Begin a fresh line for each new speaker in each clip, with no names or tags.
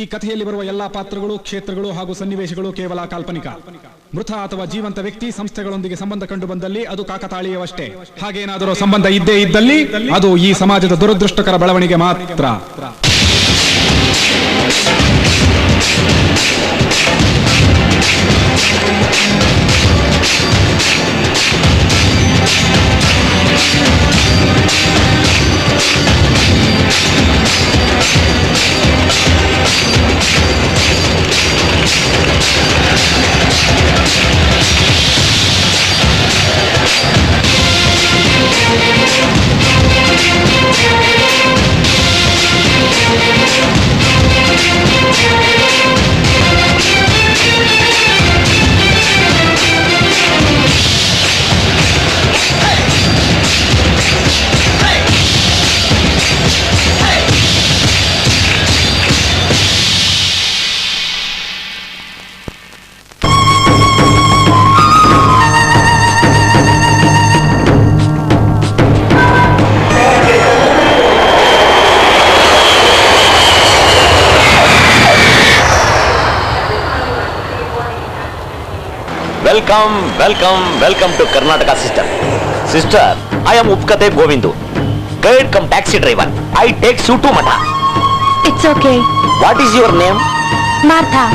ಈ ಕಥೆಯಲ್ಲಿ ಬರುವ ಎಲ್ಲಾ ಪಾತ್ರಗಳು, ಕ್ಷೇತ್ರಗಳು ಹಾಗೂ ಸನ್ನಿವೇಶಗಳು ಕೇವಲ ಕಾಲ್ಪನಿಕ. ಮೃತ ಅಥವಾ ಜೀವಂತ ವ್ಯಕ್ತಿ ಸಂಸ್ಥೆಗಳೊಂದಿಗೆ ಸಂಬಂಧ ಕಂಡು ಬಂದಲ್ಲಿ ಅದು ಕಾಕತಾಳೀಯವಷ್ಟೇ. ಹಾಗೇನಾದರೂ ಸಂಬಂಧ ಇದ್ದೇ ಇದ್ದಲ್ಲಿ ಅದು ಈ ಸಮಾಜದ ದುರದೃಷ್ಟಕರ ಬೆಳವಣಿಗೆ ಮಾತ್ರ.
Welcome to Karnataka, sister. I am Upkate Govindu, guide cum taxi driver. I take you to Mata.
It's okay.
What is your name?
Martha.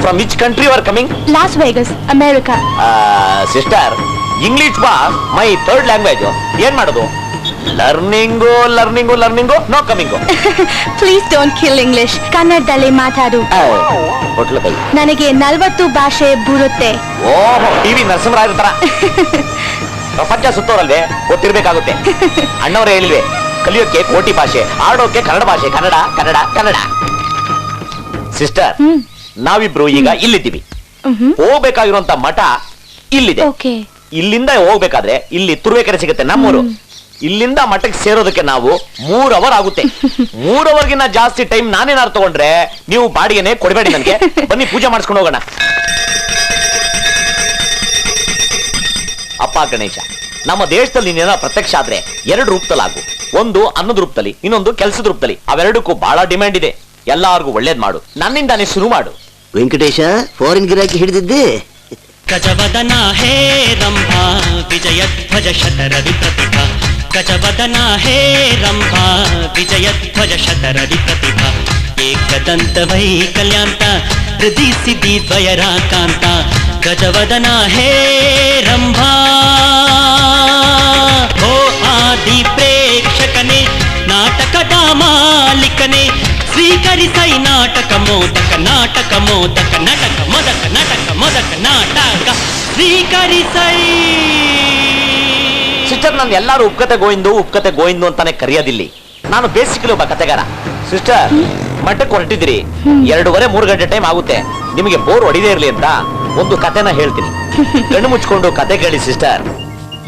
From which country you are coming?
Las Vegas, America.
Sister, English was my third language. Yen madodu? Learning, no coming.
Please don't kill English. ಕನ್ನಡದಲ್ಲಿ ಮಾತಾಡು. ನನಗೆ 40 ಭಾಷೆ ಬರುತ್ತೆ.
ಓಹೋ, TV ನರಸಿಂಹರಾಯರ ತರ. ಪ್ರಪಂಚ ಸುತ್ತೋರಲ್ವೇ, ಗೊತ್ತಿರ್ಬೇಕಾಗುತ್ತೆ. ಅಣ್ಣವರೇ ಹೇಳಿವೆ, ಕಲಿಯೋಕೆ ಕೋಟಿ ಭಾಷೆ, ಆಡೋಕೆ ಕನ್ನಡ ಭಾಷೆ. ಕನ್ನಡ. ಸಿಸ್ಟರ್, ನಾವಿಬ್ರು ಈಗ ಇಲ್ಲಿದ್ದೀವಿ. ಹೋಗ್ಬೇಕಾಗಿರುವಂತ ಮಠ ಇಲ್ಲಿದೆ. ಇಲ್ಲಿಂದ ಹೋಗ್ಬೇಕಾದ್ರೆ ಇಲ್ಲಿ ತುರುವೇಕೆರೆ ಸಿಗುತ್ತೆ, ನಮ್ಮೂರು. ಇಲ್ಲಿಂದ ಮಠಕ್ಕೆ ಸೇರೋದಕ್ಕೆ ನಾವು 3 ಅವರ್ ಆಗುತ್ತೆ. 3 ಅವರ್ಗಿನ್ನ ಜಾಸ್ತಿ ಟೈಮ್ ನಾನೇನಾರು ತಗೊಂಡ್ರೆ ನೀವು ಬಾಡಿಗೆನೆ ಕೊಡಬೇಡಿ ನನಗೆ. ಬನ್ನಿ ಪೂಜೆ ಮಾಡಿಸ್ಕೊಂಡು ಹೋಗೋಣ. ಅಪ್ಪ ಗಣೇಶ, ನಮ್ಮ ದೇಶದಲ್ಲಿ ನೀನೇನ ಪ್ರತ್ಯಕ್ಷ ಆದ್ರೆ 2 ರೂಪದಲ್ಲಿ ಆಗು. ಒಂದು ಅನ್ನದ ರೂಪದಲ್ಲಿ, ಇನ್ನೊಂದು ಕೆಲಸದ ರೂಪದಲ್ಲಿ. ಅವೆರಡಕ್ಕೂ ಬಹಳ ಡಿಮ್ಯಾಂಡ್ ಇದೆ. ಎಲ್ಲಾರ್ಗು ಒಳ್ಳೇದ್ ಮಾಡು. ನನ್ನಿಂದಾನೇ ಶುರು ಮಾಡು.
ವೆಂಕಟೇಶ, ಫಾರಿನ್ ಗಿರಾಕಿ ಹಿಡಿದಿದ್ದೆ.
ಗಜವದನ ಹೇ ರಂಭಾ ವಿಜಯಧ್ವಜ ಶತರದಿ ಪ್ರತಿಭಾ. ಗಜವದನ ಹೇ ರಂಭಾ ವಿಜಯಧ್ವಜ ಶತರದಿ ಪ್ರತಿಭಾ. ಏಕದಂತ ವೈಕಲ್ಯಾಂತ ಹೃದಯ ಸಿದ್ಧಿ ದ್ವಯರಾಕಾಂತ. ಗಜವದನ ಹೇ ರಂಭಾ ಹೋ ಆದಿ ಪ್ರೇಕ್ಷಕನೇ, ನಾಟಕದ ಮಾಲಿಕನೇ, ಸ್ವೀಕರಿಸೈ ನಾಟಕ ಮೋದಕ ನಾಟಕ ಸ್ವೀಕರಿಸೈ.
ಸಿಸ್ಟರ್, ನಾನು ಎಲ್ಲಾರು ಉಪ್ಕತೆ ಗೋವಿಂದು ಅಂತಾನೆ ಕರೆಯೋದಿಲ್ಲಿ. ನಾನು ಬೇಸಿಕಲಿ ಒಬ್ಬ ಕತೆಗಾರ. ಸಿಸ್ಟರ್, ಮಠಕ್ಕೆ ಹೊರಟಿದ್ದೀರಿ, 2:30-3 ಗಂಟೆ ಟೈಮ್ ಆಗುತ್ತೆ. ನಿಮಗೆ ಬೋರ್ ಹೊಡಿದೇ ಇರ್ಲಿ ಅಂತ ಒಂದು ಕತೆನ ಹೇಳ್ತೀನಿ. ಕಣ್ಣು ಮುಚ್ಕೊಂಡು ಕತೆ ಕೇಳಿ ಸಿಸ್ಟರ್.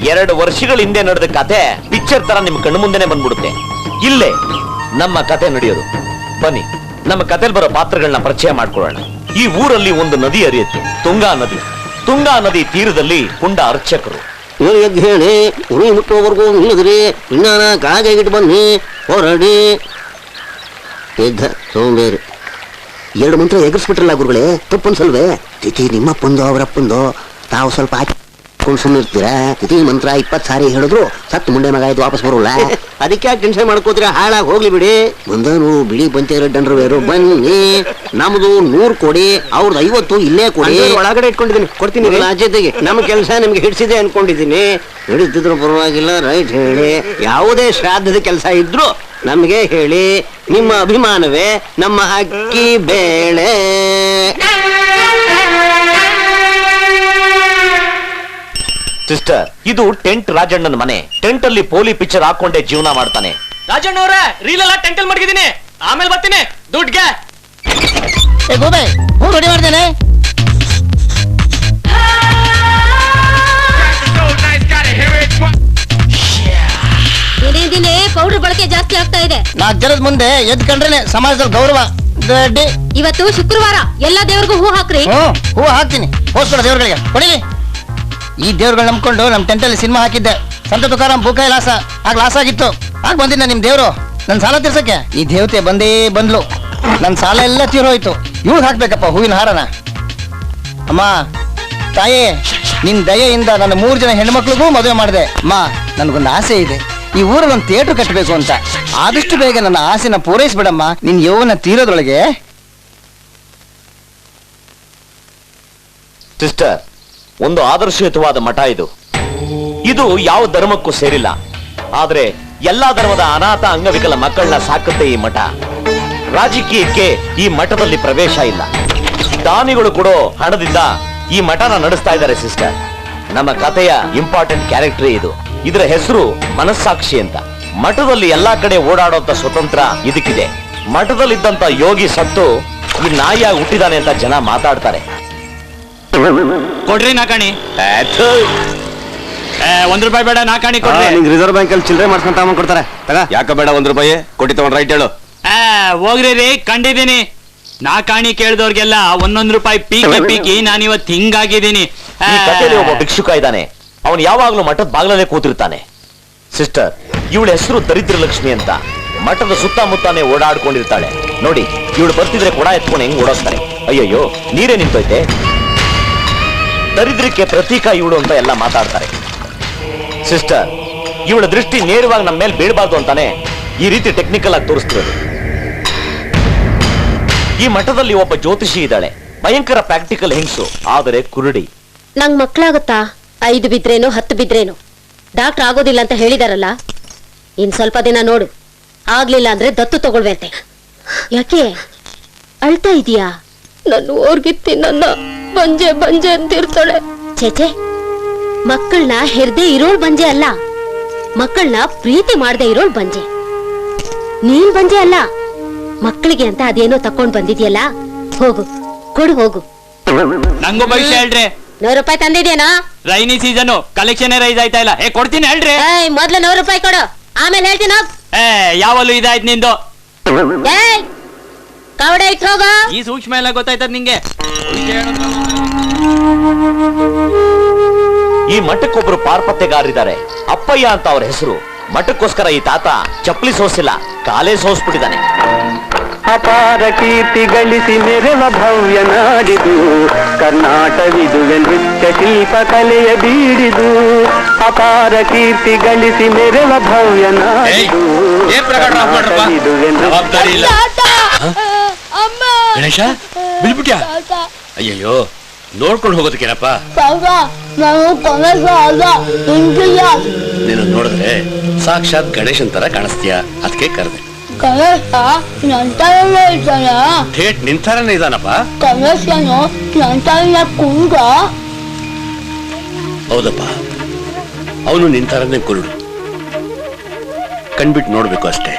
2 ವರ್ಷಗಳ ಹಿಂದೆ ನಡೆದ ಕತೆ ಪಿಕ್ಚರ್ ತರ ನಿಮ್ ಕಣ್ಣು ಮುಂದೆನೆ ಬಂದ್ಬಿಡುತ್ತೆ. ಇಲ್ಲೇ ನಮ್ಮ ಕತೆ ನಡೆಯೋದು. ಬನ್ನಿ, ನಮ್ಮ ಕತೆಲ್ ಬರೋ ಪಾತ್ರಗಳನ್ನ ಪರಿಚಯ ಮಾಡ್ಕೊಳ್ಳೋಣ. ಈ ಊರಲ್ಲಿ ಒಂದು ನದಿ ಹರಿಯುತ್ತೆ, ತುಂಗಾ ನದಿ ತೀರದಲ್ಲಿ ಕುಂಡ ಅರ್ಚಕರು.
ಎದ್ದು ಹೇಳಿ ಉರಿ ಮುಟ್ಟೋವರೆಗೂ ನಿಲ್ಲದ್ರಿ, ಇನ್ನಾನ ಕಾಗಿಟ್ಟು ಬನ್ನಿ ಹೊರಡಿ. ಎದ್ದ ಸೋಂಬೇರಿ 2 ಮಂತ್ರ ಎಗರ್ಸ್ಬಿಟ್ರಲ್ಲ ಗುರುಗಳೇ, ತಪ್ಪನ್ಸಲ್ವೇ? ತಿಥಿ ನಿಮ್ಮಪ್ಪಂದು ಅವರಪ್ಪಂದು, ತಾವು ಸ್ವಲ್ಪ ಸುಮ್ಮನಿರ್ತೀರಾ? ತಿಥಿ ಮಂತ್ರ 20 ಸಾರಿ ಹೇಳಿದ್ರು ಸತ್ತು ಮುಂಡೆ ಮಗ ಇದು ವಾಪಸ್ ಬರೋಲ್ಲ. ಅದಕ್ಕೆ ಯಾಕೆ ಟೆನ್ಷನ್ ಮಾಡ್ಕೋತೀರ? ಹಾಳಾಗಿ ಹೋಗ್ಲಿ ಬಿಡಿ. ಬಂದನು ಬಿಳಿ ಪಂಚ ಡಂಡ್ರವೇರು ಬನ್ನಿ. ನಮ್ದು 100 ಕೊಡಿ, ಅವ್ರದ್ದು 50 ಇಲ್ಲೇ ಕೊಡಿ. ಒಳಗಡೆ ಇಟ್ಕೊಂಡಿದ್ದೀನಿ, ಕೊಡ್ತೀನಿ ಜೊತೆಗೆ. ನಮ್ಮ ಕೆಲಸ ನಿಮ್ಗೆ ಹಿಡಿಸಿದೆ ಅನ್ಕೊಂಡಿದ್ದೀನಿ. ಹಿಡಿದಿದ್ರು ಪರವಾಗಿಲ್ಲ, ರೈಟ್ ಹೇಳಿ. ಯಾವುದೇ ಶ್ರಾದ್ದದ ಕೆಲಸ ಇದ್ರು ನಮ್ಗೆ ಹೇಳಿ. ನಿಮ್ಮ ಅಭಿಮಾನವೇ ನಮ್ಮ ಅಕ್ಕಿ ಬೇಳೆ.
ಸಿಸ್ಟರ್, ಇದು ಟೆಂಟ್ ರಾಜಣ್ಣನ ಮನೆ. ಟೆಂಟ್ ಅಲ್ಲಿ ಪೋಲಿ ಪಿಕ್ಚರ್ ಹಾಕೊಂಡೆ ಜೀವನ ಮಾಡ್ತಾನೆ.
ರಾಜಣ್ಣವ್ರೆ, ರೀಲ್ ಎಲ್ಲ ಟೆಂಟ್ ಅಲ್ಲಿ ಮಡಗಿದ್ದೀನಿ, ಆಮೇಲೆ ಬರ್ತೀನಿ ದುಡ್ಗೆ.
ರೆಡಿ ಮಾಡ್ತೇನೆ.
ದಿನೇ ಪೌಡರ್ ಬಳಕೆ ಜಾಸ್ತಿ ಆಗ್ತಾ ಇದೆ.
4 ಜನದ ಮುಂದೆ ಎದ್ಕೊಂಡ್ರೆ ಸಮಾಜದಲ್ಲಿ ಗೌರವ.
ಇವತ್ತು ಶುಕ್ರವಾರ, ಎಲ್ಲಾ ದೇವ್ರಿಗೂ ಹೂ ಹಾಕ್ರಿ.
ಹೂ ಹಾಕ್ತೀನಿ. ಹೋಸ್ಕೊಡ ದೇವ್ರಗಳಿಗೆ ಕೊಡಿಲಿ. ಈ ದೇವ್ರುಗಳು ನಂಬ್ಕೊಂಡು ನಮ್ ಟೆಂಟಲ್ಲಿ ಸಿನಿಮಾ ಹಾಕಿದ್ದೆ. ಸಂತ ತುಕಾರಾಮ್ ಬೂಕಾಯಿ ಲಾಸ. ಆಗ ಲಾಸ್ ಆಗಿತ್ತು. ಆಗ ಬಂದಿದ್ದ ನಿಮ್ ದೇವ್ರು ನನ್ನ ಸಾಲ ತೀರ್ಸಕ್ಕೆ. ಈ ದೇವತೆ ಬಂದೇ ಬಂದ್ಲು.
ನನ್ನ ಸಾಲ ಎಲ್ಲ ತೀರೋಯ್ತು. ಇವ್ರು ಹಾಕ್ಬೇಕಪ್ಪ ಹೂವಿನ ಹಾರನ. ಅಮ್ಮ ತಾಯೇ, ನಿನ್ ದಯೆಯಿಂದ ನನ್ನ 3 ಜನ ಹೆಣ್ಮಕ್ಳಿಗೂ ಮದುವೆ ಮಾಡಿದೆ. ಅಮ್ಮ, ನನಗೊಂದು ಆಸೆ ಇದೆ, ಈ ಊರಲ್ಲಿ ಒಂದು ಥಿಯೇಟರ್ ಕಟ್ಟಬೇಕು ಅಂತ. ಆದಷ್ಟು ಬೇಗ ನನ್ನ ಆಸೆನ ಪೂರೈಸ್ಬಿಡಮ್ಮ, ನಿನ್ ಯೌವನ ತೀರೋದ್ರೊಳಗೆ.
ಸಿಸ್ಟರ್, ಒಂದು ಆದರ್ಶಯುತವಾದ ಮಠ ಇದು. ಇದು ಯಾವ ಧರ್ಮಕ್ಕೂ ಸೇರಿಲ್ಲ, ಆದ್ರೆ ಎಲ್ಲಾ ಧರ್ಮದ ಅನಾಥ ಅಂಗವಿಕಲ ಮಕ್ಕಳನ್ನ ಸಾಕುತ್ತೆ ಈ ಮಠ. ರಾಜಕೀಯಕ್ಕೆ ಈ ಮಠದಲ್ಲಿ ಪ್ರವೇಶ ಇಲ್ಲ. ದಾನಿಗಳು ಕೊಡೋ ಹಣದಿಂದ ಈ ಮಠನ ನಡೆಸ್ತಾ ಇದ್ದಾರೆ ಸಿಸ್ಟರ್. ನಮ್ಮ ಕಥೆಯ ಇಂಪಾರ್ಟೆಂಟ್ ಕ್ಯಾರೆಕ್ಟರ್ ಇದು. ಇದರ ಹೆಸರು ಮನಸ್ಸಾಕ್ಷಿ ಅಂತ. ಮಠದಲ್ಲಿ ಎಲ್ಲಾ ಕಡೆ ಓಡಾಡೋಂತ ಸ್ವತಂತ್ರ ಇದಕ್ಕಿದೆ. ಮಠದಲ್ಲಿದ್ದಂತ ಯೋಗಿ ಸತ್ತು ಈ ನಾಯಿಯಾಗಿ ಹುಟ್ಟಿದಾನೆ ಅಂತ ಜನ ಮಾತಾಡ್ತಾರೆ.
ಕೊಡ್ರಿ ನಾಕಾಣಿ. 1 ರೂಪಾಯಿ ಬೇಡ, ನಾಕಾಣಿ ಕೊಡ್ರಿ.
ರಿಸರ್ವ್ ಬ್ಯಾಂಕ್ ಅಲ್ಲಿ ಚಿಲ್ಲರೆ ಮಾಡ್ಸ್ಕೊಂತ ಕೊಡ್ತಾರೆ.
ಯಾಕ ಬೇಡ 1 ರೂಪಾಯಿ ಕೊಟ್ಟಿ ತಗೊಂಡ್ ರೈಟ್ ಹೇಳು.
ಹೋಗ್ರಿ ರೀ, ಕಂಡಿದ್ದೀನಿ. ನಾಕಾಣಿ ಕೇಳಿದವ್ರಿಗೆಲ್ಲ 1 ರೂಪಾಯಿ ಪೀಕಿ ನಾನಿವತ್ತು ಹಿಂಗಾಗಿದ್ದೀನಿ.
ಈ ಕಥೆಯಲ್ಲಿ ಒಬ್ಬ ಭಿಕ್ಷುಕ ಇದ್ದಾನೆ. ಅವನು ಯಾವಾಗ್ಲೂ ಮಠದ ಬಾಗ್ಲಲ್ಲೇ ಕೂತಿರ್ತಾನೆ. ಸಿಸ್ಟರ್, ಇವಳ ಹೆಸರು ದರಿದ್ರ ಲಕ್ಷ್ಮಿ ಅಂತ. ಮಠದ ಸುತ್ತಮುತ್ತಾನೆ ಓಡಾಡ್ಕೊಂಡಿರ್ತಾಳೆ. ನೋಡಿ, ಇವಳು ಬರ್ತಿದ್ರೆ ಕೊಡ ಎತ್ಕೊಂಡು ಹೆಂಗ್ ಓಡೋಸ್ತಾರೆ. ಅಯ್ಯಯ್ಯೋ, ನೀರೇ ನಿಂತೋಯ್ತೆ. ದರಿದ್ರಕ್ಕೆ ಪ್ರತೀಕ ಇವಳು ಅಂತ ಎಲ್ಲ ಮಾತಾಡ್ತಾರೆ. ಸಿಸ್ಟರ್, ಇವಳ ದೃಷ್ಟಿ ನೇರವಾಗಿ ನಮ್ಮ ಮೇಲೆ ಬೀಳಬಾರ್ದು ಅಂತಾನೆ ಈ ರೀತಿ ಟೆಕ್ನಿಕಲ್ ಆಗಿ ತೋರಿಸ್ತಿರೋದು. ಈ ಮಠದಲ್ಲಿ ಒಬ್ಬ ಜ್ಯೋತಿಷಿ ಇದ್ದಾಳೆ. ಭಯಂಕರ ಪ್ರಾಕ್ಟಿಕಲ್ ಹೆಂಗ್ಸು, ಆದರೆ ಕುರುಡಿ.
ನಂಗ್ ಮಕ್ಳಾಗುತ್ತಾ? 5 ಬಿದ್ರೇನು 10 ಬಿದ್ರೇನು, ಡಾಕ್ಟರ್ ಆಗೋದಿಲ್ಲ ಅಂತ ಹೇಳಿದಾರಲ್ಲ. ಇನ್ ಸ್ವಲ್ಪ ದಿನ ನೋಡು, ಆಗ್ಲಿಲ್ಲ ಅಂದ್ರೆ ದತ್ತು ತಗೊಳ್ಬೇಂತೆ. ಯಾಕೆ ಅಳ್ತಾ ಇದೀಯಾ? ನನ್ನ ಓರ್ಗಿತ್ತಿ ನನ್ನ ಬಂಜೆ ಬಂಜೆ ಅಂತಿರ್ತಾಳೆ. ಚೇಚೆ, ಮಕ್ಕಳನ್ನ ಹೆರ್ದೆ ಇರೋಳ್ ಬಂಜೆ ಅಲ್ಲ, ಮಕ್ಕಳನ್ನ ಪ್ರೀತಿ ಮಾಡದೆ ಇರೋಳ್ ಬಂಜೆ. ನೀನ್ ಬಂಜೆ ಅಲ್ಲ, ಮಕ್ಕಳಿಗೆ ಅಂತ ಅದೇನೋ ತಕೊಂಡ್ ಬಂದಿದ್ಯಲ್ಲ, ಹೋಗು ಕೊಡು ಹೋಗು.
ನಂಗೂ ಭವಿಷ್ಯ ಹೇಳ್ರಿ.
100 ರೂಪಾಯಿ ತಂದಿದ್ಯಾನಾ?
ರೈನಿ ಸೀಸನ್ ಕಲೆಕ್ಷನ್ ರೈಸ್ ಆಯ್ತಾ ಇಲ್ಲ. ಕೊಡ್ತೀನಿ ಹೇಳ್ರಿ.
ಮೊದ್ಲು 100 ರೂಪಾಯಿ ಕೊಡು, ಆಮೇಲೆ ಹೇಳ್ತೀನಿ.
ಯಾವಲ್ಲೂ ಇದಾಯ್ತು ನಿಂದು.
ಕವಡೆ ಇಟ್ಟು ಹೋಗ.
ಈ ಸೂಕ್ಷ್ಮ ಎಲ್ಲ ಗೊತ್ತಾಯ್ತದ ನಿಂಗೆ.
ಈ ಮಠಕ್ಕೊಬ್ರು ಪಾರ್ಪತ್ಯಗಾರಿದ್ದಾರೆ, ಅಪ್ಪಯ್ಯ ಅಂತ ಅವ್ರ ಹೆಸರು. ಮಠಕ್ಕೋಸ್ಕರ ಈ ತಾತ ಚಪ್ಪಲಿ ಸೋಸಿಲ್ಲ, ಕಾಲೇ ಸೋಸ್ಬಿಟ್ಟಿದ್ದಾನೆ.
ಅಪಾರ ಕೀರ್ತಿ ಗಳಿಸಿ ಮೆರೆವ ಭವ್ಯ ನಾಡಿದು ಕರ್ನಾಟವಿದುವೆ ನೃತ್ಯ ಶಿಲ್ಪ ಕಲೆಯ ಬೀಡಿದು. ಅಪಾರ ಕೀರ್ತಿ ಗಳಿಸಿ ಮೆರೆವ ಭವ್ಯ ನಾಡಿದು ಕರ್ನಾಟವಿದುವೆ
ಗಣೇಶ ಬಿಲ್ಬಿಟ್ಯಾ? ಅಯ್ಯಯ್ಯೋ, ನೋಡ್ಕೊಂಡು ಹೋಗೋದಕ್ಕೇನಪ್ಪ. ನೀನು ನೋಡಿದ್ರೆ ಸಾಕ್ಷಾತ್ ಗಣೇಶನ್ ತರ ಕಾಣಿಸ್ತೀಯ, ಅದಕ್ಕೆ ಕರೆದೆ. ಥೇಟ್ ನಿಂತಾರನೇ ಇದಾನಪ್ಪ. ಹೌದಪ್ಪ, ಅವನು ನಿಂತಾರನೇ ಕುರುಡು. ಕಣ್ಬಿಟ್ಟು ನೋಡ್ಬೇಕು ಅಷ್ಟೇ.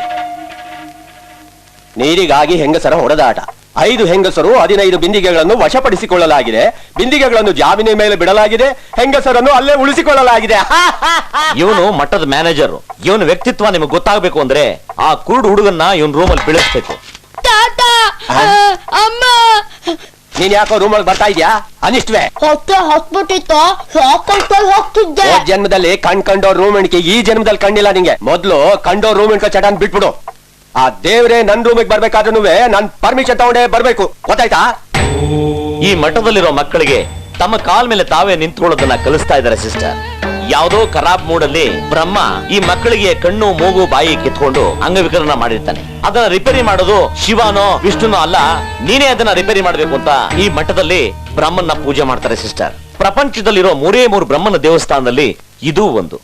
ನೀರಿಗಾಗಿ ಹೆಂಗಸರ ಹೊಡೆದಾಟ. 5 ಹೆಂಗಸರು 15 ಬಿಂದಿಗೆಗಳನ್ನು ವಶಪಡಿಸಿಕೊಳ್ಳಲಾಗಿದೆ. ಬಿಂದಿಗೆಗಳನ್ನು ಜಾಮೀನಿನ ಮೇಲೆ ಬಿಡಲಾಗಿದೆ. ಹೆಂಗಸರನ್ನು ಅಲ್ಲೇ ಉಳಿಸಿಕೊಳ್ಳಲಾಗಿದೆ. ಇವನು ಮಠದ ಮ್ಯಾನೇಜರ್. ಇವನ ವ್ಯಕ್ತಿತ್ವ ನಿಮಗೆ ಗೊತ್ತಾಗಬೇಕು ಅಂದ್ರೆ ಆ ಕುರುಡು ಹುಡುಗನ್ನ ಇವನ್ ರೂಮಲ್ಲಿ ಬೀಳಿಸ್ಬೇಕು. ನೀನ್ ಯಾಕೋ ರೂಮಲ್ಲಿ ಬರ್ತಾ ಇದ್ಯಾ? ಅನಿಷ್ಟವೇ ಜನ್ಮದಲ್ಲಿ ಕಂಡೋ ರೂಮ್ ಎಣಿಕೆ ಈ ಜನ್ಮದಲ್ಲಿ ಕಂಡಿಲ್ಲ ನಿಂಗೆ. ಮೊದ್ಲು ಕಂಡೋ ರೂಮ್ ಎಣ್ಕ ಚಟಾನ್ ಬಿಟ್ಬಿಡು. ಆ ದೇವ್ರೆ ನನ್ ರೂಮಿಗೆ ಬರ್ಬೇಕಾದ್ರೂ ನನ್ ಪರ್ಮಿಷನ್ ತಗೊಂಡೇ ಬರ್ಬೇಕು, ಗೊತ್ತಾಯ್ತಾ? ಈ ಮಠದಲ್ಲಿರೋ ಮಕ್ಕಳಿಗೆ ತಮ್ಮ ಕಾಲ್ ಮೇಲೆ ತಾವೇ ನಿಂತ್ಕೊಳ್ಳೋದನ್ನ ಕಲಿಸ್ತಾ ಇದ್ದಾರೆ ಸಿಸ್ಟರ್. ಯಾವುದೋ ಖರಾಬ್ ಮೂಡಲ್ಲಿ ಬ್ರಹ್ಮ ಈ ಮಕ್ಕಳಿಗೆ ಕಣ್ಣು ಮೂಗು ಬಾಯಿ ಕಿತ್ಕೊಂಡು ಅಂಗವಿಕಲನ ಮಾಡಿರ್ತಾನೆ. ಅದನ್ನ ರಿಪೇರಿ ಮಾಡೋದು ಶಿವನೋ ವಿಷ್ಣುನೋ ಅಲ್ಲ, ನೀನೇ ಅದನ್ನ ರಿಪೇರಿ ಮಾಡ್ಬೇಕು ಅಂತ ಈ ಮಠದಲ್ಲಿ ಬ್ರಹ್ಮನ್ನ ಪೂಜೆ ಮಾಡ್ತಾರೆ ಸಿಸ್ಟರ್. ಪ್ರಪಂಚದಲ್ಲಿರೋ 3 ಬ್ರಹ್ಮನ ದೇವಸ್ಥಾನದಲ್ಲಿ ಇದೂ ಒಂದು.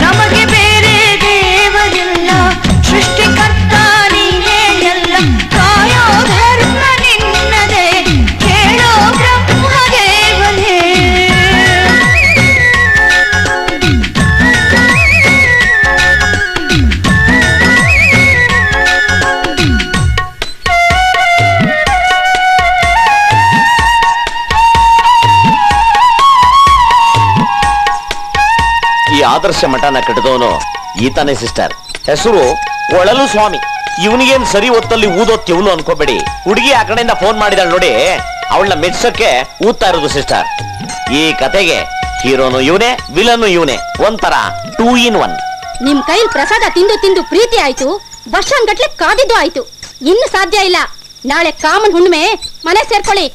ನಮಗೆ ಬೇರೆ
ರಹಸ್ಯ ಮಠನ ಕಟ್ಟಿದವನು ಈತಾನೆ ಸಿಸ್ಟರ್. ಹೆಸರು ಒಳಲು ಸ್ವಾಮಿ. ಇವನಿಗೇನ್ ಸರಿ ಹೊತ್ತಲ್ಲಿ ಊದೋತ್ಯವನು ಅನ್ಕೋಬೇಡಿ. ಹುಡುಗಿ ಆ ಕಡೆಯಿಂದ ಫೋನ್ ಮಾಡಿದಾಳೆ ನೋಡಿ, ಅವಳನ್ನ ಮೆಚ್ಚಕ್ಕೆ ಊದ್ತಾ ಇರೋದು ಸಿಸ್ಟರ್. ಈ ಕತೆಗೆ ಹೀರೋನು ಇವನೇ, ವಿಲನ್ನು ಇವನೇ, ಒಂಥರ 2 in 1.
ನಿಮ್ ಕೈಲಿ ಪ್ರಸಾದ ತಿಂದು ತಿಂದು ಪ್ರೀತಿ ಆಯ್ತು, ವರ್ಷಾನ್ಗಟ್ಲೆ ಕಾದಿದ್ದು ಆಯ್ತು. ಇನ್ನು ಸಾಧ್ಯ ಇಲ್ಲ. ನಾಳೆ ಕಾಮನ್ ಹುಣ್ಣಿಮೆ, ಮನೆ ಸೇರ್ಕೊಳ್ಳಿ.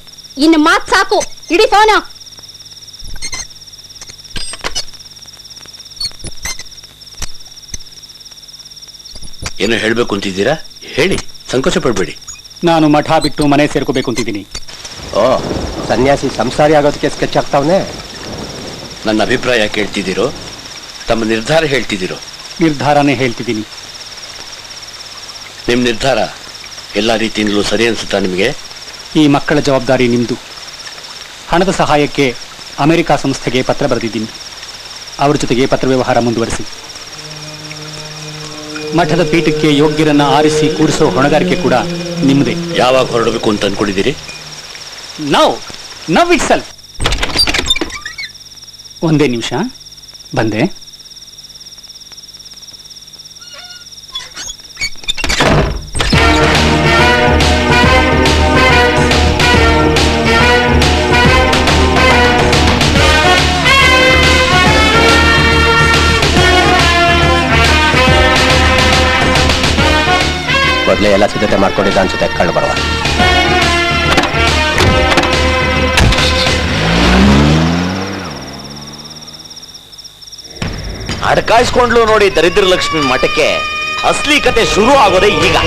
ಇನ್ನು ಮಾತ್ ಸಾಕು. ಇಡೀ ಫೋನು.
ಏನೋ ಹೇಳ್ಬೇಕು ಅಂತಿದ್ದೀರಾ? ಹೇಳಿ, ಸಂಕೋಚ ಪಡ್ಬೇಡಿ.
ನಾನು ಮಠ ಬಿಟ್ಟು ಮನೆ ಸೇರ್ಕೋಬೇಕು ಅಂತಿದ್ದೀನಿ.
ಓ, ಸನ್ಯಾಸಿ ಸಂಸಾರಿ ಆಗೋದಕ್ಕೆ ಸ್ಕೆಚ್ ಆಗ್ತಾವನೆ.
ನನ್ನ ಅಭಿಪ್ರಾಯ ಕೇಳ್ತಿದ್ದೀರೋ, ತಮ್ಮ ನಿರ್ಧಾರ ಹೇಳ್ತಿದ್ದೀರೋ?
ನಿರ್ಧಾರನೇ ಹೇಳ್ತಿದ್ದೀನಿ.
ನಿಮ್ಮ ನಿರ್ಧಾರ ಎಲ್ಲ ರೀತಿಯಿಂದಲೂ ಸರಿ ಅನ್ಸುತ್ತಾ ನಿಮಗೆ?
ಈ ಮಕ್ಕಳ ಜವಾಬ್ದಾರಿ ನಿಮ್ದು. ಹಣದ ಸಹಾಯಕ್ಕೆ ಅಮೆರಿಕ ಸಂಸ್ಥೆಗೆ ಪತ್ರ ಬರೆದಿದ್ದೀನಿ. ಅವ್ರ ಜೊತೆಗೆ ಪತ್ರ ವ್ಯವಹಾರ ಮುಂದುವರಿಸಿ. ಮಠದ ಪೀಠಕ್ಕೆ ಯೋಗ್ಯರನ್ನ ಆರಿಸಿ ಕೂರಿಸೋ ಹೊಣೆಗಾರಿಕೆ ಕೂಡ ನಿಮ್ಮದೇ.
ಯಾವಾಗ ಹೊರಡಬೇಕು ಅಂತ ಅನ್ಕೊಂಡಿದ್ದೀರಿ?
ನವ್ ಇಟ್ ಸೆಲ್ಫ್. ಒಂದೇ ನಿಮಿಷ, ಬಂದೆ.
ಮೊದಲೇ ಎಲ್ಲ ಸಿದ್ಧತೆ ಮಾಡ್ಕೊಂಡಿದ್ದ ಅನ್ಸುತ್ತೆ. ಕಳ್ಳು ಬರುವ
ಅಡ್ಕಾಯಿಸ್ಕೊಂಡ್ಲು ನೋಡಿ ದರಿದ್ರ ಲಕ್ಷ್ಮಿ ಮಠಕ್ಕೆ. ಅಸ್ಲಿ ಕತೆ ಶುರು ಆಗೋದೇ ಈಗ.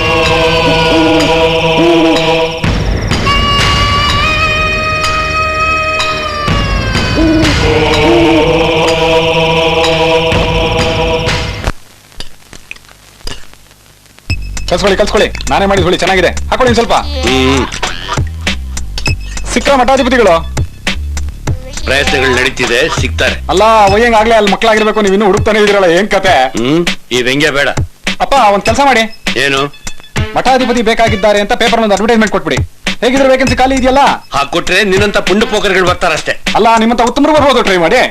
ಕಲ್ಸ್ಕೊಳ್ಳಿ. ನಾನೇ ಮಾಡಿ ಹುಳಿ ಚೆನ್ನಾಗಿದೆ. ಹಾಕೊಳ್ಳಿ ಸ್ವಲ್ಪ. ಸಿಕ್ಕ ಮಠಾಧಿಪತಿಗಳು
ಪ್ರಯತ್ನಗಳು ನಡೀತಿದೆ, ಸಿಗ್ತಾರೆ.
ಅಲ್ಲ ಒಯ್ಯಂಗ್ ಆಗ್ಲೇ ಅಲ್ಲಿ ಮಕ್ಕಳಾಗಿರ್ಬೇಕು. ನೀವು ಇನ್ನೂ ಹುಡುಕ್ತಾನೆ ಇದೀರಲ್ಲ, ಏನ್ ಕತೆ?
ಈ ವ್ಯಂಗ್ಯ ಬೇಡ.
ಅಪ್ಪ, ಒಂದ್ ಕೆಲಸ ಮಾಡಿ.
ಏನು?
ಮಠಾಧಿಪತಿ ಬೇಕಾಗಿದ್ದಾರೆ ಅಂತ ಪೇಪರ್ ಒಂದು ಅಡ್ವರ್ಟೈಸ್ಮೆಂಟ್ ಕೊಟ್ಬಿಡಿ. ಹೇಗಿದ್ರೆ ವೇಕೆನ್ಸಿ ಖಾಲಿ ಇದೆಯಲ್ಲ,
ಹಾಕೊಟ್ರೆ ನಿನ್ನಂತ ಪುಂಡ ಪೋಕರ್ಗಳು ಬರ್ತಾರಷ್ಟೇ.
ಅಲ್ಲ ನಿಮ್ಮಂತ ಉತ್ತಮರು ಬರ್ಬೋದು, ಟ್ರೈ ಮಾಡಿ.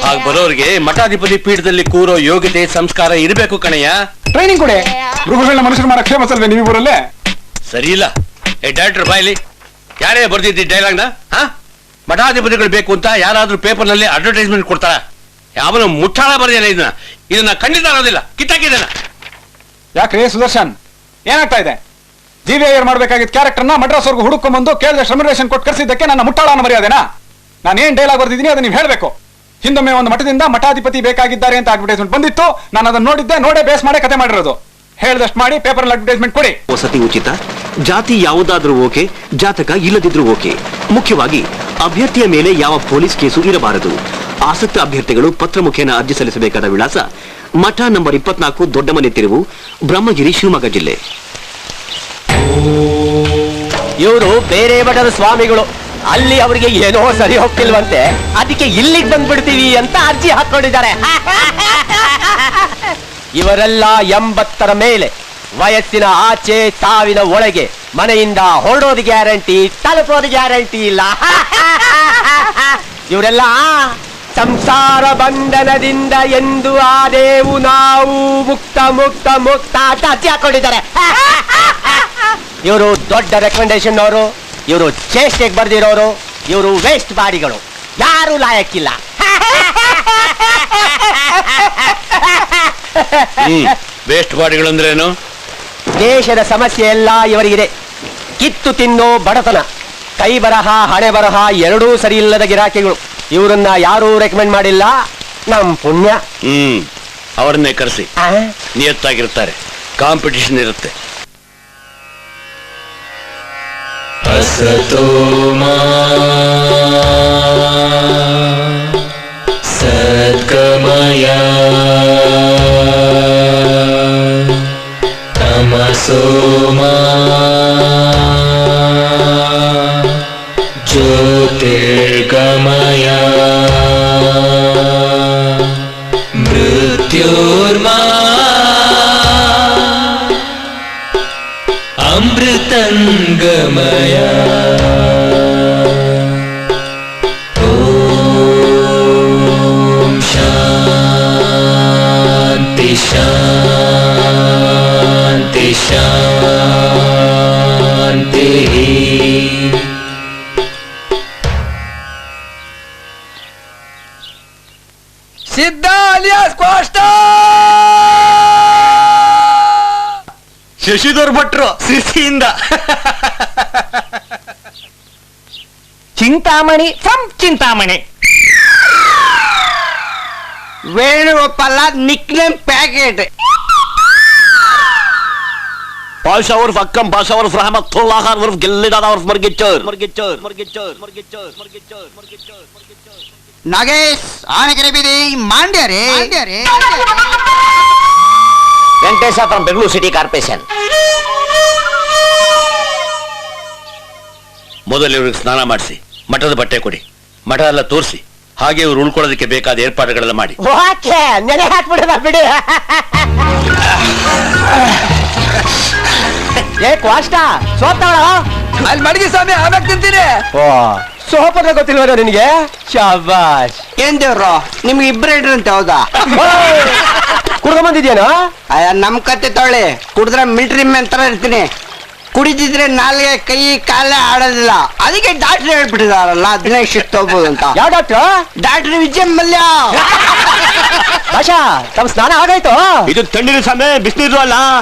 ಹಾಗ ಬರೋರಿಗೆ ಮಠಾಧಿಪತಿ ಪೀಠದಲ್ಲಿ ಕೂರೋ ಯೋಗ್ಯತೆ ಸಂಸ್ಕಾರ ಇರಬೇಕು ಕಣಯ್ಯ.
ಟ್ರೈನಿಂಗ್ ಕೊಡಿ. ಮೃಗಗಳನ್ನ ಮನುಷ್ಯರು ಮಾಡಕ್ ಫೇಮಸ್ ಅಲ್ವೇ ನೀವು ಊರಲ್ಲೇ?
ಸರಿ ಇಲ್ಲ. ಡೈರೆಕ್ಟರ್ ಬಾಯ್ಲಿ, ಯಾರೇ ಬರ್ದಿದ್ದಿ ಡೈಲಾಗ್ನ? ಮಠಾಧಿಪತಿಗಳು ಬೇಕು ಅಂತ ಯಾರಾದ್ರೂ ಪೇಪರ್ ನಲ್ಲಿ ಅಡ್ವರ್ಟೈಸ್ಮೆಂಟ್ ಕೊಡ್ತಾರ? ಯಾವನ ಮುಟ್ಟಾಳ ಬರೆಯಲ್ಲ ಇದನ್ನ ಖಂಡಿತ ಆಗೋದಿಲ್ಲ. ಕಿತ್ತಾಕಿದ್ದಾನ.
ಯಾಕ್ರಿ ಸುದರ್ಶನ್, ಏನಾಗ್ತಾ ಇದೆ? GVIR ಮಾಡ್ಬೇಕಾಗಿದ್ದ ಕ್ಯಾರೆಕ್ಟರ್ನ ಮಡ್ರಾಸ್ವರೆಗೂ ಹುಡುಕೊಂಡ್ಬಂದು ಕೇಳಿದ ಶ್ರಮರೇಷನ್ ಕೊಟ್ಟು ಕರ್ಸಿದ್ದಕ್ಕೆ ನನ್ನ ಮುಟ್ಟಾಳನ ಮರ್ಯಾದೆನಾ? ನಾನೇನ್ ಡೈಲಾಗ್ ಬರ್ದಿದ್ದೀನಿ ಅದನ್ನ ನೀವು ಹೇಳ್ಬೇಕು. ಹಿಂದೊಮ್ಮೆ ಒಂದು ಮಠದಿಂದ ಮಠಾಧಿಪತಿ ಬೇಕಾಗಿದ್ದಾರೆ ಅಂತ ಅಡ್ವರ್ಟೈಸ್ಮೆಂಟ್ ಬಂದಿತ್ತು. ನಾನು ಅದನ್ನ ನೋಡಿದ್ದೆ, ನೋಡೇ ಬೇಸ್ ಮಾಡೇ ಕತೆ ಮಾಡಿರೋದು. ಹೇಳ್ದಷ್ಟು ಮಾಡಿ ಪೇಪರ್ ಅಡ್ವರ್ಟೈಸ್ಮೆಂಟ್ ಕೊಡಿ.
ವಸತಿ ಉಚಿತ, ಜಾತಿ ಯಾವುದಾದ್ರೂ ಓಕೆ, ಜಾತಕ ಇಲ್ಲದಿದ್ರೂ ಓಕೆ. ಮುಖ್ಯವಾಗಿ ಅಭ್ಯರ್ಥಿಯ ಮೇಲೆ ಯಾವ ಪೊಲೀಸ್ ಕೇಸು ಇರಬಾರದು. ಆಸಕ್ತ ಅಭ್ಯರ್ಥಿಗಳು ಪತ್ರ ಮುಖೇನ ಅರ್ಜಿ ಸಲ್ಲಿಸಬೇಕಾದ ವಿಳಾಸ: ಮಠ ನಂಬರ್ 24, ದೊಡ್ಡಮನೆ ತಿರುವು, ಬ್ರಹ್ಮಗಿರಿ, ಶಿವಮೊಗ್ಗ ಜಿಲ್ಲೆ.
ಇವರು ಬೇರೆ ಮಠದ ಸ್ವಾಮಿಗಳು. ಅಲ್ಲಿ ಅವರಿಗೆ ಏನೋ ಸರಿ ಹೋಗ್ತಿಲ್ವಂತೆ, ಅದಕ್ಕೆ ಇಲ್ಲಿಗೆ ಬಂದ್ಬಿಡ್ತೀವಿ ಅಂತ ಅರ್ಜಿ ಹಾಕೊಂಡಿದ್ದಾರೆ. ಇವರೆಲ್ಲ 80ರ ಮೇಲೆ, ವಯಸ್ಸಿನ ಆಚೆ ಸಾವಿನ ಒಳಗೆ. ಮನೆಯಿಂದ ಹೊರಡೋದು ಗ್ಯಾರಂಟಿ, ತಲುಪೋದು ಗ್ಯಾರಂಟಿ ಇಲ್ಲ. ಇವರೆಲ್ಲ ಸಂಸಾರ ಬಂಧನದಿಂದ ಎಂದು ಆದೇವು ನಾವು ಮುಕ್ತ ಮುಕ್ತ ಮುಕ್ತ ಅಂತ ಅರ್ಜಿ ಹಾಕೊಂಡಿದ್ದಾರೆ. ಇವರು ದೊಡ್ಡ ರೆಕಮೆಂಡೇಶನ್ ಅವರು, ಇವರು ಚೇಷ್ಟೆಗೆ ಬರ್ದಿರೋರು, ಇವರು ವೇಸ್ಟ್ ಬಾಡಿಗಳು, ಯಾರು ಲಾಯಕ್ಕಿಲ್ಲ.
ವೇಸ್ಟ್ ಬಾಡಿಗಳು ಅಂದ್ರೇನು?
ದೇಶದ ಸಮಸ್ಯೆ ಎಲ್ಲ ಇವರಿಗಿದೆ. ಕಿತ್ತು ತಿನ್ನೋ ಬಡತನ, ಕೈ ಬರಹ ಹಣೆ ಬರಹ ಎರಡೂ ಸರಿ ಇಲ್ಲದ ಗಿರಾಕಿಗಳು. ಇವರನ್ನ ಯಾರೂ ರೆಕಮೆಂಡ್ ಮಾಡಿಲ್ಲ. ನಮ್ ಪುಣ್ಯ.
ಅವರನ್ನೇ ಕರೆಸಿ, ನಿಯತ್ತಾಗಿರ್ತಾರೆ. ಕಾಂಪಿಟಿಷನ್ ಇರುತ್ತೆ.
असतो मा सद्गमय तमसो मा ज्योतिर्गमय मृत्योर्मा अमृतंगमय ओम शांति शान्तिः
ಸಿದ್ಧ ಅಲಿಯಾಸ್ ಕೋಸ್ಟಾ
ಶಶಿಧರ್ ಭಟ್ರು ಸಿಸಿಯಿಂದ
Chintamani from Chintamani Venugopala nickname packet
Pasha ಅವ್ರ ಅಕ್ಕಂ ಪಾಷಾ ಅವ್ರ ರಹಮತ್ತುಲ್ಲಾಹ ಅವ್ರ ಗೆಲ್ಲಿದಾದ ಅವ್ರ ಮರ್ಗಿಚ್ಚರ್
ನಾಗೇಶ್ ಆನೆಕೆರೆ ಬೀದಿ ಮಾಂಡ್ಯರೇ
Venkatesha from Bengaluru city corporation.
ಮೊದಲು ಇವ್ರಿಗೆ ಸ್ನಾನ ಮಾಡಿಸಿ ಮಠದ ಬಟ್ಟೆ ಕೊಡಿ, ಮಠ ಎಲ್ಲ ತೋರಿಸಿ, ಹಾಗೆ ಇವ್ರು ಉಳ್ಕೊಳ್ಳೋದಕ್ಕೆ ಬೇಕಾದ ಏರ್ಪಾಡುಗಳೆಲ್ಲ ಮಾಡಿ.
ನೆನೆ ಹಾಕ್ಬಿಡದ ಬಿಡಿ. ಏ ಕ್ವಾಷ್ಟ ಸೋತಾಳ ಅಲ್ಲಿ ಮಡಗಿ ಸ್ವಾಮಿ ಆಮ್ಯಾಗ ತಿಂತೀನಿ. ಸೋಪದ ಗೊತ್ತಿಲ್ವ ನಿನಗೆ? ಶಾಬಾಷ್. ಏನ್ ದೇವ್ರು ನಿಮ್ಗೆ ಇಬ್ಬರೇ ಇಡ್ರಂತೆ? ಹೌದಾ? ಕುಡ್ದ ಬಂದಿದ್ಯೇನೋ? ನಮ್ ಕತ್ತೆ ತೊಳ್ಳಿ ಕುಡಿದ್ರೆ ಮಿಲ್ಟ್ರಿ ಮ್ಯಾನ್ ತರ ಇರ್ತೀನಿ, ಕುಡಿದಿದ್ರೆ ನಾಲ್ಗೆ ಕೈ ಕಾಲೇ ಆಡೋದಿಲ್ಲ. ಅದಕ್ಕೆ ಡಾಕ್ಟರ್ ಹೇಳ್ಬಿಟ್ಟಿದಾರಲ್ಲ 15 ಶಿಫ್ಟ್ ಹೋಗ್ಬೋದು ಅಂತ. ಯಾವ ಡಾಕ್ಟರ್? ಡಾಕ್ಟರ್ ವಿಜಯ ಮಲ್ಯ. ಭಾಷಾ ತಮ್ಮ ಸ್ನಾನ ಆಗಾಯ್ತು?
ಇದು ತಣ್ಣೀರು ಸಾಮೆ, ಬಿಸಿನೀರು ಅಲ್ಲ.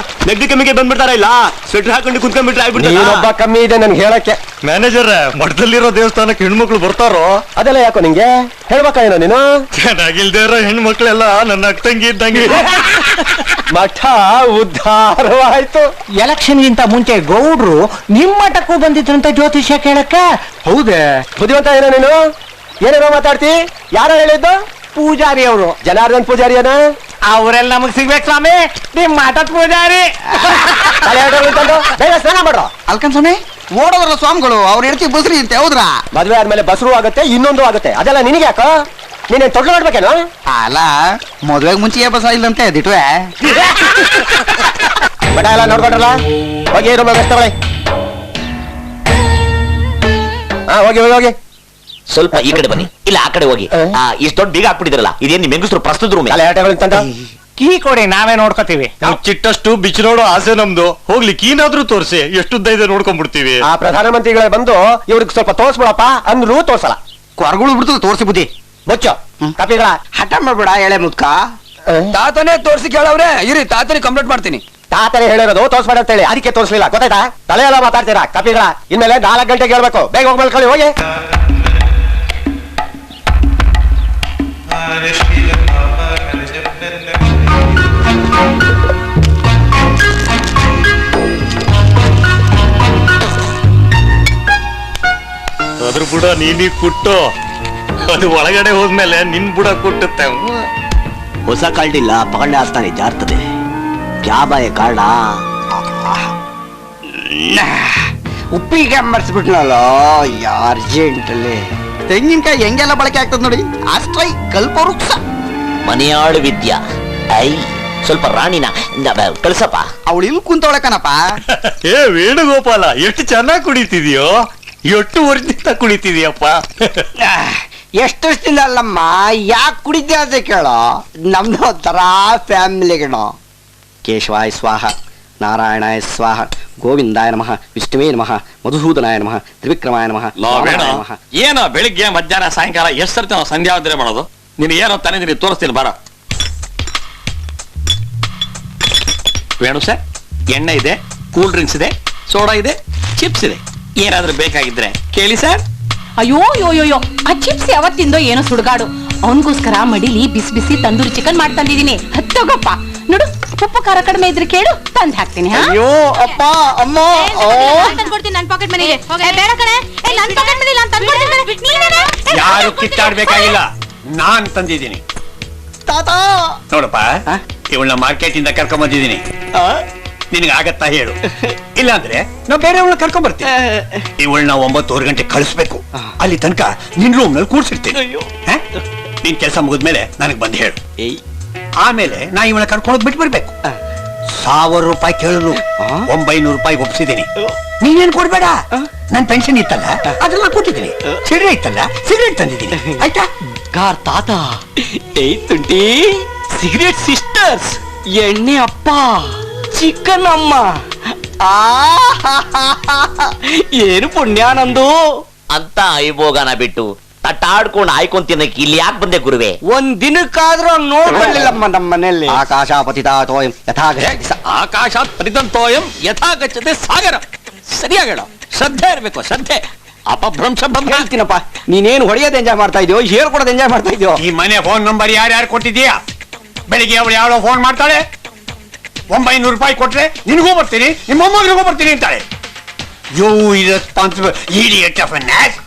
ನೆಗಡಿ ಕಮ್ಮಿಗೆ ಬಂದ್ಬಿಡ್ತಾರ ಇಲ್ಲ, ಸ್ವೆಟರ್ ಹಾಕೊಂಡು ಕುತ್ಕೊಂಡ್ಬಿಟ್ರೆ ಆಗ್ಬಿಡ್ತಾರೆ.
ಒಬ್ಬ ಕಮ್ಮಿ ಇದೆ ನನ್ಗೆ ಹೇಳಕ್ಕೆ.
ಮ್ಯಾನೇಜರ್ ಮಠದಲ್ಲಿರೋ ದೇವಸ್ಥಾನಕ್ಕೆ ಹೆಣ್ಮಕ್ಳು ಬರ್ತಾರೋ?
ಅದೆಲ್ಲ ಯಾಕೋ ನಿಂಗೆ ಹೇಳ್ಬೇಕಾ ನೀನು?
ಚೆನ್ನಾಗಿಲ್ದೇ ಇರೋ ಹೆಣ್ಮಕ್ಳೆಲ್ಲ ನನ್ನ ಅಕ್ಕಂಗಿ ಇದ್ದಂಗೆ.
ಮಠ ಉದ್ಧಾರವಾಯ್ತು. ಎಲೆಕ್ಷನ್ಗಿಂತ ಮುಂಚೆ ಗೌಡ್ರು ನಿಮ್ಮ ಮಠಕ್ಕೂ ಬಂದಿದ್ರಂತ ಜ್ಯೋತಿಷ್ಯ ಕೇಳಕ್ಕೆ. ಹೌದೇ? ಬುದ್ಧಿವಂತ ಏನೋ ನೀನು, ಏನೇನೋ ಮಾತಾಡ್ತಿ. ಯಾರ ಹೇಳಿದ್ದು? ಪೂಜಾರಿ ಅವರು, ಜನಾರ್ದನ್ ಪೂಜಾರಿ ಏನ? ಅವರೆಲ್ಲ ನಮಗ್ ಸಿಗ್ಬೇಕು ಸ್ವಾಮಿ, ನಿಮ್ ಮಠದ ಪೂಜಾರಿ. ಬೇಗ ಸ್ನಾನ ಮಾಡ್ರು. ಅಲ್ಕನ್ ಸ್ವಾಮಿ ಓಡೋದ್ರ ಸ್ವಾಮಿಗಳು ಅವ್ರ ಹೆಂಡತಿ ಬಸ್ರಿ ಅಂತೆ. ಹೌದ್ರಾ? ಮದ್ವೆ ಆದ್ಮೇಲೆ ಬಸ್ರು ಆಗುತ್ತೆ, ಇನ್ನೊಂದು ಆಗುತ್ತೆ. ಅದೆಲ್ಲ ನಿನಗೆ ಯಾಕ? ನೀನೇನ್ ತೊಟ್ಲು ಮಾಡ್ಬೇಕೇನು? ಅಲ್ಲ ಮದ್ವೆಗ್ ಮುಂಚೆ ಬಸ ಇಲ್ಲಂತೆ ದಿಟ್ವೆ. ಬಡ ಎಲ್ಲ ನೋಡ್ಕೊಂಡ್ರಲ್ಲ, ಹೋಗಿ ರೂಮ್ ತಗೊಳ್ಳಿ. ಹೋಗಿ ಹೋಗಿ ಹೋಗಿ.
ಸ್ವಲ್ಪ ಈ ಕಡೆ ಬನ್ನಿ, ಇಲ್ಲ ಆ ಕಡೆ ಹೋಗಿ. ಇಷ್ಟು ದೊಡ್ಡ ಬೀಗ ಹಾಕ್ಬಿಟ್ಟಿದ್ರಲ್ಲ, ಇದೇನ್ ನಿಮ್ ಹೆಂಗಸರು ಪ್ರಸ್ತುತ ರೂಮ್?
ಕೀ ಕೊಡಿ, ನಾವೇ ನೋಡ್ಕೋತೀವಿ.
ನಾವು ಚಿಟ್ಟಷ್ಟು ಬಿಚ್ಚಿ ನೋಡೋ ಆಸೆ ನಮ್ದು. ಹೋಗ್ಲಿ ಕೀನಾದ್ರೂ ತೋರ್ಸಿ, ಎಷ್ಟುದ್ದ ಇದೆ ನೋಡ್ಕೊಂಡ್ಬಿಡ್ತೀವಿ.
ಆ ಪ್ರಧಾನಮಂತ್ರಿಗಳೇ ಬಂದು ಇವ್ರಿಗೆ ಸ್ವಲ್ಪ ತೋರ್ಸ್ಬಿಡಪ್ಪ ಅಂದ್ರೂ ತೋರ್ಸಲ್ಲ. ಕೊರಗಳು ಬಿಡ್ತು ತೋರ್ಸಿ ಬುದ್ಧಿ ಬೊಚ್ಚು ಕಪಿಗಳ ಹಠ ಮಾಡ್ಬೇಡ. ಎಳೆ ಮುದ್ಕ ತಾತನೇ ತೋರ್ಸಿ ಕೇಳವ್ರೆ. ಇರಿ ತಾತನೇ ಕಂಪ್ಲೇಂಟ್ ಮಾಡ್ತೀನಿ. ತಾತನೇ ಹೇಳಿರೋದು ತೋರ್ಸ್ಬೇಡ ಅಂತ ಹೇಳಿ, ಅದಕ್ಕೆ ತೋರ್ಸ್ಲಿಲ್ಲ. ಗೊತ್ತಾಯ್ತಾ? ತಲೆ ಎಲ್ಲ ಮಾತಾಡ್ತೀರಾ ಕಪಿಗಳ. ಇನ್ಮೇಲೆ 4 ಗಂಟೆಗೆ ಹೇಳ್ಬೇಕು. ಬೇಗ ಹೋಗಿ ಮಲ್ಕೊಳ್ಳಿ, ಹೋಗಿ.
ಅದ್ರ ಬುಡ ನೀನೀಗ ಕುಟ್ಟು, ಅದು ಒಳಗಡೆ ಹೋದ್ಮೇಲೆ ನಿನ್ ಬುಡ ಕುಟ್ಟುತ್ತೆ.
ಹೊಸ ಕಾರ್ಡ್ ಇಲ್ಲ, ಪಗಂಡೆ ಹಾಸ್ತಾನೆ ಜಾರ್ತದೆ. ಕ್ಯಾಬಾಯ ಕಾರ್ಡ
ಉಪ್ಪಿಗೆ ಮರ್ಸ್ಬಿಟ್ನಲ್ಲ ಅರ್ಜೆಂಟಲ್ಲಿ. ತೆಂಗಿನಕಾಯಿ ಹೆಂಗೆಲ್ಲ ಬಳಕೆ ಆಗ್ತದ ನೋಡಿ. ಅಷ್ಟೈ ಕಲ್ಪ ವೃಕ್ಷ.
ಮನೆಯಾಳು ವಿದ್ಯಾ. ಐ ಸ್ವಲ್ಪ ರಾಣಿನ ಕಳ್ಸಪ್ಪ.
ಅವಳು ಇಲ್ಲಿ ಕುಂತವಳಕನಪ್ಪ.
ಏ ವೇಣುಗೋಪಾಲ, ಎಷ್ಟು ಚೆನ್ನಾಗಿ ಕುಡಿತಿದ್ಯೋ, ಎಷ್ಟು ವರ್ಷದಿಂದ ಕುಡಿತಿದ್ಯಪ್ಪ.
ಎಷ್ಟು ವರ್ಷದಿಂದ ಅಲ್ಲಮ್ಮ, ಯಾಕೆ ಕುಡಿದ್ದೆ ಅಂತ ಕೇಳೋ. ನಮ್ದು ಒಂಥರ ಫ್ಯಾಮಿಲಿಗೇನೋ. ಕೇಶವಾಯ ಸ್ವಾಹ, ನಾರಾಯಣಾಯ ಸ್ವಾಹ, ಗೋವಿಂದಾಯ ನಮಃ, ವಿಷ್ಣುವೇ ನಮಃ, ಮಧುಸೂದನಾಯ ನಮಃ, ತ್ರಿವಿಕ್ರಮಾಯ ನಮಃ.
ಏನೋ ಬೆಳಿಗ್ಗೆ ಮಧ್ಯಾಹ್ನ ಸಾಯಂಕಾಲ ಎಷ್ಟು ಸರ್ತಿ ನಾವು ಸಂಧ್ಯಾವಂದನೆ ಮಾಡೋದು? ನೀನು ಏನೋ ತಾನೇ ನೀನು ತೋರಿಸ್ತೀನಿ ಬಾರ. ವೇಣು ಸರ್, ಎಣ್ಣೆ ಇದೆ, ಕೂಲ್ ಡ್ರಿಂಕ್ಸ್ ಇದೆ, ಸೋಡಾ ಇದೆ, ಚಿಪ್ಸ್ ಇದೆ. ಏನಾದ್ರೂ ಬೇಕಾಗಿದ್ರೆ ಕೇಳಿ ಸರ್.
ಅಯ್ಯೋ ಯೋಯೋಯೋ, ಆ ಚಿಪ್ಸ್ ಯಾವತ್ತಿಂದೋ ಏನೋ ಸುಡುಗಾಡು. ಅವನಿಗೋಸ್ಕರ ಮಡಿಲಿ ಬಿಸಿ ಬಿಸಿ ತಂದೂರಿ ಚಿಕನ್ ಮಾಡ್ತಂದಿದೀನಿ. ಹತ್ತೋಗಪ್ಪ. ನೋಡು, ಉಪ್ಪು ಖಾರ ಕಡಿಮೆ ಇದ್ರೆ ಕೇಳು, ತಂದ್ ಹಾಕ್ತೀನಿ.
ಅಯ್ಯೋ ಅಪ್ಪ ಅಮ್ಮ,
ತಂದ್ಕೊಡ್ತೀನಿ ನನ್ನ ಪಾಕೆಟ್ ಮನಿಗೆ. ಬೇಡ ಕಣೆ, ನನ್ನ ಪಾಕೆಟ್ ಮನಿ ನಾನು ತಂದ್ಕೊಡ್ತೀನಿ.
ಯಾರು ಕಿತ್ತಾಡ್ಬೇಕಾಗಿಲ್ಲ, ನಾನ್ ತಂದಿದ್ದೀನಿ.
ತಾತ
ನೋಡಪ್ಪ, ಇವಳನ್ನ ಮಾರ್ಕೆಟ್ ಇಂದ ಕರ್ಕೊಂಡ್ ಬಂದಿದ್ದೀನಿ. ನಿನಗೆ ಆಗತ್ತಾ ಹೇಳು, ಇಲ್ಲಾಂದ್ರೆ ನಾವು ಬೇರೆಯವಳನ್ನ ಕರ್ಕೊಂಡ್ ಬರ್ತೀವಿ. ಇವಳನ್ನ 9:15 ಗಂಟೆ ಕಳಿಸ್ಬೇಕು. ಅಲ್ಲಿ ತನಕ ನಿನ್ ರೂಮ್ ನಲ್ಲಿ ಕೂರ್ಸಿರ್ತೀನಿ. ನಿನ್ ಕೆಲಸ ಮುಗಿದ್ಮೇಲೆ ನನಗ್ ಬಂದು ಹೇಳು. ಆಮೇಲೆ ನಾ ಇವಳನ್ನ ಕರ್ಕೊಂಡು ಬಿಟ್ಟು ಬರ್ಬೇಕು. 1000 ರೂಪಾಯಿ ಕೇಳಲು 900 ರೂಪಾಯಿ ಒಪ್ಸಿದ್ದೀನಿ. ನೀನೇನ್ ಕೊಡ್ಬೇಡ. ನನ್ ಪೆನ್ಷನ್ ಇತ್ತಲ್ಲ ಅದನ್ನ ಕೊಟ್ಟಿದ್ದೀನಿ. ಸಿಗರೇಟ್ ಇತ್ತಲ್ಲ ಸಿಗರೇಟ್ ತಂದಿದ್ದೀನಿ. ಆಯ್ತಾ?
ಕಾರ್ ತಾತ, ತುಂಟಿ, ಸಿಗರೇಟ್ ಸಿಸ್ಟರ್ಸ್, ಎಣ್ಣೆ ಅಪ್ಪ, ಚಿಕನ್ ಅಮ್ಮ.
ಏನು ಪುಣ್ಯ ನಂದು ಅಂತ ಐಬೋಗನ ಬಿಟ್ಟು ತಟ್ಟಾಡ್ಕೊಂಡು ಆಯ್ಕೊಂಡ್ ತಿನ್ನಕ್ಕೆ ಇಲ್ಲಿ ಯಾಕೆ ಬಂದೆ ಗುರುವೆ?
ಒಂದ್ ದಿನಕ್ಕಾದ್ರೂ ನೋಡ್ಕೊಳ್ಳಿಲ್ಲಮ್ಮ ನಮ್ಮ ಮನೆಯಲ್ಲಿ. ಆಕಾಶ ಪತಿತಾತೋಯಂ ಯಥಾಗಚ್ಚ
ಆಕಾಶಾತ್ ಪರಿತಂತೋಯಂ ಯಥಾಗಚ್ಚತೆ ಸಾಗರ. ಸರಿಯಾಗಿ ಹೇಳ, ಶ್ರದ್ಧೆ ಇರ್ಬೇಕು, ಶ್ರದ್ಧೆ. ಅಪಭ್ರಂಶ
ಹೇಳ್ತೀನಪ್ಪ, ನೀನೇನು ಹೊಡೆಯೋದು ಎಂಜಾಯ್ ಮಾಡ್ತಾ ಇದೆಯೋ, ಏರ್ ಕೊಡೋದು ಎಂಜಾಯ್ ಮಾಡ್ತಾ ಇದೆಯೋ?
ಈ ಮನೆ ಫೋನ್ ನಂಬರ್ ಯಾರ್ಯಾರು ಕೊಟ್ಟಿದ್ದೀಯಾ? ಬೆಳಿಗ್ಗೆ ಅವಳು ಯಾವಳೋ ಫೋನ್ ಮಾಡ್ತಾಳೆ, 900 ರೂಪಾಯಿ ಕೊಟ್ರೆ ನಿನಗೂ ಬರ್ತೀನಿ, ನಿಮ್ಮ ಮೊಮ್ಮಗನಿಗೂ ಬರ್ತೀನಿ ಅಂತಾಳೆ. You irresponsible idiot of an ass.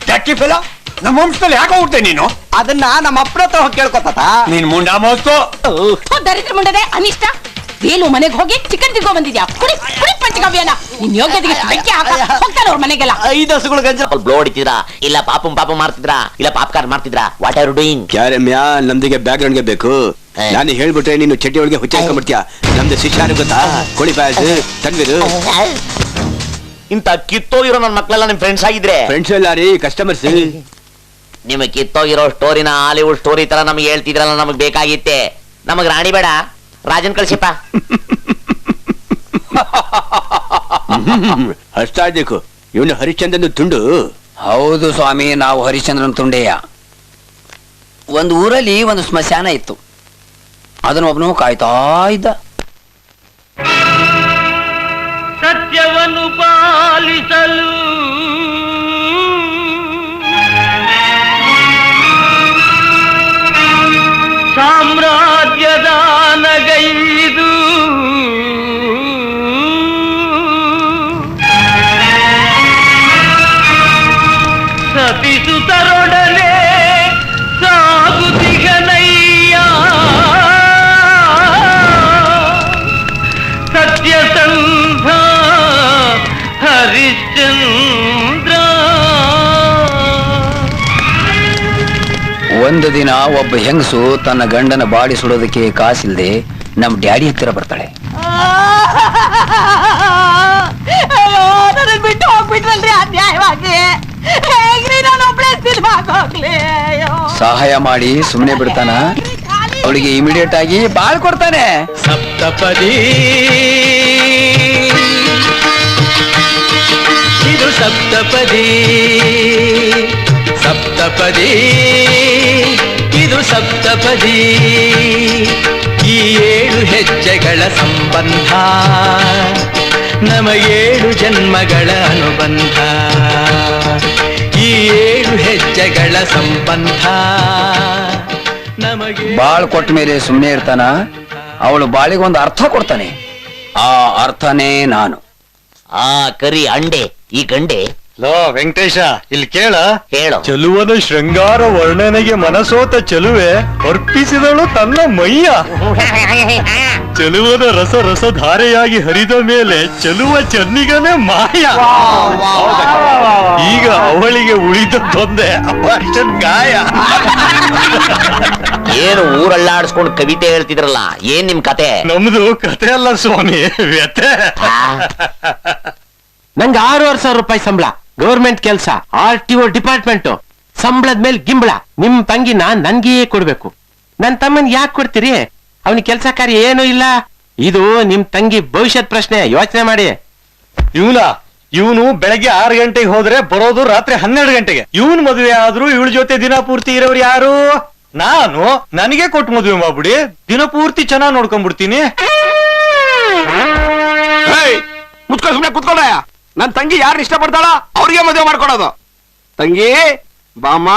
Dirty fellow, ನಮ್ಮ ವಂಶದಲ್ಲಿ ಯಾಕೆ ಹೋಗ್ತೇನೆ ನೀನು?
ಅದನ್ನ ನಮ್ಮ ಅಪ್ಪನ ಹತ್ರ ಹೋಗಿ ಕೇಳ್ಕೊತ.
ನೀನ್ ಮುಂಡ ಮೋಸ್ಕೋ.
ದರಿದ್ರ ಮುಂಡದೆ ಅನಿಷ್ಟ. ಬೇಲು ಮನೆಗೆ ಹೋಗಿ ಚಿಕನ್ ತಿರ್ಗೋ ಬಂದಿದ್ಯಾ? ಕುಡಿ ಕುಡಿ ಪಂಚಗವ್ಯನ. ನಿನ್ ಯೋಗ್ಯತೆಗೆ ಬೆಂಕಿ ಹಾಕ ಹೋಗ್ತಾನೆ ಅವ್ರ ಮನೆಗೆಲ್ಲ.
5 ಹಸುಗಳು ಗಂಜ
ಬ್ಲೋ ಹೊಡಿತಿದ್ರಾ, ಇಲ್ಲ ಪಾಪಂ ಮಾಡ್ತಿದ್ರಾ, ಇಲ್ಲ ಪಾಪ್ಕಾರ್ನ್ ಮಾಡ್ತಿದ್ರಾ? What are you doing?
ಕ್ಯಾರಮ್ಯಾ, ನಮ್ದಿಗೆ ಬ್ಯಾಕ್ ಗ್ರೌಂಡ್ ಗೆ ಬೇಕು. ನಾನು ಹೇಳ್ಬಿಟ್ರೆ ನೀನು ಚಡ್ಡಿ ಒಳಗೆ ಹುಚ್ಚಾಕೊಂಡ್ಬಿಡ್ತೀಯ. ನಮ್ದು ಶಿಷ್ಯ ಗೊತ್ತಾ? ಕೋಳಿ ಪಾಯಸ, ತನ್ವೀರು.
ಇಂತ ಕಿತ್ತೋಗಿರೋ ನನ್ನ ಮಕ್ಕಳೆಲ್ಲ ನಿಮ್ ಫ್ರೆಂಡ್ಸ್ ಆಗಿದ್ರೆ?
ಫ್ರೆಂಡ್ಸ್ ಎಲ್ಲ ರೀ, ಕಸ್ಟಮರ್ಸ್.
ನಿಮಗೆ ಕಿತ್ತೋಗಿರೋ ಸ್ಟೋರಿನ ಹಾಲಿವುಡ್ ಸ್ಟೋರಿ ತರ ನಮ್ಗೆ ಹೇಳ್ತಿದ್ರಲ್ಲ, ನಮಗ್ ಬೇಕಾಗಿತ್ತೆ. ನಮಗ್ ರಾಣಿ ಬೇಡ, ರಾಜನ್ ಕಳ್ಸಿಪ್ಪ.
ಹಸ್ತಾ ಇದ್ದೇಕು, ಇವನು ಹರಿಶ್ಚಂದ್ರನ್ ತುಂಡು.
ಹೌದು ಸ್ವಾಮಿ, ನಾವು ಹರಿಶ್ಚಂದ್ರನ್ ತುಂಡೆಯ. ಒಂದು ಊರಲ್ಲಿ ಒಂದು ಸ್ಮಶಾನ ಇತ್ತು. ಅದನ್ನ ಒಬ್ಬನು ಕಾಯ್ತಾ ಇದ್ದ.
ಸತ್ಯವನ್ನು ಪಾಲಿಸಲು ಸಾಮ್ರಾಜ್ಯದ ನಗೈದು ಸತಿಸುತ್ತರೊಡನೆ ಸಾಗುತ್ತಿಗನಯ್ಯ ಸತ್ಯಸಂಧ ಹರಿಶ್ಚಂದ್ರ.
ಒಂದು ದಿನ ಒಬ್ಬ ಹೆಂಗಸು ತನ್ನ ಗಂಡನ ಬಾಡಿ ಸುಡೋದಕ್ಕೆ ಕಾಸಿಲ್ದೆ ನಮ್ ಡ್ಯಾಡಿ ಹತ್ತಿರ ಬರ್ತಾಳೆ.
ನನ್ನ ಬಿಟ್ಟು ಹೋಗ್ಬಿಟ್ರಲ್ರಿ ಅನ್ಯಾಯವಾಗಿ. ಹೇಗ್ರಿ ನಾನು ಒಬ್ಳೆ ಹೋಗ್ಲಿ?
ಸಹಾಯ ಮಾಡಿ ಸುಮ್ಮನೆ ಬಿಡ್ತಾನ? ಅವಳಿಗೆ ಇಮಿಡಿಯೇಟ್ ಆಗಿ ಬಾಳ್ ಕೊಡ್ತಾನೆ.
ಸಪ್ತಪದಿ ಇದು ಸಪ್ತಪದಿ, ಸಪ್ತಪದಿ ಇದು ಸಪ್ತಪದಿ. ಈ 7 ಹೆಜ್ಜೆಗಳ ಸಂಬಂಧ ನಮ 7 ಜನ್ಮಗಳ ಅನುಬಂಧ. ಈ 7 ಹೆಜ್ಜೆಗಳ ಸಂಬಂಧ ನಮಗೆ.
ಬಾಳ್ ಕೊಟ್ಟ ಮೇಲೆ ಸುಮ್ಮನೆ ಇರ್ತಾನ? ಅವಳು ಬಾಳಿಗೊಂದು ಅರ್ಥ ಕೊಡ್ತಾನೆ. ಆ ಅರ್ಥನೇ ನಾನು.
ಆ ಕರಿ ಅಂಡೆ ಈ ಗಂಡೆ.
ಲೋ ವೆಂಕಟೇಶ, ಇಲ್ಲಿ ಕೇಳ.
ಹೇಳು.
ಚೆಲುವನ ಶೃಂಗಾರ ವರ್ಣನೆಗೆ ಮನಸೋತ ಚೆಲುವೆ ಅರ್ಪಿಸಿದಳು ತನ್ನ ಮೈಯ. ಚೆಲುವನ ರಸ ರಸಧಾರೆಯಾಗಿ ಹರಿದ ಮೇಲೆ ಚೆಲುವ ಚೆನ್ನಿಗನೇ ಮಾಯ. ಈಗ ಅವಳಿಗೆ ಉಳಿದದ್ದೊಂದೇ ಅಪರ್ಷನ್ ಗಾಯ.
ಏನು ಊರಲ್ಲಾಡಿಸ್ಕೊಂಡು ಕವಿತೆ ಹೇಳ್ತಿದ್ರಲ್ಲ, ಏನ್ ನಿಮ್ ಕತೆ?
ನಮ್ದು ಕತೆ ಅಲ್ಲ ಸ್ವಾಮಿ, ವ್ಯತೆ.
ನಂಗೆ 6,500 ರೂಪಾಯಿ ಸಂಬಳ, ಗವರ್ಮೆಂಟ್ ಕೆಲಸ, RTO ಡಿಪಾರ್ಟ್ಮೆಂಟ್. ಸಂಬಳದ ಮೇಲೆ ಗಿಂಬಳ. ನಿಮ್ ತಂಗಿನ ನನ್ಗೆ ಕೊಡ್ಬೇಕು. ನನ್ ತಮ್ಮನ್ ಯಾಕೆ ಕೊಡ್ತೀರಿ? ಅವನಿಗೆ ಕೆಲಸ ಕಾರ್ಯ ಏನೂ ಇಲ್ಲ. ಇದು ನಿಮ್ ತಂಗಿ ಭವಿಷ್ಯದ ಪ್ರಶ್ನೆ, ಯೋಚನೆ ಮಾಡಿ.
ಇವನು ಬೆಳಗ್ಗೆ 6 ಗಂಟೆಗೆ ಹೋದ್ರೆ ಬರೋದು ರಾತ್ರಿ 12 ಗಂಟೆಗೆ. ಇವನ್ ಮದುವೆ ಆದ್ರೂ ಇವಳ ಜೊತೆ ದಿನ ಪೂರ್ತಿ ಇರೋರು ಯಾರು? ನಾನು. ನನಗೆ ಕೊಟ್ಟು ಮದುವೆ ಮಾಡ್ಬಿಡಿ, ದಿನ ಪೂರ್ತಿ ಚೆನ್ನಾಗಿ ನೋಡ್ಕೊಂಡ್ಬಿಡ್ತೀನಿ.
ಮುತ್ಕೊ, ಸುಮ್ನೆ ಕುತ್ಕೊಳ್ಳ. ನನ್ ತಂಗಿ ಯಾರು ಇಷ್ಟಪಡ್ತಾಳ ಅವ್ರಿಗೆ ಮದುವೆ ಮಾಡ್ಕೊಡೋದು. ತಂಗಿ ಬಾಮ.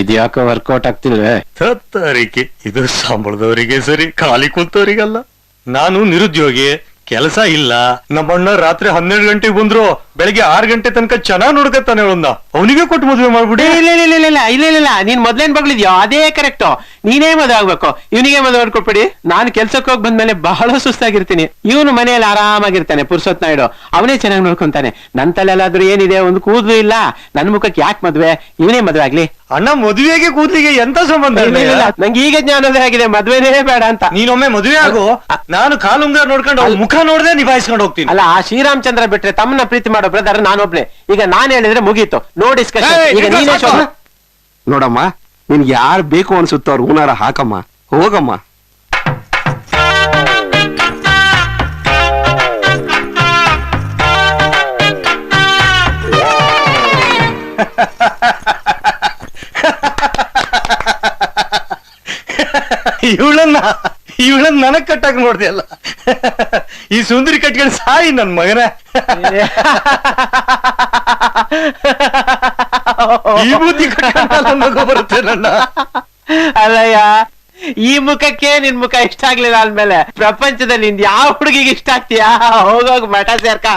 ಇದ್ಯಾಕೋ ವರ್ಕೌಟ್ ಆಗ್ತಿಲ್ವೇ?
ಸತ್ತರಿಕೆ ಇದು ಸಂಬಳದವರಿಗೆ ಸರಿ, ಖಾಲಿ ಕೂತವರಿಗಲ್ಲ. ನಾನು ನಿರುದ್ಯೋಗಿ, ಕೆಲಸ ಇಲ್ಲ. ನಮ್ಮಣ್ಣ ರಾತ್ರಿ 12 ಗಂಟೆಗೆ ಬಂದ್ರು ಬೆಳಿಗ್ಗೆ 6 ಗಂಟೆ ತನಕ ಚೆನ್ನಾಗಿ ನೋಡ್ಕೊತಾನೆ ಅವಳನ್ನ. ಅವನಿಗೆ ಕೊಟ್ಟು ಮದುವೆ ಮಾಡ್ಬಿಡಿ.
ಇಲ್ಲ, ನೀನ್ ಮೊದ್ಲೇನ್ ಬಗ್ಲಿದ್ಯೋ ಅದೇ ಕರೆಕ್ಟ್. ನೀನೇ ಮದುವೆ ಆಗ್ಬೇಕು, ಇವನಿಗೆ ಮದುವೆ ಮಾಡ್ಕೊಟ್ಬಿಡಿ. ನಾನು ಕೆಲ್ಸಕ್ಕೆ ಹೋಗಿ ಬಂದ್ಮೇಲೆ ಬಹಳ ಸುಸ್ತಾಗಿರ್ತೀನಿ. ಇವನು ಮನೆಯಲ್ಲಿ ಆರಾಮಾಗಿರ್ತಾನೆ, ಪುರ್ಸೊತ್ ನಾಯ್ಡು. ಅವನೇ ಚೆನ್ನಾಗಿ ನೋಡ್ಕೊಂತಾನೆ. ನನ್ ತಲೆಲ್ಲಾದ್ರೂ ಏನಿದೆ, ಒಂದು ಕೂದಲು ಇಲ್ಲ. ನನ್ ಮುಖಕ್ಕೆ ಯಾಕೆ ಮದ್ವೆ? ಇವನೇ ಮದ್ವೆ ಆಗ್ಲಿ.
ಅಣ್ಣ, ಮದುವೆಗೆ ಕೂದಲಿಗೆ ಎಂತ ಸಂಬಂಧ?
ನಂಗೆ ಈಗ ಜ್ಞಾನೋದಯ ಆಗಿದೆ, ಮದ್ವೆನೇ ಬೇಡ ಅಂತ.
ನೀನೊಮ್ಮೆ ಮದುವೆ ಆಗು, ನಾನು ಕಾಲುಂಗಾರ ನೋಡ್ಕೊಂಡು ಮುಖ ನೋಡ್ದೆ ನಿಭಾಯಿಸ್ಕೊಂಡು ಹೋಗ್ತೀನಿ.
ಅಲ್ಲ, ಆ ಶ್ರೀರಾಮಚಂದ್ರ ಬಿಟ್ರೆ ತಮ್ಮನ್ನ ಪ್ರೀತಿ ಮಾಡೋ ಬ್ರದರ್ ನಾನೊಬ್ನೇ. ಈಗ ನಾನ್ ಹೇಳಿದ್ರೆ ಮುಗೀತು, ನೋ ಡಿಸ್ಕಷನ್. ಈಗ ನೀನೇ
ನೋಡಮ್ಮ, ನಿನ್ಗೆ ಯಾರು ಬೇಕು ಅನ್ಸುತ್ತೋ ಅವ್ರ ಹೂನಾರ ಹಾಕಮ್ಮ.
ಹೋಗಮ್ಮ. ಇವಳನ್ನ ನನಗ್ ಕಟ್ಟಾಕ ನೋಡ್ದೆಯಲ್ಲ. ಈ ಸುಂದರಿ ಕಟ್ಕೊಂಡು ಸಾಯಿ ನನ್ ಮಗನ. ಈ ಬುದ್ಧಿ ಕಟ್ಕೊಂಡ ಮಗು ಬರುತ್ತೆ ನನ್ನ.
ಅಲ್ಲಯ್ಯ, ಈ ಮುಖಕ್ಕೆ ನಿನ್ ಮುಖ ಇಷ್ಟ ಆಗ್ಲಿಲ್ಲ ಅಂದ್ಮೇಲೆ ಪ್ರಪಂಚದಲ್ಲಿ ನಿಂದ ಯಾವ ಹುಡುಗಿಗೆ ಇಷ್ಟ ಆಗ್ತೀಯಾ? ಹೋಗೋಗ್ ಮಠ ಸೇರ್ಕ.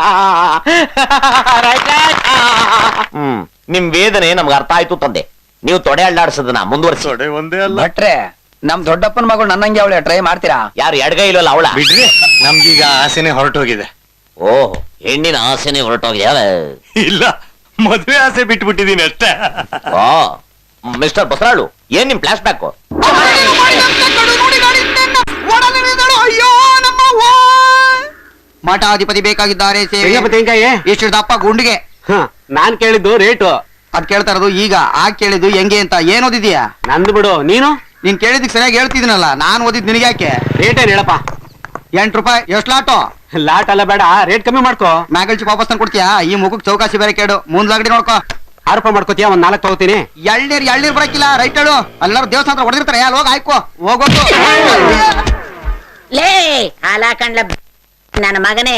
ನಿಮ್ ವೇದನೆ ನಮ್ಗೆ ಅರ್ಥ ಆಯ್ತು ತಂದೆ. ನೀವು ತೊಡೆ ಅಳ್ಳಾಡ್ಸೋದನ್ನ ಮುಂದುವರಿಸಿ.
ಒಂದೇ ಅಲ್ಲ
ಭಟ್ರೆ, ನಮ್ ದೊಡ್ಡಪ್ಪನ ಮಗಳು ನನ್ನಂಗೆ ಅವಳೆ ಟ್ರೈ ಮಾಡ್ತೀರಾ?
ಯಾರು ಎಡಗೈ ಇಲ್ಲಲ್ಲ ಅವಳ?
ಬಿಡ್ರಿ, ನಮ್ಗೀಗ ಆಸೆನೆ ಹೊರಟೋಗಿದೆ.
ಓಹ್, ಹೆಣ್ಣಿನ ಆಸೆನೆ ಹೊರಟೋಗಿದೆ.
ಇಲ್ಲ, ಮದ್ವೆ ಆಸೆ ಬಿಟ್ಬಿಟ್ಟಿದೀನಿ ಅಷ್ಟೇ.
ಓ ಮಿಸ್ಟರ್ ಬಸರಾಳು, ಏನ್ ನಿಮ್ ಫ್ಲಾಶ್ ಬ್ಯಾಕ್?
ಅಯ್ಯೋ ನಮ್ಮ ಮಠಾಧಿಪತಿ ಬೇಕಾಗಿದ್ದಾರೆ. ಎಷ್ಟು ದಪ್ಪ ಗುಂಡಿಗೆ?
ನಾನ್ ಕೇಳಿದ್ದು ರೇಟು.
ಅದ್ ಕೇಳ್ತಾ ಇರೋದು ಈಗ. ಆಗ ಕೇಳಿದ್ದು ಹೆಂಗೆ ಅಂತ. ಏನ್ ಓದಿದ್ಯಾ?
ನಂದು ಬಿಡು.
ನೀನ್ ಕೇಳಿದಕ್ ಸರಿಯಾಗಿ ಹೇಳ್ತಿದ್ದೀನಲ್ಲ. ನಾನ್ ಓದಿದ್ ನಿನಗೆ ಯಾಕೆ?
ರೇಟ್ ಏನ್ ಹೇಳಪ್ಪ?
8 ರೂಪಾಯಿ. ಎಷ್ಟು ಲಾಟು?
ಲಾಟ್ ಅಲ್ಲ, ಬೇಡ, ರೇಟ್ ಕಮ್ಮಿ ಮಾಡ್ಕೋ.
ಮ್ಯಾಗಲ್ಚಿ ವಾಪಸ್ ತಂದು ಕೊಡ್ತೀಯಾ? ಈ ಮುಖಕ್ಕೆ ಚೌಕಾಸಿ ಬೇರೆ ಕೇಡು. ಮುಂದ್ಲಾಗಡಿ ನೋಡ್ಕೋ.
6 ರೂಪಾಯಿ ಮಾಡ್ಕೋತೀಯ? ಒಂದ್ 4 ತಗೋತೀನಿ.
ಎಳ್ನೀರ್ ಬರಕಿಲ್ಲ. ರೈಟ್ ಹೇಳು. ಎಲ್ಲರೂ ದೇವಸ್ಥಾನ ಹೊಡೆದಿರ್ತಾರೆ. ಅಲ್ಲಿ ಹೋಗಿ ಆಯ್ಕೋ. ಹೋಗೋದು
ಲೇ ಹಾಲಾಕಂಡ್ಲ ನನ್ನ ಮಗನೇ.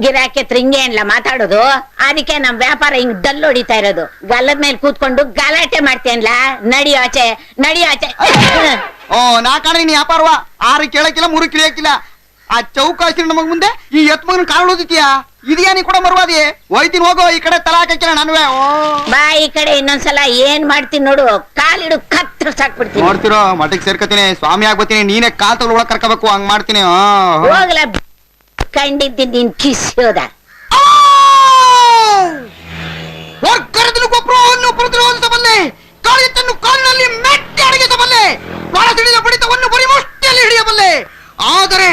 ಗಿರಾಕಿ ತ್ರಿಂಗೆ ಅನ್ಲ ಮಾತಾಡೋದು. ಅದಕ್ಕೆ ನಮ್ ವ್ಯಾಪಾರ ಹಿಂಗ್ ಡಲ್ ಹೊಡಿತಾ ಇರೋದು. ಗಲ್ಲದ ಮೇಲೆ ಕೂತ್ಕೊಂಡು ಗಲಾಟೆ ಮಾಡ್ತೇನ್ಲ. ನಡಿ ಆಚೆ, ನಡಿ ಆಚೆ.
ಓ, ನಾ ಕಾಣ ನೀನ್ ವ್ಯಾಪಾರವ. 6 ಕೇಳಕ್ಕಿಲ್ಲ, 3 ಕಿಳಿಯಕ್ಕಿಲ್ಲ. ಆ ಚೌಕಾಸಿ ನಮಗ್ ಮುಂದೆ ಈ ಎತ್ ಮಗನ ಕಾರಣ ಓದಿತೀಯಾ? ಇದೆಯಾ ನೀ ಕೂಡ ಮರುವಾದಿ? ಹೋಯ್ತೀನಿ, ಹೋಗೋ. ಈ ಕಡೆ ತಲಾ ಹಾಕಿಲ್ಲ ನನ್ವೇ.
ಬಾ ಈ ಕಡೆ. ಇನ್ನೊಂದ್ಸಲ ಏನ್ ಮಾಡ್ತೀನಿ ನೋಡು. ಕಾಲಿಡು ಕತ್ರ ಸಾಕ್ಬಿಡ್ತೀನಿ.
ನೋಡ್ತಿರೋ, ಮಠಕ್ಕೆ ಸೇರ್ಕತೀನಿ, ಸ್ವಾಮಿ ಆಗ್ಬತ್ತೀನಿ. ನೀನೇ ಕಾಲ್ ತಗೊಳ್ ಒಳಗ್ ಕರ್ಕೋಬೇಕು. ಹಂಗ್ ಮಾಡ್ತೀನಿ.
ಹೋಗ್ಲ ಕಂಡಿದ್ದೀನಿ ನೀನ್ ಕಿಸಿಯೋದ.
ಗೊಬ್ಬರವನ್ನು ಪ್ರತಿರೋಧಿಸಬಲ್ಲೆ, ಕಾಳಿತನ್ನು ಕಾಲಿನಲ್ಲಿ ಮೆಟ್ಟಿ ಅಡಗಿಸಬಲ್ಲೆ, ಬಾಳ ತಿಳಿದ ಬಡಿತವನ್ನು ಬರೀ ಮುಷ್ಟಿಯಲ್ಲಿ ಹಿಡಿಯಬಲ್ಲೆ. ಆದರೆ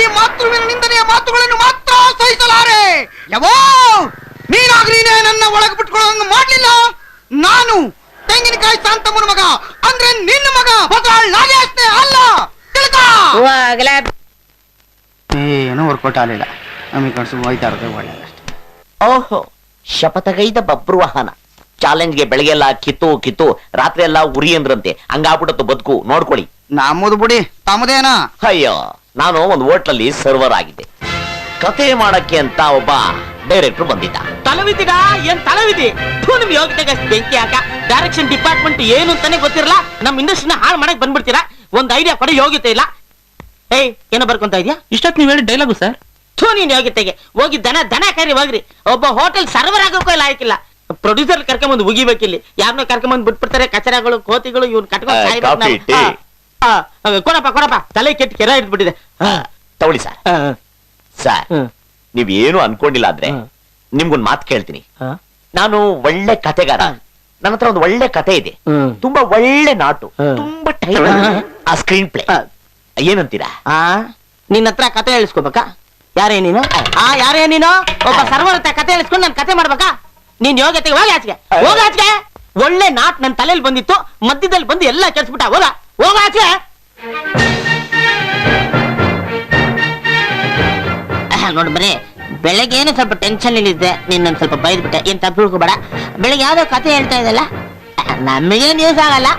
ಈ ಮಾತೃವಿನ ನಿಂದನೆಯ ಮಾತುಗಳನ್ನು ಮಾತ್ರ ಸಹಿಸಲಾರೆ. ಯಾವೋ ನೀನಾಗ್ರೀನೇ ನನ್ನ ಒಳಗೆ ಬಿಟ್ಕೊಳ್ಳೋಂಗ ಮಾಡ್ಲಿಲ್ಲ. ನಾನು ತೆಂಗಿನಕಾಯಿ ಶಾಂತಮ್ಮನ ಮಗ, ಅಂದ್ರೆ ನಿನ್ನ ಮಗ ಬದಲಾಗೇ ಅಲ್ಲ. ತಿಳ್ಕೊ. ಏನೋ ವರ್ಕೌಟ್ ಆಗಲಿಲ್ಲ. ನಮಗೆ ಕಳ್ಸು ಹೋಯ್ತಾ ಇರೋದು ಒಳ್ಳೆಯದಷ್ಟೇ.
ಓಹೋ, ಶಪಥಗೈದ ಬಬ್ರು ವಾಹನ. ಚಾಲೆಂಜ್ಗೆ ಬೆಳಗ್ಗೆಲ್ಲ ಕಿತ್ತು ರಾತ್ರಿ ಎಲ್ಲ ಉರಿ ಅಂದ್ರಂತೆ. ಹಂಗಾಗ್ಬಿಡತ್ತು ಬದುಕು. ನೋಡ್ಕೊಳ್ಳಿ.
ನಮ್ಮದು ಬಿಡಿ, ತಮ್ಮದೇನ?
ಅಯ್ಯೋ, ನಾನು ಒಂದು ಹೋಟ್ಲಲ್ಲಿ ಸರ್ವರ್ ಆಗಿದ್ದೆ. ಕತೆ ಮಾಡಕ್ಕೆ ಅಂತ ಒಬ್ಬ ಡೈರೆಕ್ಟರ್ ಬಂದಿದ್ದ.
ತಲವಿದ್ದೀಗ ಏನ್ ತಲವಿದಿ? ನಿಮ್ ಯೋಗ್ಯತೆಗೆ ಬೆಂಕಿ ಹಾಕ. ಡೈರೆಕ್ಷನ್ ಡಿಪಾರ್ಟ್ಮೆಂಟ್ ಏನು ಅಂತಾನೆ ಗೊತ್ತಿರಲ್ಲ. ನಮ್ ಇಂಡಸ್ಟ್ರಿನ ಹಾಳು ಮಾಡಕ್ ಬಂದ್ಬಿಡ್ತೀರಾ. ಒಂದ್ ಐಡಿಯಾ ಕೊಡಿ. ಯೋಗ್ಯತೆ ಇಲ್ಲ. ಏಯ್, ಏನೋ ಬರ್ಕೊಂತ ಇದ್ಯಾ?
ಇಷ್ಟೊತ್ತು ನೀವು ಹೇಳಿ ಡೈಲಾಗು ಸರ್.
ನೀನ್ ಯೋಗ್ಯತೆಗೆ ಹೋಗಿ ದನ ಕರಿ ಹೋಗ್ರಿ. ಒಬ್ಬ ಹೋಟೆಲ್ ಸರ್ವರ್ ಆಗೋಕ್ಕೂ ಇಲ್ಲ ಆಯ್ಕಿಲ್ಲ. ಪ್ರೊಡ್ಯೂಸರ್ ಕರ್ಕೊಂಬಂದು ಉಗಿಬೇಕಿಲ್ಲಿ. ಯಾರನ್ನೋ ಕರ್ಕೊಂಬಂದ್ ಬಿಟ್ಬಿಡ್ತಾರೆ. ಕಚರಗಳು, ಕೋತಿಗಳು ಇವ್ನ ಕಟ್ಕೊಂಡು ಕೊಡಪ್ಪ. ತಲೆ ಕೆಟ್ಟ ಕೆರ ಇಟ್ಬಿಟ್ಟಿದೆ.
ತಗೊಳ್ಳಿ ಸರ್. ಸರ್, ನೀವೇನು ಅನ್ಕೊಂಡಿಲ್ಲ ಆದ್ರೆ ನಿಮ್ಗೊಂದ್ ಮಾತು ಕೇಳ್ತೀನಿ. ನಾನು ಒಳ್ಳೆ ಕತೆಗಾರ. ನನ್ನ ಹತ್ರ ಒಂದು ಒಳ್ಳೆ ಕತೆ ಇದೆ. ತುಂಬಾ ಒಳ್ಳೆ ನಾಟು, ತುಂಬಾ ಟೈಮ್. ಆ ಸ್ಕ್ರೀನ್ ಪ್ಲೇ ಏನಂತೀರಾ?
ನಿನ್ನ ಹತ್ರ ಕತೆ ಹೇಳಿಸ್ಕೋಬೇಕಾ? ಯಾರೇ ನೀನು? ಒಬ್ಬ ಸರ್ವರ್ ಹತ್ರ ಕತೆ ಹೇಳಿಸ್ಕೊಂಡು ನನ್ ಕತೆ ಮಾಡ್ಬೇಕಾ? ನೀನ್ ಯೋಗ್ಯತೆಗೆ ಹೋಗಿ ಆಚೆಗೆ. ಒಳ್ಳೆ ನಾಟ್ ನನ್ ತಲೆಯಲ್ಲಿ ಬಂದಿತ್ತು, ಮಧ್ಯದಲ್ಲಿ ಬಂದು ಎಲ್ಲ ಕೆಲ್ಸ್ಬಿಟ್ಟ. ಹೋಗ ಆಚೆ. ನೋಡಿ ಬರೀ ಬೆಳಗ್ಗೆ ಏನು ಸ್ವಲ್ಪ ಟೆನ್ಷನ್ ಇಲ್ಲಿದ್ದೆ. ನೀನ್ ಸ್ವಲ್ಪ ಬೈದ್ಬಿಟ್ಟೆ. ಏನ್ ತಪ್ಪು ತಿಳ್ಕೊಬೇಡ. ಬೆಳಗ್ಗೆ ಯಾವ್ದೋ ಕತೆ ಹೇಳ್ತಾ ಇದಲ್ಲ, ನಮಗೇನ್ ಯೂಸ್ ಆಗಲ್ಲ.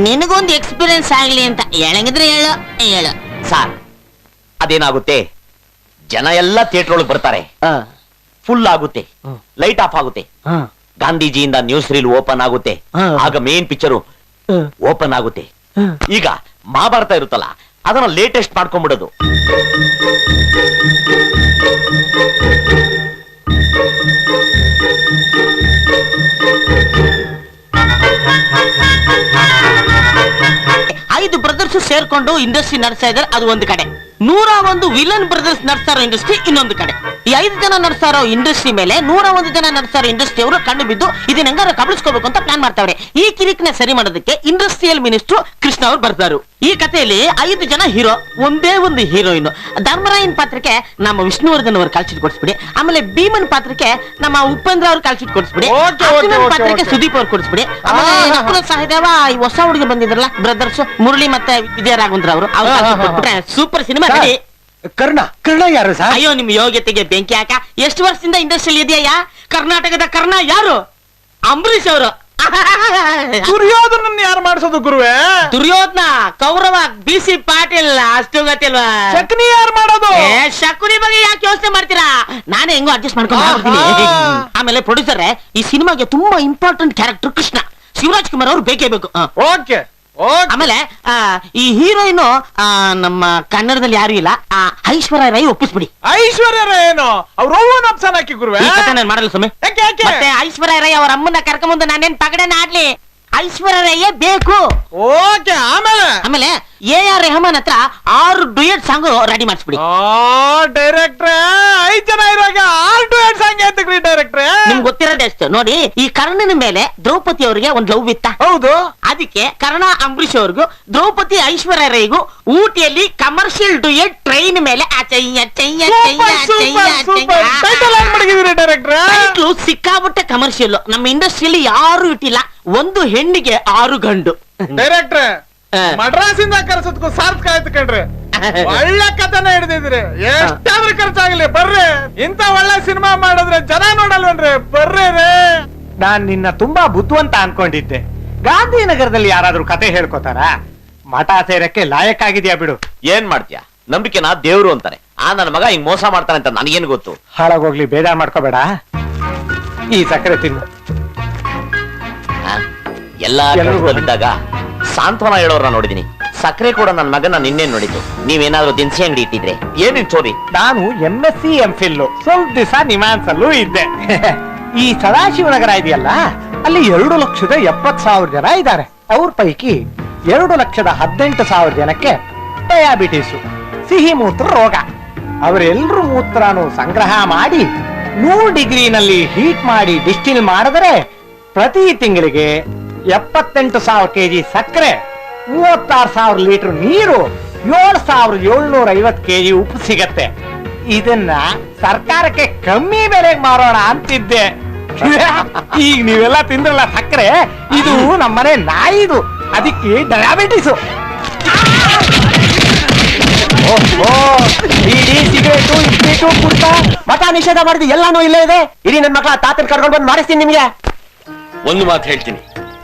ನಿನಗೊಂದು ಎಕ್ಸ್ಪೀರಿಯನ್ಸ್ ಆಗ್ಲಿ ಅಂತ ಹೇಳಂಗಿದ್ರೆ ಹೇಳು.
ಸಾರ್, ಅದೇನಾಗುತ್ತೆ, ಜನ ಎಲ್ಲ ಥಿಯೇಟರ್ ಒಳಗೆ ಬರ್ತಾರೆ. ಫುಲ್ ಆಗುತ್ತೆ, ಲೈಟ್ ಆಫ್ ಆಗುತ್ತೆ. ಗಾಂಧೀಜಿಯಿಂದ ನ್ಯೂಸ್ ರೀಲ್ ಓಪನ್ ಆಗುತ್ತೆ. ಆಗ ಮೇನ್ ಪಿಕ್ಚರು ಓಪನ್ ಆಗುತ್ತೆ. ಈಗ ಮಹಾಭಾರತ ಇರುತ್ತಲ್ಲ, ಅದನ್ನ ಲೇಟೆಸ್ಟ್ ಮಾಡ್ಕೊಂಡ್ಬಿಡೋದು.
ಐದು ಬ್ರದರ್ಸ್ ಸೇರ್ಕೊಂಡು ಇಂಡಸ್ಟ್ರಿ ನಡೆಸ್ತಾ ಇದ್ದಾರೆ. ಅದು ಒಂದು ಕಡೆ. 101 ವಿಲನ್ ಬ್ರದರ್ಸ್ ನಡ್ಸಾರೋ ಇಂಡಸ್ಟ್ರಿ ಇನ್ನೊಂದು ಕಡೆ. ಈ 5 ಜನ ನಡ್ಸಾರೋ ಇಂಡಸ್ಟ್ರಿ ಮೇಲೆ 101 ಜನ ನಡ್ಸಾರೋ ಇಂಡಸ್ಟ್ರಿ ಅವರು ಕಂಡು ಬಿದ್ದು ಇದನ್ನ ಹೆಂಗಾರ ಕಬಳಿಸ್ಕೋಬೇಕು ಅಂತ ಪ್ಲಾನ್ ಮಾಡ್ತಾವ್ರೆ. ಈ ಕಿರಿಕ್ನ ಸರಿ ಮಾಡೋದಕ್ಕೆ ಇಂಡಸ್ಟ್ರಿಯಲ್ ಮಿನಿಸ್ಟರ್ ಕೃಷ್ಣ ಅವ್ರು ಬರ್ತಾರು. ಈ ಕಥೆಯಲ್ಲಿ 5 ಜನ ಹೀರೋ, ಒಂದೇ ಒಂದು ಹೀರೋಯಿನ್. ಧರ್ಮರಾಯನ್ ಪಾತ್ರಕ್ಕೆ ನಮ್ಮ ವಿಷ್ಣುವರ್ಧನ್ ಅವರು ಕಾಲ್ಶೀಟ್ ಕೊಡಿಸ್ಬಿಡಿ. ಆಮೇಲೆ ಭೀಮನ್ ಪಾತ್ರಕ್ಕೆ ನಮ್ಮ ಉಪೇಂದ್ರ ಅವ್ರು ಕಾಲ್ಶೀಟ್ ಕೊಡಿಸ್ಬಿಡಿ. ಅರ್ಜುನನ್ ಪಾತ್ರಕ್ಕೆ ಸುದೀಪ್ ಅವ್ರು ಕೊಡಿಸ್ಬಿಡಿ. ಆಮೇಲೆ ನಕುಲ ಸಹದೇವ ಈ ಹೊಸ ಹುಡುಗಿ ಬಂದಿದ್ರಲ್ಲ ಬ್ರದರ್ಸ್ ಮುರಳಿ ಮತ್ತೆ ವಿಜಯ ರಾಘವೇಂದ್ರ ಅವರು ಸೂಪರ್ ಸಿನಿಮಾ.
ಕರ್ಣ ಯಾರು ಸರ್?
ಅಯ್ಯೋ ನಿಮ್ ಯೋಗ್ಯತೆಗೆ ಬೆಂಕಿ ಹಾಕ. ಎಷ್ಟು ವರ್ಷದಿಂದ ಇಂಡಸ್ಟ್ರಿಯಲ್ಲಿ ಇದೆಯಾ? ಕರ್ನಾಟಕದ ಕರ್ಣ ಯಾರು? ಅಂಬರೀಷ್ ಅವರು.
ದುರ್ಯೋಧನ ಯಾರು ಮಾಡಿಸೋದು ಗುರುವೇ?
ದುರ್ಯೋಧನ, ಕೌರವ, BC ಪಾಟೀಲ್. ಅಷ್ಟು ಗೊತ್ತಿಲ್ವಾ?
ಶಕುನಿ ಯಾರು ಮಾಡೋದು?
ಶಕುನಿ ಬಗ್ಗೆ ಯಾಕೆ ಯೋಚನೆ ಮಾಡ್ತೀರಾ? ನಾನೇ ಹೆಂಗೋ ಅಡ್ಜಸ್ಟ್ ಮಾಡ್ಕೊಂಡು. ಆಮೇಲೆ ಪ್ರೊಡ್ಯೂಸರ್, ಈ ಸಿನಿಮಾಗೆ ತುಂಬಾ ಇಂಪಾರ್ಟೆಂಟ್ ಕ್ಯಾರೆಕ್ಟರ್ ಕೃಷ್ಣ. ಶಿವರಾಜ್ ಕುಮಾರ್ ಅವ್ರು ಬೇಕೇ ಬೇಕು.
ಓಕೆ.
ಆಮೇಲೆ ಈ ಹೀರೋಯಿನ್ ನಮ್ಮ ಕನ್ನಡದಲ್ಲಿ ಯಾರು ಇಲ್ಲ, ಐಶ್ವರ್ಯ ರೈ ಒಪ್ಪಿಸ್ಬಿಡಿ.
ಐಶ್ವರ್ಯ ರೈ ಏನು? ಅವ್ರ ಅಪ್ಸನ್ ಹಾಕಿ ಗುರುವೆ.
ನಾನು ಮಾಡಲ್ಲ ಸ್ವಾಮಿ. ಮತ್ತೆ ಐಶ್ವರ್ಯ ರೈ ಅವರ ಅಮ್ಮನ್ನ ಕರ್ಕೊಂಬಂದು ನಾನೇನ್ ಪಗಡೆನ ಆಡ್ಲಿ? ಐಶ್ವರ್ಯ ರೈಯೇ ಬೇಕು.
ಓಕೆ.
ಆಮೇಲೆ AR ರೆಹಮಾನ್ ಹತ್ರ 6 ಡುಯೆಟ್ ಸಾಂಗ್ ರೆಡಿ ಮಾಡಿಸ್ಬಿಡಿ.
ಡೈರೆಕ್ಟ್ರೆ 5 ಜನ ಇರುವಾಗ 6 ಡುಯೆಟ್ ಸಾಂಗ್ ಎತ್ತಕ್ರಿ ಡೈರೆಕ್ಟ್ರೆ?
ನಿಮ್ಗೆ ಗೊತ್ತಿರೋದೇ ಅಷ್ಟು ನೋಡಿ. ಈ ಕರ್ಣನ ಮೇಲೆ ದ್ರೌಪದಿ ಅವರಿಗೆ ಒಂದು ಲವ್ ಇತ್ತ.
ಹೌದು.
ಅದಕ್ಕೆ ಕರ್ಣ ಅಂಬರೀಷ್ ಅವ್ರಿಗೂ ದ್ರೌಪದಿ ಐಶ್ವರ್ಯ ರೈಗೂ ಊಟಿಯಲ್ಲಿ ಕಮರ್ಷಿಯಲ್ ಡುಯೆಟ್ ಟ್ರೈನ್ ಮೇಲೆ ಸಿಕ್ಕಾಬಿಟ್ಟೆ ಕಮರ್ಷಿಯಲ್. ನಮ್ಮ ಇಂಡಸ್ಟ್ರಿಯಲ್ಲಿ ಯಾರು ಇಟ್ಟಿಲ್ಲ. ಒಂದು ಹೆಣ್ಣಿಗೆ 6 ಗಂಡು.
ಡೈರೆಕ್ಟ್ರೆ ಮಡ್ರಾಸಿಂದ ಕರ್ಸೋದ್ಕು ಸಾರ್ಥಕ ಆಯ್ತು ಕಣ್ರಿ. ಒಳ್ಳೆ ಕಥೆನ ಹಿಡಿದಿದ್ರಿ. ಎಷ್ಟಾದ್ರೂ ಖರ್ಚಾಗ್ಲಿ ಬರ್ರಿ. ಇಂತ ಒಳ್ಳೆ ಸಿನಿಮಾ ಮಾಡಿದ್ರೆ ಜನ ನೋಡಲ್ವನ್ರಿ. ಬರ್ರಿ.
ನಾನ್ ನಿನ್ನ ತುಂಬಾ ಬುದ್ಧಿವಂತ ಅನ್ಕೊಂಡಿದ್ದೆ. ಗಾಂಧಿನಗರದಲ್ಲಿ ಯಾರಾದ್ರೂ ಕತೆ ಹೇಳ್ಕೊತಾರ? ಮಠ ಸೇರಕ್ಕೆ ಲಾಯಕ್ಕಾಗಿದ್ಯಾ ಬಿಡು.
ಏನ್ ಮಾಡ್ತೀಯಾ? ನಂಬಿಕೆನ ದೇವ್ರು ಅಂತಾರೆ. ನನ್ನ ಮಗ ಹಿಂಗ್ ಮೋಸ ಮಾಡ್ತಾನೆ ಅಂತ ನನಗೇನು ಗೊತ್ತು?
ಹಾಳಾಗೋಗ್ಲಿ, ಬೇಜಾರ್ ಮಾಡ್ಕೋಬೇಡ. ಈ ಸಕ್ಕರೆ ತಿನ್ನು.
ಎಲ್ಲಾ ಕೆಲಸದಲ್ಲಿದ್ದಾಗ ಸಾಂತ್ವನ ಹೇಳೋರ್ನ ನೋಡಿದೀನಿ. ಸಕ್ಕರೆ ಕೂಡ ನನ್ನ ಮಗನ ನಿನ್ನೇನ್ ನೋಡಿದ್ದು. ನೀವೇನಾದ್ರೂ ದಿನಸಿ ಅಂಗಡಿ ಇಟ್ಟಿದ್ರೆ ಏನಿನ್ ಚೋರಿ?
ನಾನು MSc MPhil ಸ್ವಲ್ಪ ದಿವಸ ನಿಮಾನ್ಸಲ್ಲೂ ಇದ್ದೆ. ಈ ಸದಾಶಿವನಗರ ಇದೆಯಲ್ಲ, ಅಲ್ಲಿ 2,70,000 ಜನ ಇದ್ದಾರೆ. ಅವ್ರ ಪೈಕಿ 2,18,000 ಜನಕ್ಕೆ ಡಯಾಬಿಟಿಸ್, ಸಿಹಿ ಮೂತ್ರ ರೋಗ. ಅವರೆಲ್ಲರೂ ಮೂತ್ರನು ಸಂಗ್ರಹ ಮಾಡಿ 100 ಡಿಗ್ರಿನಲ್ಲಿ ಹೀಟ್ ಮಾಡಿ ಡಿಸ್ಟಿಲ್ ಮಾಡಿದ್ರೆ ಪ್ರತಿ ತಿಂಗಳಿಗೆ 78,000 kg ಸಕ್ಕರೆ, 36,000 ಲೀಟರ್ ನೀರು, 7,750 kg ಉಪ್ಪು ಸಿಗತ್ತೆ. ಇದನ್ನ ಸರ್ಕಾರಕ್ಕೆ ಕಮ್ಮಿ ಬೆಲೆಗೆ ಮಾರೋಣ ಅಂತಿದ್ದೆ. ಈಗ ನೀವೆಲ್ಲ ತಿಂದ್ರಲ್ಲ ಸಕ್ಕರೆ, ಇದು ನಮ್ಮನೆ ನಾಯಿದು, ಅದಕ್ಕೆ ಡಯಾಬಿಟಿಸು. ಬೀಡಿ, ಸಿಗರೇಟು, ಇಸ್ಪೀಟು, ಕುಡ್ತ ಮಠ ನಿಷೇಧ ಮಾಡಿದ್ದು ಎಲ್ಲಾನು ಇಲ್ಲೇ ಇದೆ. ಇಡೀ ನನ್ನ ಮಕ್ಕಳ ತಾತನ ಕರ್ಕೊಂಡು ಬಂದು ಮಾಡಿಸ್ತೀನಿ ನಿಮ್ಗೆ.
ಒಂದು ಮಾತು ಹೇಳ್ತೀನಿ,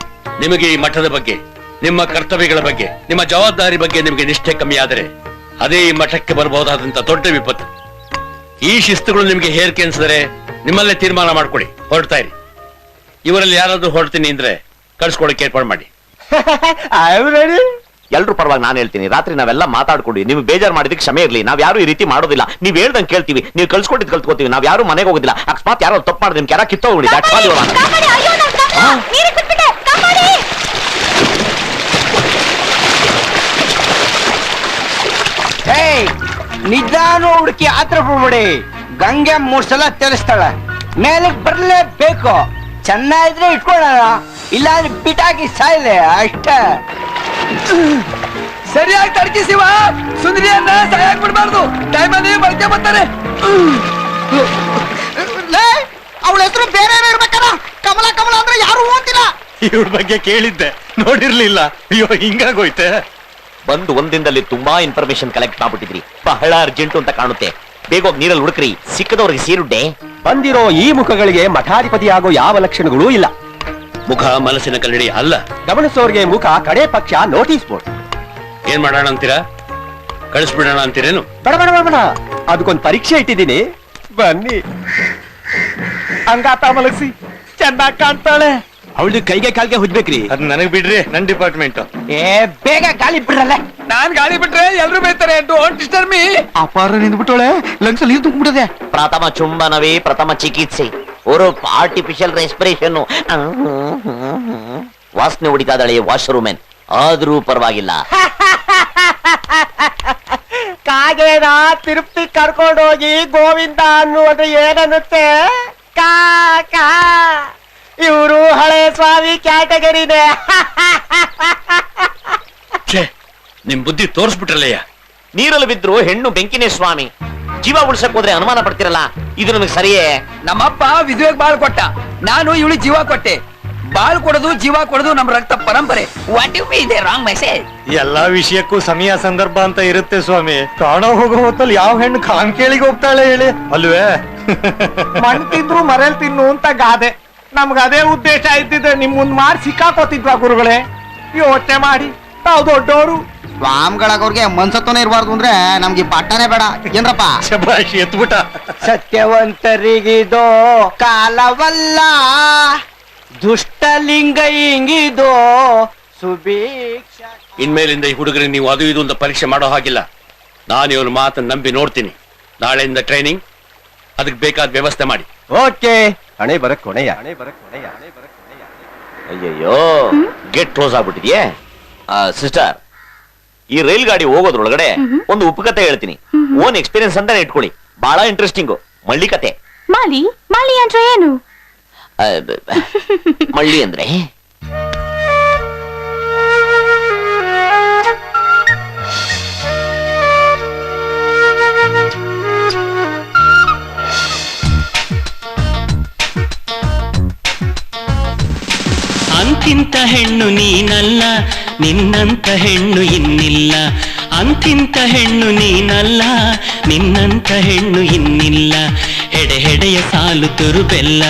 ನಿಮಗೆ ಈ ಮಠದ ಬಗ್ಗೆ, ನಿಮ್ಮ ಕರ್ತವ್ಯಗಳ ಬಗ್ಗೆ, ನಿಮ್ಮ ಜವಾಬ್ದಾರಿ ಬಗ್ಗೆ ನಿಮಗೆ ನಿಷ್ಠೆ ಕಮ್ಮಿ ಆದರೆ ಅದೇ ಈ ಮಠಕ್ಕೆ ಬರಬಹುದಾದಂತ ದೊಡ್ಡ ವಿಪತ್ತು. ಈ ಶಿಸ್ತುಗಳು ನಿಮಗೆ ಹೇರಿಕೆ ಅನ್ಸಿದ್ರೆ ನಿಮ್ಮಲ್ಲೇ ತೀರ್ಮಾನ ಮಾಡ್ಕೊಳ್ಳಿ, ಹೊರಡ್ತಾ ಇರಿ. ಇವರಲ್ಲಿ ಯಾರಾದ್ರೂ ಹೊರಡ್ತೀನಿ ಅಂದ್ರೆ ಕಳ್ಸ್ಕೊಳಕ್ಕೆ ಏರ್ಪಾಡು ಮಾಡಿ.
ಎಲ್ರು ಪರವಾಗಿ ನಾನು ಹೇಳ್ತೀನಿ, ರಾತ್ರಿ ನಾವೆಲ್ಲ ಮಾತಾಡ್ಕೊಂಡು ನಿಮ್ಗೆ ಬೇಜಾರು ಮಾಡಿದಕ್ಕೆ ಕ್ಷಮೆ ಇರ್ಲಿ. ನಾವ್ ಯಾರು ಈ ರೀತಿ ಮಾಡೋದಿಲ್ಲ. ನೀವ್ ಹೇಳ್ದಂಗೆ ಕೇಳ್ತೀವಿ, ನೀವು ಕಳ್ಸ್ಕೊಟ್ಟಿದ್ ಕಲ್ತ್ಕೋತೀವಿ. ನಾವ್ ಯಾರು ಮನೆಗೆ ಹೋಗೋದಿಲ್ಲ. ಅಕಸ್ಮಾತ್ ಯಾರೋ ತಪ್ಪು ಮಾಡಿದ್ರೆ ನಿಮ್ಗೆ ಯಾರ ಕಿತ್ತೋಗ್ಬಿಡಿ.
ನಿಧಾನ ಹುಡುಕಿ ಆತ್ರ ಬಿಡ್ಬೇಡಿ. ಗಂಗೆ 3 ಸಲ ತಿಳಿಸ್ತಾಳ, ಮೇಲಕ್ಕೆ ಬರ್ಲೇಬೇಕು. ಚೆನ್ನಾಗಿದ್ರೆ ಇಟ್ಕೊಳ್ಳೋಣ, ಇಲ್ಲಾಂದ್ರೆ ಬಿಟಾಕಿ ಸಾಯ್ಲೆ ಅಷ್ಟೇ. ಸರಿಯಾಗಿ ತಡ್ಕಿಸಿವ ಸುಂದರಿಯನ್ನ ಸರಿಯಾಗಿ ಬಿಡ್ಬಾರ್ದು. ಟೈಮಲ್ಲಿ ಬಳಕೆ ಬರ್ತಾರೆ. ಅವಳ ಹೆಸರು ಬೇರೆ ಇರ್ಬೇಕಲ್ಲ. ಕಮಲ ಕಮಲ ಅಂದ್ರೆ ಯಾರು ಓದ್ತಿಲ್ಲ.
ಇವ್ರ ಬಗ್ಗೆ ಕೇಳಿದ್ದೆ, ನೋಡಿರ್ಲಿಲ್ಲ. ಅಯ್ಯೋ, ಹಿಂಗಾಗೋಯ್ತೆ.
ಬಂದು ಒಂದಿನದಲ್ಲಿ ತುಂಬಾ ಇನ್ಫಾರ್ಮೇಶನ್ ಕಲೆಕ್ಟ್ ಮಾಡ್ಬಿಟ್ಟಿದ್ರಿ. ಬಹಳ ಅರ್ಜೆಂಟ್ ಅಂತ ಕಾಣುತ್ತೆ. ಬೇಗ ಹೋಗಿ ನೀರಲ್ಲಿ ಹುಡುಕ್ರಿ. ಸಿಕ್ಕದವ್ರಿಗೆ ಸೇರುಡ್ಡೆ.
ಬಂದಿರೋ ಈ ಮುಖಗಳಿಗೆ ಮಠಾಧಿಪತಿಯಾಗೋ ಯಾವ ಲಕ್ಷಣಗಳೂ ಇಲ್ಲ.
ಮುಖ ಮನಸ್ಸಿನ ಕನ್ನಡಿ ಅಲ್ಲ.
ಗಮನಿಸೋರ್ಗೆ ಮುಖ ಕಡೆ ಪಕ್ಷ ನೋಟಿಸ್ ಬೋರ್ಡ್.
ಏನ್ ಮಾಡೋಣ ಅಂತೀರಾ? ಕಳಿಸ್ಬಿಡೋಣ ಅಂತೀರೇನು?
ಬೇಡ ಬೇಡ ಬೇಡ, ಅದಕ್ಕೊಂದು ಪರೀಕ್ಷೆ ಇಟ್ಟಿದ್ದೀನಿ, ಬನ್ನಿ.
ಹಂಗಾತ ಮಲಗಿಸಿ ಚೆನ್ನಾಗಿ ಕಾಣ್ತಾಳೆ.
ಅವಳು ಕೈಗೆ ಕಾಲ್ಗೆ ಹುಜ್ಬೇಕ್ರಿ.
ಅದ್ ನನಗ್ ಬಿಡ್ರಿ, ನನ್ ಡಿಪಾರ್ಟ್ಮೆಂಟ್.
ಬೇಗ ಗಾಳಿ ಬಿಡ್ರಲ್ಲ.
ನಾನ್ ಗಾಳಿ ಬಿಟ್ರೆ ಎಲ್ರು ಬೈತಾರೆ. Don't disturb me.
ಅಪಾರ ನಿಂತ್ಬಿಟ್ಟೋಳೆ, ಲಂಗ್ಸ್ ನೀರು ತುಂಬಿಡದೆ.
ಪ್ರಥಮ ಚುಂಬನವೇ ಪ್ರಥಮ ಚಿಕಿತ್ಸೆ. Artificial respiration. ವಾಸನೆ ಹೊಡಿತಾ ಇದ್ದಾಳೆ ವಾಶ್ರೂಮೆನ್. ಆದ್ರೂ ಪರವಾಗಿಲ್ಲ.
ಕಾಗೆ
ಕಾಗೆನ ತಿರುಪ್ತಿ ಕರ್ಕೊಂಡೋಗಿ ಗೋವಿಂದ ಅನ್ನುವುದು ಏನನ್ನುತ್ತೆ? ಕಾ ಕಾ ಇವರು ಹಳೆ ಸ್ವಾಮಿ ಕ್ಯಾಟಗರಿನೇ.
ನಿಮ್ ಬುದ್ಧಿ ತೋರಿಸ್ಬಿಟ್ರಲ್ಲಯ್ಯ.
ನೀರಲ್ಲಿ ಬಿದ್ರು ಹೆಣ್ಣು ಬೆಂಕಿನೇ ಸ್ವಾಮಿ. ಜೀವ ಉಳ್ಸಕ್ ಹೋದ್ರೆ ಅನುಮಾನ ಪಡ್ತಿರಲ್ಲ, ಇದು ನಮಗೆ ಸರಿಯೇ?
ನಮ್ಮಪ್ಪ ವಿಧವೆಗೆ ಬಾಳ್ ಕೊಟ್ಟ, ನಾನು ಇವಳು ಜೀವ ಕೊಟ್ಟೆ. ಬಾಳ್ ಕೊಡೋದು ಜೀವ ಕೊಡೋದು ನಮ್ಮ ರಕ್ತ ಪರಂಪರೆ. What you mean the wrong message?
ಎಲ್ಲಾ ವಿಷಯಕ್ಕೂ ಸಮಯ ಸಂದರ್ಭ ಅಂತ ಇರುತ್ತೆ ಸ್ವಾಮಿ. ಕಾಣ ಹೋಗೋ ಹೊತ್ತಲ್ಲಿ ಯಾವ ಹೆಣ್ಣು ಕಾನ್ ಕೇಳಿಗೆ ಹೋಗ್ತಾಳೆ ಹೇಳಿ ಅಲ್ವೇ?
ಮಣ್ ತಿಂದ್ರು ಮರೇಲ್ ತಿನ್ನು ಅಂತ ಗಾದೆ. ನಮ್ಗ ಅದೇ ಉದ್ದೇಶ ಇದ್ದಿದ್ರೆ ನಿಮ್ ಮುಂದ್ ಮಾಡಿ ಸಿಕ್ಕಾಕೋತಿದ್ವಾ ಗುರುಗಳೇ? ಯೋಚನೆ ಮಾಡಿ, ತಾವು ದೊಡ್ಡವರು.
ಸ್ವಾಮಿಗಳಾಗೋರ್ಗೆ ಮನ್ಸತ್ವನೇ ಇರಬಾರ್ದು ಅಂದ್ರೆ ನಮ್ಗೆ ಪಟ್ಟನೆ ಬೇಡ ಏನ್ರಪ್ಪ?
ಶಬಾಷ್ ಎತ್ಬಿಟ.
ಸತ್ಯವಂತರಿಗಿದೋ ಕಾಲವಲ್ಲ, ದುಷ್ಟಲಿಂಗ ಹಿಂಗಿದೋ ಸುಭೀಕ್ಷ.
ಇನ್ಮೇಲಿಂದ ಈ ಹುಡುಗರಿಗೆ ನೀವು ಅದು ಇದು ಅಂತ ಪರೀಕ್ಷೆ ಮಾಡೋ ಹಾಗಿಲ್ಲ. ನಾನು ಇವನ ಮಾತನ್ನು ನಂಬಿ ನೋಡ್ತೀನಿ. ನಾಳೆಯಿಂದ ಟ್ರೈನಿಂಗ್, ಅದಕ್ಕೆ ಬೇಕಾದ ವ್ಯವಸ್ಥೆ ಮಾಡಿ.
ಓಕೆ. ಹಣೆ ಬರಕ್ ಕೊನೆಯ.
ಅಯ್ಯಯ್ಯೋ, ಗೇಟ್ ಕ್ಲೋಸ್ ಆಗ್ಬಿಟ್ಟಿದ್ಯೆ. ಸಿಸ್ಟರ್, ಈ ರೈಲ್ ಗಾಡಿ ಹೋಗೋದ್ರೊಳಗಡೆ ಒಂದು ಉಪಕಥೆ ಹೇಳ್ತೀನಿ. ಓನ್ ಎಕ್ಸ್ಪೀರಿಯನ್ಸ್ ಅಂತಾನೆ ಇಟ್ಕೊಳ್ಳಿ, ಬಹಳ ಇಂಟ್ರೆಸ್ಟಿಂಗು. ಮಳ್ಳಿ ಕತೆ.
ಮಾಲಿ ಮಾಲಿ ಅಂದ್ರೆ ಏನು?
ಮಳ್ಳಿ ಅಂದ್ರೆ
ಅಂತಿಂತ ಹೆಣ್ಣು ನೀನಲ್ಲ, ನಿನ್ನಂತ ಹೆಣ್ಣು ಇನ್ನಿಲ್ಲ. ಅಂತಿಂತ ಹೆಣ್ಣು ನೀನಲ್ಲ, ನಿನ್ನಂತ ಹೆಣ್ಣು ಇನ್ನಿಲ್ಲ. ಹೆಡೆ ಹೆಡೆಯ ಸಾಲು ತುರುಬೆಲ್ಲ,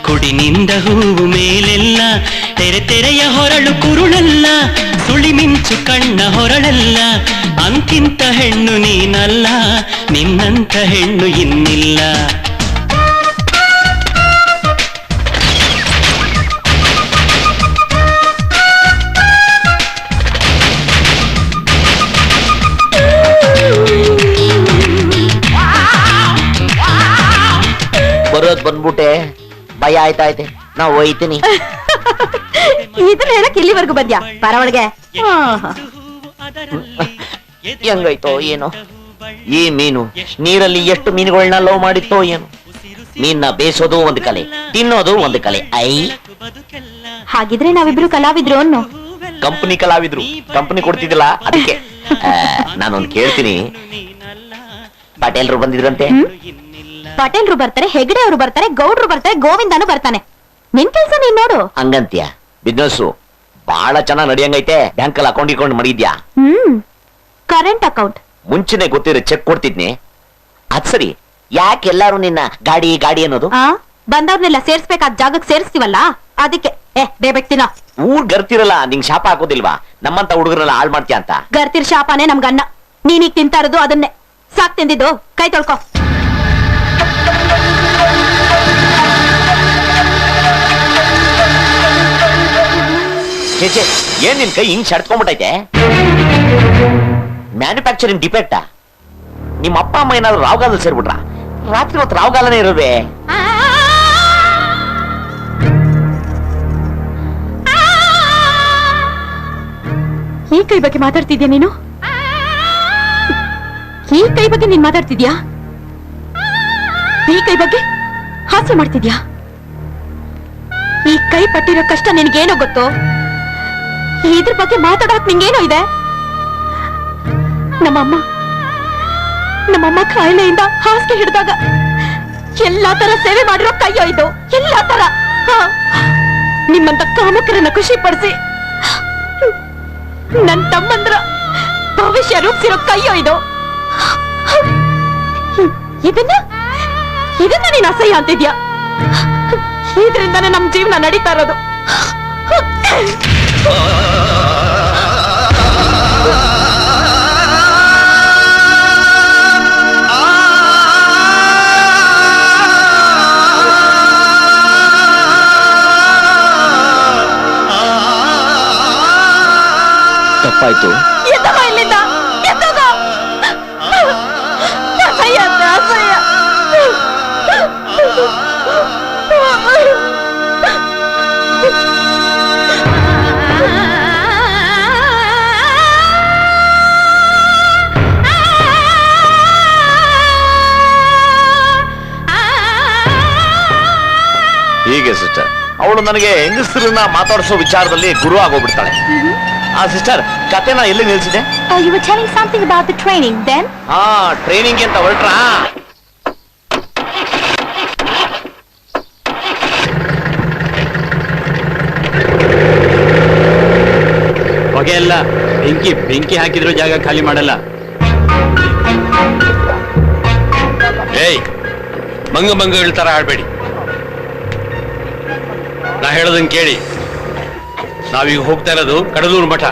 ಕುಡಿನಿಂದ ಹೂವು ಮೇಲೆಲ್ಲ. ತೆರೆ ತೆರೆಯ ಹೊರಳು ಕುರುಳಲ್ಲ, ಸುಳಿ ಮಿಂಚು ಕಣ್ಣ ಹೊರಳಲ್ಲ. ಅಂತಿಂತ ಹೆಣ್ಣು ನೀನಲ್ಲ, ನಿನ್ನಂತ ಹೆಣ್ಣು ಇನ್ನಿಲ್ಲ.
ಬರೋದ್ ಬಂದ್ಬಿಟ್ಟೆ, ಭಯ ಆಯ್ತಾಯ್ತೆ, ನಾ ಹೋಯ್ತೀನಿ.
ಇದನ್ನ ಹೇಳಕ್ ಇಲ್ಲಿವರೆಗೂ ಬಂದ್ಯಾ? ಪರವಳಿಗೆ
ಹೆಂಗೈತೋ ಏನೋ ಈ ಮೀನು. ನೀರಲ್ಲಿ ಎಷ್ಟು ಮೀನುಗಳನ್ನ ಲವ್ ಮಾಡಿತ್ತೋ ಏನು. ಮೀನ್ನ ಬೇಯಿಸೋದು ಒಂದು ಕಲೆ, ತಿನ್ನೋದು ಒಂದು ಕಲೆ. ಐ
ಹಾಗಿದ್ರೆ ನಾವಿಬ್ರು ಕಲಾವಿದ್ರು ಅನ್ನೋ.
ಕಂಪನಿ ಕಲಾವಿದ್ರು, ಕಂಪನಿ ಕೊಡ್ತಿದ್ದಿಲ್ಲ ಅದಕ್ಕೆ. ನಾನೊಂದು ಕೇಳ್ತೀನಿ, ಪಾಟೇಲ್ರು ಬಂದಿದ್ರಂತೆ?
ಪಟೇಲ್ರು ಬರ್ತಾರೆ, ಹೆಗಡೆ ಅವರು ಬರ್ತಾರೆ, ಗೌಡ್ರು ಬರ್ತಾರೆ, ಗೋವಿಂದನು ಬರ್ತಾನೆ. ನಿನ್ ಕೆಲ್ಸ ನೀನ್ ನೋಡು.
ಹಂಗಂತ್ಯ? ಬಿಸ್ನೆಸ್ ಬಹಳ ಚೆನ್ನಾಗ್ ನಡಿಯಂಗೈತೆ. ಬ್ಯಾಂಕ್ ಅಲ್ಲಿ ಅಕೌಂಟ್ ಇಟ್ಕೊಂಡು ಮಾಡಿದ್ಯಾ?
Current account.
ಮುಂಚೆನೆ ಗೊತ್ತಿರೋ ಚೆಕ್ ಕೊಡ್ತಿದ್ನಿ. ಅದ್ ಸರಿ, ಯಾಕೆ ಎಲ್ಲಾರು ನಿನ್ನ ಗಾಡಿ ಗಾಡಿ ಅನ್ನೋದು?
ಬಂದವ್ರನ್ನೆಲ್ಲ ಸೇರ್ಸ್ಬೇಕಾದ ಜಾಗಕ್ಕೆ ಸೇರಿಸ್ತೀವಲ್ಲ ಅದಕ್ಕೆ. ಬೇಬೆಕ್ತಿನ
ಊರ್ ಗರ್ತಿರಲ್ಲ, ನಿಂಗ್ ಶಾಪ ಹಾಕೋದಿಲ್ವಾ? ನಮ್ಮಂತ ಹುಡುಗರನ್ನ ಹಾಳು ಮಾಡ್ತೀಯ ಅಂತ.
ಗರ್ತಿರ್ ಶಾಪನೇ ನಮ್ಗನ್ನ. ನೀನೀಗ ತಿಂತಾ ಇರೋದು ಅದನ್ನೇ. ಸಾಕ್ ತಿಂದಿದ್ದು, ಕೈ ತೊಳ್ಕೊ.
ಏನ್ ನಿನ್ ಕೈ ಹಿಂಗ್ ಸೆಡ್ಕೊಂಡ್ಬಿಟ್ಟೈತೆ? ಮ್ಯಾನುಫ್ಯಾಕ್ಚರಿಂಗ್ ಡಿಫೆಕ್ಟಾ? ನಿಮ್ಮ ಅಪ್ಪ ಅಮ್ಮ ಏನಾದ್ರು ರಾವ್ಗಾಲದಲ್ಲಿ ಸೇರ್ಬಿಟ್ರ? ರಾತ್ರಿ ಹೊತ್ತು ರಾವ್ಗಾಲನೇ ಇರೋದೆ.
ಈ ಕೈ ಬಗ್ಗೆ ಮಾತಾಡ್ತಿದ್ಯಾ ನೀನು? ಈ ಕೈ ಬಗ್ಗೆ ನೀನ್ ಮಾತಾಡ್ತಿದ್ಯಾ? ಈ ಕೈ ಬಗ್ಗೆ ಹಾಸ್ಯ ಮಾಡ್ತಿದ್ಯಾ? ಈ ಕೈ ಪಟ್ಟಿರೋ ಕಷ್ಟ ನಿನಗೇನೋ ಗೊತ್ತೋ? ಇದ್ರ ಬಗ್ಗೆ ಮಾತಾಡೋಕ್ ನಿಂಗೇನೋ ಇದೆ? ನಮ್ಮಮ್ಮ ಕಾಯಿಲೆಯಿಂದ ಹಾಸಿಗೆ ಹಿಡಿದಾಗ ಎಲ್ಲಾ ತರ ಸೇವೆ ಮಾಡಿರೋ ಕೈಯೋ ಇದು. ಎಲ್ಲಾ ತರ ನಿಮ್ಮಂತ ಕಾಮಕರನ್ನ ಖುಷಿ ಪಡಿಸಿ ನನ್ ತಮ್ಮಂದ್ರ ಭವಿಷ್ಯ ರೂಪಿಸಿರೋ ಕೈಯೋ ಇದು. ಇದನ್ನ ನೀನ್ ಅಸಹ್ಯ ಅಂತಿದ್ಯಾ? ಇದರಿಂದಾನೇ ನಮ್ ಜೀವನ ನಡೀತಾ ಇರೋದು.
ತಪ್ಪಾಯ್ತು.
ಇಲ್ಲಿಂದ ಅಸಹ್ಯ ಅಂದ್ರೆ ಅಸಹ್ಯ.
ಹೀಗೆ ಸಿಸ್ಟರ್, ಅವಳು ನನಗೆ ಹೆಂಗಸರನ್ನ ಮಾತಾಡಿಸೋ ವಿಚಾರದಲ್ಲಿ ಗುರು ಆಗೋಗ್ಬಿಡ್ತಾಳೆ. ಆ ಸಿಸ್ಟರ್, ಕತೆನ ಎಲ್ಲಿ ನಿಲ್ಸಿದೆ?
You were telling something about the training, then?
Training ಅಂತ ಹೊರಟ್ರಾ?
ಹೊಗೆ ಅಲ್ಲ, ಬೆಂಕಿ ಹಾಕಿದ್ರು ಜಾಗ ಖಾಲಿ ಮಾಡಲ್ಲ.
ಏಯ್, ಮಂಗಗಳ ತರ ಆಡ್ಬೇಡಿ. ನಾ ಹೇಳೋದನ್ನ ಕೇಳಿ. ನಾವೀಗ ಹೋಗ್ತಾ ಇರೋದು ಕಡಲೂರು ಮಠ.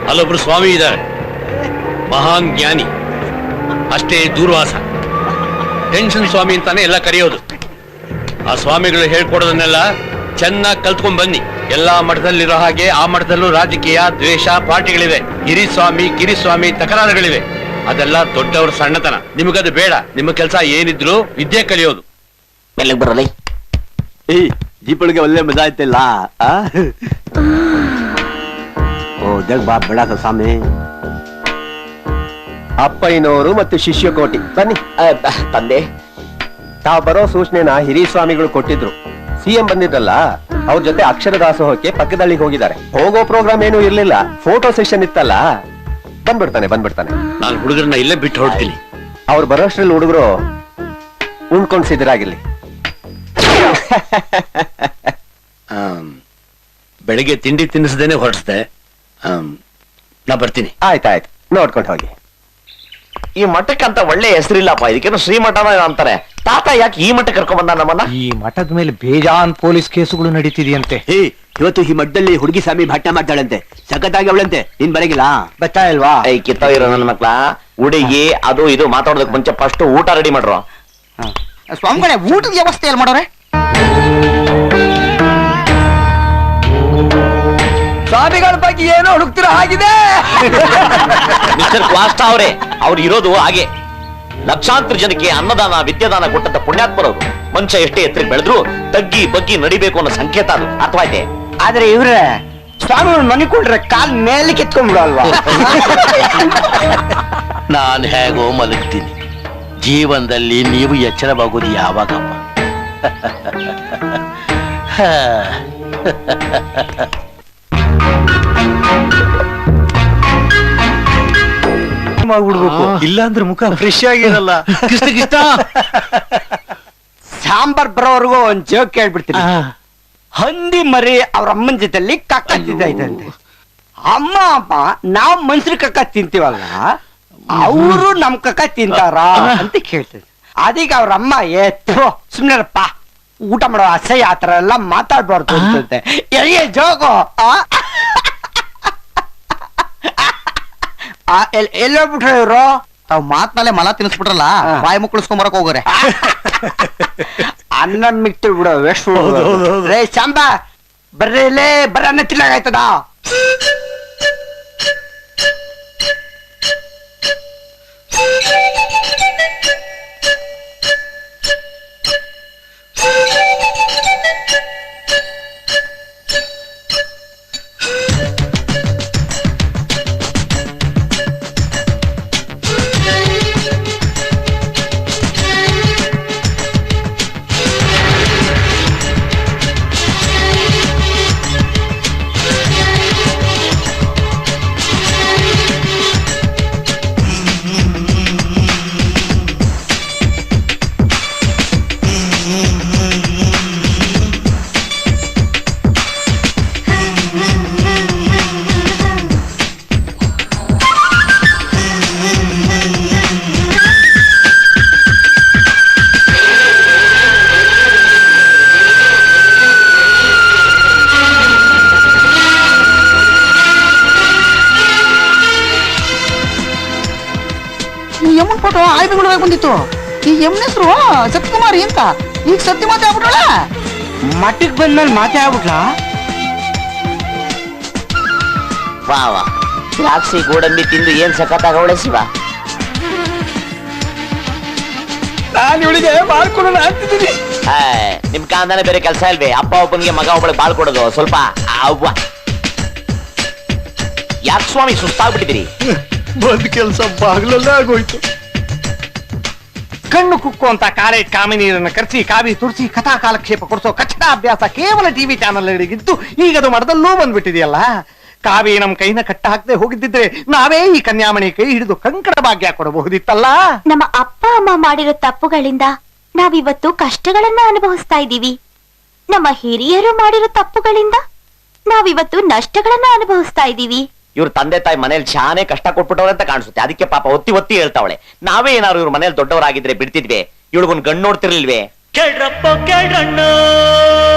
ಅಲ್ಲೊಬ್ರು ಸ್ವಾಮಿ ಇದ್ದಾರೆ, ಮಹಾನ್ ಜ್ಞಾನಿ, ಅಷ್ಟೇ ದೂರ್ವಾಸ. ಟೆನ್ಷನ್ ಸ್ವಾಮಿ ಅಂತಾನೆ ಎಲ್ಲ ಕರೆಯೋದು. ಆ ಸ್ವಾಮಿಗಳು ಹೇಳ್ಕೊಡೋದನ್ನೆಲ್ಲ ಚೆನ್ನಾಗಿ ಕಲ್ತ್ಕೊಂಡ್ ಬನ್ನಿ. ಎಲ್ಲಾ ಮಠದಲ್ಲಿರೋ ಹಾಗೆ ಆ ಮಠದಲ್ಲೂ ರಾಜಕೀಯ, ದ್ವೇಷ, ಪಾರ್ಟಿಗಳಿವೆ. ಗಿರಿಸ್ವಾಮಿ, ಕಿರಿಸ್ವಾಮಿ ತಕರಾರುಗಳಿವೆ. ಅದೆಲ್ಲ ದೊಡ್ಡವ್ರ ಸಣ್ಣತನ. ನಿಮಗದು ಬೇಡ. ನಿಮ್ಮ ಕೆಲಸ ಏನಿದ್ರು ವಿದ್ಯೆ ಕಲಿಯೋದು.
ಮೆಲ್ಲಗ್ ಬರಲಿ. ದೀಪಳಿಗೆ ಒಳ್ಳೆ ಮಜಾ ಆಯ್ತಿಲ್ಲ. ಓ ಜಗ್ ಬಾ ಬೆಳಕ ಸ್ವಾಮಿ.
ಅಪ್ಪಯ್ಯನವರು ಮತ್ತು ಶಿಷ್ಯಕೋಟಿ ಬನ್ನಿ.
ತಂದೆ,
ತಾವು ಬರೋ ಸೂಚನೆನ ಹಿರಿಯ ಸ್ವಾಮಿಗಳು ಕೊಟ್ಟಿದ್ರು. ಸಿಎಂ ಬಂದಿದ್ರಲ್ಲ, ಅವ್ರ ಜೊತೆ ಅಕ್ಷರ ದಾಸೋಹಕ್ಕೆ ಪಕ್ಕದಳ್ಳಿಗೆ ಹೋಗಿದ್ದಾರೆ. ಹೋಗೋ ಪ್ರೋಗ್ರಾಮ್ ಏನೂ ಇರ್ಲಿಲ್ಲ, ಫೋಟೋ ಸೆಷನ್ ಇತ್ತಲ್ಲ. ಬಂದ್ಬಿಡ್ತಾನೆ.
ನಾನು ಹುಡುಗರನ್ನ ಇಲ್ಲೇ ಬಿಟ್ಟು ಹೊರಡ್ತೀನಿ.
ಅವ್ರು ಬರೋಷ್ಟ್ರಲ್ಲಿ ಹುಡುಗರು ಉಣ್ಕೊಂಡು ಸಿದ್ಧರಾಗಿರ್ಲಿ.
ಬೆಳಿಗ್ಗೆ ತಿಂಡಿ ತಿನ್ನಿಸದೇನೆ ಹೊರಡಿಸ್ದೆ. ನಾ ಬರ್ತೀನಿ.
ಆಯ್ತಾಯ್ತು, ನೋಡ್ಕೊಂಡು ಹೋಗಿ.
ಈ ಮಠಕ್ಕಂತ ಒಳ್ಳೆ ಹೆಸರಿಲ್ಲಪ್ಪ. ಇದಕ್ಕೇನು ಶ್ರೀಮಠನ ಅಂತಾರೆ. ತಾತ ಯಾಕೆ ಈ ಮಠಕ್ಕೆ ಕರ್ಕೊಂಡ್ ಬಂದ ನಮ್ಮನ್ನ?
ಈ ಮಠದ ಮೇಲೆ ಬೇಜಾನ್ ಪೊಲೀಸ್ ಕೇಸುಗಳು ನಡೀತಿದೆಯಂತೆ.
ಇವತ್ತು ಈ ಮಠದಲ್ಲಿ ಹುಡುಗಿ ಸ್ವಾಮಿ ಭಾಷಣ ಮಾಡ್ತಾಳಂತೆ. ಸಖತ್ತಾಗಿ ಅವಳಂತೆ. ನೀನ್ ಬರಗಿಲ್ಲ?
ಬರ್ತಾ ಇಲ್ವಾ?
ಕಿತ್ತ ಇರೋ ನನ್ನ ಮಕ್ಳ ಹುಡುಗಿ ಅದು ಇದು ಮಾತಾಡೋದಕ್ಕೆ ಮುಂಚೆ ಫಸ್ಟ್ ಊಟ ರೆಡಿ ಮಾಡ್ರು.
ಸ್ವಾಮಿಗಳೇ, ಊಟದ ವ್ಯವಸ್ಥೆ ಎಲ್ಲಿ ಮಾಡೋರೆ?
ಸ್ವಾಮಿಗಳ ಬಗ್ಗೆ ಏನೋ ಹುಡುಕ್ತಿರೋ ಹಾಗಿದೆ.
ಮಿಸ್ಟರ್ ಕ್ವಾಸ್ಟ ಅವರೇ, ಅವ್ರು ಇರೋದು ಹಾಗೆ. ಲಕ್ಷಾಂತರ ಜನಕ್ಕೆ ಅನ್ನದಾನ, ವಿದ್ಯಾದಾನ ಕೊಟ್ಟಂತ ಪುಣ್ಯಾತ್ಮರವರು. ಮನುಷ್ಯ ಎಷ್ಟೇ ಎತ್ತರಕ್ಕೆ ಬೆಳೆದ್ರು ತಗ್ಗಿ ಬಗ್ಗಿ ನಡಿಬೇಕು ಅನ್ನೋ ಸಂಕೇತ ಅದು. ಅರ್ಥವಾಯ್ತೆ?
ಆದ್ರೆ ಇವ್ರೆ ಸ್ವಾಮಿಗಳು ಮನೆ ಕೊಡ್ರೆ ಕಾಲ್ ಮೇಲೆ ಕಿತ್ಕೊಂಡ್ಬಿಡಲ್ವಾ?
ನಾನು ಹೇಗೋ ಮಲಗ್ತೀನಿ. ಜೀವನದಲ್ಲಿ ನೀವು ಎಚ್ಚರವಾಗೋದು ಯಾವಾಗಪ್ಪ?
ಮಾಡ್ಬಿಡ್ಬೇಕು, ಇಲ್ಲಾಂದ್ರೆ ಮುಖ ಫ್ರೆಶ್ ಆಗಿರಲ್ಲ.
ಸಾಂಬಾರ್ ಬರೋವರೆಗೂ ಒಂದ್ ಜೋಕ್ ಕೇಳ್ಬಿಡ್ತೀನಿ. ಹಂದಿ ಮರಿ ಅವ್ರ ಅಮ್ಮನ ಜೊತೆಲಿ ಕಕ್ಕ ತಿಂತೈತಂತೆ. ಅಮ್ಮ ಅಪ್ಪ ನಾವ್ ಮನ್ಸ್ರ ಕಕ್ಕ ತಿಂತೀವಲ್ಲ, ಅವರು ನಮ್ ಕಕ್ಕ ತಿಂತಾರ ಅಂತ ಕೇಳ್ತದೆ. ಅದೀಗ ಅವ್ರ ಅಮ್ಮ ಸುಮ್ನೆರಪ್ಪ, ಊಟ ಮಾಡೋ ಅಸಹ್ಯ ಆತರ ಎಲ್ಲ ಮಾತಾಡ್ಬಾರ್ದು ಅಂತಂತೆ. ಜೋಗು ಎಲ್ಲೋಗ್ಬಿಟ್ರ ಇವ್ರು?
ತಾವ್ ಮಾತ್ನಲ್ಲೇ ಮಲ ತಿನ್ಸ್ಬಿಟ್ರಲ್ಲ, ಬಾಯಿ ಮುಕ್ಕಳಿಸ್ಕೊಂಬರಕ್ ಹೋಗೋರೆ.
ಅನ್ನ ಮಿಕ್ತಿ ಬಿಡೋ ವೇಸ್ಟ್. ರೇ ಶಾಂಬ, ಬರ್ರಿ ಇಲ್ಲೇ ಬರ್ರಿ, ಅನ್ನ ತಿನ್ನಾಗಾಯ್ತದ. ಯಮನ್ ಫೋಟೋ ಆಯ್ದುಗಳಿಗೆ ಬಂದಿತ್ತು. ಈ ಯಮನ್ ಹೆಸರು ಸತ್ಯಕುಮಾರಿ ಅಂತ. ಈಗ ಸತ್ಯ ಮಾತೆ ಆಗ್ಬಿಟ್ರಳ. ಮಠಕ್ ಬಂದ್ಮೇಲೆ ಮಾತೆ ಆಗ್ಬಿಟ್ಲ.
ವಾ ವಾ, ದ್ರಾಕ್ಷಿ ಗೋಡಂಬಿ ತಿಂದು ಏನ್ ಸಖತ್ತಾಗವಳೆ ಶಿವ.
ನಾನು ಇವಳಿಗೆ ಬಾಳ್ಕೊಡೋಣ ಅಂತಿದ್ದೀನಿ.
ನಿಮ್ ಕಾಂದಾನೆ ಬೇರೆ ಕೆಲಸ ಇಲ್ವೇ? ಅಪ್ಪ ಒಬ್ಬನಿಗೆ ಮಗ ಒಬ್ಬಳಿಗೆ ಬಾಳ್ ಕೊಡೋದು. ಸ್ವಲ್ಪ ಅವ್ವ ಯಾಕೆ ಸ್ವಾಮಿ ಸುಸ್ತಾಗ್ಬಿಟ್ಟಿದ್ದೀರಿ?
ಬಂದ್ ಕೆಲ್ಸ ಬಾಗ್ಲಲ್ಲೇ ಆಗೋಯ್ತು. ಕಣ್ಣು ಕುಕ್ಕು ಅಂತ ಕಾಲೇಜ್ ಕಾಮಿನಿಯರನ್ನ ಕರೆಸಿ ಕಾವಿ ತುರ್ಸಿ ಕಥಾ ಕಾಲಕ್ಷೇಪ ಕೊಡಿಸೋ ಕಚ್ಚಡ ಅಭ್ಯಾಸ ಕೇವಲ ಟಿವಿ ಚಾನಲ್ಗಳಿಗಿದ್ದು ಈಗದು ಮಠದಲ್ಲೂ ಬಂದ್ಬಿಟ್ಟಿದೆಯಲ್ಲ. ಕಾವಿ ನಮ್ ಕೈನ ಕಟ್ಟ ಹಾಕದೆ ಹೋಗಿದ್ದಿದ್ರೆ ನಾವೇ ಈ ಕನ್ಯಾಮಣಿ ಕೈ ಹಿಡಿದು ಕಂಕಣ ಭಾಗ್ಯ ಕೊಡಬಹುದಿತ್ತಲ್ಲ.
ನಮ್ಮ ಅಪ್ಪ ಅಮ್ಮ ಮಾಡಿರೋ ತಪ್ಪುಗಳಿಂದ ನಾವಿವತ್ತು ಕಷ್ಟಗಳನ್ನ ಅನುಭವಿಸ್ತಾ ಇದ್ದೀವಿ. ನಮ್ಮ ಹಿರಿಯರು ಮಾಡಿರೋ ತಪ್ಪುಗಳಿಂದ ನಾವಿವತ್ತು ನಷ್ಟಗಳನ್ನ ಅನುಭವಿಸ್ತಾ ಇದ್ದೀವಿ.
ಇವ್ರ ತಂದೆ ತಾಯಿ ಮನೇಲಿ ಶಾನೆ ಕಷ್ಟ ಕೊಟ್ಬಿಟ್ಟವ್ರೆ ಅಂತ ಕಾಣಿಸುತ್ತೆ. ಅದಕ್ಕೆ ಪಾಪ ಒತ್ತಿ ಒತ್ತಿ ಹೇಳ್ತಾವಳೆ. ನಾವೇ ಏನಾದ್ರು ಇವ್ರ ಮನೇಲಿ ದೊಡ್ಡವರಾಗಿದ್ರೆ ಬಿಡ್ತಿದ್ವಿ, ಇವಳಿಗೊಂದು ಗಂಡು ನೋಡ್ತಿರ್ಲಿಲ್ವೇ?
ಕೇಳ್ರಪ್ಪ ಕೇಳ್ರಣ್ಣ,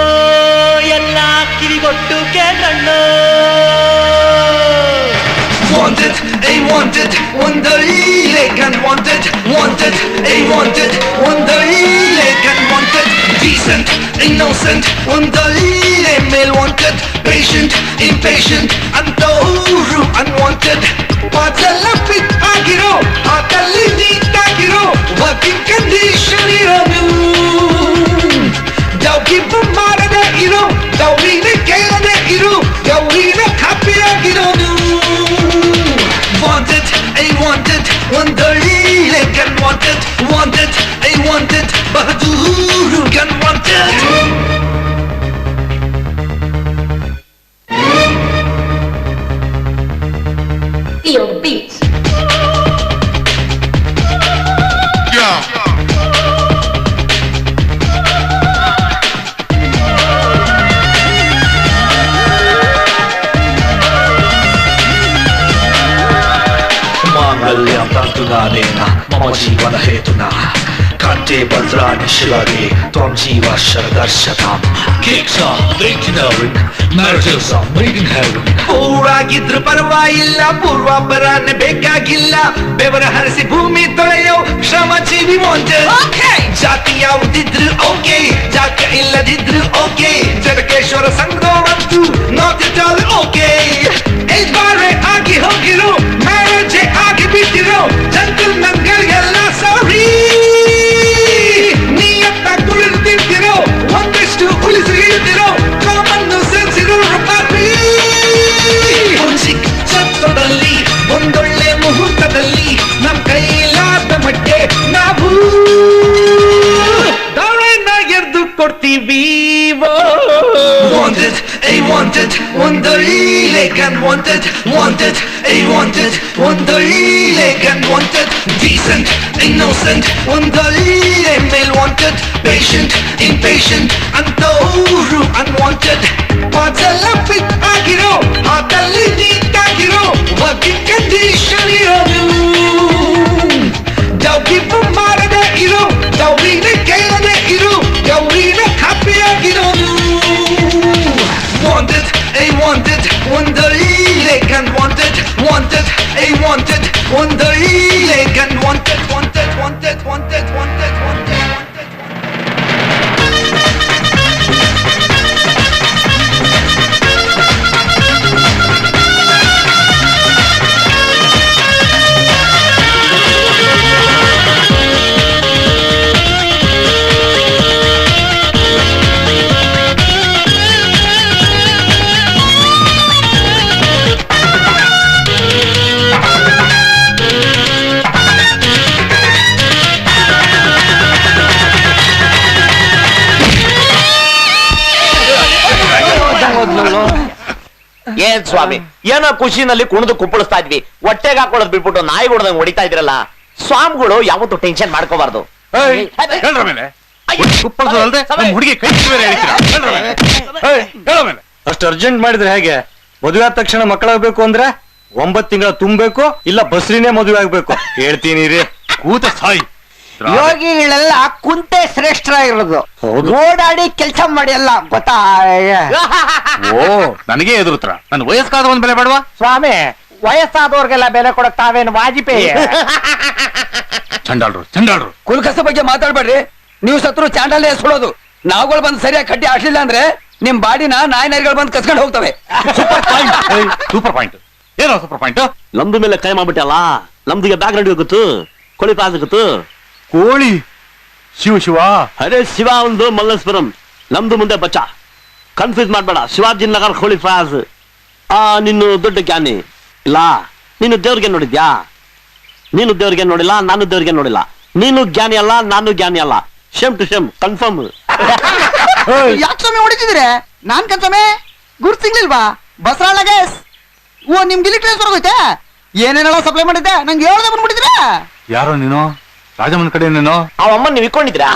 ಎಲ್ಲ ಕಿವಿಗೊಟ್ಟು ಕೇಳ್ರಣ್ಣ.
Wanted, wanted, wanted, wanted, wanted, wanted, decent, innocent, male wanted, patient, impatient, antahuru, unwanted, paatalla fit agiro, haatali neat agiro, working condition irodu, dawgibbu marade iro, dawrine kelade iro, dawrine happy agirodu. Wanted, wanted, wanted, wanted, wanted, Bahadur gun wanted.
Feel the beat.
Yeah.
ಮಾಂಗಲ್ಯ ತಂತುನಾನೇನ ಮಮ ಜೀವನ ಹೇತುನಾ ಕಂಠೆ ಭದ್ರಾಣಿ ಶಿವಗೆ ತ್ವಂ ಜೀವ ಶರದರ್ಶತಾಂ cakes are ಬೇಕಿನವನ್ marriages are made in heaven.
ಊರಾಗಿದ್ರು ಪರವಾಗಿಲ್ಲ, ಪೂರ್ವಾಪರನೇ ಬೇಕಾಗಿಲ್ಲ, ಬೆವರ ಹರಿಸಿ ಭೂಮಿ ತೊಳೆಯೋ ಶ್ರಮಜೀವಿ ವಾಂಟೆಡ್. ಜಾತಿ ಯಾವುದಿದ್ರು ಓಕೆ, ಜಾಗ ಇಲ್ಲದಿದ್ರು ಓಕೆ, ಜಡಕೇಶ್ವರ ಸಂಘವಂತೂ ನಾಟ್ ಇಟ್ ಆಲ್ ಓಕೆ. ಬಾರೆ ಆಗಿ ಹೋಗಿರೋ, ಮ್ಯಾರೇಜ್ ಆಗಿ ಬಿಟ್ಟಿರೋ, ಜಂತಲ್ ನನ್ಗಳಿಗೆಲ್ಲ ಸಾರಿ. ನೀಯತ್ತ ಕುಳಿತಿರ್ತಿರೋ, ಒಂದಷ್ಟು ಉಳಿಸಿ ಇರ್ತಿರೋ, ಕಾಮನ್ನು ಸೆನ್ಸಿರೋ ಪಾಪಿ. ಸತ್ವದಲ್ಲಿ ಒಂದೊಳ್ಳೆ ಮುಹೂರ್ತದಲ್ಲಿ ನಮ್ ಕೈಲಾದ ಮಟ್ಟೆ ನಾವು ದಾವಣ ಎರ್ದು ಕೊಡ್ತೀವಿ. Wanted, wanted, ಒಂದೊಳ್ಳೆ ಗನ್ wanted, wanted, wanted, ಒಂದೊಳ್ಳೆ ಗನ್ wanted, decent, innocent, ಒಂದೊಳ್ಳೆ male wanted, patient, impatient, ಅಂತವ್ರು unwanted, parts ಎಲ್ಲ fit ಆಗಿರೋ, ಹಾತಲ್ಲಿ neat ಆಗಿರೋ, working condition ಇರೋದು, ದೌಗಿಬ್ಬು ಮಾಡದೆ ಇರೋ, ದೌರಿನ ಕೇಳದೆ ಇರೋ, ದೌರಿನ happy ಆಗಿರೋದು. Wanted, wanted, ಒಂದೊಳ್ಳೆ ಗನ್ wanted, wanted, wanted, ಒಂದೊಳ್ಳೆ gun wanted, wanted, wanted, wanted, wanted, wanted.
ಏನ್ ಸ್ವಾಮಿ, ಏನೋ ಖುಷಿನಲ್ಲಿ ಕುಣಿದು ಕುಪ್ಪಳಿಸ್ತಾ ಇದ್ವಿ, ಹೊಟ್ಟೆಗೆ ಹಾಕೊಳ್ಳೋದು ಬಿಟ್ಬಿಟ್ಟು ನಾಯಿ ಹೊಡೆದಂಗ್ ಹೊಡಿತಾ ಇದ್ರಲ್ಲ. ಸ್ವಾಮಿಗಳು ಯಾವತ್ತೂ ಟೆನ್ಷನ್ ಮಾಡ್ಕೋಬಾರ್ದು.
ಹುಡುಗಿ ಕೈ ಅಷ್ಟು ಅರ್ಜೆಂಟ್ ಮಾಡಿದ್ರೆ ಹೇಗೆ? ಮದುವೆ ಆದ ತಕ್ಷಣ ಮಕ್ಕಳಾಗ್ಬೇಕು ಅಂದ್ರೆ 9 ತಿಂಗಳ ತುಂಬಬೇಕು, ಇಲ್ಲ ಬಸ್ರಿನೇ ಮದುವೆ ಆಗ್ಬೇಕು. ಹೇಳ್ತೀನಿ ರೀ, ಕೂತ ಸಾಯಿ.
ಯೋಗಿಗಳೆಲ್ಲ ಕುಂತೆ ಶ್ರೇಷ್ಠರಾಗಿರೋದು, ಓಡಾಡಿ ಕೆಲಸ ಮಾಡಿ ಎಲ್ಲ ಗೊತ್ತಾ?
ಓ, ನನಗೆ ಎದುರುತ್ರ. ನನ್ ವಯಸ್ಸಾದ ಒಂದ್ ಬೆಲೆ ಬೇಡವಾ?
ಸ್ವಾಮಿ, ವಯಸ್ಸಾದವ್ರಿಗೆಲ್ಲ ಬೆಲೆ ಕೊಡಕ್ ತಾವೇನು ವಾಜಪೇಯಿ?
ಚಂಡಾಳ್ರು ಚಂಡಾಳ್ರು.
ಕುಲ್ಕಸ ಬಗ್ಗೆ ಮಾತಾಡ್ಬೇಡ್ರಿ. ನೀವು ಸತ್ರು ಚಾಂಡಲ್ ಎಸ್ಕೊಳ್ಳೋದು. ನಾವುಗಳು ಬಂದು ಸರಿಯಾಗಿ ಕಟ್ಟಿ ಆಡ್ಲಿಲ್ಲ ಅಂದ್ರೆ ನಿಮ್ ಬಾಡಿನ ನಾಯಿ ನರಿಗಳು ಬಂದು ಕಸ್ಕೊಂಡು ಹೋಗ್ತವೆ.
Super point. ಏನೋ ಸೂಪರ್ ಪಾಯಿಂಟ್?
ನಮ್ದು ಮೇಲೆ ಕೈ ಮಾಡ್ಬಿಟ್ಟಲ್ಲ. ನಮ್ದಿಗೆ ಬ್ಯಾಕ್ ಗ್ರೌಂಡ್ ಗೊತ್ತು, ಕೋಳಿ ಪಾಸ್ ಗೊತ್ತು.
ಕೋಳಿ ಶಿವ ಶಿವ.
ಅರೆ ಶಿವ ಒಂದು ಮಲ್ಲೇಶ್ವರಂ, ನಮ್ದು ಮುಂದೆ ಬಚ್ಚ. ಕನ್ಫ್ಯೂಸ್ ಮಾಡ್ಬೇಡ. ಶಿವಾಜಿ ನಗರ್ ಕೋಳಿ ಫಾಸ್. ನಿನ್ನು ದೊಡ್ಡ ಜ್ಞಾನಿ ಇಲ್ಲ. ನೀನು ದೇವ್ರಿಗೆ ನೋಡಿದ್ಯಾ? ನೀನು ದೇವ್ರಿಗೆ ನೋಡಿಲ್ಲ, ನಾನು ದೇವ್ರಿಗೆ ನೋಡಿಲ್ಲ. ನೀನು ಜ್ಞಾನಿ ಅಲ್ಲ, ನಾನು ಜ್ಞಾನಿ ಅಲ್ಲ. Same to same confirm.
ಯಾಕೆ ಸ್ವಾಮಿ ಹೊಡಿತಿದ್ರೆ? ನಾನ್ ಕನ್ಸಮೆ ಗುರ್ತು ಸಿಗ್ಲಿಲ್ವಾ? ಬಸರಾಳ ಗ್ಯಾಸ್. ಓ ನಿಮ್ಗೆ ಇಲ್ಲಿ ಟ್ರಾನ್ಸ್ಫರ್ ಆಗೋಯ್ತೆ? ಏನೇನೆಲ್ಲ ಸಪ್ಲೈ ಮಾಡಿದ್ದೆ ನಂಗೆ ಹೇಳ್ದೆ ಬಂದ್ಬಿಟ್ಟಿದ್ರೆ.
ಯಾರೋ ನೀನು? ರಾಜಮ್ಮನ ಕಡೆ ನೀನು?
ಅವಮ್ಮ ನೀವು ಇಟ್ಕೊಂಡಿದ್ರಾ?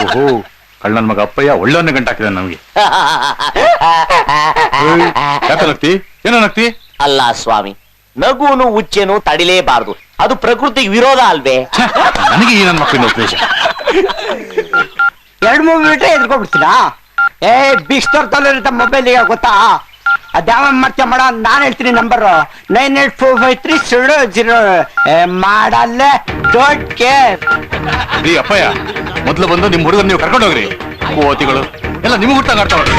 ಓಹೋ, ಕಳ್ಳನ್ ಮಗ ಅಪ್ಪಯ್ಯ ಒಳ್ಳೆಯವ್ರನ್ನ ಗಂಟ ಹಾಕಿದ ನಮ್ಗೆ. ಯಾಕೆ ನಗ್ತಿ? ಏನೋ ನಗ್ತಿ?
ಅಲ್ಲ ಸ್ವಾಮಿ, ನಗುನು ಉಚ್ಚೆನು ತಡಿಲೇಬಾರದು, ಅದು ಪ್ರಕೃತಿಗೆ ವಿರೋಧ ಅಲ್ವೇ?
ನನಗೆ ಈ ನನ್ನ ಮಕ್ಕಳಿಂದ ಉಪದೇಶ.
2-3 ಮಿನಿಟ್ ಎದ್ಕೊಬಿಡ್ತೀರಾ? ಬಿಸ್ತರ್ ತಲ್ಲಿರುತ್ತೆ ಮೊಬೈಲ್ ಈಗ ಗೊತ್ತಾ? ಅದ್ಯಾವ ಮಾಡ್ತೀಯ ಮಾಡ, ನಾನು ಹೇಳ್ತೀನಿ ನಂಬರ್ 984530 ಮಾಡಲ್ಲೇ. Don't care.
ರೀ ಅಪ್ಪಯ್ಯ, ಮೊದ್ಲು ಬಂದು ನಿಮ್ ಹುಡುಗರು ನೀವು ಕರ್ಕೊಂಡು ಹೋಗ್ರಿ. ಕೋತಿಗಳು ಎಲ್ಲ ನಿಮ್ಗೆ ಹುಟ್ಟಾಗ ಆಡ್ತಾವ್ರಿ.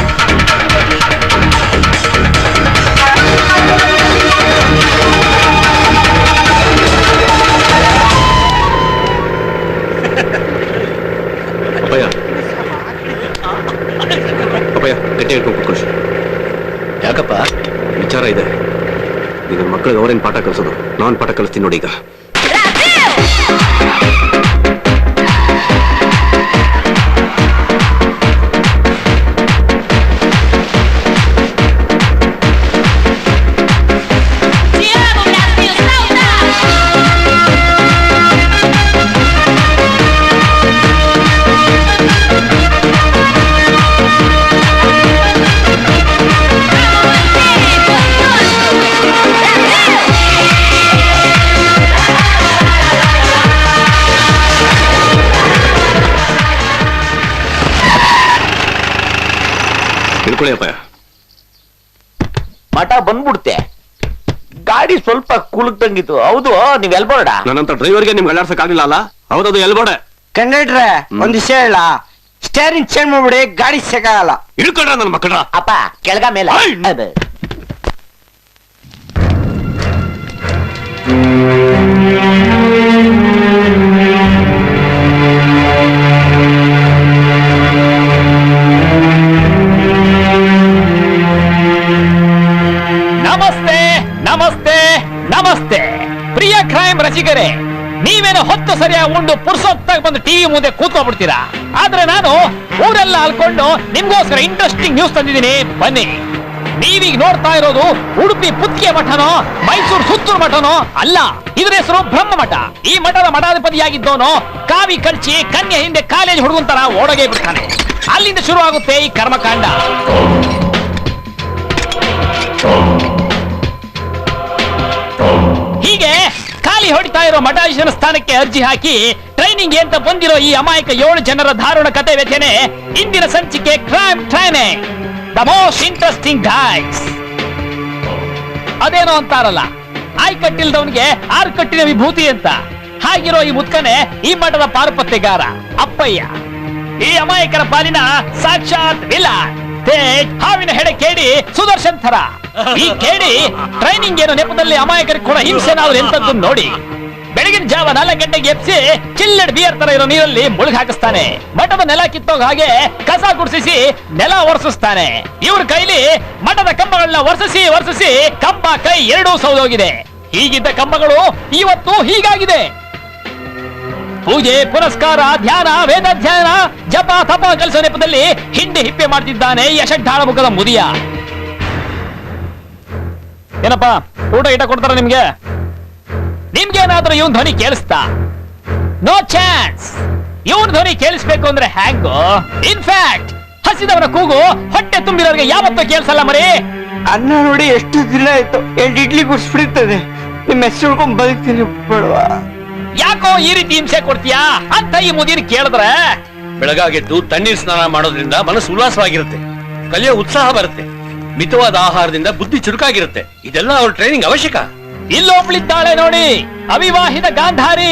ಅಪ್ಪಯ್ಯ ಅಪ್ಪಯ್ಯ ಗಟ್ಟಿ ಹೇಳ್ಕೊಂಡು ಕೂತ್ಕೊಳ್ಳಿ. ಯಾಕಪ್ಪ? ವಿಚಾರ ಇದೆ. ನಿನ್ನ ಮಕ್ಕಳಿಗೆ ಅವ್ರೇನ್ ಪಾಠ ಕಲಿಸೋದು, ನಾನು ಪಾಠ ಕಲಿಸ್ತೀನಿ ನೋಡಿ. ಈಗ
ಮಠ ಬಂದ್ಬಿಡ್ತೆ. ಗಾಡಿ ಸ್ವಲ್ಪ ಕುಲುಕ್ದಂಗಿತ್ತು. ಹೌದು, ನೀವ್ ಎಲ್ಬೋರ್ಡ?
ನನ್ನಂತ ಡ್ರೈವರ್ಗೆ ನಿಮ್ಗೆ ಅಲ್ಲಾಡ್ಸಕ್ ಆಗ್ಲಿಲ್ಲ ಅಲ್ಲ? ಹೌದದು ಎಲ್ಬೋರ್ಡೆ.
ಕಂಡಕ್ಟ್ರೆ ಒಂದ್ ವಿಷಯ ಹೇಳ, ಸ್ಟೇರಿಂಗ್ ಚೇಂಜ್ ಮಾಡ್ಬಿಡಿ, ಗಾಡಿ ಸಿಗಲ್ಲ.
ಇಳ್ಕೊಂಡ್ರ ನನ್ನ ಮಕ್ಕಳ.
ಅಪ್ಪ ಕೆಳಗ ಮೇಲೆ.
ನಮಸ್ತೆ ನಮಸ್ತೆ ನಮಸ್ತೆ ಪ್ರಿಯ ಕ್ರೈಮ್ ರಸಿಕರೇ, ನೀವೇನೋ ಹೊತ್ತು ಸರಿಯಾಗಿ ಉಂಡು ಪುರ್ಸೊತ್ತಾಗಿ ಬಂದು ಟಿವಿ ಮುಂದೆ ಕೂತ್ಕೊಂಡ್ಬಿಡ್ತೀರಾ. ಆದ್ರೆ ನಾನು ಊರೆಲ್ಲ ಅಲ್ಕೊಂಡು ನಿಮ್ಗೋಸ್ಕರ ಇಂಟ್ರೆಸ್ಟಿಂಗ್ ನ್ಯೂಸ್ ತಂದಿದ್ದೀನಿ, ಬನ್ನಿ. ನೀವೀಗ ನೋಡ್ತಾ ಇರೋದು ಉಡುಪಿ ಪುತ್ತಿಗೆ ಮಠನೋ ಮೈಸೂರು ಸುತ್ತೂರು ಮಠನೋ ಅಲ್ಲ, ಇದ್ರ ಹೆಸರು ಬ್ರಹ್ಮ ಮಠ. ಈ ಮಠದ ಮಠಾಧಿಪತಿಯಾಗಿದ್ದವನು ಕಾವಿ ಕಳ್ಚಿ ಕನ್ಯೆ ಹಿಂದೆ ಕಾಲೇಜ್ ಹುಡುಗನ್ ತರ ಓಡೋಗೇ ಬಿಡ್ತಾನೆ. ಅಲ್ಲಿಂದ ಶುರು ಆಗುತ್ತೆ ಈ ಕರ್ಮಕಾಂಡ. ಹೀಗೆ ಖಾಲಿ ಹೊಡಿತಾ ಇರೋ ಮಠಾಧೀಶನ ಸ್ಥಾನಕ್ಕೆ ಅರ್ಜಿ ಹಾಕಿ ಟ್ರೈನಿಂಗ್ ಅಂತ ಬಂದಿರೋ ಈ ಅಮಾಯಕ 7 ಜನರ ದಾರುಣ ಕತೆ ವ್ಯಥೆನೆ ಇಂದಿನ ಸಂಚಿಕೆ crime training, the most interesting guys. ಅದೇನೋ ಅಂತಾರಲ್ಲ, ಆಯ್ ಕಟ್ಟಿಲ್ದವನಿಗೆ 6 ಕಟ್ಟಿನ ವಿಭೂತಿ ಅಂತ. ಹಾಗಿರೋ ಈ ಮುತ್ಕನೆ ಈ ಮಠದ ಪಾರುಪತ್ಯಗಾರ ಅಪ್ಪಯ್ಯ, ಈ ಅಮಾಯಕರ ಪಾಲಿನ ಸಾಕ್ಷಾತ್ ವಿಲನ್. ಹಾವಿನ ಹೆಡೆ ಕೇಡಿ ಸುದರ್ಶನ್ ಥರ. ಈ ಕೇಡಿ ಟ್ರೈನಿಂಗ್ ಏನೋ ನೆಪದಲ್ಲಿ ಅಮಾಯಕರಿಗೆ ಕೂಡ ಹಿಂಸೆನಾದ್ರು ಎಂತದ್ದು ನೋಡಿ. ಬೆಳಗಿನ ಜಾವ 4 ಗಂಟೆಗೆ ಎಪ್ಸಿ ಚಿಲ್ಲೆಡ್ ಬಿಯರ್ ತರ ಇರೋ ನೀರಲ್ಲಿ ಮುಳುಗ್ ಹಾಕಿಸ್ತಾನೆ. ಮಠದ ನೆಲ ಕಿತ್ತೋಗ ಹಾಗೆ ಕಸ ಗುಡಿಸಿ ನೆಲ ಒರೆಸಿಸ್ತಾನೆ. ಇವ್ರ ಕೈಲಿ ಮಠದ ಕಂಬಗಳನ್ನ ವರ್ಸಿಸಿ ಕಂಬ ಕೈ ಎರಡೂ ಸೌದೋಗಿದೆ. ಹೀಗಿದ್ದ ಕಂಬಗಳು ಇವತ್ತು ಹೀಗಾಗಿದೆ. ಪೂಜೆ ಪುನಸ್ಕಾರ ಧ್ಯಾನ ವೇದಾಧ್ಯಯನ ಜಪ ತಪ ಕಲಿಸೋ ನೆಪದಲ್ಲಿ ಹಿಂದೆ ಹಿಪ್ಪೆ ಮಾಡ್ತಿದ್ದಾನೆ ಈ ಅಷಡ್ಢಾಳ ಮುಖದ ಮುದಿಯ. ಏನಪ್ಪಾ ಊಟ ಗೀಟ ಕೊಡ್ತಾರ ನಿಮ್ಗೆ? ನಿಮ್ಗೇನಾದ್ರೂ ಇವನ್ ಧ್ವನಿ ಕೇಳಿಸ್ತಾ? No chance. ಇವನ್ ಧ್ವನಿ ಕೇಳಿಸ್ಬೇಕು ಅಂದ್ರೆ ಹ್ಯಾಂಗು? ಇನ್ಫ್ಯಾಕ್ಟ್ ಹಸಿದವರ ಕೂಗು ಹೊಟ್ಟೆ ತುಂಬಿರೋರಿಗೆ ಯಾವತ್ತೂ ಕೇಳಿಸಲ್ಲ ಮರಿ.
ಅನ್ನ ನೋಡಿ ಎಷ್ಟು ದಿನ ಆಯ್ತು, 2 ಇಡ್ಲಿ ಗುಡ್ಸ್ಬಿಡ್ತದೆ. ನಿಮ್ಮ ಹೆಸರು ಹಿಡ್ಕೊಂಡ್ ಬದುಕ್ತೀನಿ ಬಡವಾ.
ಯಾಕೋ ಈ ರೀತಿ ಹಿಂಸೆ ಕೊಡ್ತೀಯಾ ಅಂತ ಈ ಮುದಿನ ಕೇಳಿದ್ರೆ?
ಬೆಳಗಾಗೆದ್ದು ತಣ್ಣೀರ್ ಸ್ನಾನ ಮಾಡೋದ್ರಿಂದ ಮನಸ್ಸು ಉಲ್ಲಾಸವಾಗಿರುತ್ತೆ, ಕಲಿಯೋ ಉತ್ಸಾಹ ಬರುತ್ತೆ, ಮಿತವಾದ ಆಹಾರದಿಂದ ಬುದ್ಧಿ ಚುರುಕಾಗಿರುತ್ತೆ. ಇದೆಲ್ಲ ಅವ್ರ ಟ್ರೈನಿಂಗ್ ಅವಶ್ಯಕ.
ಇಲ್ಲೊಬ್ಳಿದ್ದಾಳೆ ನೋಡಿ, ಅವಿವಾಹಿತ ಗಾಂಧಾರಿ.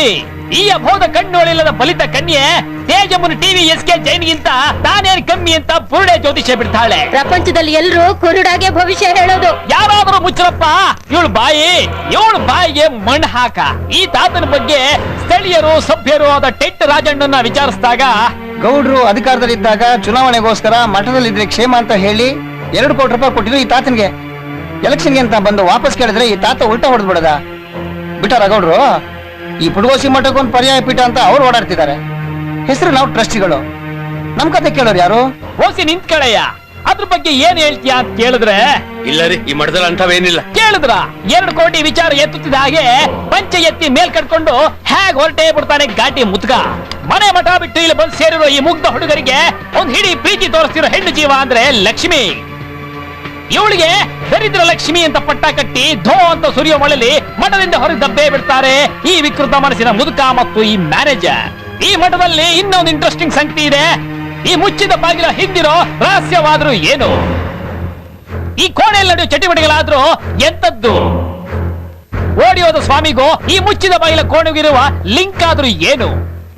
ಈ ಅಬೋಧ ಕಣ್ಣೋಳಿಲ್ಲದ ಬಲಿತ ಕನ್ಯೆ ತೇಜಮ್ಮನ ಟಿವಿ ಎಸ್ ಕೆ ಜೈನ್ಗಿಂತ ತಾನೇನ್ ಕಮ್ಮಿ ಅಂತ ಬುರುಡೆ ಜ್ಯೋತಿಷ್ಯ ಬಿಡ್ತಾಳೆ.
ಪ್ರಪಂಚದಲ್ಲಿ ಎಲ್ಲರೂ ಕುರುಡಾಗೆ ಭವಿಷ್ಯ ಹೇಳೋದು.
ಯಾರಾದ್ರೂ ಮುಚ್ಚರಪ್ಪ ಇವಳು ಬಾಯಿಗೆ ಮಣ್ಣು ಹಾಕ. ಈ ತಾತನ ಬಗ್ಗೆ ಸ್ಥಳೀಯರು ಸಭ್ಯರು ಆದ ಟೆಟ್ ರಾಜಣ್ಣನ ವಿಚಾರಿಸಿದಾಗ,
ಗೌಡ್ರು ಅಧಿಕಾರದಲ್ಲಿದ್ದಾಗ ಚುನಾವಣೆಗೋಸ್ಕರ ಮಠದಲ್ಲಿದ್ರೆ ಕ್ಷೇಮ ಅಂತ ಹೇಳಿ 2 ಕೋಟಿ ರೂಪಾಯಿ ಕೊಟ್ಟಿದ್ರು ಈ ತಾತನ್ಗೆ. ಎಲೆಕ್ಷನ್ಗೆ ಅಂತ ಬಂದು ವಾಪಸ್ ಕೇಳಿದ್ರೆ ಈ ತಾತ ಉಲ್ಟಾ ಹೊಡೆದ್ ಬಿಡದ ಬಿಟ್ಟಾರ ಗೌಡ್ರು. ಈ ಪುಡಗೋಸಿ ಮಠಕ್ಕೆ ಒಂದು ಪರ್ಯಾಯ ಪೀಠ ಅಂತ ಅವ್ರು ಓಡಾಡ್ತಿದ್ದಾರೆ. ಹೆಸರು ನಾವು ಟ್ರಸ್ಟಿಗಳು. ನಮ್ ಕತೆ ಕೇಳೋರು ಯಾರು?
ಓಸಿ ನಿಂತ್ಕಳಯ್ಯ, ಅದ್ರ ಬಗ್ಗೆ ಏನ್ ಹೇಳ್ತೀಯ ಅಂತ ಕೇಳಿದ್ರೆ,
ಇಲ್ಲ ರೀ, ಈ ಮಠದಲ್ಲಿ ಅಂತವೇನಿಲ್ಲ.
ಕೇಳಿದ್ರ 2 ಕೋಟಿ ವಿಚಾರ ಎತ್ತುತ್ತಿದ್ದ ಹಾಗೆ ಪಂಚೆ ಎತ್ತಿ ಮೇಲ್ ಕಟ್ಕೊಂಡು ಹೇಗ್ ಹೊರಟೇ ಬಿಡ್ತಾನೆ ಘಾಟಿ ಮುತ್ಕ. ಮನೆ ಮಠ ಬಿಟ್ಟು ಇಲ್ಲಿ ಬಂದು ಸೇರಿರೋ ಈ ಮುಗ್ಧ ಹುಡುಗರಿಗೆ ಒಂದ್ ಹಿಡಿ ಪ್ರೀತಿ ತೋರಿಸ್ತಿರೋ ಹೆಣ್ಣು ಜೀವ ಅಂದ್ರೆ ಲಕ್ಷ್ಮಿ. ಇವಳಿಗೆ ದರಿದ್ರ ಲಕ್ಷ್ಮಿ ಅಂತ ಪಟ್ಟ ಕಟ್ಟಿ ಧೋ ಅಂತ ಸುರಿಯೋ ಮಳೆಯಲ್ಲಿ ಮಠದಿಂದ ಹೊರಗೆ ದಬ್ಬೆ ಬಿಡ್ತಾರೆ ಈ ವಿಕೃತ ಮನಸ್ಸಿನ ಮುದುಕ ಮತ್ತು ಈ ಮ್ಯಾನೇಜರ್. ಈ ಮಠದಲ್ಲಿ ಇನ್ನೊಂದು ಇಂಟ್ರೆಸ್ಟಿಂಗ್ ಸಂಗತಿ ಇದೆ. ಈ ಮುಚ್ಚಿದ ಬಾಗಿಲ ಹಿಂದಿರೋ ರಹಸ್ಯವಾದ್ರೂ ಏನು? ಈ ಕೋಣೆಯಲ್ಲಿ ನಡೆಯುವ ಚಟುವಟಿಕೆಗಳಾದ್ರೂ ಎಂತದ್ದು? ಓಡಿಯೋದ ಸ್ವಾಮಿಗೂ ಈ ಮುಚ್ಚಿದ ಬಾಗಿಲ ಕೋಣೆಗಿರುವ ಲಿಂಕ್ ಆದ್ರೂ ಏನು?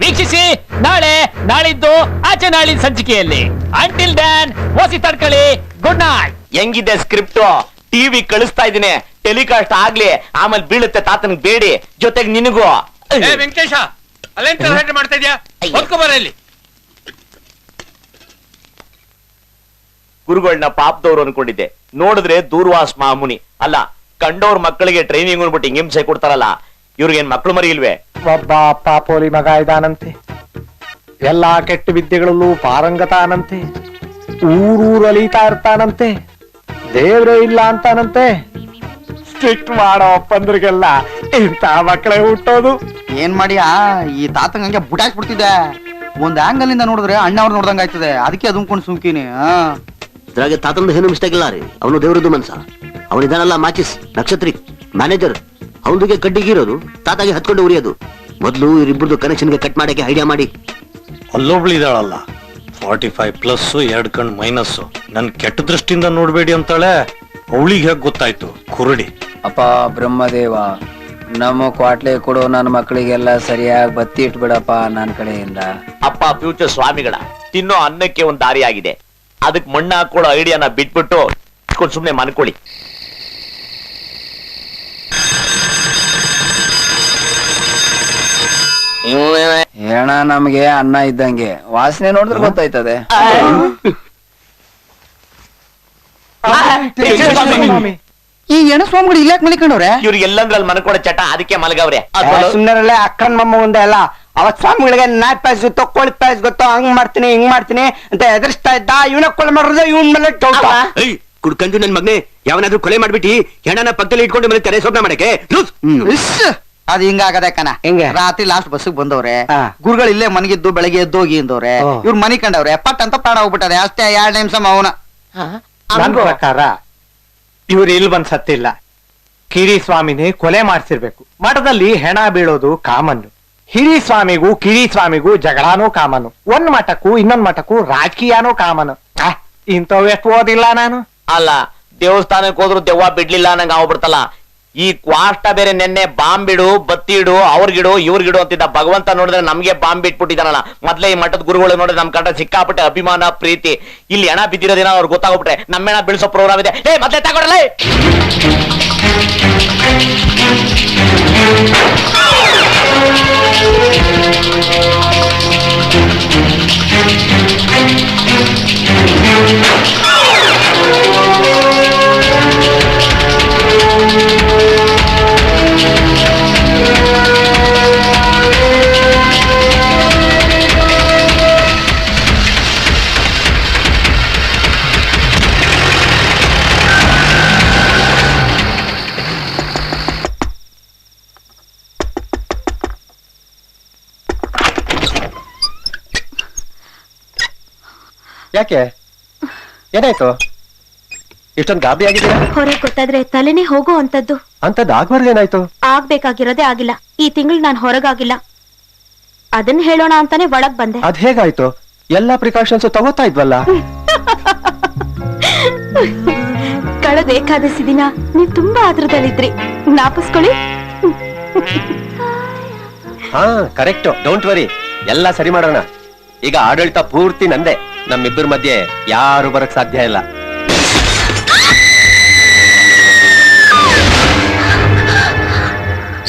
ವೀಕ್ಷಿಸಿ ನಾಳೆ, ನಾಳಿದ್ದು, ಆಚೆ ನಾಳಿನ ಸಂಚಿಕೆಯಲ್ಲಿ. ಅಂಟಿಲ್ ಡ್ಯಾನ್ ಓಸಿ ತಡ್ಕಳಿ. Good night.
ಹೆಂಗಿದೆ ಸ್ಕ್ರಿಪ್ಟ್? ಟಿವಿ ಕಳಿಸ್ತಾ ಇದೀನಿ, ಟೆಲಿಕಾಸ್ಟ್ ಆಗ್ಲಿ, ಆಮೇಲೆ ಬೀಳುತ್ತೆ ತಾತನಿಗೆ ಬೇಡಿ, ಜೊತೆಗೆ ನಿನಗೂ.
ವೆಂಕಟೇಶ, ಅಲ್ಲೇನ್ ಮಾಡ್ತಾ ಇದ್ಯಾ? ಹೊತ್ಕೊಬರ ಇಲ್ಲಿ.
ಗುರುಗಳನ್ನ ಪಾಪದವ್ರು ಅನ್ಕೊಂಡಿದ್ದೆ, ನೋಡಿದ್ರೆ ದೂರ್ವಾಸ್ ಮಾಮುನಿ ಅಲ್ಲ. ಕಂಡವ್ರ ಮಕ್ಕಳಿಗೆ ಟ್ರೈನಿಂಗ್ ಅನ್ಬಿಟ್ಟು ಹಿಂಸೆ ಕೊಡ್ತಾರಲ್ಲ, ಇವ್ರಿಗೇನ್ ಮಕ್ಳು ಮರಿ ಇಲ್ವೇ?
ಒಬ್ಬ ಅಪ್ಪ ಪೋಲಿ ಮಗ ಇದಾನಂತೆ, ಎಲ್ಲಾ ಕೆಟ್ಟ ವಿದ್ಯೆಗಳಲ್ಲೂ ಪಾರಂಗತ ಅನಂತೆ, ಊರೂರು ಅಲೀತಾ ಇರ್ತಾನಂತೆ, ದೇವ್ರೇ ಇಲ್ಲ ಅಂತಾನಂತೆ. ಸ್ಟ್ರಿಕ್ಟ್ ಮಾಡೋ ಅಪ್ಪಂದ್ರಿಗೆಲ್ಲ ಇಂಥ ಮಕ್ಕಳೇ ಹುಟ್ಟೋದು.
ಏನ್ ಮಾಡಿಯಾ, ಈ ತಾತಂಗ ಹಂಗೆ ಬುಟಾಕ್ಬಿಡ್ತಿದ್ದೆ. ಒಂದ್ ಆಂಗಲ್ ಇಂದ ನೋಡಿದ್ರೆ ಅಣ್ಣವ್ರು ನೋಡ್ದಂಗ ಆಯ್ತದೆ, ಅದಕ್ಕೆ ಅದುಕೊಂಡು ಸುಮ್ಕಿನಿ.
ಇದ್ರಾಗೆ ತಾತಂದು ಏನು ಮಿಸ್ಟೇಕ್ ಇಲ್ಲ ರೀ. ಅವನು ದೇವರದ್ದು ಮನ್ಸ. ಅವನಿದಾನಲ್ಲ ಮಾಚಿಸ್ ನಕ್ಷತ್ರಿಕ್ ಮ್ಯಾನೇಜರ್, ಅವನಿಗೆ ಕಡ್ಡಿಗಿರೋದು, ತಾತಾಗೆ ಹತ್ಕೊಂಡು ಉರಿಯೋದು. ಮೊದಲು ಇವರಿಬ್ಬರದು ಕನೆಕ್ಷನ್ಗೆ ಕಟ್ ಮಾಡಕ್ಕೆ ಐಡಿಯಾ ಮಾಡಿ.
ಅಲ್ಲೊಬ್ಳಿದಾಳಲ್ಲ 45+ 2 ಕಣ್ ಮೈನಸ್, ನನ್ ಕೆಟ್ಟ ದೃಷ್ಟಿಯಿಂದ ನೋಡ್ಬೇಡಿ ಅಂತಾಳೆ. ಅವಳಿಗೆ ಹೇಗ್ ಗೊತ್ತಾಯ್ತು ಕುರುಡಿ?
ಅಪ್ಪ ಬ್ರಹ್ಮದೇವ, ನಮ್ಮ ಕ್ವಾಟ್ಲೆ ಕೊಡು, ನನ್ನ ಮಕ್ಕಳಿಗೆಲ್ಲ ಸರಿಯಾಗಿ ಬತ್ತಿ ಇಟ್ಬಿಡಪ್ಪ ನನ್ನ ಕಡೆಯಿಂದ.
ಅಪ್ಪ ಫ್ಯೂಚರ್ ಸ್ವಾಮಿಗಳ ತಿನ್ನೋ ಅನ್ನಕ್ಕೆ ಒಂದ್ ದಾರಿ ಆಗಿದೆ. ಅದಕ್ಕೆ ಮಣ್ಣ ಹಾಕೊಳ್ಳೋ ಐಡಿಯಾನ ಬಿಟ್ಬಿಟ್ಟು ಸುಮ್ನೆ ಮನ್ಕೊಳ್ಳಿ.
ಏಣ ನಮ್ಗೆ ಅನ್ನ ಇದ್ದಂಗೆ, ವಾಸನೆ ನೋಡಿದ್ರೆ ಗೊತ್ತಾಯ್ತದೆ.
ಈ ಎಣ ಸ್ವಾಮಿಗಳು ಇಲ್ಲಾಕ್ ಮಲಿಕೊಂಡವ್ರೆ?
ಇವ್ರಿಗೆ ಎಲ್ಲಂದ್ರಲ್ಲಿ ಮನ್ಕೊಡೋ ಚಟ, ಅದಕ್ಕೆ ಮಲಗವ್ರೆ.
ಸುಮ್ಮನೆ ಅಕ್ಕನ ಮೊಮ್ಮ ಒಂದೇ ಅಲ್ಲ, ಅವತ್ ಸ್ವಾಮಿಗಳಿಗೆ ನಾಟ್ ಪಾಯ್ಸ್ ಗೊತ್ತೋ, ಕೋಳಿ ಪಾಯ್ಸ್ ಗೊತ್ತೋ, ಹಂಗ್ ಮಾಡ್ತೀನಿ ಹಿಂಗ್ ಮಾಡ್ತೀನಿ ಅಂತ ಎದುರಿಸ್ತಾ ಇದ್ದ. ಇವನ ಕೊಲೆ ಮಾಡಿದ್ರೆ ಇವನ್ ಮೇಲೆ
ಕುಡ್ಕಂಜು ನನ್ ಮಗನೇ, ಯಾವನಾದ್ರೂ ಕೊಲೆ ಮಾಡ್ಬಿಟ್ಟು ಹೆಣ್ಣನ ಪಕ್ಕದಲ್ಲಿ ಇಟ್ಕೊಂಡು ಮನೆ ಸ್ವಪ್ನ ಮಾಡಕ್ಕೆ.
ಅದ್ ಹಿಂಗಾಗದೆ ಕಣ. ರಾತ್ರಿ ಲಾಸ್ಟ್ ಬಸ್ ಬಂದವ್ರೆ, ಗುರುಗಳು ಇಲ್ಲೇ ಮನಗಿದ್ದು ಬೆಳಗ್ಗೆ ಎದ್ದೋಗಿ ಅಂದವ್ರೆ. ಇವ್ರ ಮನಿ ಕಂಡವ್ರೆ, ಪಟ್ ಅಂತ ಪ್ರಾಣ ಹೋಗ್ಬಿಟ್ಟದೆ. ಅಷ್ಟೇ 2 ನಿಮಿಷ ಮೌನ.
ನನ್ ಪ್ರಕಾರ ಇವ್ರು ಇಲ್ಲಿ ಬಂದ್ ಸತ್ತಿಲ್ಲ, ಕಿರಿ ಸ್ವಾಮಿನೇ ಕೊಲೆ ಮಾಡ್ಸಿರ್ಬೇಕು. ಮಠದಲ್ಲಿ ಹೆಣ ಬೀಳೋದು ಕಾಮನ್ನು. ಹಿರಿ ಸ್ವಾಮಿಗೂ ಕಿರಿ ಸ್ವಾಮಿಗೂ ಜಗಳಾನೂ ಕಾಮನು, ಒಂದ್ ಮಠಕ್ಕೂ ಇನ್ನೊಂದ್ ಮಠಕ್ಕೂ ರಾಜಕೀಯನೂ ಕಾಮನು. ಇಂಥವ್ ಎಷ್ಟು ಓದಿಲ್ಲ ನಾನು.
ಅಲ್ಲ, ದೇವಸ್ಥಾನಕ್ಕೆ ಹೋದ್ರು ದೆವ್ವ ಬಿಡ್ಲಿಲ್ಲ ನಂಗೆ ಆಗ್ಬಿಡ್ತಲ್ಲ. ಈ ಕ್ವಾಷ್ಟ ಬೇರೆ ನೆನ್ನೆ ಬಾಂಬ್ ಬಿಡು, ಬತ್ತಿಡು, ಅವ್ರಿಗಿಡು ಇವ್ರಿಗಿಡು ಅಂತಿದ್ದ. ಭಗವಂತ ನೋಡಿದ್ರೆ ನಮ್ಗೆ ಬಾಂಬ್ ಬಿಟ್ಬಿಟ್ಟಿದಾನಲ್ಲ. ಮೊದ್ಲೇ ಈ ಮಠದ ಗುರುಗಳು ನೋಡಿದ್ರೆ ನಮ್ ಕಂಡ ಸಿಕ್ಕಾಪಟ್ಟೆ ಅಭಿಮಾನ ಪ್ರೀತಿ. ಇಲ್ಲಿ ಹೆಣ ಬಿದ್ದಿರೋದಿನ ಅವ್ರಿಗೆ ಗೊತ್ತಾಗ್ಬಿಟ್ರೆ ನಮ್ಮೆಣ ಬೀಳ್ಸೋ ಪ್ರೋಗ್ರಾಮ್ ಇದೆ. ಮತ್ತೆ ತಗೊಳ್ಳಲೇ.
ಯಾಕೆ, ಏನಾಯ್ತು? ಇಷ್ಟೊಂದು ಗಾಬರಿ ಆಗಿದ್ದೀರಾ?
ಹೊರಗೆ ಗೊತ್ತಾದ್ರೆ ತಲೆನೇ ಹೋಗೋ ಅಂತದ್ದು.
ಅಂತದ್ ಆಗ್ಬಾರ್ದು. ಏನಾಯ್ತು?
ಆಗ್ಬೇಕಾಗಿರೋದೇ ಆಗಿಲ್ಲ. ಈ ತಿಂಗಳು ನಾನು ಹೊರಗಾಗಿಲ್ಲ, ಅದನ್ನ ಹೇಳೋಣ ಅಂತಾನೆ ಒಳಗ್ ಬಂದೆ.
ಅದ್ ಹೇಗಾಯ್ತು? ಎಲ್ಲಾ ಪ್ರಿಕಾಷನ್ಸ್ ತಗೋತಾ ಇದ್ವಲ್ಲ.
ಕಳೆದ ಏಕಾದಶಿ ದಿನ ನೀವ್ ತುಂಬಾ ಆತರದಲ್ಲಿದ್ರಿ, ಜ್ಞಾಪಿಸ್ಕೊಳ್ಳಿ.
ಹಾ ಕರೆಕ್ಟ್, ಡೋಂಟ್ ವರಿ, ಎಲ್ಲ ಸರಿ ಮಾಡೋಣ. ಈಗ ಆಡಳಿತ ಪೂರ್ತಿ ನಂದೆ. ನಮ್ಮಿಬ್ಬರ ಮಧ್ಯೆ ಯಾರು ಬರಕ್ ಸಾಧ್ಯ ಇಲ್ಲ.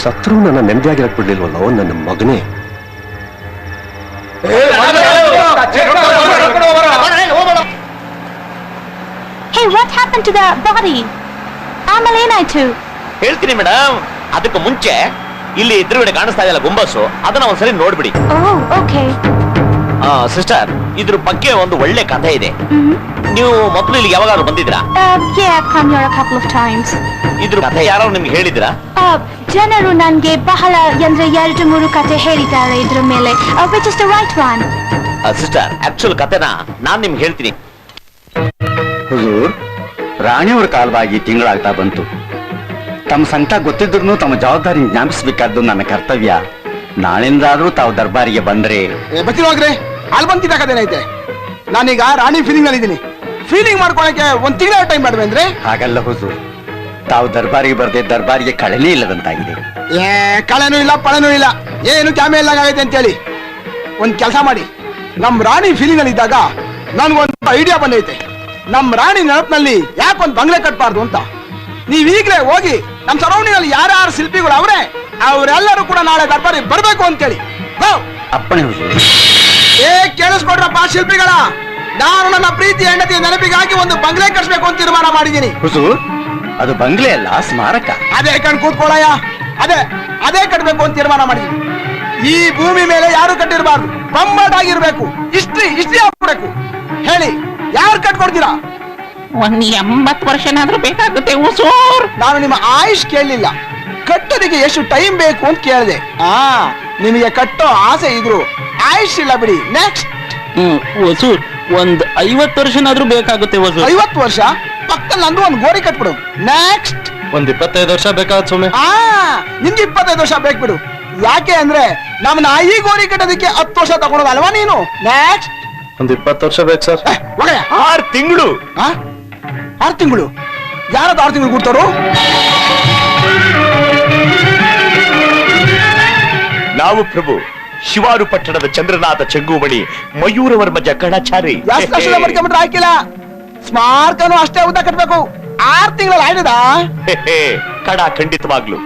ಸತ್ರು ನನ್ನ ನೆಮ್ಮದಿಯಾಗಿರಕ್ ಬಿಡ್ಲಿಲ್ವಲ್ಲೋ ನನ್ನ ಮಗನೇ.
Hey, what happened to the body? ಆಮೇಲೆ ಏನಾಯ್ತು
ಹೇಳ್ತೀನಿ ಮೇಡಮ್. ಅದಕ್ಕೆ ಮುಂಚೆ ಇಲ್ಲಿ ಎದುರುಗಡೆ ಕಾಣಿಸ್ತಾ ಇದೆಯಲ್ಲ ಗುಂಬಸ್ಸು, ಅದನ್ನ ಒಂದ್ಸರಿ ನೋಡ್ಬಿಡಿ. ಸಿಸ್ಟರ್, ಇದ್ರ ಬಗ್ಗೆ ಒಂದು ಒಳ್ಳೆ ಕಥೆ ಇದೆ. ನೀವು ಮೊದಲು ಇಲ್ಲಿ ಯಾವಾಗಾದ್ರೂ ಬಂದಿದ್ರಾ? ಇದ್ರ ಕಥೆ ಯಾರು ನಿಮ್ಗೆ ಹೇಳಿದ್ರಾ?
ಜನರು ನನ್ಗೆ ಬಹಳ ಅಂದ್ರೆ 2-3 ಕಥೆ ಹೇಳಿದ್ದಾರೆ ಇದ್ರ ಮೇಲೆ. Which is the right one?
Sister, actual ಕಥೆನ ನಾನ್ ನಿಮ್ಗೆ ಹೇಳ್ತೀನಿ.
ಹುಜೂರ್, ರಾಣಿಯವರ ಕಾಲವಾಗಿ ತಿಂಗಳಾಗ್ತಾ ಬಂತು. ತಮ್ಮ ಸಂಕಟ ಗೊತ್ತಿದ್ರು ತಮ್ಮ ಜವಾಬ್ದಾರಿ ಜ್ಞಾಪಿಸಬೇಕಾದ್ದು ನನ್ನ ಕರ್ತವ್ಯ. ನಾಳೆಂದಾದ್ರೂ ತಾವು ದರ್ಬಾರಿಗೆ ಬಂದ್ರೆ.
ಬಚ್ಚಿರೋಗ್ರಿ, ಅಲ್ಲಿ ಬಂತಿದ್ದ ಕಥೆನೈತೆ. ನಾನೀಗ ರಾಣಿ ಫೀಲಿಂಗ್ ನಲ್ಲಿ ಇದ್ದೀನಿ. ಫೀಲಿಂಗ್ ಮಾಡ್ಕೊಳಕ್ಕೆ 1 ತಿಂಗಳ ಟೈಮ್ ಮಾಡ್বে ಅಂದ್ರೆ?
ಹಾಗಲ್ಲ ಹುಜೂರ್, ತಾವು ದರ್ಬಾರಿಗೆ ಬರ್ದೆ ದರ್ಬಾರಿಗೆ ಕಳೆನೇ ಇಲ್ಲದಂತಾಗಿದೆ.
ಕಳೆನೂ ಇಲ್ಲ ಪಳೆನೂ ಇಲ್ಲ, ಏನು ಕ್ಯಾಮೆ ಇಲ್ಲಾಗೈತೆ ಅಂತೇಳಿ ಒಂದ್ ಕೆಲಸ ಮಾಡಿ. ನಮ್ ರಾಣಿ ಫೀಲಿಂಗ್ ಅಲ್ಲಿ ಇದ್ದಾಗ ನನ್ಗೊಂದು ಐಡಿಯಾ ಬಂದೈತೆ. ನಮ್ ರಾಣಿ ನೆನಪಿನಲ್ಲಿ ಯಾಕೊಂದ್ ಬಂಗ್ಲೆ ಕಟ್ಬಾರ್ದು ಅಂತ. ನೀವ್ ಈಗ್ಲೇ ಹೋಗಿ ನಮ್ ಸರೌಂಡಿಂಗ್ ಅಲ್ಲಿ ಯಾರ್ಯಾರು ಶಿಲ್ಪಿಗಳು ಅವ್ರೆ ಅವರೆಲ್ಲರೂ ಕೂಡ ನಾಳೆ ದರ್ಬಾರಿ ಬರ್ಬೇಕು ಅಂತೇಳಿ.
ಅಪ್ಪಣೆ ಹುಜೂರ್.
ಕೇಳಿಸ್ಕೊಡ್ರಪ್ಪ ಶಿಲ್ಪಿಗಳ, ನಾನು ನನ್ನ ಪ್ರೀತಿ ಹೆಂಡತಿಯ ನೆನಪಿಗಾಗಿ ಒಂದು ಬಂಗ್ಲೆ ಕಟ್ಸ್ಬೇಕು ಅಂತ ತೀರ್ಮಾನ ಮಾಡಿದ್ದೀನಿ.
ಹುಜೂರ್, ಅದು ಬಂಗ್ಲೆ ಅಲ್ಲ, ಸ್ಮಾರಕ.
ಅದೇ ಕಣ್ ಕೂತ್ಕೊಳ್ಳಯ್ಯ, ಅದೇ ಕಟ್ಬೇಕು ಅಂತ ತೀರ್ಮಾನ ಮಾಡಿದ್ದೀನಿ. ಈ ಭೂಮಿ ಮೇಲೆ ಯಾರು ಕಟ್ಟಿರಬಾರ್ದು, ಬೊಂಬಾಟಾಗಿರ್ಬೇಕು. ಇಷ್ಟ್ರಿ ಆಗ್ಬಿಡ್ಬೇಕು. ಹೇಳಿ, ಯಾರು ಕಟ್ಕೊಡ್ತೀರಾ?
80 ವರ್ಷನಾದ್ರೂ ಬೇಕಾಗುತ್ತೆ ಹುಸೂರ್.
ನಾನು ನಿಮ್ಮ ಆಯುಷ್ ಕೇಳಲಿಲ್ಲ, ಕಟ್ಟೋದಕ್ಕೆ ಎಷ್ಟು ಟೈಮ್ ಬೇಕು ಅಂತ ಕೇಳಿದೆ. ನಿಮಗೆ ಕಟ್ಟೋ ಆಸೆ ಇದ್ರು ಆಯುಷ್ ಇಲ್ಲ ಬಿಡಿ. ನೆಕ್ಸ್ಟ್
ಹೊಸೂರ್, ಒಂದ್ 50 ವರ್ಷನಾದ್ರೂ ಬೇಕಾಗುತ್ತೆ ಹೊಸೂರ್.
50 ವರ್ಷ? ಪಕ್ಕದಲ್ಲಿ ನಂದು ಒಂದು ಗೋರಿ ಕಟ್ಬಿಡು. ನೆಕ್ಸ್ಟ್
ಒಂದ್ 25 ವರ್ಷ ಬೇಕಾದ ಸುಮ್ಮನೆ.
ನಿಮ್ಗೆ 25 ವರ್ಷ ಬೇಕು ಬಿಡು. ಯಾಕೆ ಅಂದ್ರೆ ನಮ್ಮನ್ನ ಈ ಗೋರಿ ಕಟ್ಟೋದಕ್ಕೆ 10 ವರ್ಷ ತಗೊಳೋದಲ್ವಾ ನೀನು? ನೆಕ್ಸ್ಟ್
ಒಂದ್ 20 ವರ್ಷ ಬೇಕು ಸರ್.
6 ತಿಂಗಳು.
6 ತಿಂಗಳು? ಯಾರದು 6 ತಿಂಗಳು ಕೊಡ್ತಾರೋ?
ನಾವು ಪ್ರಭು ಶಿವಾರು ಪಟ್ಟಣದ ಚಂದ್ರನಾಥ ಚೆಂಗುಮಣಿ ಮಯೂರವರ್ಮ ಜಕ್ಕಣಾಚಾರಿ.
ಮಾಡ್ಕೊಂಡ್ಬಿಟ್ರೆ ಹಾಕಿಲ್ಲ, ಸ್ಮಾರಕನು ಅಷ್ಟೇ ಉದ್ದ ಕಟ್ಬೇಕು. 6 ತಿಂಗಳಲ್ಲಿ ಆಯ್ತದ?
ಕಡ ಖಂಡಿತವಾಗ್ಲು.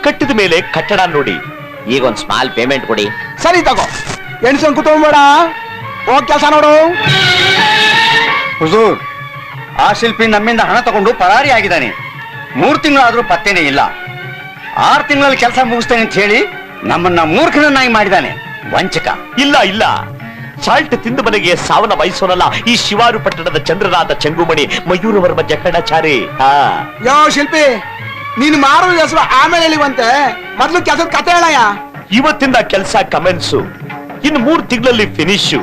ಕಟ್ಟಿದ ಮೇಲೆ ಕಟ್ಟಡ ನೋಡಿ. ಈಗ ಒಂದ್ ಸ್ಮಾಲ್ ಪೇಮೆಂಟ್ ಕೊಡಿ.
ಸರಿ ತಗೋ, ಎಣ್ಸನ್ ಕೂತ್ಕೊಂಡ್ಬೇಡ, ಹೋಗ್ ಕೆಲಸ ನೋಡು.
ಹುಜೂರ್, ಆ ಶಿಲ್ಪಿ ನಮ್ಮಿಂದ ಹಣ ತಗೊಂಡು ಪರಾರಿ ಆಗಿದ್ದಾನೆ. 3 ತಿಂಗಳಾದ್ರೂ ಪತ್ತೇನೆ ಇಲ್ಲ. 6 ತಿಂಗಳಲ್ಲಿ ಕೆಲಸ ಮುಗಿಸ್ತೇನೆ ಅಂತ ಹೇಳಿ ನಮ್ಮನ್ನ ಮೂರ್ಖನನ್ನಾಗಿ ಮಾಡಿದ್ದಾನೆ. ವಂಚಕ.
ಇಲ್ಲ, ಸಾಲ್ಟ್ ತಿಂದು ಮನೆಗೆ ಸಾವನ್ನ ವಹಿಸೋನಲ್ಲ ಈ ಶಿವಾರು ಪಟ್ಟಣದ ಚಂದ್ರನಾಥ ಚೆಂಗುಮಣಿ ಮಯೂರವರ್ಮ ಜಕ್ಕಣಾಚಾರಿ.
ಯೋ ಶಿಲ್ಪಿ, ನೀನು ಮಾರೋ ಹೆಸರು ಆಮೇಲೆ ಹೇಳಿವಂತೆ, ಮೊದ್ಲು ಕೆಲಸದ ಕತೆ ಹೇಳಯ್ಯ.
ಇವತ್ತಿಂದ ಕೆಲಸ ಕಮೆನ್ಸು, ಇನ್ನು 3 ತಿಂಗಳಲ್ಲಿ ಫಿನಿಶು.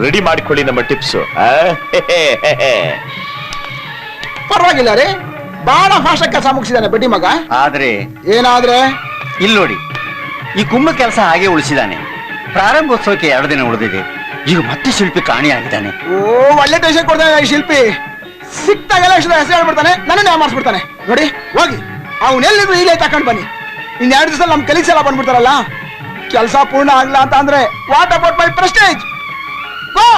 ರೆಡಿ ಮಾಡಿಕೊಳ್ಳಿ ನಮ್ಮ ಟಿಪ್ಸ್.
ಪರವಾಗಿಲ್ಲ ರೀ, ಬಹಳ ಫಾಸ್ಟ್ ಕೆಲಸ ಮುಗಿಸಿದಾನೆ ಬಡ್ಡಿ ಮಗ.
ಆದ್ರೆ
ಏನಾದ್ರೆ?
ಇಲ್ಲಿ ನೋಡಿ, ಈ ಕುಂಭ ಕೆಲಸ ಹಾಗೆ ಉಳಿಸಿದಾನೆ. ಪ್ರಾರಂಭೋತ್ಸವಕ್ಕೆ 2 ದಿನ ಉಳಿದಿದೆ. ಈಗ ಮತ್ತೆ ಶಿಲ್ಪಿ ಕಾಣಿಯಾಗಿದ್ದಾನೆ.
ಒಳ್ಳೆ ಟೆನ್ಷನ್ ಕೊಡ್ತಾನೆ ಈ ಶಿಲ್ಪಿ. ಸಿಕ್ತಾಗೆಲ್ಲ ಹೆಸರು ಹೇಳ್ಬಿಡ್ತಾನೆ, ನನ್ನನ್ನೇ ಮಾಡಿಸ್ಬಿಡ್ತಾನೆ. ನೋಡಿ ಹೋಗಿ ಅವನೆಲ್ಲಿದ್ರು ಇಲ್ಲೇ ತಕೊಂಡ್ ಬನ್ನಿ. ಇನ್ 2 ದಿವಸ ನಮ್ ಕಲೀಗ್ಸ್ ಎಲ್ಲ ಬಂದ್ಬಿಡ್ತಾರಲ್ಲ, ಕೆಲಸ ಪೂರ್ಣ ಆಗ್ಲ ಅಂತ ಅಂದ್ರೆ ವಾಟ್ ಅಬೌಟ್ ಮೈ ಪ್ರೆಸ್ಟೇಜ್? ಗೋ!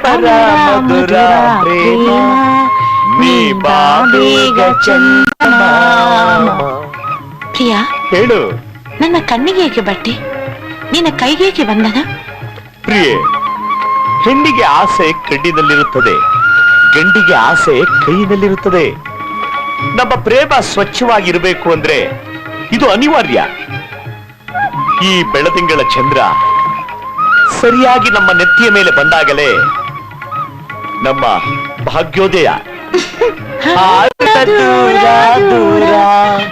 ಮಧುರ ಪ್ರೇಮ ನೀ ಬಾಬೇಗ
ಪ್ರಿಯಾ,
ಹೇಳು.
ನನ್ನ ಕಣ್ಣಿಗೆ ಏಕೆ ಬಟ್ಟೆ, ನಿನ್ನ ಕೈಗೆ ಏಕೆ ಬಂಧನ?
ಪ್ರಿಯೆ, ಹೆಣ್ಣಿಗೆ ಆಸೆ ಕಣ್ಣಿನಲ್ಲಿರುತ್ತದೆ, ಗಂಡಿಗೆ ಆಸೆ ಕೈನಲ್ಲಿರುತ್ತದೆ. ನಮ್ಮ ಪ್ರೇಮ ಸ್ವಚ್ಛವಾಗಿರಬೇಕು ಅಂದ್ರೆ ಇದು ಅನಿವಾರ್ಯ. ಈ ಬೆಳದಿಂಗಳ ಚಂದ್ರ ಸರಿಯಾಗಿ ನಮ್ಮ ನೆತ್ತಿಯ ಮೇಲೆ ಬಂದಾಗಲೇ ನಮ್ಮ ಭಾಗ್ಯೋದಯ. ದೂರ ದೂರ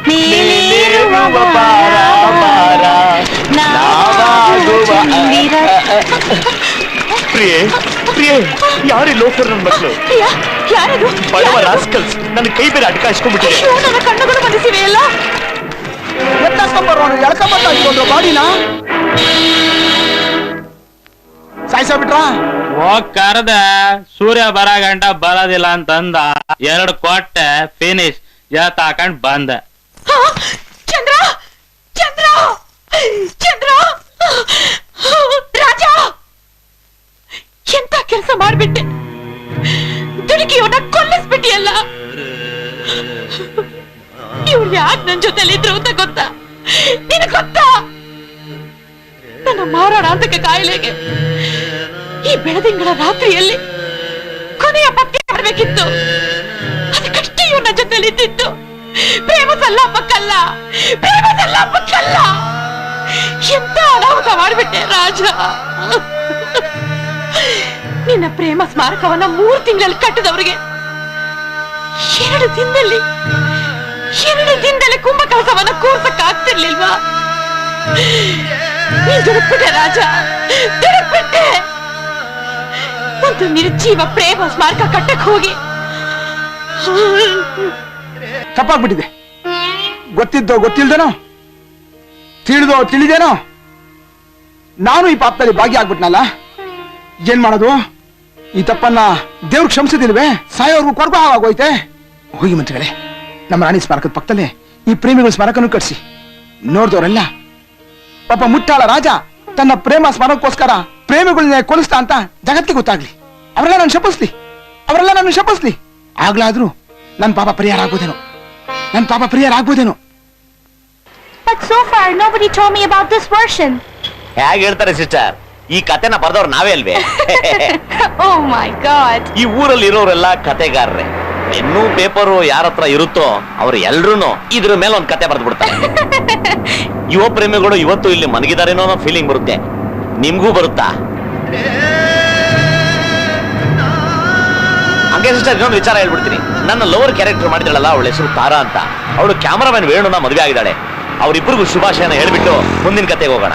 ಮೇಲಿರುವ ಬಾರ ಬಾರ ನಾವಾಗುವ. ಪ್ರಿಯೆ, ಯಾರೇ ಲೋಕರ್ ನನ್ನ ಮಕ್ಕಳು, ಬಡವ ರಾಸ್ಕಲ್ಸ್ ನನ್ನ ಕೈ ಬೇರೆ ಅಡ್ಕಾಯಿಸ್ಕೊಂಡ್ಬಿಟ್ಟಿದೆ.
ನನ್ನ ಕಣ್ಣುಗಳು ಬಂದಿಸಿವೆ ಎಲ್ಲ.
ಎಳ್ಕೊಂಡ್ರು ಬಾಡಿನ ಸಾಯಿಸ್ಬಿಟ್ರ.
ಹೋಗ್ ಕರ್ದ ಸೂರ್ಯ ಬರ ಗಂಟ ಬರೋದಿಲ್ಲ ಅಂತಂದ 2 ಕೊಟ್ಟೆ ಫಿನಿಶ್ ತಾಕೊಂಡ್ ಬಂದ.
ಚಂದ್ರ ಚಂದ್ರ ಚಂದ್ರ ರಾಜ, ಎಂತ ಕೆಲಸ ಮಾಡ್ಬಿಟ್ಟೆ, ದುಡುಕಿಯವನ್ನ ಕೊಲ್ಲಿಸ್ಬಿಟ್ಟಿಯಲ್ಲ. ಇವ್ರು ಯಾಕೆ ನನ್ ಜೊತೆಲಿದ್ರು ಅಂತ ಗೊತ್ತಾ? ನಿನಗೆ ಗೊತ್ತಾ? ನನ್ನ ಮಾರಾಣ ಅಂತಕ್ಕೆ ಕಾಯಿಲೆಗೆ ಈ ಬೆಳದಿಂಗಳ ರಾತ್ರಿಯಲ್ಲಿ ಕೊನೆಯ ಪತ್ಯ ಮಾಡಬೇಕಿತ್ತು. ಅದಕ್ಕಷ್ಟೇ ಇವನ ಜೊತೆಲಿದ್ದಿತ್ತು. ಪ್ರೇಮ ಸಲ್ಲಾಪಕ್ಕಲ್ಲ, ಪ್ರೇಮ ಸಲ್ಲಾಪಕ್ಕಲ್ಲ. ಎಂತ ಅನಾಹುತ ಮಾಡ್ಬಿಟ್ಟೆ ರಾಜ. ನಿನ್ನ ಪ್ರೇಮ ಸ್ಮಾರಕವನ್ನ 3 ತಿಂಗಳಲ್ಲಿ ಕಟ್ಟಿದವರಿಗೆ 2 ದಿನದಲ್ಲಿ ಕುಂಭಕಲಸವನ್ನ ಕೂರ್ಸಕ್ಕಾಗ್ತಿರ್ಲಿಲ್ವಾ? ನೀನ್ ದುಡುಕ್ಬಿಟ್ಟೆ ರಾಜ, ದುಡುಕ್ಬಿಟ್ಟೆ. ಒಂದು ನಿರ್ಜೀವ ಪ್ರೇಮ ಸ್ಮಾರಕ ಕಟ್ಟಕ್ ಹೋಗಿ
ತಪ್ಪಾಗ್ಬಿಟ್ಟಿದೆ. ಗೊತ್ತಿದ್ದೋ ಗೊತ್ತಿಲ್ದೇನೋ, ತಿಳಿದೋ ತಿಳಿದೇನೋ ನಾನು ಈ ಪಾಪದಲ್ಲಿ ಭಾಗಿಯಾಗ್ಬಿಟ್ನಲ್ಲ. ಏನ್ ಮಾಡೋದು? ಈ ತಪ್ಪನ್ನ ದೇವ್ರು ಕ್ಷಮಿಸಿದಿಲ್ವೇ? ಸಾಯೋರ್ಗು ಕೊರ್ಬ ಆಗೋಯ್ತೆ. ಹೋಗಿ ಮಂತ್ರಿಗಳೇ, ನಮ್ಮ ರಾಣಿ ಸ್ಮಾರಕದ ಪಕ್ಕದಲ್ಲೇ ಈ ಪ್ರೇಮಿಗಳ ಸ್ಮಾರಕನು ಕಟ್ಸಿ. ನೋಡ್ದವ್ರೆಲ್ಲ ಪಾಪ ಮುಟ್ಟಾಳ ರಾಜ ತನ್ನ ಪ್ರೇಮ ಸ್ಮಾರಕಕ್ಕೋಸ್ಕರ ಪ್ರೇಮಿಗಳನ್ನ ಕೊಲಿಸ್ತಾ ಅಂತ ಜಗತ್ತಿಗೆ ಗೊತ್ತಾಗ್ಲಿ. ಅವರೆಲ್ಲ ನನ್ನ ಶಪಿಸ್ಲಿ. ಆಗ್ಲಾದ್ರೂ ನನ್ನ ಪಾಪ ಪರಿಹಾರ ಆಗ್ಬೋದೇನೋ.
But so far nobody told me about this version.
ಹೇಗೆ ಹೇಳ್ತಾರೆ ಸಿಸ್ಟರ್, ಈ ಕತೆನ ಬರ್ದವ್ರು ನಾವೇ ಅಲ್ವೇ?
Oh my god.
ಈ ಊರಲ್ಲಿ ಇರೋರೆಲ್ಲ ಕತೆಗಾರರೇ. ಇನ್ನೂ ಪೇಪರು ಯಾರ ಹತ್ರ ಇರುತ್ತೋ ಅವ್ರು ಎಲ್ರೂ ಇದ್ರ ಮೇಲೆ ಒಂದ್ ಕತೆ ಬರೆದು ಬಿಡ್ತಾರೆ. ಯುವ ಪ್ರೇಮಿಗಳು ಇವತ್ತು ಇಲ್ಲಿ ಮನಗಿದಾರೇನೋ ಅನ್ನೋ ಫೀಲಿಂಗ್ ಬರುತ್ತೆ. ನಿಮ್ಗೂ ಬರುತ್ತಾ? ಹಂಗೆ ಸಿಸ್ಟರ್, ಇನ್ನೊಂದು ವಿಚಾರ ಹೇಳ್ಬಿಡ್ತೀನಿ. ನನ್ನ ಲೋವರ್ ಕ್ಯಾರೆಕ್ಟರ್ ಮಾಡಿದಳಲ್ಲ, ಅವಳ ಹೆಸರು ತಾರಾ ಅಂತ. ಅವಳು ಕ್ಯಾಮರಾಮನ್ ವೇಣುನ ಮದುವೆ ಆಗಿದ್ದಾಳೆ. ಅವರಿಬ್ಬರಿಗೂ ಶುಭಾಶಯನ ಹೇಳ್ಬಿಟ್ಟು ಮುಂದಿನ ಕತೆಗೆ ಹೋಗೋಣ.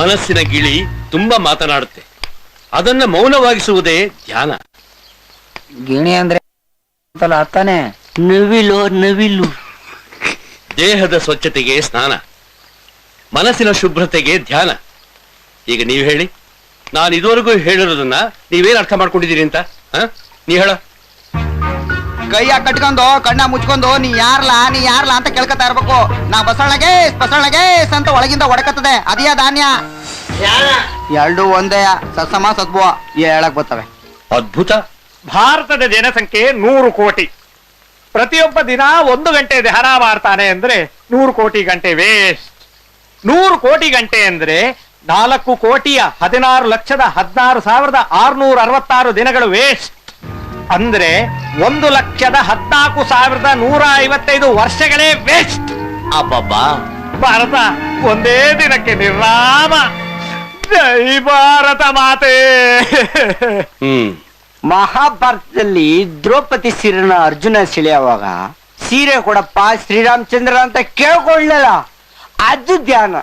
ಮನಸ್ಸಿನ ಗಿಳಿ ತುಂಬಾ ಮಾತನಾಡುತ್ತೆ, ಅದನ್ನ ಮೌನವಾಗಿಸುವುದೇ ಧ್ಯಾನ.
ಗಿಣಿ ಅಂದ್ರೆ ಅತ್ತಾನೆ
ನವಿಲು.
ದೇಹದ ಸ್ವಚ್ಛತೆಗೆ ಸ್ನಾನ, ಮನಸ್ಸಿನ ಶುಭ್ರತೆಗೆ ಧ್ಯಾನ. ಈಗ ನೀವು ಹೇಳಿ, ನಾನು ಇದುವರೆಗೂ ಹೇಳಿರೋದನ್ನ ನೀವೇನ್ ಅರ್ಥ ಮಾಡ್ಕೊಂಡಿದ್ದೀರಿ ಅಂತ? ನೀ ಹೇಳ.
ಕೈಯ ಕಟ್ಕೊಂಡು ಕಣ್ಣ ಮುಚ್ಕೊಂಡು ನೀ ಯಾರ್ಲಾ ಅಂತ ಕೇಳ್ಕೊತಾ ಇರ್ಬೇಕು. ನಾ ಬಸವಳಗೆ ಅಂತ ಒಳಗಿಂದ ಹೊಡಕತ್ತದೆ. ಅದೇ ಧಾನ್ಯ. ಎರಡು ಒಂದೇ ಸತ್ಸಮ ಸದ್ಭುವ ಹೇಳಕ್ ಬರ್ತವೆ.
ಅದ್ಭುತ.
ಭಾರತದ ಜನಸಂಖ್ಯೆ 100 ಕೋಟಿ. ಪ್ರತಿಯೊಬ್ಬ ದಿನ 1 ಗಂಟೆ ಧ್ಯಾನ ಮಾಡ್ತಾನೆ ಅಂದ್ರೆ 100 ಕೋಟಿ ಗಂಟೆ ವೇಸ್ಟ್. 100 ಕೋಟಿ ಗಂಟೆ ಅಂದ್ರೆ 4,16,16,666 ದಿನಗಳು ವೇಸ್ಟ್. ಅಂದ್ರೆ 1,14,155 ವರ್ಷಗಳೇ ವೇಸ್ಟ್.
ಅಬ್ಬಬ್ಬಾ,
ಭಾರತ ಒಂದೇ ದಿನಕ್ಕೆ ನಿರ್ನಾಮ. ಜೈ ಭಾರತ ಮಾತೆ.
ಮಹಾಭಾರತದಲ್ಲಿ ದ್ರೌಪದಿ ಸೀರೆನ ಅರ್ಜುನ ಸೆಳೆಯುವಾಗ ಸೀರೆ ಕೊಡಪ್ಪ ಶ್ರೀರಾಮಚಂದ್ರ ಅಂತ ಕೇಳ್ಕೊಳ್ಳಲ್ಲ, ಅದು ಧ್ಯಾನ.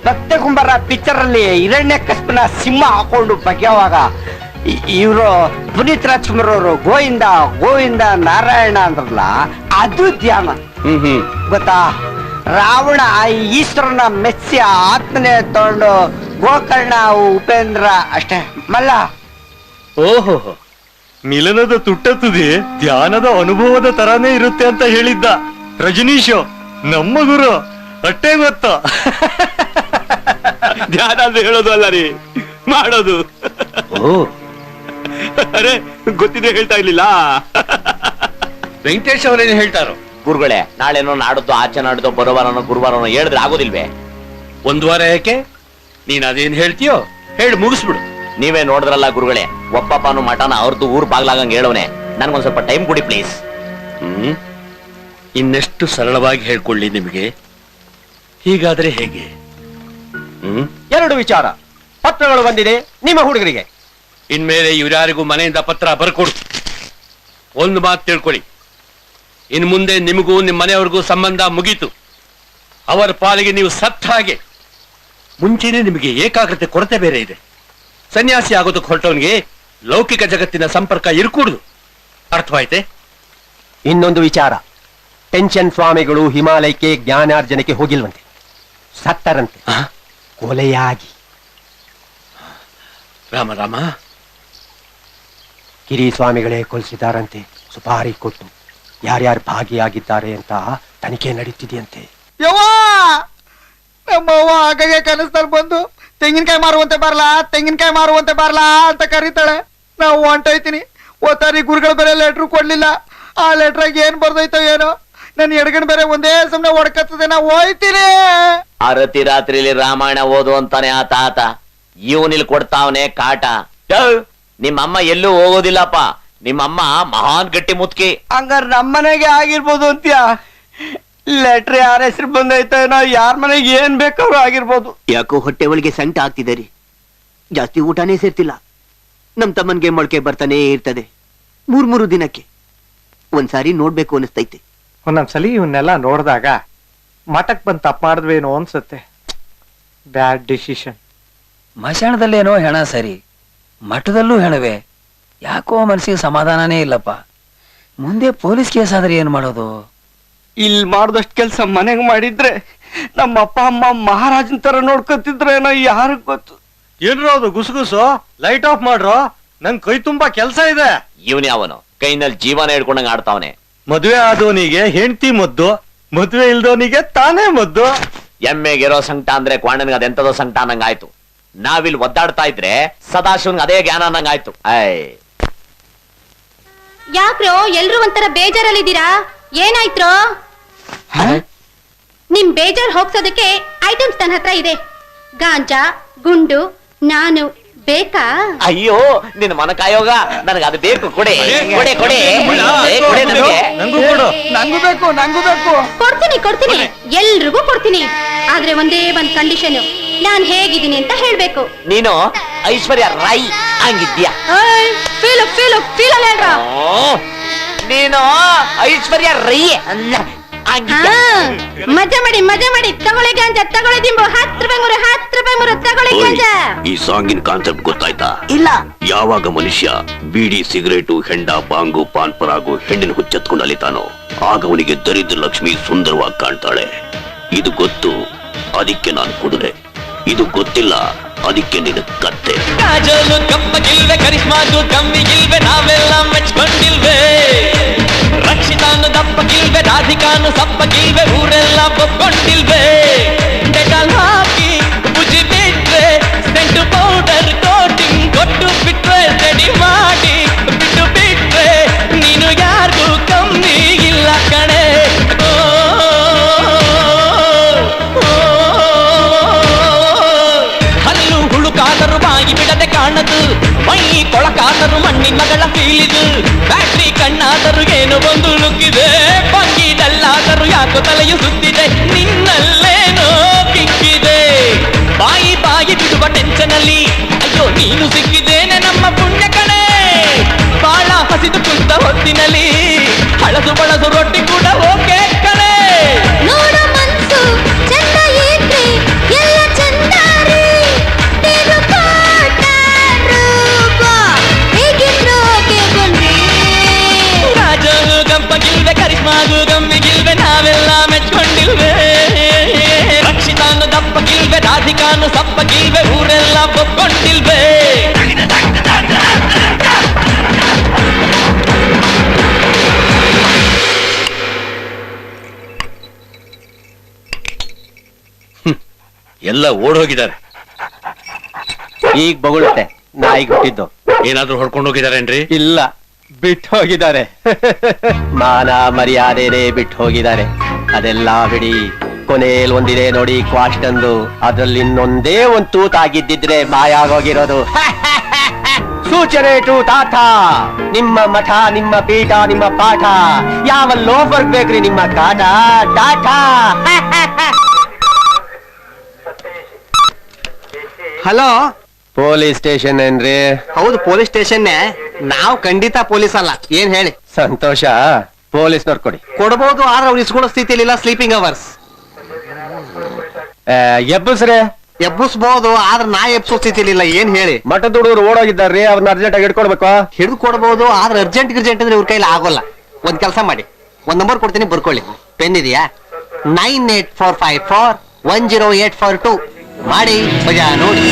ಭಕ್ತ ಕುಂಬಾರ ಪಿಕ್ಚರ್ ಅಲ್ಲಿ ಹಿರಣ್ಯಕಶ್ಯಪನ ಸಿಂಹ ಹಾಕೊಂಡು ಬಗೆಯುವಾಗ ಇವರು ಪುನೀತ್ ರಾಜ್ಕುಮಾರ್ ಅವರು ಗೋವಿಂದ ನಾರಾಯಣ ಅಂದ್ರಲ್ಲ, ಅದು ಧ್ಯಾನ. ಗೊತ್ತಾ? ರಾವಣ ಈಶ್ವರನ ಮೆಚ್ಚಿ ಆತ್ಮನೆ ತಗೊಂಡು ಗೋಕರ್ಣ ಉಪೇಂದ್ರ ಅಷ್ಟೇ ಮಲ್ಲ.
ಓಹೋ, ಮಿಲನದ ತುಟ್ಟತುದಿ ಧ್ಯಾನದ ಅನುಭವದ ತರಾನೇ ಇರುತ್ತೆ ಅಂತ ಹೇಳಿದ್ದ ರಜನೀಶ್, ನಮ್ಮ ಗುರು. ಅಟ್ಟೆ ಗೊತ್ತ.
ಧ್ಯಾನ ಅಂತ ಹೇಳೋದು ಅಲ್ಲ ರೀ, ಮಾಡೋದು. ಅರೆ, ಗೊತ್ತಿದೆ ಹೇಳ್ತಾ ಇರ್ಲಿಲ್ಲ.
ವೆಂಕಟೇಶ್ ಅವರೇನು ಹೇಳ್ತಾರೋ?
ಗುರುಗಳೇ, ನಾಳೆನೋ ನಾಡದ್ದು ಆಚೆ ನಾಡ್ದು ಬರೋವಾರನೋ ಗುರುವಾರನೋ ಹೇಳಿದ್ರೆ ಆಗೋದಿಲ್ವೇ?
1 ವಾರ ಯಾಕೆ? ನೀನ್ ಅದೇನ್ ಹೇಳ್ತೀಯೋ ಹೇಳಿ ಮುಗಿಸ್ಬಿಡು.
ನೀವೇ ನೋಡಿದ್ರಲ್ಲ ಗುರುಗಳೇ, ಒಪ್ಪಪ್ಪನು ಮಠನ ಅವ್ರದ್ದು ಊರ್ ಬಾಗ್ಲಾಗಂಗ್ ಹೇಳೋನೆ. ನನ್ಗೊಂದ್ ಸ್ವಲ್ಪ ಟೈಮ್ ಕೊಡಿ ಪ್ಲೀಸ್.
ಇನ್ನೆಷ್ಟು ಸರಳವಾಗಿ ಹೇಳ್ಕೊಳ್ಳಿ ನಿಮಗೆ? ಹೀಗಾದ್ರೆ ಹೇಗೆ?
2 ವಿಚಾರ. ಪತ್ರಗಳು ಬಂದಿದೆ ನಿಮ್ಮ ಹುಡುಗರಿಗೆ.
ಇನ್ಮೇಲೆ ಇವ್ಯಾರಿಗೂ ಮನೆಯಿಂದ ಪತ್ರ ಬರ್ಕೊಡು. ಒಂದು ಮಾತು ತಿಳ್ಕೊಳ್ಳಿ, ಇನ್ ಮುಂದೆ ನಿಮಗೂ ನಿಮ್ಮ ಮನೆಯವ್ರಿಗೂ ಸಂಬಂಧ ಮುಗೀತು. ಅವರ ಪಾಲಿಗೆ ನೀವು ಸತ್ತ ಹಾಗೆ. ಮುಂಚೆನೆ ನಿಮಗೆ ಏಕಾಗ್ರತೆ ಕೊರತೆ ಬೇರೆ ಇದೆ. ಸನ್ಯಾಸಿ ಆಗೋದಕ್ಕೆ ಹೊರಟವನಿಗೆ ಲೌಕಿಕ ಜಗತ್ತಿನ ಸಂಪರ್ಕ ಇರ್ಕೂಡುದು. ಅರ್ಥವಾಯ್ತೆ?
ಇನ್ನೊಂದು ವಿಚಾರ. ಟೆನ್ಷನ್ ಸ್ವಾಮಿಗಳು ಹಿಮಾಲಯಕ್ಕೆ ಜ್ಞಾನಾರ್ಜನೆಗೆ ಹೋಗಿಲ್ವಂತೆ, ಸತ್ತರಂತೆ ಕೊಲೆಯಾಗಿ.
ರಾಮ
ಕಿರಿ ಸ್ವಾಮಿಗಳೇ ಕೊಲಿಸಿದಾರಂತೆ. ಸುಪಾರಿ ಕೊಟ್ಟು ಯಾರ್ಯಾರು ಭಾಗಿಯಾಗಿದ್ದಾರೆ ಅಂತ ತನಿಖೆ ನಡೀತಿದೆಯಂತೆ.
ಯವ್ವಾ, ನಮ್ಮವ್ವ ಆಗಾಗೆ ಕನಸ್ನಲ್ಲಿ ಬಂದು ತೆಂಗಿನಕಾಯಿ ಮಾರುವಂತೆ ಬರ್ಲಾ ಅಂತ ಕರೀತಾಳೆ. ನಾವು ಹೊಂಟೋಯ್ತೀನಿ. ಓತಾರಿ ಗುರುಗಳ ಬೇರೆ ಲೆಟ್ರು ಕೊಡ್ಲಿಲ್ಲ. ಆ ಲೆಟ್ರಾಗ ಏನ್ ಬರ್ದೈತೋ ಏನೋ.
ನನ್ ಎಡಗಣ್ ಬೇರೆ ಒಂದೇ ಸಮನೆ ಹೊಡ್ಕತ್ತದೆ ನಾ ಹೋಯ್ತೀನಿ.
ಅರತಿ ರಾತ್ರಿಲಿ ರಾಮಾಯಣ ಓದು ಅಂತಾನೆ ಆ ತಾತ, ಇವನಿಲ್ ಕೊಡ್ತಾವನೆ ಕಾಟ. ನಿಮ್ಮಮ್ಮ ಎಲ್ಲೂ ಹೋಗೋದಿಲ್ಲಪ್ಪ, ನಿಮ್ಮಮ್ಮ ಮಹಾನ್ ಗಟ್ಟಿ ಮುತ್ಕಿ.
ಹಂಗಾರ ನಮ್ಮನೆಗೆ ಆಗಿರ್ಬೋದು ಅಂತ್ಯಾ? ಲೆಟ್ರ್ ಯಾರ ಹೆಸರು ಬಂದೈತೆ ನಾ ಯಾರ ಮನೆಗೆ ಏನ್ ಬೇಕಾದ್ರೂ ಆಗಿರ್ಬೋದು.
ಯಾಕೋ ಹೊಟ್ಟೆ ಒಳಗೆ ಸಂಕಟ ಆಗ್ತಿದೆ ರೀ, ಜಾಸ್ತಿ ಊಟನೇ ಸೇರ್ತಿಲ್ಲ. ನಮ್ ತಮ್ಮನ್ಗೆ ಮೊಳಕೆ ಬರ್ತಾನೆ ಇರ್ತದೆ 3 ದಿನಕ್ಕೆ ಒಂದ್ಸಾರಿ ನೋಡ್ಬೇಕು ಅನಿಸ್ತೈತೆ.
ಒಂದೊಂದ್ಸಲಿ ಇವನ್ನೆಲ್ಲ ನೋಡಿದಾಗ ಮಠಕ್ ಬಂದ್ ತಪ್ಪು ಮಾಡಿದ್ವೇನೋ ಅನ್ಸುತ್ತೆ. ಬ್ಯಾಡ್ ಡಿಸಿಷನ್.
ಮಶಾಣದಲ್ಲೇನೋ ಹೆಣ ಸರಿ, ಮಠದಲ್ಲೂ ಹೆಣವೆ. ಯಾಕೋ ಮನಸ್ಸಿಗೆ ಸಮಾಧಾನನೇ ಇಲ್ಲಪ್ಪ. ಮುಂದೆ ಪೊಲೀಸ್ ಕೇಸ್ ಆದ್ರೆ ಏನ್ ಮಾಡೋದು?
ಇಲ್ಲಿ ಮಾಡ್ದಷ್ಟು ಕೆಲ್ಸ ಮನೆಗೆ ಮಾಡಿದ್ರೆ ನಮ್ಮ ಅಪ್ಪ ಅಮ್ಮ ಮಹಾರಾಜನ್ ತರ ನೋಡ್ಕೊತಿದ್ರೇನೋ ಯಾರಿಗ್ ಗೊತ್ತು.
ಏನ್ರೋ ಅದು ಗುಸುಗುಸು? ಲೈಟ್ ಆಫ್ ಮಾಡ್ರೋ, ನನ್ ಕೈ ತುಂಬಾ ಕೆಲ್ಸ ಇದೆ.
ಇವನ್ ಅವನು ಕೈನಲ್ಲಿ ಜೀವನ ಹಿಡ್ಕೊಂಡಂಗ ಆಡ್ತಾವನೆ.
ಮದ್ವೆ ಆದವನಿಗೆ ಹೆಂಡತಿ ಮದ್ದು, ಮದ್ವೆ ಇಲ್ದವನಿಗೆ ತಾನೇ ಮದ್ದು.
ಎಮ್ಮೆಗಿರೋ ಸಂಕಟ ಅಂದ್ರೆ ಕ್ವಾಣನ್ಗೆ ಅದೆಂತದೋ ಸಂಕಟ ಅನ್ನಂಗಾಯ್ತು. ನಾವಿಲ್ಲಿ ಒದ್ದಾಡ್ತಾ ಇದ್ರೆ ಸದಾಶಿವನ್ಗೆ ಅದೇ ಜ್ಞಾನ ಅನ್ನಂಗಾಯ್ತು.
ಯಾಕ್ರೋ ಎಲ್ರು ಒಂಥರ ಬೇಜಾರಲ್ಲಿದ್ದೀರಾ? ಏನಾಯ್ತ್ರೋ? ನಿಮ್ ಬೇಜಾರ್ ಹೋಗ್ಸೋದಕ್ಕೆ ಐಟಮ್ಸ್ ನನ್ನ ಹತ್ರ ಇದೆ. ಗಾಂಜಾ, ಗುಂಡು, ನಾನು ಬೇಕಾ?
ಅಯ್ಯೋ ನಿನ್ನ ಮನ ಕಾಯೋಗ, ನನಗೆ ಅದು ಬೇಕು. ಕೊಡೆ ಕೊಡೆ ಕೊಡೆ
ನಂಗೂ ಬೇಕು, ನಂಗೂ ಬೇಕು.
ಕೊಡ್ತೀನಿ, ಎಲ್ರಿಗೂ ಕೊಡ್ತೀನಿ. ಆದ್ರೆ ಒಂದೇ ಒಂದ್ ಕಂಡೀಷನ್, ನಾನ್ ಹೇಗಿದ್ದೀನಿ ಅಂತ ಹೇಳ್ಬೇಕು.
ನೀನು ಐಶ್ವರ್ಯ ರೈ ಹಂಗಿದ್ಯಾ? ನೀನು ಐಶ್ವರ್ಯ ರೈ
ಮಜಾ ಮಾಡಿ ತಗೊಳ್ಳಿ ಗಾಂಜಾ, ತಗೊಳ್ಳಿ ದಿಂಬು. 10 ರೂಪಾಯಿ ಮೂರು ತಗೊಳ್ಳಿ ಗಾಂಜಾ.
ಈ ಸಾಂಗಿನ ಕಾನ್ಸೆಪ್ಟ್ ಗೊತ್ತಾಯ್ತಾ?
ಇಲ್ಲ.
ಯಾವಾಗ ಮನುಷ್ಯ ಬೀಡಿ, ಸಿಗರೇಟು, ಹೆಂಡ, ಬಾಂಗು, ಪಾನ್ ಪರಾಗು, ಹೆಣ್ಣಿನ ಹುಚ್ಚತ್ಕೊಂಡು ಅಲಿತಾನೋ ಆಗ ಅವನಿಗೆ ದರಿದ್ರ ಲಕ್ಷ್ಮಿ ಸುಂದರವಾಗಿ ಕಾಣ್ತಾಳೆ. ಇದು ಗೊತ್ತು, ಅದಕ್ಕೆ ನಾನು ಕುದುರೆ. ಇದು ಗೊತ್ತಿಲ್ಲ, ಅದಕ್ಕೆ ನಿನ್ನ ಕತ್ತೆ.
ಕಾಜಲು ಕಪ್ಪಗಿಲ್ವೆ, ಕರಿಷ್ಮಾದು ಕಮ್ಮಿಗಿಲ್ವೆ, ನಾವೆಲ್ಲ ಮೆಚ್ಕೊಂಡಿಲ್ವೆ. ರಕ್ಷಿತಾನು ದಪ್ಪಗಿಲ್ವೆ, ರಾಧಿಕಾನು ಸಪ್ಪಗಿಲ್ವೆ, ಊರೆಲ್ಲ ಒಪ್ಕೊಂಡಿಲ್ವೆ. ಡೆಟಾಲ್ ಹಾಕಿ ಬುಜಿ ಬಿಟ್ರೆ, ಸೆಂಟು ಪೌಡರ್ ಕೋಟಿಂಗ್ ಕೊಟ್ಟು ಬಿಟ್ರೆ, ರೆಡಿ ಮಾಡಿ ಬಿಟ್ಟು ಬಿಟ್ರೆ, ನೀನು ಯಾರಿಗೂ ಕಮ್ಮಿ ಇಲ್ಲ ಕಣೆ. ಹಲ್ಲು ಹುಳುಕಾದರೂ ಬಾಯಿ ಬಿಡದೆ ಕಾಣದು, ಮೈ ಕೊಳಕಾದರೂ ಮಣ್ಣಿನ ಮಗಳ ಫೀಲಿದು. ಬ್ಯಾಟ್ರಿ ಕಣ್ಣಾದರೂ ಏನೋ ಒಂದು ಲುಕ್ಕಿದೆ, ಬಂಗಿದಲ್ಲಾದರೂ ಯಾಕೋ ತಲೆಯು ಸುತ್ತಿದೆ. ನಿನ್ನಲ್ಲೇನೋ ಕಿಕ್ಕಿದೆ, ಬಾಯಿ ಬಿಡುವ ಟೆನ್ಷನ್ ಅಲ್ಲಿ. ಅಯ್ಯೋ ನೀನು ಸಿಕ್ಕಿದ್ದೇನೆ ನಮ್ಮ ಪುಣ್ಯ ಕಣೆ. ಬಾಳ ಹಸಿದು ಕುಂತ ಹೊತ್ತಿನಲ್ಲಿ ಹಳಸು ಬಳಸು ರೊಟ್ಟಿ ಕೂಡ ಓಕೆ ಕಣೆ.
ನೋಡ ಮನ್ಸು ಚಂದ ಏನ್ರಿ, ಎಲ್ಲ ಚಂದಾರಿ.
ರಾಜನು ಗಂಪಗಿಲ್ವೆ, ಕರಿಷ್ಮಾಗೂ ಗಮ್ಮಿಗಿಲ್ವೆ, ನಾವೆಲ್ಲ ಮೆಚ್ಕೊಂಡಿಲ್ವೆ. ರಕ್ಷಿತಾನು ದಪ್ಪಗಿಲ್ವೆ, ರಾಧಿಕಾನು ಸಪ್ಪಗಿಲ್ವೆ, ಊರೆಲ್ಲ ಒಪ್ಕೊಂಡಿಲ್ವೆ.
ಎಲ್ಲ ಓಡೋಗಿದ್ದಾರೆ.
ಈಗ ಬೊಗಳುತ್ತೆ, ನಾಯಿಗೆ ಹುಟ್ಟಿದ್ದು.
ಏನಾದ್ರೂ ಹೊಡ್ಕೊಂಡು ಹೋಗಿದಾರೇನ್ರಿ?
ಇಲ್ಲ, ಬಿಟ್ಟು ಹೋಗಿದ್ದಾರೆ. ಮಾನ ಮರ್ಯಾದೆನೇ ಬಿಟ್ಟು ಹೋಗಿದ್ದಾರೆ. ಅದೆಲ್ಲ ಬಿಡಿ, ಕೊನೆಯಲ್ಲಿ ಒಂದಿದೆ ನೋಡಿ ಕ್ವಾಸ್ಟ್ ಅಂದು, ಅದ್ರಲ್ಲಿ ಇನ್ನೊಂದೇ ಒಂದು ತೂತಾಗಿದ್ದಿದ್ರೆ ಮಾಯಾಗೋಗಿರೋದು. ಸೂಚನೆ ಟು ತಾತ, ನಿಮ್ಮ ಮಠ, ನಿಮ್ಮ ಪೀಠ, ನಿಮ್ಮ ಪಾಠ, ಯಾವ ಲೋಫರ್ಗ್ ಬೇಕ್ರಿ ನಿಮ್ಮ ಕಾಟ. ಟಾಟಾ.
ಹಲೋ,
ಪೊಲೀಸ್ ಸ್ಟೇಷನ್ ಏನ್ರಿ?
ಹೌದು, ಪೊಲೀಸ್ ಸ್ಟೇಷನ್. ನಾವು ಖಂಡಿತ ಪೊಲೀಸ್ ಅಲ್ಲ. ಏನ್ ಹೇಳಿ?
ಸಂತೋಷ, ಪೊಲೀಸ್ನವ್ರು ಕೊಡಿ.
ಕೊಡಬಹುದು, ಆದ್ರೆ ಅವ್ರು ಇಸ್ಕೊಳ್ಳೋ ಸ್ಥಿತಿಯಲ್ಲಿ ಇಲ್ಲ. Sleeping hours.
ಎಬ್ಬಸ್ರೆ
ಎಬ್ಬಿಸ್ಬಹುದು, ಆದ್ರೆ ನಾ ಎಬ್ಸೋ ಸ್ಥಿತಿಯಲ್ಲಿ ಇಲ್ಲ. ಏನ್ ಹೇಳಿ?
ಮಠದ ಹುಡುಗರು ಓಡೋಗಿದ್ದಾರ್ರಿ, ಅವ್ರನ್ನ ಅರ್ಜೆಂಟ್ ಆಗಿ ಹಿಡ್ಕೊಡ್ಬೇಕು.
ಹಿಡಿದು ಕೊಡಬಹುದು, ಆದ್ರೆ ಅರ್ಜೆಂಟ್ ಅಂದ್ರೆ ಇವ್ರ ಕೈಲಿ ಆಗೋಲ್ಲ. ಒಂದ್ ಕೆಲಸ ಮಾಡಿ, ಒಂದ್ ನಂಬರ್ ಕೊಡ್ತೀನಿ, ಬರ್ಕೊಳ್ಳಿ. ಪೆನ್ ಇದೆಯಾ? 984541 10842 ಮಾಡಿ ಮಜಾ ನೋಡಿ.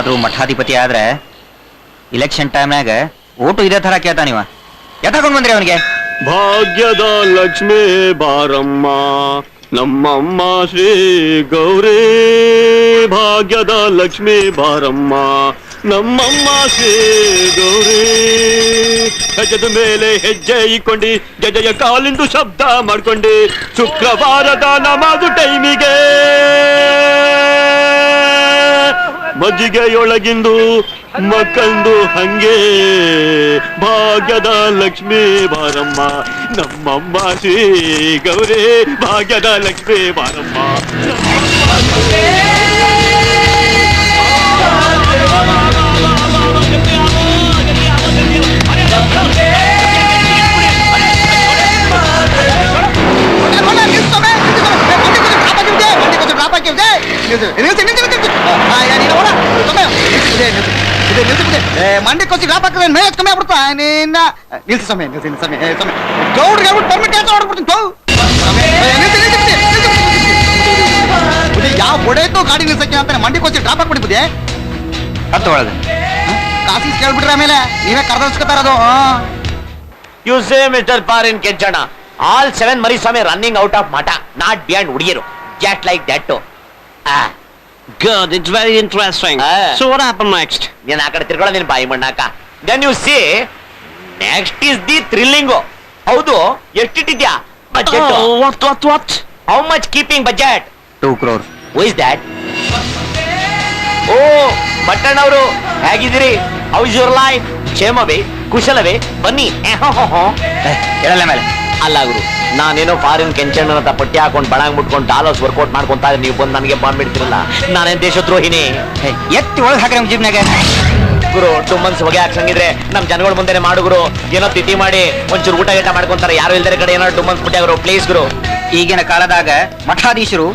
ಭಟ್ರು ಮಠಾಧಿಪತಿ ಆದ್ರೆ ಇಲೆಕ್ಷನ್ ಟೈಮ್ನಾಗ ಓಟು ಇದೇ ತರ ಕೇಳ್ತಾ ನೀವ ಎತ್ತಾಕೊಂಡ್ ಬಂದ್ರಿ ಅವನಿಗೆ.
ಭಾಗ್ಯದ ಲಕ್ಷ್ಮೀ ಬಾರಮ್ಮ ನಮ್ಮಮ್ಮ ಶ್ರೀ ಗೌರಿ, ಭಾಗ್ಯದ ಲಕ್ಷ್ಮೀ ಬಾರಮ್ಮ ನಮ್ಮಮ್ಮ ಶ್ರೀ ಗೌರಿ. ಗಜದ ಮೇಲೆ ಹೆಜ್ಜೆ ಇಕ್ಕೊಂಡಿ, ಗಜಯ ಕಾಲಿಂದು ಶಬ್ದ ಮಾಡ್ಕೊಂಡಿ, ಶುಕ್ರವಾರದ ನಮಾಜು ಟೈಮಿಗೆ ಮಜ್ಜಿಗೆಯೊಳಗಿಂದು ಮಕ್ಕಂದು ಹಂಗೆ. ಭಾಗ್ಯದ ಲಕ್ಷ್ಮೀ ಬಾರಮ್ಮ ನಮ್ಮಮ್ಮ ಶ್ರೀ ಗೌರಿ, ಭಾಗ್ಯದ ಲಕ್ಷ್ಮೀ ಬಾರಮ್ಮ.
ಮಂಡಿ ಕೊಚ್ಚಿ ಲಾಭ ಹಾಕಿದ್ರೆ ಮೇಲೆ ಕಮ್ಮಿ ಆಗ್ಬಿಡ್ತಾ ನಿನ್ನ. ನಿಲ್ಸಿ ಸಮಯ ನಿಲ್ಸಿ ಸಮಯ ಸಮಯ ಗೌಡ್ರಿಗೆ ಪರ್ಮಿಟ್ ಕೆಲಸ ಮಾಡ್ಬಿಡ್ತೀನಿ. ಯಾವ ಹೊಡೆಯ್ತು ಗಾಡಿ ನಿಲ್ಸಕ್ಕೆ ಅಂತಾನೆ ಮಂಡಿ ಕೊಚ್ಚಿ ಡ್ರಾಪ್ ಹಾಕ್ಬಿಡ್ಬೋದೆ. ಹತ್ತು ಒಳಗೆ ಕಾಸಿ ಕೇಳ್ಬಿಟ್ರೆ ಆಮೇಲೆ ನೀವೇ ಕರ್ದರ್ಸ್ಕೊತಾರದು.
You say mister foreign Kenchanna, all 7 Mariswamy running out of ಮಠ, ನಾಟ್ ಬಿಯಾಂಡ್ ಹುಡುಗಿಯರು. Just like that too.
Good, it's very interesting. So what happened next?
ನೀನ್ ಆ ಕಡೆ ತಿರ್ಕೊಳ್ಳೋ ನೀನ್ ಬಾಯಿ ಮಣ್ಣಾಕ. Then you see, next is the thrilling. ಹೌದು, ಎಷ್ಟಿಟ್ಟಿದ್ಯಾ budget?
What?
How much keeping budget?
2 crores.
Who is that? ಓ ಮಟ್ಟಣ್ಣ ಅವರು, ಹೇಗಿದ್ದೀರಿ? How is your life? ಕ್ಷೇಮವೇ, ಕುಶಲವೇ? ಬನ್ನಿ.
ಹೇಳಲ್ಲ ಮೇಲೆ
ಅಲ್ಲ ಗುರು, ನಾನೇನೋ ಫಾರಿನ್ ಕೆಂಚಣ್ಣ ಅಂತ ಪಟ್ಟಿ ಹಾಕೊಂಡು ಬಣಾಂಗ್ ಮುಟ್ಕೊಂಡು ಡಾಲರ್ಸ್ ವರ್ಕೌಟ್ ಮಾಡ್ಕೊಂತ ನೀವು ಬಂದು ನನಗೆ ಬಾಂಬ್ ಇಡ್ತಿರಲ್ಲ, ನಾನೇನ್ ದೇಶದ್ರೋಹಿನಿ?
ಎತ್ತಿ ಒಳಗೆ ಹಾಕ್ರಿ ನಮ್ಮ ಜೀಬ್ನಾಗ.
ಗುರು ಟುಮ್ಮನ್ಸ್ ಹೊಗೆ ಹಾಕ್ಸಂಗಿದ್ರೆ ನಮ್ ಜನಗಳ ಮುಂದೆನೆ ಮಾಡು ಗುರು. ಏನೋ ತಿಥಿ ಮಾಡಿ ಒಂಚೂರು ಊಟ ಗೀಟ ಮಾಡ್ಕೊಂತಾರೆ, ಯಾರು ಇಲ್ದರೆ ಕಡೆ ಏನೋ ಟುಮ್ಮನ್ಸ್ ಬಿಟ್ಟಾಗರು ಪ್ಲೀಸ್ ಗುರು.
ಈಗಿನ ಕಾಲದಾಗ ಮಠಾಧೀಶರು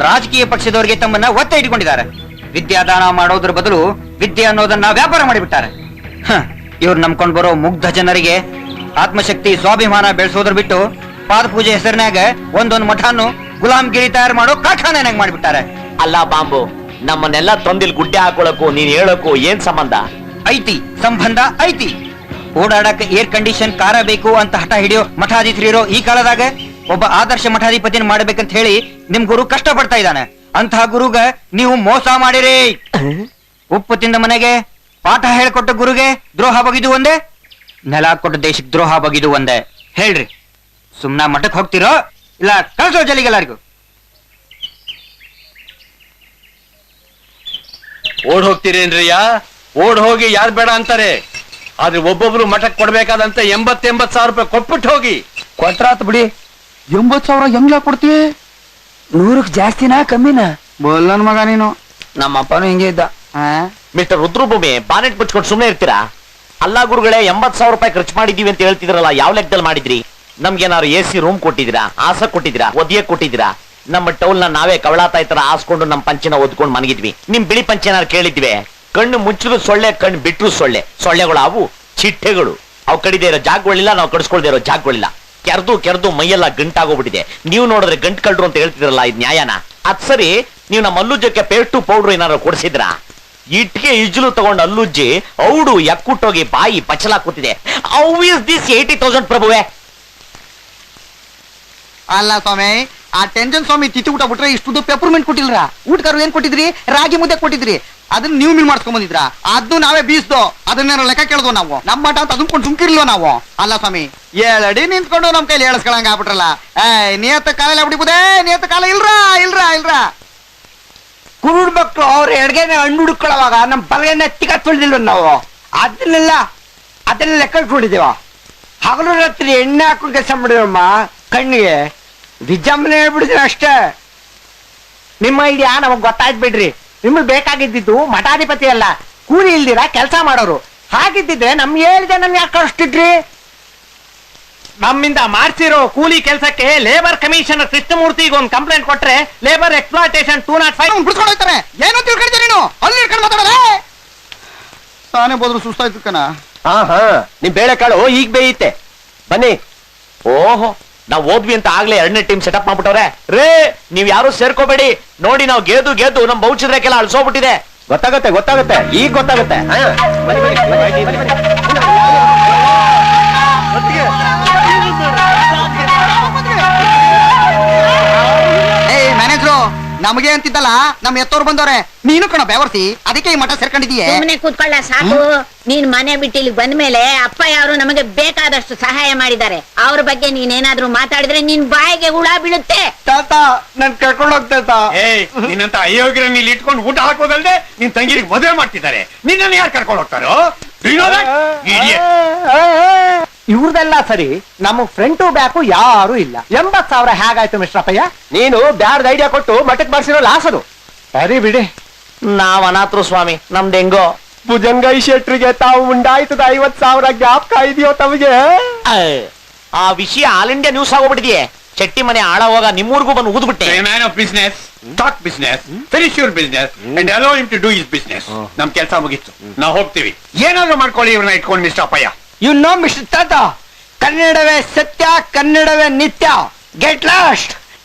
ರಾಜಕೀಯ ಪಕ್ಷದವರಿಗೆ ತಮ್ಮನ್ನ ಒತ್ತ ಇಟ್ಕೊಂಡಿದ್ದಾರೆ. ವಿದ್ಯಾದಾನ ಮಾಡೋದ್ರ ಬದಲು ವಿದ್ಯೆ ಅನ್ನೋದನ್ನ ವ್ಯಾಪಾರ ಮಾಡಿಬಿಟ್ಟಾರೆ. ಇವ್ರು ನಂಬ್ಕೊಂಡ್ ಬರೋ ಮುಗ್ಧ ಜನರಿಗೆ ಆತ್ಮಶಕ್ತಿ ಸ್ವಾಭಿಮಾನ ಬೆಳೆಸೋದ್ರ ಬಿಟ್ಟು ಪಾದಪೂಜೆ ಹೆಸರಿನಾಗ ಒಂದೊಂದು ಮಠಾನು ಗುಲಾಮ್ಗಿರಿ ತಯಾರು ಮಾಡೋ ಕಾರ್ಖಾನೆನಾಗ ಮಾಡಿಬಿಟ್ಟಾರೆ.
ಅಲ್ಲ ಬಾಂಬು, ನಮ್ಮನ್ನೆಲ್ಲ ತೊಂದಿಲ್ ಗುಡ್ಡೆ ಹಾಕೊಳಕ್ಕೂ ನೀನ್ ಹೇಳಕ್ಕೂ ಏನ್ ಸಂಬಂಧ?
ಐತಿ ಸಂಬಂಧ ಐತಿ. ಓಡಾಡಕ್ಕೆ ಏರ್ ಕಂಡೀಷನ್ ಕಾರ ಬೇಕು ಅಂತ ಹಠ ಹಿಡಿಯೋ ಮಠಾಧಿಪತಿರೋ ಈ ಕಾಲದಾಗ ಒಬ್ಬ ಆದರ್ಶ ಮಠಾಧಿಪತಿನ ಮಾಡ್ಬೇಕಂತ ಹೇಳಿ ನಿಮ್ ಗುರು ಕಷ್ಟ ಪಡ್ತಾ ಇದ್ದಾನೆ. ಅಂತಹ ಗುರುಗ ನೀವು ಮೋಸ ಮಾಡಿರಿ. ಉಪ್ಪು ತಿಂದ ಮನೆಗೆ ಪಾಠ ಹೇಳ್ಕೊಟ್ಟ ಗುರುಗೆ ದ್ರೋಹ ಬಗಿದು ಒಂದೇ, ನೆಲ ಕೊಟ್ಟ ದೇಶಕ್ಕೆ ದ್ರೋಹ ಬಗಿದು ಒಂದೇ. ಹೇಳ್ರಿ, ಸುಮ್ನ ಮಠಕ್ಕೆ ಹೋಗ್ತಿರೋ ಇಲ್ಲ ಕಳ್ಸೋ ಜಲಿಗೆಲ್ಲರಿಗೂ?
ಓಡ್ ಹೋಗ್ತೀರೇನ್ರಿಯ? ಓಡ್ ಹೋಗಿ ಯಾರು ಬೇಡ ಅಂತಾರೆ, ಆದ್ರೆ ಒಬ್ಬೊಬ್ರು ಮಠಕ್ಕೆ ಕೊಡ್ಬೇಕಾದಂತ 80 ಸಾವಿರ ರೂಪಾಯಿ ಕೊಟ್ಬಿಟ್ಟು ಹೋಗಿ.
ಕೊಟ್ರಾತ್ ಬಿಡಿ.
80,000 ಹೆಂಗ್ಲಾ ಕೊಡ್ತೀವಿ?
100ಕ್ಕೆ ಜಾಸ್ತಿನಾ ಕಮ್ಮಿನಾ?
ಬೋಲ್ ಮಗ ನೀನು.
ನಮ್ಮ ಅಪ್ಪನೂ ಹಿಂಗೆ ಇದ್ದ.
ಮಿಸ್ಟರ್ ರುದ್ರಭೂಮಿ, ಬಾನೆಟ್ ಮುಚ್ಕೊಂಡು ಸುಮ್ಮನೆ ಇರ್ತೀರಾ? ಅಲ್ಲ ಗುರುಗಳೇ, 80,000 ರೂಪಾಯಿ ಖರ್ಚು ಮಾಡಿದೀವಿ ಅಂತ ಹೇಳ್ತಿದ್ರಲ್ಲ, ಯಾವ ಲೆಕ್ಕದಲ್ಲಿ ಮಾಡಿದ್ರಿ? ನಮ್ಗೇನಾದ್ರು AC ರೂಮ್ ಕೊಟ್ಟಿದ್ದೀರಾ, ಆಸ ಕೊಟ್ಟಿದ್ದೀರಾ, ಒದಿಯಕ್ ಕೊಟ್ಟಿದ್ದೀರಾ? ನಮ್ಮ ಟೌಲ್ ನಾವೇ ಕವಳಾತಾಯಿ ತರ ಆಸ್ಕೊಂಡು ನಮ್ಮ ಪಂಚಿನ ಓದ್ಕೊಂಡು ಮನಗಿದ್ವಿ. ನಿಮ್ ಬಿಳಿ ಪಂಚನಾರು ಕೇಳಿದ್ವಿ. ಕಣ್ಣು ಮುಚ್ಚಿದ್ರು ಸೊಳ್ಳೆ, ಕಣ್ಣು ಬಿಟ್ರು ಸೊಳ್ಳೆ. ಸೊಳ್ಳೆಗಳು ಅವು ಚಿಟ್ಟೆಗಳು. ಅವು ಕಡಿದೇ ಇರೋ ಜಾಗಗಳಿಲ್ಲ, ನಾವು ಕಡಿಸ್ಕೊಳ್ದೇ ಇರೋ ಜಾಗಗಳಿಲ್ಲ. ಕೆರೆದು ಮೈಯೆಲ್ಲ ಗಂಟಾಗೋಗ್ಬಿಟ್ಟಿದೆ. ನೀವು ನೋಡಿದ್ರೆ ಗಂಟು ಕಳ್ರು ಅಂತ ಹೇಳ್ತಿದ್ರಲ್ಲ, ಇದು ನ್ಯಾಯನ? ಅದ್ ಸರಿ, ನೀವು ನಮ್ಮ ಅಲ್ಲುಜ್ಜಕ್ಕೆ ಪೇಸ್ಟು ಪೌಡ್ರು ಏನಾದ್ರು ಕೊಡಿಸಿದ್ರ? ಇಟ್ಗೆ ಇಜ್ಲು ತಗೊಂಡು ಅಲ್ಲುಜ್ಜಿ ಔಡು ಎಕ್ಕುಟ್ಟೋಗಿ ಬಾಯಿ ಪಚಲ ಕೂತಿದೆ. How is this 80,000 ಪ್ರಭುವೆ?
ಅಲ್ಲ ಸ್ವಾಮಿ, ಆ ಟೆನ್ಷನ್ ಸ್ವಾಮಿ ತಿತ್ತಿ ಊಟ ಬಿಟ್ರೆ ಇಷ್ಟು ಪೆಪರ್ಮೆಂಟ್ ಕೊಟ್ಟಿಲ್ರ? ಊಟಗಾರರು ಏನ್ ಕೊಟ್ಟಿದ್ರಿ? ರಾಗಿ ಮುದ್ದೆ ಕೊಟ್ಟಿದ್ರಿ. ಅದನ್ನ ನೀವು ಮಿಲ್ ಮಾಡ್ಸ್ಕೊಂಡ್ ಬಂದಿದ್ರ, ಅದನ್ನು ನಾವೇ ಬೀಸ್ದೋ. ಅದನ್ನೇನೋ ಲೆಕ್ಕ ಕೇಳ್ದೋ ನಾವು. ನಮ್ಮ ಮಠ ಅಂತ ಅದನ್ಕೊಂಡು ಸುಮ್ಕಿರ್ಲಿಲ್ಲ ನಾವು. ಅಲ್ಲ ಸ್ವಾಮಿ, ಏಳಡಿ ನಿಂತ್ಕೊಂಡು ನಮ್ ಕೈಲಿ ಹೇಳ್ಸ್ಕೊಳಂಗ ಆಗ್ಬಿಟ್ರಲ್ಲ. ನಿಯತ್ತ ಕಾಲ ಬಿಡಿಬೋದೇ? ನಿಯತ್ತ ಕಾಲ ಇಲ್ರ.
ಕುರುಡ್ ಮಕ್ಕಳು ಅವ್ರ ಎಡ್ಗೆನೆ ಹಣ್ಣು ಹುಡುಕೊಳ್ಳುವಾಗ ನಮ್ ಬಲಗೈನ ತಿಕ್ಕ ತುಳಿದಿಲ್ವ ನಾವು? ಅದನ್ನ ಲೆಕ್ಕ ಇಟ್ಕೊಂಡಿದ್ದೇವ. ಹಗಲು ರಾತ್ರಿ ಎಣ್ಣೆ ಹಾಕೊಂಡು ಕೆಲಸ ಮಾಡಿದಮ್ಮ ಕಣ್ಣಿಗೆ. ವಿಜಮ್ಮನೆ ಹೇಳ್ಬಿಡಿದ್ರೆ ಅಷ್ಟೇ. ನಿಮ್ಮ ಐಡಿಯಾ ನಮಗ್ ಗೊತ್ತಾಯ್ತು ಬಿಡ್ರಿ. ನಿಮ್ಗೆ ಬೇಕಾಗಿದ್ದು ಮಠಾಧಿಪತಿ ಅಲ್ಲ, ಕೂಲಿ ಇಲ್ದಿರ ಕೆಲಸ ಮಾಡೋರು. ಹಾಗಿದ್ದಿದ್ರೆ ನಮ್ಗೆ ಹೇಳಿದೆ ನನ್ ಯಾಕೆ ಕಳಿಸ್ತಿದ್ರಿ? ನಮ್ಮಿಂದ ಮಾಡ್ಸಿರೋ ಕೂಲಿ ಕೆಲಸಕ್ಕೆ ಲೇಬರ್ ಕಮಿಷನರ್ ಕೃಷ್ಣಮೂರ್ತಿಗೆ ಒಂದು ಕಂಪ್ಲೇಂಟ್ ಕೊಟ್ರೆ ಲೇಬರ್ ಎಕ್ಸ್ಪ್ಲಾಯ್ಟೇಷನ್ 205
ಬಿಡ್ಕೊಂಡು ಹೋಗ್ತಾರೆ. ಏನೋ ತಿಳ್ಕೊಂಡಿದ್ದೆ ನೀನು? ಅಲ್ಲಿ ಇಟ್ಕೊಂಡು ಮಾತಾಡೋದೇ ತಾನೇ ಬೋದ್ರು ಸುಸ್ತಾಯ್ತು ಕಣ.
ನಿಮ್ ಬೇಳೆಕಾಳು ಈಗ ಬೇಯುತ್ತೆ. ಬನ್ನಿ. ಓಹೋ, ನಾವ್ ಹೋದ್ವಿ ಅಂತ ಆಗ್ಲೇ 2ನೇ ಟೀಮ್ ಸೆಟಪ್ ಮಾಡ್ಬಿಟ್ಟವ್ರೆ. ರೇ, ನೀವ್ ಯಾರು ಸೇರ್ಕೋಬೇಡಿ. ನೋಡಿ, ನಾವು ಗೆದ್ದು ನಮ್ ಬೌಚಿದ್ರಕ್ಕೆಲ್ಲ ಅಳ್ಸೋಗ್ಬಿಟ್ಟಿದೆ.
ಗೊತ್ತಾಗುತ್ತೆ ಗೊತ್ತಾಗುತ್ತೆ ಈಗ ಗೊತ್ತಾಗುತ್ತೆ.
ಏಯ್ ಮ್ಯಾನೇಜ್ರು, ನಮಗೆ ಅಂತಿದ್ದಲ್ಲ ನಮ್ ಎತ್ತೋರು ಬಂದವ್ರೆ, ನೀನು ಕಣ ಬೇವರ್ಸಿ, ಅದಕ್ಕೆ ಈ ಮಠ ಸೇರ್ಕೊಂಡಿದೀಯ.
ಸುಮ್ಮನೆ ಕೂತ್ಕೊಳ್ಳ ಸಾಕು. ನೀನ್ ಮನೆ ಬಿಟ್ಟು ಇಲ್ಲಿ ಬಂದ್ಮೇಲೆ ಅಪ್ಪಯ್ಯ ಅವರು ನಮಗೆ ಬೇಕಾದಷ್ಟು ಸಹಾಯ ಮಾಡಿದ್ದಾರೆ. ಅವ್ರ ಬಗ್ಗೆ ನೀನೇನಾದ್ರೂ ಮಾತಾಡಿದ್ರೆ ನಿನ್ ಬಾಯಿಗೆ ಹುಳ ಬೀಳುತ್ತೆ.
ತಾತ ನನ್ ಕರ್ಕೊಂಡು ಹೋಗ್ತಾ. ನಿನ್ನಂತ ಅಯೋಗ್ಯ ಇಲ್ಲಿ ಇಟ್ಕೊಂಡು ಊಟ ಹಾಕೋದಲ್ದೆ ನಿನ್ ತಂಗಿರಿಗೆ ಮದುವೆ ಮಾಡ್ತಿದ್ದಾರೆ. ನಿನ್ನನ್ನು ಯಾರು ಕರ್ಕೊಂಡು ಹೋಗ್ತಾರೋ? ಇವ್ರದೆಲ್ಲ ಸರಿ, ನಮ್ಮ ಫ್ರಂಟು ಬ್ಯಾಕು ಯಾರು ಇಲ್ಲ. 80,000 ಹೇಗಾಯ್ತು ಮಿಸ್ಟರ್ ಅಪ್ಪಯ್ಯ?
ನೀನು ಬ್ಯಾಡ್ ಐಡಿಯಾ ಕೊಟ್ಟು ಮಠಕ್ಕೆ ಮಾಡ್ಸಿರೋ ಲಾಸ್ ಅದು.
ಸರಿ ಬಿಡಿ,
ನಾವ್ ಅನಾಥರು ಸ್ವಾಮಿ, ನಮ್ದು ಹೆಂಗೋ.
ಭುಜಂಗೈ ಶೆಟ್ರಿಗೆ ತಾವು ಮುಂಡಾಯ್ತದ 50,000 ಜ್ಞಾಪಕ ಇದೆಯೋ ತಮಗೆ?
ಆ ವಿಷಯ ಆಲ್ ಇಂಡಿಯಾ ನ್ಯೂಸ್ ಆಗೋಗ್ಬಿಟ್ಟಿದೆಯೇ. ಚೆಟ್ಟಿ ಮನೆ ಆಳ ಹೋಗ ನಿಮ್ಮೂರ್ಗೂ ಬಂದು ಊದ್ಬಿಟ್ಟೆ.
Man of business, talk business, finish your business and allow him to do his business. ನಮ್ ಕೆಲಸ ಮುಗಿತ್ತು, ನಾವು ಹೋಗ್ತೀವಿ. ಏನಾದ್ರೂ ಮಾಡ್ಕೊಳ್ಳಿ ಇವ್ರನ್ನ ಇಟ್ಕೊಂಡು mister Appayya.
You know mister ತಾತ, ಕನ್ನಡವೇ ಸತ್ಯ, ಕನ್ನಡವೇ ನಿತ್ಯ. Get lost.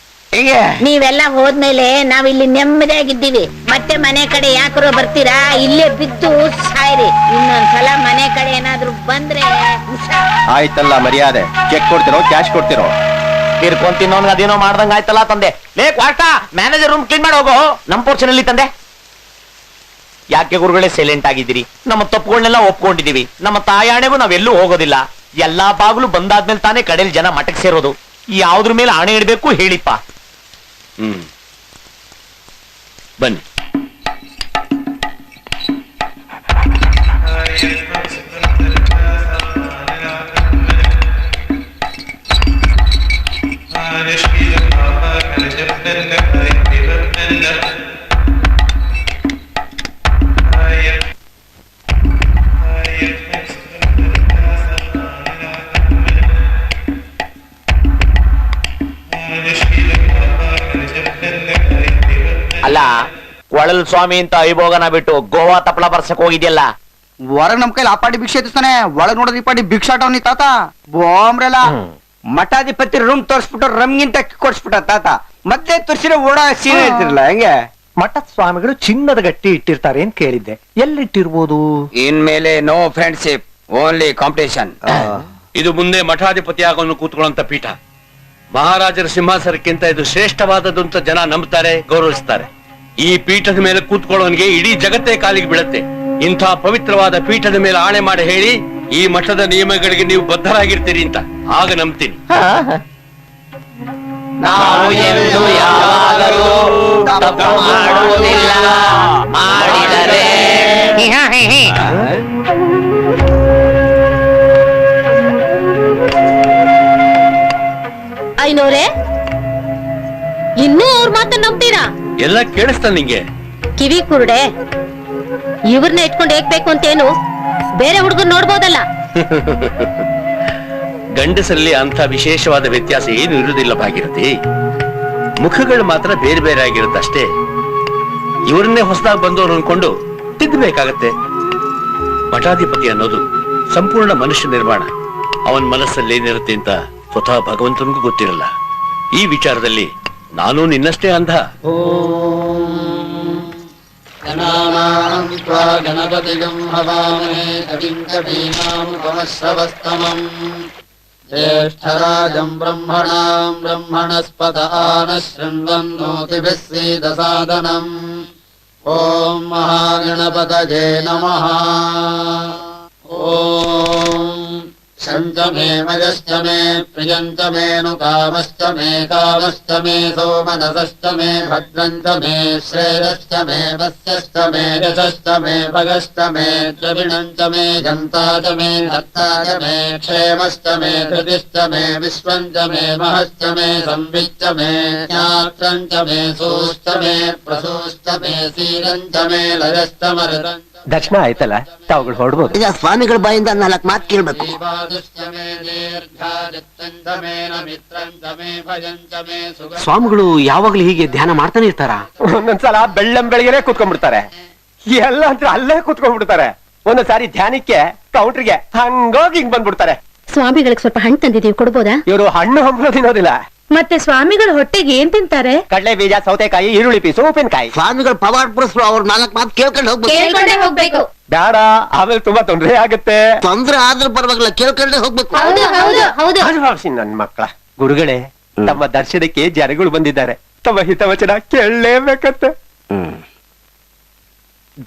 ಹೀಗೆ
ನೀವೆಲ್ಲ ಹೋದ್ಮೇಲೆ ನಾವಿಲ್ಲಿ ನೆಮ್ಮದಿಯಾಗಿದ್ದೀವಿ. ಮತ್ತೆ ಮನೆ ಕಡೆ ಯಾಕರೋ ಬರ್ತೀರಾ? ಇಲ್ಲೇ ಬಿದ್ದು ಸಾಯ್ರಿ. ಇನ್ನೊಂದ್ಸಲ ಮನೆ ಕಡೆ ಏನಾದ್ರೂ ಬಂದ್ರೆ
ಆಯ್ತಲ್ಲ ಮರ್ಯಾದೆ. ಚೆಕ್ ಕೊಡ್ತಿರೋ ಕ್ಯಾಶ್ ಕೊಡ್ತಿರೋ?
ತಿರ್ಕೊಂಡ್ ತಿನ್ನೋನ್ಗೆ ಅದೇನೋ ಮಾಡ್ದಂಗ ಆಯ್ತಲ್ಲ ತಂದೆ. ಲೇ ಕ್ವಾರ್ಟ, ಮ್ಯಾನೇಜರ್ ರೂಮ್ ಕ್ಲೀನ್ ಮಾಡಿ ಹೋಗೋ. ನಮ್ ಪೋರ್ಷನ್ ಅಲ್ಲಿ ತಂದೆ. ಯಾಕೆ ಗುರುಗಳೇ ಸೈಲೆಂಟ್ ಆಗಿದ್ದೀರಿ? ನಮ್ಮ ತಪ್ಪುಗಳನ್ನೆಲ್ಲ ಒಪ್ಕೊಂಡಿದೀವಿ. ನಮ್ಮ ತಾಯಾಣೆಗೂ ನಾವೆಲ್ಲೂ ಹೋಗೋದಿಲ್ಲ. ಎಲ್ಲಾ ಬಾಗ್ಲು ಬಂದಾದ್ಮೇಲೆ ತಾನೇ ಕಡೆಯಲ್ಲಿ ಜನ ಮಠಕ್ಕೆ ಸೇರೋದು. ಯಾವ್ದ್ರ ಮೇಲೆ ಆಣೆ ಇಡ್ಬೇಕು ಹೇಳಿಪ್ಪ.
ಬನ್ನಿ.
ಅಲ್ಲ, ಕೊಳಲ್ ಸ್ವಾಮಿ ಅಂತ ಐಭೋಗನ ಬಿಟ್ಟು ಗೋವಾ ತಪ್ಪಳ ಬರ್ಸಕ್ ಹೋಗಿದ್ಯಲ್ಲ.
ಹೊರಗ್ ನಮ್ ಕೈಲಿ ಆ ಪಾಟಿ ಭಿಕ್ಷೆ ಎತ್ತಿಸ್ತಾನೆ, ಒಳಗ್ ನೋಡಿದ್ರೆ ಈ ಪಾಟಿ ಭಿಕ್ಷಾಟವ್ನಿ ತಾತ. ಬೋಮ್ರಲ್ಲ
ಮಠಾಧಿಪತಿ ರೂಮ್ ತೋರಿಸ್ಬಿಟ್ಟು ರಮ್ಗಿಂತ ಕೊಡ್ಸ್ಬಿಟ್ಟ ತಾತ. ಮತ್ತೆ ತೋರಿಸಿರೋ ಓಡಾ ಸೀರೆ ಇರ್ತಿರ್ಲಿಲ್ಲ. ಹೆಂಗೆ ಮಠದ ಸ್ವಾಮಿಗಳು ಚಿನ್ನದ ಗಟ್ಟಿ ಇಟ್ಟಿರ್ತಾರೆ ಅಂತ ಕೇಳಿದ್ದೆ. ಎಲ್ಲಿಟ್ಟಿರ್ಬೋದು?
ಇನ್ಮೇಲೆ ನೋ ಫ್ರೆಂಡ್ಶಿಪ್, ಓನ್ಲಿ ಕಾಂಪಿಟೇಷನ್.
ಇದು ಮುಂದೆ ಮಠಾಧಿಪತಿ ಆಗೋನು ಕೂತ್ಕೊಳ್ಳುವಂತ ಪೀಠ. ಮಹಾರಾಜರ ಸಿಂಹಾಸನಕ್ಕಿಂತ ಇದು ಶ್ರೇಷ್ಠವಾದದ್ದು ಅಂತ ಜನ ನಂಬುತ್ತಾರೆ, ಗೌರವಿಸ್ತಾರೆ. ಈ ಪೀಠದ ಮೇಲೆ ಕೂತ್ಕೊಳ್ಳೋನಿಗೆ ಇಡೀ ಜಗತ್ತೇ ಕಾಲಿಗೆ ಬೀಳುತ್ತೆ. ಇಂಥ ಪವಿತ್ರವಾದ ಪೀಠದ ಮೇಲೆ ಆಣೆ ಮಾಡಿ ಹೇಳಿ, ಈ ಮಠದ ನಿಯಮಗಳಿಗೆ ನೀವು ಬದ್ಧರಾಗಿರ್ತೀರಿ ಅಂತ. ಆಗ ನಂಬ್ತೀನಿ.
ನಾವು ಎಂದು ಯಾವಾಗಲೂ ತಪ್ಪು ಮಾಡುವುದಿಲ್ಲ, ಮಾಡಿದರೆ
ಐನೋರೆ, ಇನ್ನೂ ಅವ್ರ ಮಾತನ್ನ ನಂಬ್ತೀರಾ?
ಎಲ್ಲ ಕೇಳಿಸ್ತಾ ನಿಂಗೆ?
ಕಿವಿ ಕುರುಡೆ, ಇವ್ರನ್ನ ಇಟ್ಕೊಂಡು ಹೇಗ್ಬೇಕು ಅಂತೇನು ಬೇರೆ ಹುಡುಗರು ನೋಡ್ಬೋದಲ್ಲ.
ಗಂಡಸರಲ್ಲಿ ಅಂತ ವಿಶೇಷವಾದ ವ್ಯತ್ಯಾಸ ಏನು ಇರುವುದಿಲ್ಲ ಭಾಗಿರತಿ. ಮುಖಗಳು ಮಾತ್ರ ಬೇರೆ ಬೇರೆ ಆಗಿರುತ್ತಷ್ಟೇ. ಇವರನ್ನೇ ಹೊಸದಾಗಿ ಬಂದವರು ಅನ್ಕೊಂಡು ತಿದ್ದಬೇಕಾಗತ್ತೆ. ಮಠಾಧಿಪತಿ ಅನ್ನೋದು ಸಂಪೂರ್ಣ ಮನುಷ್ಯ ನಿರ್ಮಾಣ. ಅವನ ಮನಸ್ಸಲ್ಲಿ ಏನಿರುತ್ತೆ ಅಂತ ಸ್ವತಃ ಭಗವಂತನಿಗೂ ಗೊತ್ತಿರಲ್ಲ. ಈ ವಿಚಾರದಲ್ಲಿ ನಾನು ನಿನ್ನಷ್ಟೇ ಅಂಧ.
ಗಣಪತಿಗಂ ಹವಾಮಹೇ ಕವಿಂ ಕವೀನಾಮುಪಮಶ್ರವಸ್ತಮಂ ಜ್ಯೇಷ್ಠರಾಜಂ ಬ್ರಹ್ಮಣಾಂ ಬ್ರಹ್ಮಣಸ್ಪತ ಆನಃ ಶೃಣ್ವನ್ನೋತಿಭಿಃ ಸೀದಸಾದನಂ. ಓಂ ಮಹಾಗಣಪತಯೇ ನಮಃ. ಓಂ ಶಂಚ ಮೇ ಮಯಶ್ಚ ಮೇ ಪ್ರಿಯಂಚ ಮೇ ನು ಕಾಮಶ್ಚ ಮೇ ಕಾಮಶ್ಚ ಮೇ ಸೋಮನಸಶ್ಚ ಮೇ ಭದ್ರಂಚ ಮೇ ಶ್ರೇಯಶ್ಚ ಮೇ ವಸ್ಯಶ್ಚ ಮೇ ಯಶಶ್ಚ ಮೇ ಭಗಶ್ಚ ಮೇ ದ್ರವಿಣಂಚ ಮೇ ಜಂತಾ ಚ ಮೇ ಹರ್ತಾ ಚ ಮೇ ಕ್ಷೇಮಶ್ಚ ಮೇ ಧೃತಿಶ್ಚ ಮೇ ವಿಶ್ವಂಚ ಮೇ ಮಹಶ್ಚ ಮೇ ಸಂವಿಚ್ಚ ಮೇ ಜ್ಞಾತ್ರಂಚ ಮೇ ಸೂಶ್ಚ ಮೇ ಪ್ರಸೂಶ್ಚ ಮೇ ಸೀರಂಚ ಮೇ ಲಯಶ್ಚ ಮರುದಂಚ.
ದರ್ಶನ ಆಯ್ತಲ್ಲ, ತಾವುಗಳು ಹೊರಡ್ಬೋದು.
ಈಗ ಸ್ವಾಮಿಗಳ ಬಾಯಿಂದ 4 ಮಾತು ಕೇಳ್ಬೇಕು.
ಸ್ವಾಮಿಗಳು ಯಾವಾಗ್ಲೂ ಹೀಗೆ ಧ್ಯಾನ ಮಾಡ್ತಾನೆ ಇರ್ತಾರ?
ಒಂದೊಂದ್ಸಲ ಬೆಳ್ಳಂಬೆಳಗ್ಗೆನೆ ಕೂತ್ಕೊಂಡ್ಬಿಡ್ತಾರೆ. ಎಲ್ಲ ಅಂತ ಅಲ್ಲೇ ಕೂತ್ಕೊಂಡ್ಬಿಡ್ತಾರೆ. ಒಂದೊಂದ್ಸಾರಿ ಧ್ಯಾನಕ್ಕೆ ಕೌಂಟ್ರಿಗೆ ಹಂಗೋಗಿ ಹಿಂಗ್ ಬಂದ್ಬಿಡ್ತಾರೆ.
ಸ್ವಾಮಿಗಳಿಗೆ ಸ್ವಲ್ಪ ಹಣ್ಣು ತಂದಿದೀವಿ, ಕೊಡ್ಬೋದಾ?
ಇವರು ಹಣ್ಣು ಹಂಪಲು ತಿನ್ನೋದಿಲ್ಲ,
ಮತ್ತೆ ಸ್ವಾಮಿಗಳ ಹೊಟ್ಟೆಗೆ ಏನ್ ತಿಂತಾರೆ?
ಕಡಲೆ ಬೀಜ, ಸೌತೆಕಾಯಿ, ಈರುಳ್ಳಿ ಪೀಸು, ಉಪ್ಪಿನಕಾಯಿ.
ಸ್ವಾಮಿಗಳು ಪವಾಡ್ ಪುರುಷರು, ಅವ್ರ 4 ಮಾತು ಕೇಳ್ಕೊಂಡು
ಹೋಗ್ಬೇಕು.
ಬೇಡ, ಆಮೇಲೆ ತುಂಬಾ ತೊಂದರೆ ಆಗುತ್ತೆ.
ತೊಂದ್ರೆ ಆದ್ರೂ ಪರವಾಗಿಲ್ಲ, ಕೇಳ್ಕೊಂಡೇ ಹೋಗ್ಬೇಕು.
ನನ್ ಮಕ್ಕಳ ಗುರುಗಳೇ, ತಮ್ಮ ದರ್ಶನಕ್ಕೆ ಜನಗಳು ಬಂದಿದ್ದಾರೆ, ತಮ್ಮ ಹಿತವಚನ ಕೇಳಲೇಬೇಕಂತೆ.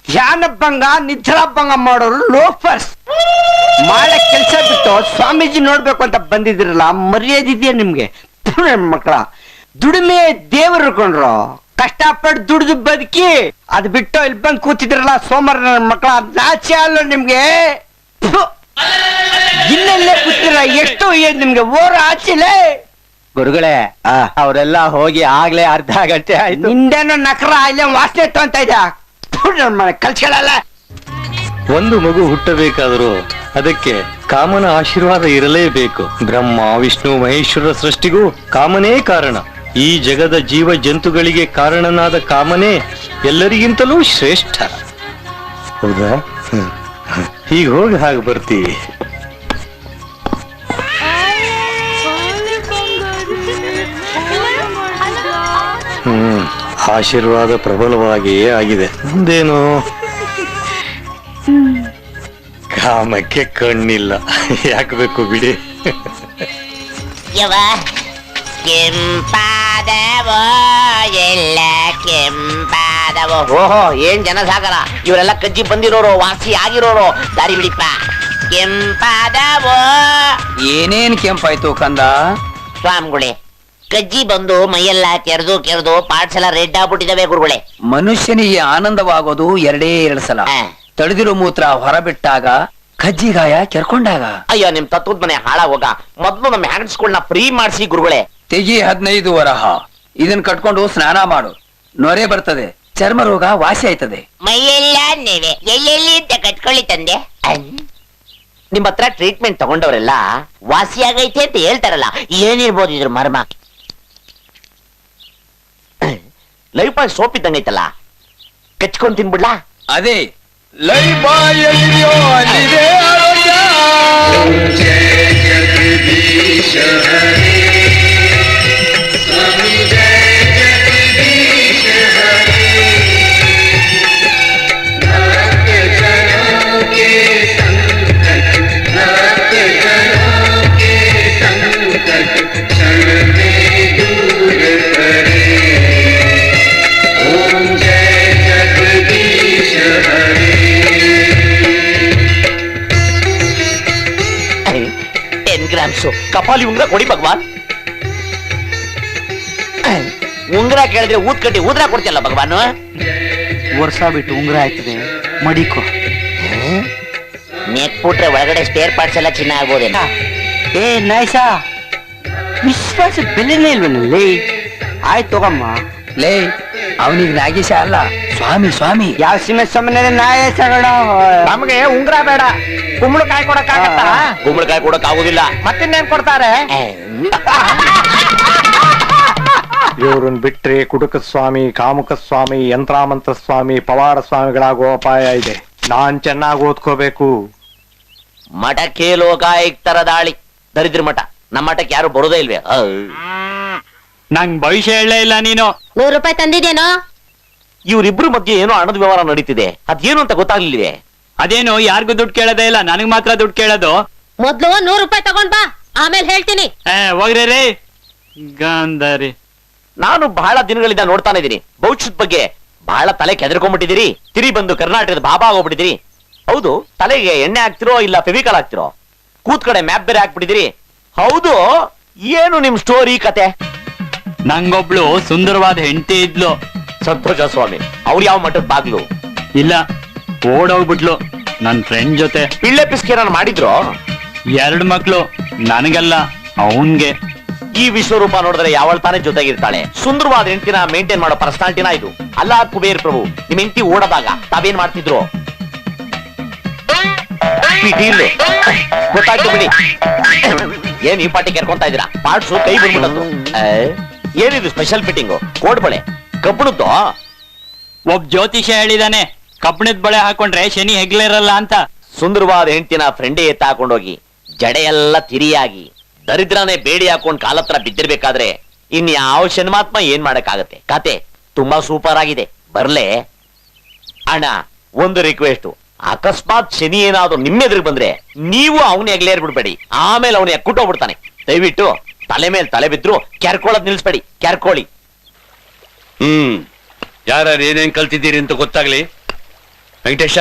ಧ್ಯಾನ ಭಂಗ ನಿದ್ರಾ ಭಂಗ ಮಾಡೋರು ಲೋಫರ್ಸ್. ಮಾಡೋ ಕೆಲಸ ಬಿಟ್ಟು ಸ್ವಾಮೀಜಿ ನೋಡ್ಬೇಕು ಅಂತ ಬಂದಿದ್ರಲ್ಲ, ಮರ್ಯಾದೆ ಇದೆಯಾ ನಿಮ್ಗೆ? ಮಕ್ಕಳ ದುಡಿಮೆ ದೇವರು ಕೊಂಡ್ರು, ಕಷ್ಟಪಟ್ಟು ದುಡಿದು ಬದುಕಿ ಅದ್ ಬಿಟ್ಟು ಇಲ್ಲಿ ಬಂದು ಕೂತಿದ್ರಲ್ಲ ಸೋಮವಾರ ಮಕ್ಕಳ, ನಾಚೆ ಅಲ್ಲ ನಿಮ್ಗೆ? ಇಲ್ಲಲ್ಲೇ ಕೂತಿರ, ಎಷ್ಟು ನಿಮ್ಗೆ ಓರ ಆಚಿಲೆ? ಗುರುಗಳೇ, ಅವರೆಲ್ಲ ಹೋಗಿ ಆಗ್ಲೇ ಅರ್ಧ ಗಂಟೆ ಆಯ್ತು. ನಿಂದೇನೋ ನಕರ ಇಲ್ಲೇ ವಾಸನೆ ಅಂತ ಇದ್ದ ಕಲ್ಸ್ಕೊಳ್ಳಲ್ಲ.
ಒಂದು ಮಗು ಹುಟ್ಟಬೇಕಾದರೂ ಅದಕ್ಕೆ ಕಾಮನ ಆಶೀರ್ವಾದ ಇರಲೇಬೇಕು. ಬ್ರಹ್ಮ, ವಿಷ್ಣು, ಮಹೇಶ್ವರ ಸೃಷ್ಟಿಗೂ ಕಾಮನೇ ಕಾರಣ. ಈ ಜಗದ ಜೀವ ಜಂತುಗಳಿಗೆ ಕಾರಣನಾದ ಕಾಮನೇ ಎಲ್ಲರಿಗಿಂತಲೂ ಶ್ರೇಷ್ಠ. ಹೌದಾ? ಈಗ ಹೋಗಿ ಹಾಗೆ ಬರ್ತೀವಿ. ಆಶೀರ್ವಾದ ಪ್ರಬಲವಾಗಿಯೇ ಆಗಿದೆ. ಮುಂದೇನು? ಕಾಮಕ್ಕೆ ಕಣ್ಣಿಲ್ಲ, ಯಾಕೆ ಬೇಕು ಬಿಡಿ.
ಕೆಂಪಾದವೋ ಎಲ್ಲ ಕೆಂಪಾದವೋ. ಓಹೋ, ಏನ್ ಜನಸಾಗರ! ಇವರೆಲ್ಲ ಕಜ್ಜಿ ಬಂದಿರೋರು, ವಾಸಿ ಆಗಿರೋರು. ದಾರಿ ಬಿಡಿಪ್ಪ. ಕೆಂಪಾದವೋ.
ಏನೇನ್ ಕೆಂಪಾಯ್ತು ಕಂದ?
ಸ್ವಾಮಿಗಳೇ, ಕಜ್ಜಿ ಬಂದು ಮೈಯೆಲ್ಲ ಕೆರೆದು ಕೆರೆದು ಪಾರ್ಟ್ಸ್ ಎಲ್ಲ ರೆಡ್ ಆಗ್ಬಿಟ್ಟಿದಾವೆ ಗುರುಗಳೇ.
ಮನುಷ್ಯನಿಗೆ ಆನಂದವಾಗೋದು 2 ಸಲ. ತಡೆದಿರೋ ಮೂತ್ರ ಹೊರಬಿಟ್ಟಾಗ, ಕಜ್ಜಿಗಾಯ ಕೆರ್ಕೊಂಡಾಗ.
ಅಯ್ಯೋ, ನಿಮ್ ತತ್ವದ ಮನೆ ಹಾಳಾಗೋಗ. ಮೊದ್ಲು ನಮ್ಮ ಹ್ಯಾಂಡ್ಸ್ಗಳನ್ನ ಫ್ರೀ ಮಾಡಿಸಿ ಗುರುಗಳೇ.
ತೆಗಿ 15 ವರಹ. ಇದನ್ ಕಟ್ಕೊಂಡು ಸ್ನಾನ ಮಾಡು, ನೊರೆ ಬರ್ತದೆ, ಚರ್ಮ ರೋಗ ವಾಸಿ ಆಯ್ತದೆ.
ಮೈಯೆಲ್ಲ ನೆವೆ ಎಲ್ಲೆಲ್ಲಿ ಅಂತ ಕಟ್ಕೊಳ್ಳಿ ತಂದೆ.
ನಿಮ್ ಹತ್ರ ಟ್ರೀಟ್ಮೆಂಟ್ ತಗೊಂಡವರೆಲ್ಲ
ವಾಸಿ ಆಗೈತೆ ಅಂತ ಹೇಳ್ತಾರಲ್ಲ, ಏನಿರ್ಬೋದು ಇದ್ರ ಮರ್ಮ?
ಲೈಫ್ ಬಾಯ್ ಸೋಪ್ ಇದ್ದಂಗೈತಲ್ಲ, ಕಚ್ಕೊಂಡ್ ತಿನ್ಬಿಡ್ಲಾ?
ಅದೇ
ಲೈಫ್ ಬಾಯ್ ಎಲ್ಲಿದೆಯೋ ಅಲ್ಲಿದೆ ಆರೋಗ್ಯ.
ಕಪಾಲಿ ಉಂಗ್ರ ಕೊಡಿ ಭಗವಾನ್. ಉಂಗ್ರ ಕೇಳಿದ್ರೆ ಊದ್ ಕಟ್ಟಿ ಊದ್ರ ಕೊಡ್ತಿಯಲ್ಲ ಭಗವಾನ್.
ವರ್ಷ ಬಿಟ್ಟು ಉಂಗ್ರ ಆಯ್ತದೆ, ಮಡಿಕೋ.
ನೆಕ್ಬಿಟ್ರೆ ಒಳಗಡೆ ಸ್ಪೇರ್ ಪಾರ್ಟ್ಸ್ ಎಲ್ಲ ಚಿನ್ನ ಆಗ್ಬೋದೇನ?
ಏ ನಾಯ್ಸಾ, ವಿಶ್ವಾಸ ಬೆಲೆನೇ ಇಲ್ವನಲ್ಲಿ. ಆಯ್ತು ತಗಮ್ಮ.
ಲೇ, ಅವನಿಗೆ ನಾಗೇಶ ಅಲ್ಲ, ಸ್ವಾಮಿ. ಸ್ವಾಮಿ
ಯಾವ ಸಿಮೆ ಸುಮ್ಮನೆ ನಾಯಸಗಳು.
ನಮ್ಗೆ ಉಂಗ್ರ ಬೇಡ, ಕುಂಬಳಕಾಯಿ ಕೊಡಕ್ಕಾಗತ್ತ?
ಕುಂಬಳಕಾಯಿ ಕೊಡಕ್ ಆಗುದಿಲ್ಲ.
ಮತ್ತಿನ್ನೇನ್ ಕೊಡ್ತಾರೆ? ಇವ್ರನ್ ಬಿಟ್ರೆ ಕುಡುಕ ಸ್ವಾಮಿ, ಕಾಮುಕ ಸ್ವಾಮಿ, ಯಂತ್ರಾಮಂತ್ರ ಸ್ವಾಮಿ, ಪವಾಡ ಸ್ವಾಮಿಗಳಾಗೋ ಅಪಾಯ ಇದೆ. ನಾನ್ ಚೆನ್ನಾಗಿ ಓದ್ಕೋಬೇಕು.
ಮಠಕ್ಕೆ ಲೋಕಾಯುಕ್ತರ ದಾಳಿ. ದರಿದ್ರ ಮಠ. ನಮ್ಮ ಮಠಕ್ಕೆ ಯಾರು ಬರೋದೇ ಇಲ್ವೇ?
ನಂಗ್ ಭವಿಷ್ಯ ಹೇಳಲೇ ಇಲ್ಲ ನೀನು.
100 ರೂಪಾಯಿ ತಂದಿದ್ದೇನೋ?
ಇವ್ರಿಬ್ರು ಮಧ್ಯೆ ಏನೋ ಹಣದ ವ್ಯವಹಾರ ನಡೀತಿದೆ, ಅದೇನು ಅಂತ ಗೊತ್ತಾಗ್ಲಿಲ್ವೇ?
ಅದೇನು ಯಾರಿಗೂ ದುಡ್ಡು ಕೇಳೋದೇ ಇಲ್ಲ, ನನಗ್ ಮಾತ್ರ ದುಡ್ಡು ಕೇಳೋದು.
ಮೊದ್ಲು 100 ರೂಪಾಯಿ ತಗೊಂಡ್ ಬಾ, ಆಮೇಲೆ ಹೇಳ್ತೀನಿ.
ಹೋಗ್ರಿ ರೀ ಗಾಂಧಾರಿ.
ನಾನು ಬಹಳ ದಿನಗಳಿಂದ ನೋಡ್ತಾನೆ ಇದೀನಿ. ಭವಿಷ್ಯದ ಬಗ್ಗೆ ಬಹಳ ತಲೆ ಕೆದರ್ಕೊಂಡ್ಬಿಟ್ಟಿದ್ದೀರಿ. ತಿರಿ ಬಂದು ಕರ್ನಾಟಕದ ಬಾಬಾ ಆಗೋಗ್ಬಿಟ್ಟಿದ್ದೀರಿ. ಹೌದು, ತಲೆಗೆ ಎಣ್ಣೆ ಹಾಕ್ತಿರೋ ಇಲ್ಲ ಫೆವಿಕಾಲ್ ಹಾಕ್ತಿರೋ? ಕೂತ್ ಕಡೆ ಮ್ಯಾಪ್ ಬೇರೆ ಹಾಕ್ಬಿಟ್ಟಿದ್ದೀರಿ. ಹೌದು, ಏನು ನಿಮ್ ಸ್ಟೋರಿ ಕತೆ?
ನಂಗೊಬ್ಳು ಸುಂದರವಾದ ಹೆಂಡತಿ ಇದ್ಲು.
ಸಂತೋಷ ಸ್ವಾಮಿ. ಅವ್ರು ಯಾವ ಮಠದ ಬಾಗ್ಲು?
ಇಲ್ಲ, ಓಡೋಗ್ಬಿಟ್ಲು ನನ್ ಫ್ರೆಂಡ್ ಜೊತೆ.
ಪಿಳ್ಳೆ ಪಿಸ್ಕೇರನ್ ಮಾಡಿದ್ರು.
2 ಮಕ್ಳು, ನನಗಲ್ಲ ಅವನ್ಗೆ.
ಈ ವಿಶ್ವರೂಪ ನೋಡಿದ್ರೆ ಯಾವಳ ತಾನೇ ಜೊತೆಗಿರ್ತಾಳೆ. ಸುಂದರವಾದ ಹೆಂಡತಿನ ಮೇಂಟೈನ್ ಮಾಡೋ ಪರ್ಸನಾಲಿಟಿನ ಇದು. ಅಲ್ಲ ಕುಬೇರ್ ಪ್ರಭು, ನಿಮ್ ಹೆಂಡತಿ ಓಡೋದಾಗ ತಾವೇನ್ ಮಾಡ್ತಿದ್ರು? ಗೊತ್ತಾಯ್ತು ಬಿಡಿ. ಏನ್ ಈ ಪಾಟಿ ಕೆರ್ಕೊಂತ ಇದ್ದೀರಾ? ಪಾರ್ಟ್ಸು ಕೈ ಬಂದ್ಬಿಟ್ಟು. ಏನಿದು ಸ್ಪೆಷಲ್ ಫಿಟ್ಟಿಂಗು? ಕೋಡ್ ಬಳೆ ಕಬ್ಬಣದ್ದು.
ಒಬ್ಬ ಜ್ಯೋತಿಷ ಹೇಳಿದಾನೆ, ಕಬ್ಬಣದ ಬಳೆ ಹಾಕೊಂಡ್ರೆ ಶನಿ ಹೆಗ್ಲಿರಲ್ಲ ಅಂತ.
ಸುಂದರವಾದ ಹೆಂಡತಿನ ಫ್ರೆಂಡೇ ಎತ್ತ ಹಾಕೊಂಡೋಗಿ ಜಡೆ ಎಲ್ಲ ತಿರಿಯಾಗಿ ದರಿದ್ರನೇ ಬೇಡಿ ಹಾಕೊಂಡ್ ಕಾಲತ್ರ ಬಿದ್ದಿರ್ಬೇಕಾದ್ರೆ ಇನ್ ಯಾವ ಶನಿಮಾತ್ಮ ಏನ್ ಮಾಡಕ್ಕಾಗತ್ತೆ. ಕತೆ ತುಂಬಾ ಸೂಪರ್ ಆಗಿದೆ. ಬರ್ಲೆ ಅಣ್ಣ, ಒಂದು ರಿಕ್ವೆಸ್ಟ್, ಅಕಸ್ಮಾತ್ ಶನಿ ಏನಾದ್ರು ನಿಮ್ಮೆದ್ರಿಗೆ ಬಂದ್ರೆ ನೀವು ಅವನ ಎಗ್ಲೇರ್ ಬಿಡ್ಬೇಡಿ, ಆಮೇಲೆ ಅವನ ಎಕ್ಕುಟ್ಟೋಗ್ಬಿಡ್ತಾನೆ. ದಯವಿಟ್ಟು ತಲೆ ಮೇಲೆ ತಲೆ ಬಿದ್ರು ಕೆರ್ಕೊಳ್ಳೋದ್ ನಿಲ್ಸ್ಬೇಡಿ, ಕೆರ್ಕೊಳ್ಳಿ.
ಯಾರು ಏನೇನ್ ಕಲ್ತಿದ್ದೀರಿ ಅಂತ ಗೊತ್ತಾಗ್ಲಿ. ವೆಂಕಟೇಶ,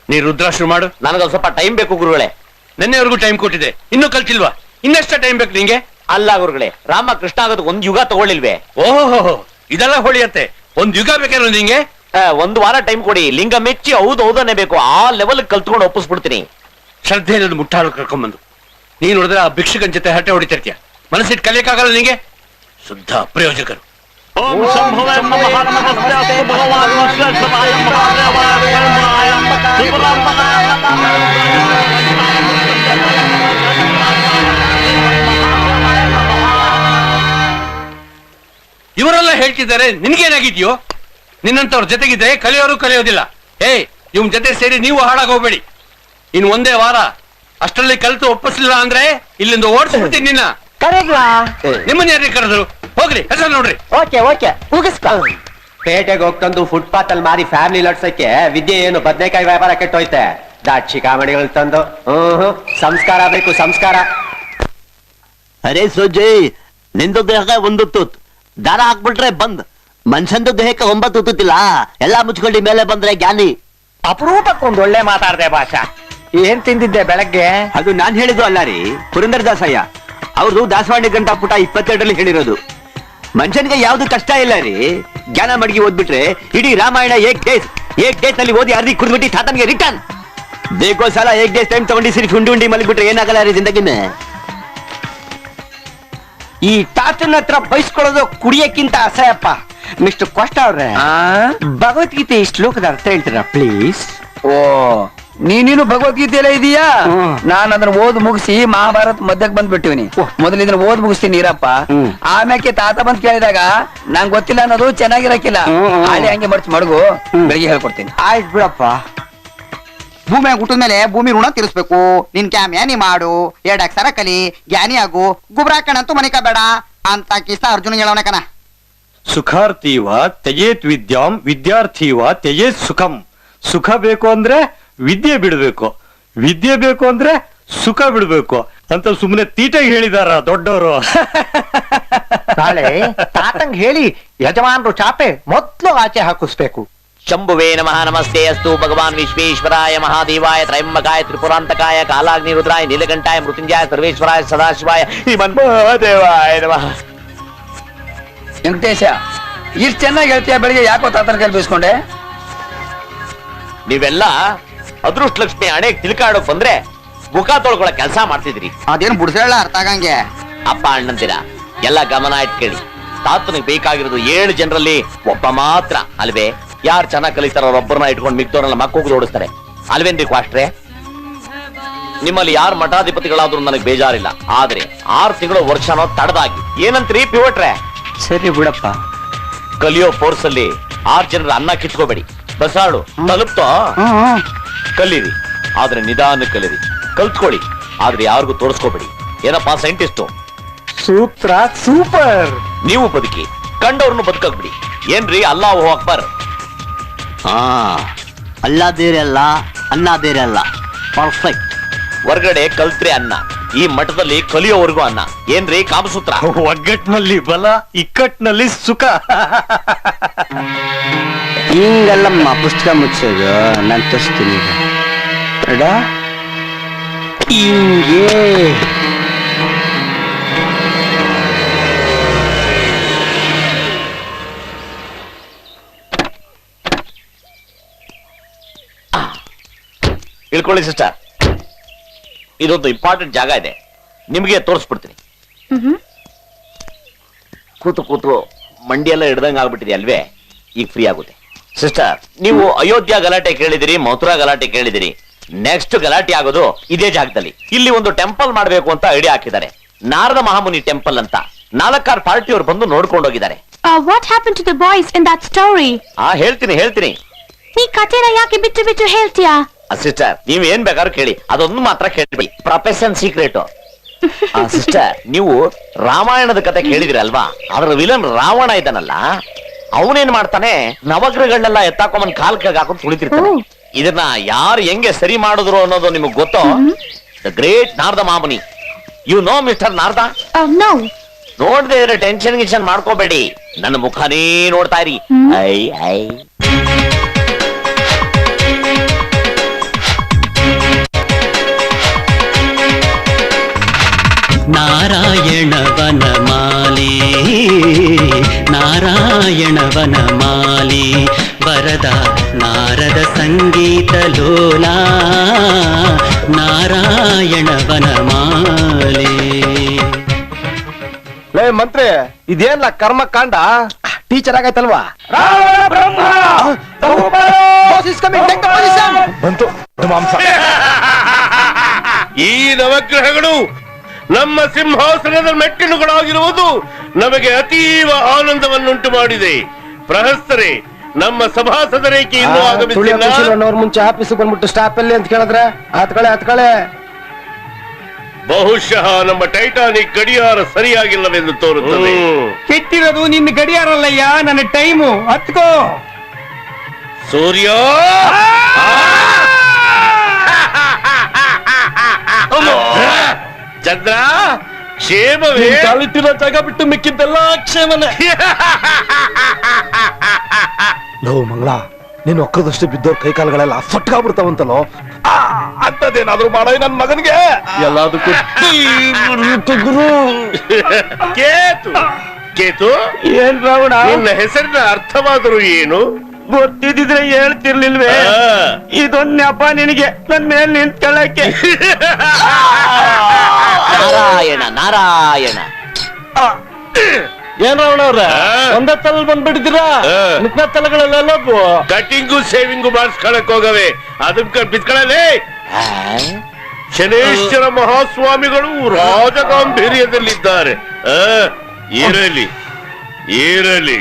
ನೀ ರುದ್ರಾಶ್ರು ಮಾಡು.
ನನಗೊಂದ್ ಸ್ವಲ್ಪ ಟೈಮ್ ಬೇಕು ಗುರುಗಳೇ.
ನಿನ್ನೆವರೆಗೂ ಟೈಮ್ ಕೊಟ್ಟಿದೆ, ಇನ್ನೂ ಕಲ್ತಿಲ್ವಾ? ಇನ್ನೆಷ್ಟ ಟೈಮ್ ಬೇಕು ನಿಂಗೆ?
ಅಲ್ಲ ಗುರುಗಳೇ, ರಾಮ ಕೃಷ್ಣ ಆಗೋದು ಒಂದ್ ಯುಗ ತಗೊಳ್ಳಿಲ್ವೇ?
ಓಹೋ, ಇದೆಲ್ಲ ಹೊಳಿಯತ್ತೆ. ಒಂದ್ ಯುಗ ಬೇಕೇನೋ ನಿಂಗೆ?
ಒಂದು ವಾರ ಟೈಮ್ ಕೊಡಿ, ಲಿಂಗ ಮೆಚ್ಚಿ ಹೌದು ಹೌದನ್ನೇ ಬೇಕು, ಆ ಲೆವೆಲ್ ಕಲ್ತ್ಕೊಂಡು ಒಪ್ಪಿಸ್ಬಿಡ್ತೀನಿ.
ಶ್ರದ್ಧೆ ಇರೋದು ಮುಟ್ಟಾಳು ಕರ್ಕೊಂಡ್ಬಂದು ನೀನ್ ನೋಡಿದ್ರೆ ಆ ಭಿಕ್ಷುಕನ್ ಜೊತೆ ಹರಟೆ ಹೊಡಿತಿರ್ತೀಯ. ಮನಸ್ಸಿಟ್ಟು ಕಲಿಯಕ್ಕಾಗಲ್ಲ ನಿಂಗೆ. ಶುದ್ಧ ಅಪ್ರಯೋಜಕರು. ಇವರೆಲ್ಲ ಹೇಳ್ತಿದ್ದಾರೆ, ನಿನ್ಗೇನಾಗಿದ್ಯೋ? ನಿನ್ನಂತವ್ರ ಜೊತೆಗಿದ್ರೆ ಕಲಿಯೋರು ಕಲಿಯೋದಿಲ್ಲ. ಇವನ್ ಜೊತೆ ಸೇರಿ ನೀವು ಹಾಳಾಗೋಗ್ಬೇಡಿ. ಇನ್ ಒಂದೇ ವಾರ ಅಷ್ಟರಲ್ಲಿ ಕಲಿತು ಒಪ್ಪಿಸ್ಲಿಲ್ಲ ಅಂದ್ರೆ ಇಲ್ಲಿಂದ ಓಡಿಸ್ಬಿಡ್ತೀನಿ ನಿನ್ನ. ನಿಮ್ಮನ್ನ ಯಾರಿಗೆ ಕರೆದ್ರು? ಹೋಗ್ರಿ, ಹೆಸರು ನೋಡ್ರಿ.
ಪೇಟೆಗೆ ಹೋಗ್ತಂದು ಫುಟ್ಪಾತ್ ಅಲ್ಲಿ ಮಾರಿ ಫ್ಯಾಮಿಲಿ ಲಡ್ಸಕ್ಕೆ ವಿದ್ಯೆ ಏನು ಬದನೆಕಾಯಿ ವ್ಯಾಪಾರ ಕೆಟ್ಟೋಯ್ತೆ. ದಾಕ್ಷಿ ಕಾಮಣಿಗಳು ತಂದು ಸಂಸ್ಕಾರ ಬೇಕು, ಸಂಸ್ಕಾರ.
ಅರೆ ಸೋಜಿ, ನಿಂದು ದೇಹಕ್ಕೆ ಒಂದು ತೂತ್ ದಾರ ಹಾಕ್ಬಿಟ್ರೆ ಬಂದ್, ಮನುಷ್ಯಂದು ದೇಹಕ್ಕೆ 9 ತೂತಿಲ್ಲ. ಎಲ್ಲಾ ಮುಚ್ಕೊಂಡು ಮೇಲೆ ಬಂದ್ರೆ ಜ್ಞಾನಿ.
ಅಪರೂಪಕ್ಕೊಂದು ಒಳ್ಳೆ ಮಾತಾಡ್ದೆ ಭಾಷಾ. ಏನ್ ತಿಂದಿದ್ದೆ ಬೆಳಗ್ಗೆ?
ಅದು ನಾನ್ ಹೇಳಿದ್ದು ಅಲ್ಲ ರೀ, ಪುರಂದರ ದಾಸಯ್ಯ ಅವ್ರದ್ದು ದಾಸವಾಣಿ ಗಂಟ ಪುಟ 22ರಲ್ಲಿ ಹೇಳಿರೋದು. ಮನುಷ್ಯನಿಗೆ ಯಾವ್ದು ಕಷ್ಟ ಇಲ್ಲ ರೀ, ಜ್ಞಾನ ಮಡಗಿ ಓದ್ಬಿಟ್ರೆ ಇಡೀ ರಾಮಾಯಣ ಏಕ್ ಡೇಸ್ ನಲ್ಲಿ ಓದಿ ಅರ್ಧಿ ಕುಡ್ಬಿಟ್ಟು ತಾತನ್ಗೆ ರಿಟರ್ನ್. ಬೇಕೋ ಸಲ ಏಕ್ ಡೇಸ್ ಟೈಮ್ ತಗೊಂಡು ಸಿರಿ ಉಂಡಿ ಮಲಗ್ಬಿಟ್ರೆ ಏನಾಗಲ್ಲ ರೀ ಜಿಂದಗಿನ.
ಈ ತಾತನ ಹತ್ರ ಬಯಸ್ಕೊಳ್ಳೋದು ಕುಡಿಯಕ್ಕಿಂತ ಅಸಹ್ಯಪ್ಪ. ಮಿಸ್ಟರ್ ಕೋಸ್ಟಾ ಅವ್ರೆ, ಭಗವದ್ಗೀತೆ ಈ ಶ್ಲೋಕದ ಅರ್ಥ ಹೇಳ್ತೀರಾ ಪ್ಲೀಸ್?
ಓ, ನೀನು ಭಗವದ್ಗೀತೆಯಲ್ಲ ಇದೀಯಾ? ನಾನು ಅದನ್ನ ಓದ್ ಮುಗಿಸಿ ಮಹಾಭಾರತ್ ಮಧ್ಯಕ್ಕೆ ಬಂದ್ಬಿಟ್ಟಿವ್ನಿ. ಮೊದಲು ಇದನ್ನ ಓದ್ ಮುಗಿಸ್ತೀನಿ ಇರಪ್ಪ. ಆಮ್ಯಾಕೆ ತಾತ ಬಂದ್ ಕೇಳಿದಾಗ ನಂಗೆ ಗೊತ್ತಿಲ್ಲ ಅನ್ನೋದು ಚೆನ್ನಾಗಿರಕ್ಕಿಲ್ಲ. ಅಲ್ಲಿ ಹಂಗೆ ಮರ್ಚ್ ಮಡಗು, ಬೆಳಿಗ್ಗೆ ಹೇಳ್ಕೊಡ್ತೀನಿ.
ಆಯ್ತು ಬಿಡಪ್ಪ. ಭೂಮಿ ಹುಟ್ಟಿದ ಮೇಲೆ ಭೂಮಿ ಋಣ ತೀರಿಸ್ಬೇಕು. ನಿನ್ ಕ್ಯಾಮ್ಯಾನಿ ಮಾಡು, 2 ಅಕ್ಷರ ಕಲಿ, ಜ್ಞಾನಿ ಆಗು, ಗುಬ್ರಾಕಣಂತೂ ಮನಿಕ ಬೇಡ ಅಂತ ಕಿಸ್ತ ಅರ್ಜುನ ಹೇಳೋಣ ಕಣ.
ಸುಖಾರ್ಥೀವ ತ್ಯಜೇತ್ ವಿದ್ಯಾಂ, ವಿದ್ಯಾರ್ಥೀವ ತ್ಯಜೇತ್ ಸುಖಂ. ಸುಖ ಬೇಕು ಅಂದ್ರೆ ವಿದ್ಯೆ ಬಿಡ್ಬೇಕು, ವಿದ್ಯೆ ಬೇಕು ಅಂದ್ರೆ ಸುಖ ಬಿಡ್ಬೇಕು ಅಂತ ಸುಮ್ಮನೆ ತೀಟಾಗಿ ಹೇಳಿದಾರ ದೊಡ್ಡವರು.
ನಾಳೆ ತಾತಂಗ್ ಹೇಳಿ ಯಜಮಾನ್ರು ಚಾಪೆ ಮೊದ್ಲು ಆಚೆ ಹಾಕಿಸ್ಬೇಕು.
ಶಂಭುವೇ ನಮಃ. ನಮಸ್ತೆ ಅಸ್ತು ಭಗವಾನ್ ವಿಶ್ವೇಶ್ವರಾಯ ಮಹಾದೇವಾಯ ತ್ರಯಂಬಕಾಯ ತ್ರಿಪುರಾಂತಕಾಯ ಕಾಲಾಗ್ನಿ ರುದ್ರಾಯ ನೀಲಕಂಠಾಯ ಮೃತ್ಯುಂಜಯ ಸರ್ವೇಶ್ವರಾಯ ಸದಾಶಿವಾಯ ಮನ್ಮಹಾದೇವಾಯ ನಮಃ.
ವೆಂಕಟೇಶ, ಇಷ್ಟು ಚೆನ್ನಾಗಿ ಹೇಳ್ತೀಯ, ಬೆಳಿಗ್ಗೆ ಯಾಕೋ ತಾತನ ಕೈಲಿ ಬೀಸ್ಕೊಂಡೆ?
ನೀವೆಲ್ಲ ಅದೃಷ್ಟ ಲಕ್ಷ್ಮಿ ಹಣೆಗೆ ತಿಳ್ಕಾಡೋಕ್ ಬಂದ್ರೆ ಮುಖ ತೊಳ್ಕೊಳ್ಳೋ ಕೆಲಸ ಮಾಡ್ತಿದ್ರಿ.
ಅದೇನು ಬುಡ್ಸೇಳ ಅರ್ಥ ಆಗಂಗೆ.
ಅಪ್ಪ ಅಣ್ಣಂತೀರ ಎಲ್ಲ ಗಮನ ಇಟ್ಟು ಕೇಳಿ. ತಾತನಿಗೆ ಬೇಕಾಗಿರೋದು 7 ಜನರಲ್ಲಿ ಒಬ್ಬ ಮಾತ್ರ ಅಲ್ವೇ? ಯಾರು ಚೆನ್ನಾಗಿ ಕಲಿತಾರೋ ಒಬ್ಬರನ್ನ ಇಟ್ಕೊಂಡು ಮಿಕ್ದವ್ರನ್ನ ಮಕ್ಕಳು ಓಡಿಸ್ತಾರೆ ಅಲ್ವೇನ್ರಿ ಕ್ವಾಸ್ಟ್ರೆ? ನಿಮ್ಮಲ್ಲಿ ಯಾರು ಮಠಾಧಿಪತಿಗಳಾದ್ರೂ ನನಗೆ ಬೇಜಾರಿಲ್ಲ, ಆದ್ರೆ 6 ತಿಂಗಳು ವರ್ಷನೋ ತಡದಾಗಿ ಏನಂತ್ರಿ ಪಿವಟ್ರೆ?
ಸರಿ ಬಿಡಪ್ಪ.
ಕಲಿಯೋ ಫೋರ್ಸ್ ಅಲ್ಲಿ 6 ಜನರ ಅನ್ನ ಕಿತ್ಕೋಬೇಡಿ. ಬಸಾಡು ತಲುಪ್ತೋ ಕಲೀರಿ, ಆದ್ರೆ ನಿಧಾನ ಕಲೀರಿ. ಕಲ್ತ್ಕೊಳ್ಳಿ, ಆದ್ರೆ ಯಾರಿಗೂ ತೋರಿಸ್ಕೋಬೇಡಿ. ಏನಪ್ಪಾ ಸೈಂಟಿಸ್ಟು?
ಸೂತ್ರ ಸೂಪರ್.
ನೀವು ಬದುಕಿ, ಕಂಡವ್ರನ್ನು ಬದುಕಕ್ಬಿಡಿ. ಏನ್ರಿ ಅಲ್ಲಾಹು ಅಕ್ಬರ್?
ಅಲ್ಲ ಬೇರೆ ಅಲ್ಲ, ಅನ್ನ ಬೇರೆ ಅಲ್ಲ. ಪರ್ಫೆಕ್ಟ್.
ಹೊರಗಡೆ ಕಲ್ತ್ರೆ ಅನ್ನ, ಈ ಮಠದಲ್ಲಿ ಕಲಿಯೋವರೆಗೂ ಅನ್ನ. ಏನ್ರಿ ಕಾಮಸೂತ್ರ?
ಒಗ್ಗಟ್ಟಿನಲ್ಲಿ ಬಲ, ಇಕ್ಕಟ್ಟಿನಲ್ಲಿ ಸುಖ.
ಹಿಂಗಲ್ಲಮ್ಮ ಪುಸ್ತಕ ಮುಚ್ಚೋದು. ನಾನು ತೋರಿಸ್ತೀನಿ ಹಿಂಗೆ.
ಇಳ್ಕೊಳ್ಳಿ ಸಿಸ್ಟರ್, ಇದೊಂದು ಇಂಪಾರ್ಟೆಂಟ್ ಜಾಗ ಇದೆ, ನಿಮಗೆ ತೋರಿಸ್ಬಿಡ್ತೀನಿ. ಕೂತು ಕೂತು ಮಂಡಿ ಎಲ್ಲ ಹಿಡ್ದಂಗ ಆಗ್ಬಿಟ್ಟಿದೆ ಅಲ್ವೇ? ಈಗ ಫ್ರೀ ಆಗುತ್ತೆ. ಸಿಸ್ಟರ್, ನೀವು ಅಯೋಧ್ಯ ಗಲಾಟೆ ಕೇಳಿದಿರಿ, ಮಥುರಾ ಗಲಾಟೆ ಕೇಳಿದಿರಿ. ನೆಕ್ಸ್ಟ್ ಗಲಾಟೆ ಆಗೋದು ಇದೇ ಜಾಗದಲ್ಲಿ. ಇಲ್ಲಿ ಒಂದು ಟೆಂಪಲ್ ಮಾಡಬೇಕು ಅಂತ ಐಡಿಯಾ ಹಾಕಿದ್ದಾರೆ, ನಾರದ ಮಹಾಮುನಿ ಟೆಂಪಲ್ ಅಂತ. 4 ಪಾರ್ಟಿಯವರು ಬಂದು ನೋಡ್ಕೊಂಡು ಹೋಗಿದ್ದಾರೆ.
What happen to the boys in that story?
ಹೇಳ್ತೀನಿ.
ಈ ಕಥೆನ ಯಾಕೆ ಬಿಟ್ಟು ಬಿಟ್ಟು ಹೇಳ್ತೀಯಾ?
ಸಿಸ್ಟರ್, ನೀವ್ ಏನ್ ಬೇಕಾದ್ರೂ ಕೇಳಿ, ಅದೊಂದು ಮಾತ್ರ ಕೇಳ್ಬೇಡಿ, ಪ್ರೊಫೆಷನ್ ಸೀಕ್ರೆಟ್. ಸಿಸ್ಟರ್, ನೀವು ರಾಮಾಯಣದ ಕತೆ ಕೇಳಿದ್ರಿ ಅಲ್ವಾ? ಅದರ ವಿಲನ್ ರಾವಣ ಇದ್ದಾನಲ್ಲ, ಅವನೇನ್ ಮಾಡ್ತಾನೆ, ನವಗ್ರಹಗಳನ್ನೆಲ್ಲ ಎತ್ತಾಕೊಂಬನ್ ಕಾಲ್ಕಾಗ ಹಾಕೊಂಡು ತುಳಿತಿರ್ತಾನೆ. ಇದನ್ನ ಯಾರು ಹೆಂಗೆ ಸರಿ ಮಾಡಿದ್ರು ಅನ್ನೋದು ನಿಮಗ್ ಗೊತ್ತೋ? ದ ಗ್ರೇಟ್ ನಾರದ ಮಾಮುನಿ. You know mister Narada? ನೋಡ್ದೆ ಇದ್ರೆ ಟೆನ್ಷನ್ ಗಿನ್ಷನ್ ಮಾಡ್ಕೋಬೇಡಿ, ನನ್ನ ಮುಖನೇ ನೋಡ್ತಾ ಇರಿ. ಐ ಐ
ನಾರಾಯಣ ವನಮಾಲೆ, ನಾರಾಯಣ ವನಮಾಲೆ, ವರದ ನಾರದ ಸಂಗೀತ ಲೋಲ, ನಾರಾಯಣ ವನಮಾಲೆ.
ಲೇ ಮಂತ್ರಿ, ಇದೇನ್ಲ ಕರ್ಮಕಾಂಡ? ಟೀಚರ್ ಆಗೈತಲ್ವಾ? ಬಂತು ಮಾಂಸ.
ಈ ನವಗ್ರಹಗಳು ನಮ್ಮ ಸಿಂಹಾಸನದ ಮೆಟ್ಟಿಲುಗಳಾಗಿರುವುದು ನಮಗೆ ಅತೀವ ಆನಂದವನ್ನುಂಟು ಮಾಡಿದೆ. ಪ್ರಹಸ್ತರೇ, ನಮ್ಮ ಸಭಾಸದರೇಕೆ ಇನ್ನೂ ಆಗಮಿಸಿಲ್ಲ?
ಮುಂಚೆ ಆಫೀಸ್ ಬಂದ್ಬಿಟ್ಟು ಸ್ಟಾಪ್ ಅಲ್ಲಿ ಅಂತ ಕೇಳಿದ್ರೆ ಹತ್ಕಳೆ.
ಬಹುಶಃ ನಮ್ಮ ಟೈಟಾನಿಕ್ ಗಡಿಯಾರ ಸರಿಯಾಗಿಲ್ಲವೆಂದು ತೋರುತ್ತದೆ.
ಕೆಟ್ಟಿರೋದು ನಿನ್ನ ಗಡಿಯಾರಲ್ಲಯ್ಯ, ನನ್ನ ಟೈಮು. ಹತ್ಕೋ.
ಸೂರ್ಯ, ಚಂದ್ರ, ಕ್ಷೇಮವೇ?
ಕಾಲಿಟ್ಟಿರೋ ಜಾಗ ಬಿಟ್ಟು ಮಿಕ್ಕಿದ್ದೆಲ್ಲ ಕ್ಷೇಮನೇ. ಲವ್ ಮಂಗಳ, ನೀನು ಒಕ್ಕದಷ್ಟು ಬಿದ್ದೋರ್ ಕೈ ಕಾಲುಗಳೆಲ್ಲ ಸೊಟ್ಕಾಗ್ಬಿಡ್ತಾವಂತಲೋ. ಅಂತದೇನಾದ್ರೂ ಮಾಡೋ ನನ್ ಮಗನ್ಗೆ. ಎಲ್ಲದಕ್ಕೂ ಗುರು.
ಕೇತು, ಕೇತು,
ಏನ್ ರಾವಣ?
ನಿನ್ನ ಹೆಸರಿನ ಅರ್ಥವಾದರೂ ಏನು?
ಗೊತ್ತಿದ್ರೆ ಹೇಳ್ತಿರ್ಲಿಲ್ವೇ? ಇದೊಂದ್ ನೆಪ ನಿನಗೆ ನನ್ ಮೇಲೆ ನಿಂತ್ಕೊಳ್ಳಕ್ಕೆ.
ನಾರಾಯಣ ನಾರಾಯಣ.
ಏನ್ ರಾವಣ ಅವ್ರ ಒಂದೇ ತಲ ಬಂದ್ಬಿಟ್ಟಿದ್ದೀರಾ? ಮಿಕ್ಕ ತಲಗಳೆಲ್ಲ
ಕಟಿಂಗು ಸೇವಿಂಗು ಮಾಡಿಸ್ಕೊಳಕ್ ಹೋಗವೆ, ಅದಕ್ಕೆ ಬಿತ್ಕೊಳ್ಳಲೇ. ಶನೇಶ್ವರ ಮಹಾಸ್ವಾಮಿಗಳು ರಾಜಗಾಂಭೀರ್ಯದಲ್ಲಿದ್ದಾರೆ. ಇರಲಿ ಇರಲಿ.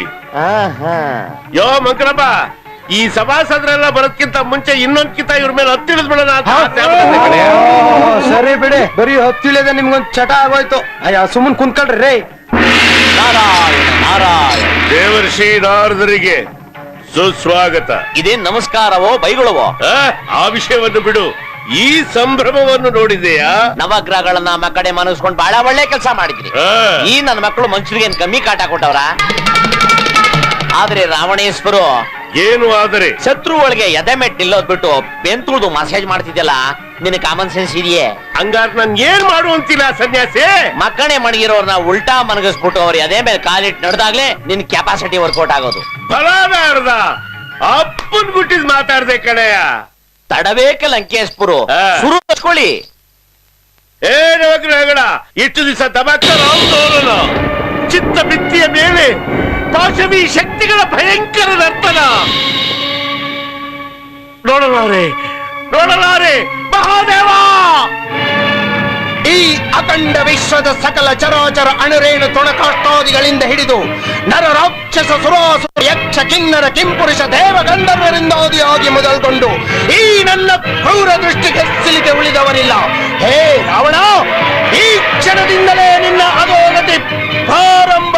ಯೋ ಮಂಕರಪ್ಪ, ಈ ಸಭಾಸದರೆಲ್ಲ ಬರೋದ್ಕಿಂತ ಮುಂಚೆ ಇನ್ನೊಂದ್ಕಿಂತ ಇವ್ರ ಮೇಲೆ ಹತ್ತಿಳಿದ್ಬಿಡೋಣ ಅಂತ.
ಸರಿ ಬಿಡಿ, ಬರೀ ಹತ್ತಿಳಿದ ನಿಮ್ಗೊಂದ್ ಚಟ ಆಗೋಯ್ತು. ಅಯ್ಯ ಸುಮ್ಮನ್ ಕುಂತ್ಕೊಳ್ರಿ ರೇ.
ನಾರಾಯಣ ನಾರಾಯಣ.
ದೇವರ್ಷಿ ನಾರದರಿಗೆ ಸುಸ್ವಾಗತ.
ಇದೇನ್ ನಮಸ್ಕಾರವೋ ಬೈಗುಳವೋ?
ಆ ವಿಷಯವನ್ನು ಬಿಡು, ಈ ಸಂಭ್ರಮವನ್ನು ನೋಡಿದೆಯಾ?
ನವಗ್ರಹಗಳನ್ನ ಮಕ್ಕಡೆ ಮನಸ್ಕೊಂಡು ಬಹಳ ಒಳ್ಳೆ ಕೆಲಸ ಮಾಡಿದ್ರಿ. ಈ ನನ್ನ ಮಕ್ಕಳು ಮನುಷ್ಯರಿಗೆ ಏನ್ ಕಮ್ಮಿ ಕಾಟ ಕೊಟ್ಟವ್ರ? ಆದ್ರೆ ರಾವಣೇಶ್ವರು
ಏನು? ಆದರೆ
ಶತ್ರು ಒಳಗೆ ಎದೆ ಮೆಟ್ ನಿಲ್ಲೋದ್ ಬಿಟ್ಟು ಬೆಂತುಳ್ದು ಮಸಾಜ್ ಮಾಡ್ತಿದ್ಯಲ್ಲ, ನಿನ್ ಕಾಮನ್ ಸೆನ್ಸ್ ಇದೆಯೇ?
ಹಂಗಾರ್ ನನ್ ಏನ್ ಮಾಡುವಂತಿಲ್ಲ ಸನ್ಯಾಸಿ.
ಮಕ್ಕಳೇ ಮಣಗಿರೋರ್ನ ಉಲ್ಟಾ ಮನಗಿಸ್ಬಿಟ್ಟು ಅವ್ರ ಎದೆ ಮೇಲೆ ಕಾಲಿಟ್ಟು ನಡೆದಾಗ್ಲೇ ನಿನ್ ಕೆಪಾಸಿಟಿ ವರ್ಕೌಟ್ ಆಗೋದು.
ಬಲಾರ್ದ ಅಪ್ಪನ್ ಗುಟ್ಟಿದ್ ಮಾತಾಡ್ದೆ ಕಣಯ್ಯ.
ತಡಬೇಕ ಲಂಕೇಶ್ಪುರು ಶುರು ಹಚ್ಕೊಳ್ಳಿ.
ಏ ನವಗ್ರಹಗಳ, ಇಷ್ಟು ದಿವಸ ದಬಾಕ್ತ ತೋರಣ ಚಿತ್ತ ಭಿತ್ತಿಯ ಮೇಲೆ ಪಾಶವಿ ಶಕ್ತಿಗಳ ಭಯಂಕರ ನರ್ತನ ನೋಡಲಾರೆ ನೋಡಲಾರೆ. ಮಹಾದೇವ,
ಈ ಅಖಂಡ ವಿಶ್ವದ ಸಕಲ ಚರಾಚರ ಅಣುರೇಣು ತೊಣಕಾಷ್ಟಾದಿಗಳಿಂದ ಹಿಡಿದು ನರ ರಾಕ್ಷಸ ಸುರಾಸುರ ಯಕ್ಷ ಕಿನ್ನರ ಕಿಂಪುರುಷ ದೇವ ಗಂಧರ್ವರಿಂದಾದಿಯಾಗಿ ಮೊದಲ್ಗೊಂಡು ಈ ನನ್ನ ಕ್ರೂರ ದೃಷ್ಟಿಗೆ ಸಿಲಿಕೆ ಉಳಿದವನಿಲ್ಲ. ಹೇ ರಾವಣ, ಈ ಕ್ಷಣದಿಂದಲೇ ನಿನ್ನ ಅಧೋಗತಿ ಪ್ರಾರಂಭ.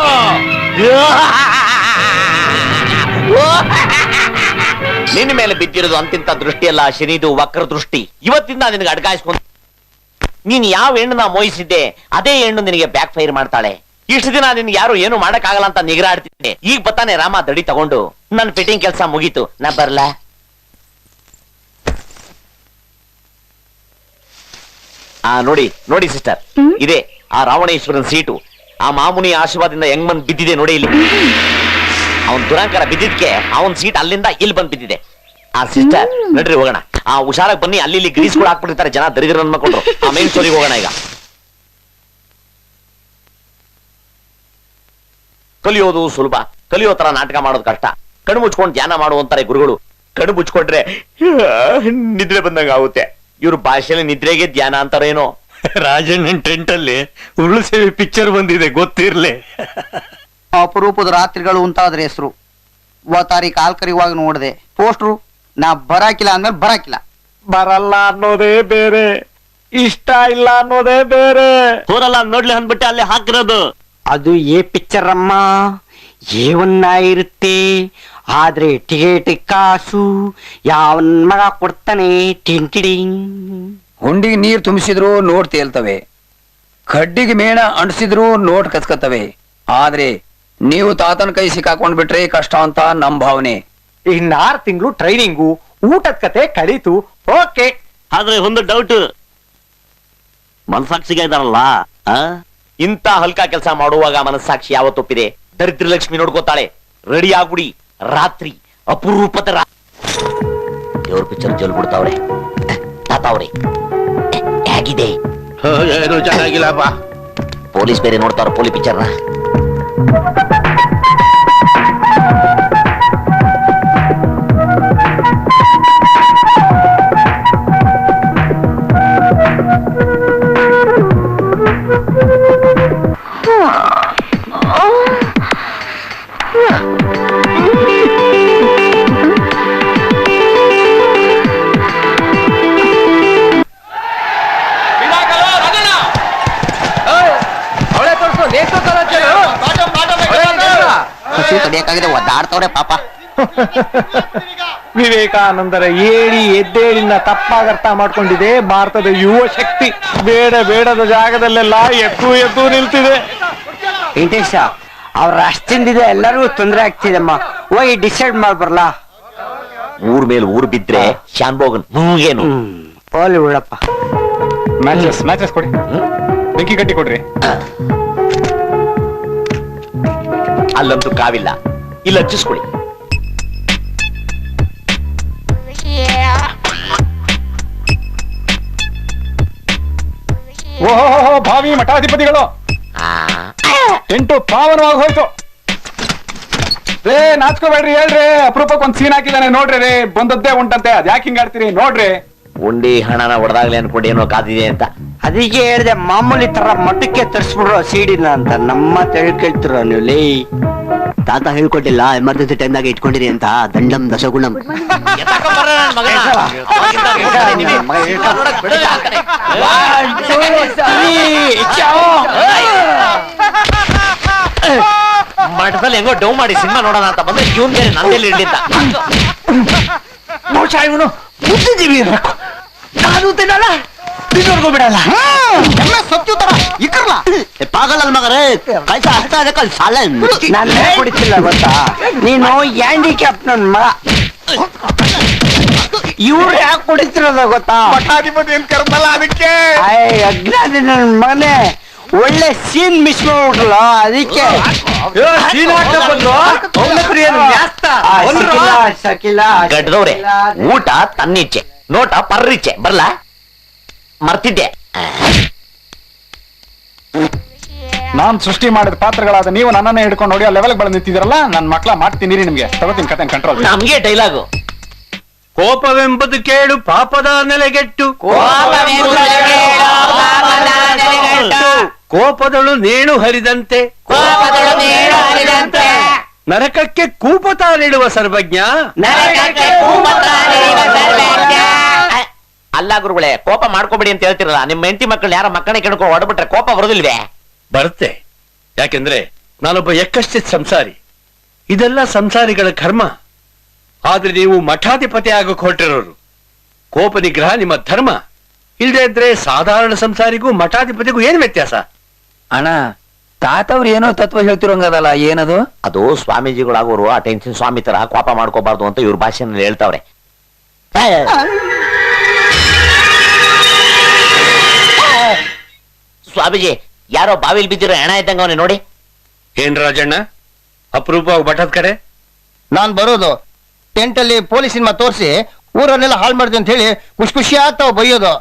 ನಿನ್ನ ಮೇಲೆ ಬಿದ್ದಿರೋದು ಅಂತಿಂತ ದೃಷ್ಟಿಯಲ್ಲ, ಶನಿದು ವಕ್ರ ದೃಷ್ಟಿ. ಇವತ್ತಿಂದ ನಿನಗೆ ಅಡ್ಗಾಯಿಸ್ಕೊಂಡು ನೀನ್ ಯಾವ ಹೆಣ್ಣನ್ನ ಮೋಹಿಸಿದ್ದೆ ಅದೇ ಹೆಣ್ಣು ನಿನಗೆ ಬ್ಯಾಕ್ ಫೈರ್ ಮಾಡ್ತಾಳೆ. ಇಷ್ಟು ದಿನ ನಿನ್ಗೆ ಯಾರು ಏನು ಮಾಡಕ್ಕಾಗಲ್ಲ ಅಂತ ನಿಗ್ರಾಡ್ತಿದ್ದೆ. ಈಗ ಬತ್ತಾನೆ ರಾಮ ದಡಿ ತಗೊಂಡು ನನ್ ಫಿಟ್ಟಿಂಗ್ ಕೆಲಸ ಮುಗೀತು, ನಾ ಬರ್ಲಾ? ನೋಡಿ ನೋಡಿ ಸಿಸ್ಟರ್, ಇದೆ ಆ ರಾವಣೇಶ್ವರನ್ ಸೀಟು. ಆ ಮಾಮುನಿ ಆಶೀರ್ವಾದದಿಂದ ಹೆಂಗ್ ಬಂದ್ ಬಿದ್ದಿದೆ ನೋಡಿ ಇಲ್ಲಿ. ಅವನ್ ದುರಂಕಾರ ಬಿದ್ದಿದ್ಕೆ ಅವನ್ ಸೀಟ್ ಅಲ್ಲಿಂದ ಇಲ್ಲಿ ಬಂದ್ ಬಿದ್ದಿದೆ. ಆ ಸಿಸ್ಟರ್ ನಡ್ರಿ ಹೋಗೋಣ. ಆ ಹುಷಾರಾಗಿ ಬನ್ನಿ, ಅಲ್ಲಿ ಇಲ್ಲಿ ಗ್ರೀಸ್ ಕೂಡ ಹಾಕ್ಬಿಟ್ಟಿರ್ತಾರೆ ಜನ, ದರಿದ್ರ ಅನ್ಕೊಂಡ್ರು. ಆ ಮೇನ್ ಸ್ಟೋರಿಗೆ ಹೋಗೋಣ ಈಗ. ಕಲಿಯೋದು ಸುಲಭ, ಕಲಿಯೋ ತರ ನಾಟಕ ಮಾಡೋದು ಕಷ್ಟ. ಕಣ್ಣು ಮುಚ್ಕೊಂಡು ಧ್ಯಾನ ಮಾಡುವಂತಾರೆ ಗುರುಗಳು. ಕಣ್ಣು ಮುಚ್ಕೊಂಡ್ರೆ ನಿದ್ರೆ ಬಂದಂಗ ಆಗುತ್ತೆ. ಇವ್ರ ಭಾಷೆಯಲ್ಲಿ ನಿದ್ರೆಗೆ ಧ್ಯಾನ ಅಂತಾರೇನೋ.
ರಾಜಣ್ಣನ್ ಟೆಂಟ್ ಅಲ್ಲಿ ಉರುಳು ಸೇವೆ ಪಿಕ್ಚರ್ ಬಂದಿದೆ, ಗೊತ್ತಿರ್ಲಿ.
ಅಪರೂಪದ ರಾತ್ರಿಗಳು ಅಂತಾದ್ರೆ ಹೆಸರು. ತಾರೀಕು ಕಾಲ್ ಕರಿಯುವಾಗ ನೋಡಿದೆ ಪೋಸ್ಟ್ರು, ನಾ ಬರಾಕಿಲ್ಲ ಅಂದ್ಮೇಲೆ ಬರಾಕಿಲ್ಲ.
ಬರಲ್ಲ ಅನ್ನೋದೇ ಬೇರೆ. ಇಷ್ಟ ಇಲ್ಲ ಅನ್ನೋದೇ ಬೇರೆ.
ಹೋರಲ್ಲ ನೋಡ್ಲಿ ಅಂದ್ಬಿಟ್ಟೆ ಅಲ್ಲಿ ಹಾಕಿರೋದು.
ಅದು ಪಿಕ್ಚರ್ ಅಮ್ಮ, ಇರುತ್ತೆ. ಆದ್ರೆ ಟಿಕೆಟ್ ಕಾಸು ಯಾವನ್ ಮಗ ಕೊಡ್ತಾನೆ? ಟಿಂಟಿಡಿಂಗ್.
ಹುಂಡಿಗೆ ನೀರ್ ತುಂಬಿಸಿದ್ರು ನೋಟ್ ತೇಲ್ತವೆ, ಕಡ್ಡಿಗೆ ಮೇಣ ಅಂಟಿಸಿದ್ರು ನೋಟ್ ಕತ್ಕತ್ತವೆ. ಆದ್ರೆ ನೀವು ತಾತನ ಕೈ ಸಿಕ್ಕಾಕೊಂಡ್ ಬಿಟ್ರೆ ಕಷ್ಟ ಅಂತ ನಮ್ ಭಾವನೆ.
ಇನ್ನು 6 ತಿಂಗಳು ಟ್ರೈನಿಂಗು, ಊಟದ ಕತೆ ಕಳೀತು. ಓಕೆ.
ಆದ್ರೆ ಒಂದು ಡೌಟ್, ಮನಸಾಕ್ಷಿಗೆ ಇದಾರಲ್ಲ,
ಇಂತ ಹಲ್ಕ ಕೆಲಸ ಮಾಡುವಾಗ ಮನಸ್ಸಾಕ್ಷಿ ಯಾವತ್ತೊಪ್ಪಿದೆ? ದರಿದ್ರ ಲಕ್ಷ್ಮಿ ನೋಡ್ಕೋತಾಳೆ. ರೆಡಿ ಆಗ್ಬಿಡಿ, ರಾತ್ರಿ ಅಪರೂಪದ ದೇವ್ರ ಪಿಕ್ಚರ್ ಜಲ್ ಬಿಡ್ತಾವ್ರೆ. ತಾತಾವ್ರೆ ಹೇಗಿದೆ?
ಏನು ಚೆನ್ನಾಗಿಲ್ಲಪ್ಪ.
ಪೊಲೀಸ್ ಬೇರೆ ನೋಡ್ತಾವ್ರ ಪೊಲೀಸ್ ಪಿಕ್ಚರ್ನ. ಒದ್ದಾಡ್ತವ್ರೆ ಪಾಪ.
ವಿವೇಕಾನಂದರ ಏಳಿ ಎದ್ದೇಳಿನ ತಪ್ಪಾಗಿ ಅರ್ಥ ಮಾಡ್ಕೊಂಡಿದೆ ಭಾರತದ ಯುವ ಶಕ್ತಿ. ಬೇಡದ ಜಾಗದಲ್ಲೆಲ್ಲ ಎದ್ದು ನಿಲ್ತಿದೆ.
ವೆಂಕಟೇಶ, ಅವ್ರ ಅಷ್ಟಿಂದಿದೆ ಎಲ್ಲರಿಗೂ ತೊಂದರೆ ಆಗ್ತಿದೆಮ್ಮ. ಹೋಗಿ ಡಿಸೈಡ್ ಮಾಡ್ಬರ್ಲಾ?
ಊರ್ ಮೇಲೆ ಊರ್ ಬಿದ್ರೆ ಶಾನ್ಭೋಗನ್ ಏನು
ಹೋಲಿ ಬಿಡಪ್ಪ.
ಮ್ಯಾಚಸ್ ಕೊಡಿ, ಬೆಂಕಿ ಕಟ್ಟಿ ಕೊಡ್ರಿ.
ಅಲ್ಲಂತೂ ಕಾವಿಲ್ಲ, ಇಲ್ಲ ಹಚ್ಚಿಸ್ಕೊಡಿ.
ಓಹೋ ಭಾವಿ ಮಠಾಧಿಪತಿಗಳು, ಟೆಂಟು ಪಾವನವಾಗಿ ಹೋಯ್ತು. ನಾಚ್ಕೋಬೇಡ್ರಿ, ಹೇಳ್ರಿ. ಅಪರೂಪಕ್ಕೆ ಒಂದ್ ಸೀನ್ ಹಾಕಿದಾನೆ ನೋಡ್ರಿ. ಬಂದದ್ದೇ ಉಂಟಂತೆ, ಅದ್ ಯಾಕೆ ಹಿಂಗಾಡ್ತೀರಿ ನೋಡ್ರಿ.
ಉಂಡಿ ಹಣನ ಹೊಡೆದಾಗ್ಲಿ ಅನ್ಕೊಂಡು ಏನೋ ಕಾದಿದೆ ಅಂತ.
ಅದಕ್ಕೆ ಹೇಳ್ದೆ ಮಾಮೂಲಿ ತರ ಮಠಕ್ಕೆ ತರಿಸ್ಬಿಡ್ರೋ ಸೀಡಿನ ಅಂತ. ನಮ್ಮ ಕೇಳ್ತಿರೋ ನೀವು ಲೇ.
ತಾತ ಹೇಳ್ಕೊಟ್ಟಿಲ್ಲ ಎಮರ್ಜೆನ್ಸಿ ಟೈಮ್ದಾಗ ಇಟ್ಕೊಂಡಿರಿ ಅಂತ. ದಂಡಂ ದಶಗುಣಂ.
ಮಠದಲ್ಲಿ ಹೆಂಗೋ ಡೌ ಮಾಡಿ ಸಿನಿಮಾ ನೋಡೋಣ ಅಂತ ಬಂದ್ರೆ ಇವನ್ ಬೇರೆ ನಂದೇಲಿ ಇಡ್ಲಿಂದ.
ಬಹುಶಃ ಇವನು ಬುದ್ಧಿಜೀವಿ ಇರ್ಬೇಕು. ನಾನು ತಿನ್ನಲ್ಲ, ತಿನ್ನೋರ್ಗೂ ಬಿಡಲ್ಲ.
ಪಾಗಲ್ ಮಗರೇ, ಕೈಸ ಹಸ್ತಾ ಇದೆ ಕಲ್ ಸಾಲ.
ನಾನು ಕುಡಿತಿಲ್ಲ ಗೊತ್ತಾ? ನೀನು ಹ್ಯಾಂಡಿಕ್ಯಾಪ್ ನನ್ ಮಗ. ಇವ್ರು ಯಾಕೆ ಕುಡಿತಿರೋದ ಗೊತ್ತಾ?
ಮಠಾಧಿಪತಿ ಏನ್ ಕರ್ಮಲ್ಲ ಅದಕ್ಕೆ.
ಅಜ್ಞಾನಿ ನನ್ ಮಗನೇ, ಒಳ್ಳೆ ಸೀನ್ ಮಿಸ್ ಮಾಡ್ಬಿಟ್ರಲ್ಲ ಅದಕ್ಕೆ.
ಗಡ್ದವ್ರೆ, ಊಟ ತನ್ನಿಚ್ಛೆ, ನೋಟ ಪರ್ರಿಚ್ಛೆ. ಬರ್ಲಾ? ಮರ್ತಿದ್ದೆ.
ನಾನ್ ಸೃಷ್ಟಿ ಮಾಡಿದ ಪಾತ್ರಗಳಾದ ನೀವು ನನ್ನನ್ನೇ ಹಿಡ್ಕೊಂಡು ಹೊಡಿಯೋ ಲೆವೆಲ್ ಬಂದು ನಿಂತಿದ್ದೀರಲ್ಲ. ನನ್ ಮಕ್ಳ ಮಾಡ್ತೀನಿ ನಿಮ್ಗೆ. ತಗೋತೀನಿ ಕತೆ ಕಂಟ್ರೋಲ್.
ನಮ್ಗೆ ಡೈಲಾಗು.
ಕೋಪವೆಂಬುದು ಕೇಳು ಪಾಪದ ನೆಲೆಗೆಟ್ಟು, ಕೋಪದಳು ನೇಣು ಹರಿದಂತೆ, ನರಕಕ್ಕೆ ಕೂಪತ ನೀಡುವ ಸರ್ವಜ್ಞ.
ಅಲ್ಲ ಗುರುಗಳೇ, ಕೋಪ ಮಾಡ್ಕೋಬೇಡಿ ಅಂತ ಹೇಳ್ತಿರಲ್ಲ. ನಿಮ್ಮ ಹೆಂಡತಿ ಮಕ್ಕಳು ಯಾರ ಮಕ್ಕಳನ್ನ ಕೆಡ್ಕೊಂಡು ಹೊಡ್ಬಿಟ್ರೆ ಕೋಪ ಬರೋದಿಲ್ವೇ?
ಬರುತ್ತೆ. ಯಾಕೆಂದ್ರೆ ನಾನೊಬ್ಬ ಎಕ್ಕಶ್ಚಿತ್ ಸಂಸಾರಿ. ಇದೆಲ್ಲ ಸಂಸಾರಿಗಳ ಕರ್ಮ. ಆದ್ರೆ ನೀವು ಮಠಾಧಿಪತಿ ಆಗಕ್ಕೆ ಹೊರಟಿರೋರು. ಕೋಪ ನಿಗ್ರಹ ನಿಮ್ಮ ಧರ್ಮ. ಇಲ್ಲದೆ ಇದ್ರೆ ಸಾಧಾರಣ ಸಂಸಾರಿಗೂ ಮಠಾಧಿಪತಿಗೂ ಏನ್ ವ್ಯತ್ಯಾಸ?
ಅಣ್ಣ, ತಾತವ್ರು ಏನೋ ತತ್ವ ಹೇಳ್ತಿರೋಂಗದಲ್ಲ, ಏನದು?
ಅದು ಸ್ವಾಮೀಜಿಗಳಾಗೋರು ಅಟೆನ್ಷನ್ ಸ್ವಾಮಿ ತರ ಕೋಪ ಮಾಡ್ಕೋಬಾರ್ದು ಅಂತ ಇವ್ರ ಭಾಷೆನಲ್ಲಿ ಹೇಳ್ತಾವ್ರೆ. ಸ್ವಾಮೀಜಿ, ಯಾರೋ ಬಾವಿಲ್ ಬಿದ್ದಿರೋ ಹೆಣ ಇದ್ದಂಗ ಅವನೇ ನೋಡಿ.
ಏನ್ ರಾಜಣ್ಣ, ಅಪರೂಪ ಮಠದ ಕಡೆ
ನಾನ್ ಬರೋದು ಟೆಂಟ್ ಅಲ್ಲಿ ಪೊಲೀಸ್ ಸಿನಿಮಾ ತೋರಿಸಿ ಊರನ್ನೆಲ್ಲ ಹಾಳು ಮಾಡಿದೆ ಅಂತ ಹೇಳಿ ಖುಷಿ ಆಗ್ತಾವ ಬೈಯೋದು.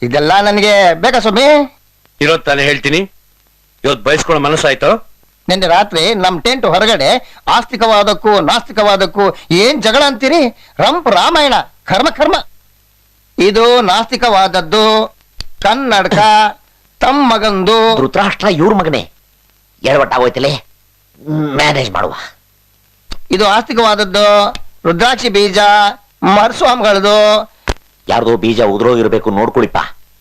ಇದೆಲ್ಲ ನನಗೆ ಬೇಕಾ ಸ್ವಾಮಿ?
ಇರೋದ್ ತಾನೇ ಹೇಳ್ತೀನಿ. ಇವತ್ತು ಬಯಸ್ಕೊಳ್ಳೋ ಮನಸ್ಸಾಯ್ತು.
ನಿನ್ನೆ ರಾತ್ರಿ ನಮ್ ಟೆಂಟ್ ಹೊರಗಡೆ ಆಸ್ತಿಕವಾದಕ್ಕೂ ನಾಸ್ತಿಕವಾದಕ್ಕೂ ಏನ್ ಜಗಳ ಅಂತೀರಿ? ರಾಮಾಯಣ ಕರ್ಮ ಕರ್ಮ. ಇದು ನಾಸ್ತಿಕವಾದದ್ದು ಕನ್ನಡಕ ತಮ್ಮ ಮಗಂದು.
ಧೃತರಾಷ್ಟ್ರ ಇವ್ರ ಮಗನೇ. ಎಡವಟ್ಟಾಗೋಯ್ತಲೇ, ಮ್ಯಾನೇಜ್ ಮಾಡುವ.
ಇದು ಆಸ್ತಿಕವಾದದ್ದು ರುದ್ರಾಕ್ಷಿ ಬೀಜ ಮರಸ್ವಾಮಿಗಳದು.
ಯಾರ್ದೋ ಬೀಜ ಉದುರೋಗಿರ್ಬೇಕು, ನೋಡ್ಕೊಳಿಪ್ಪ.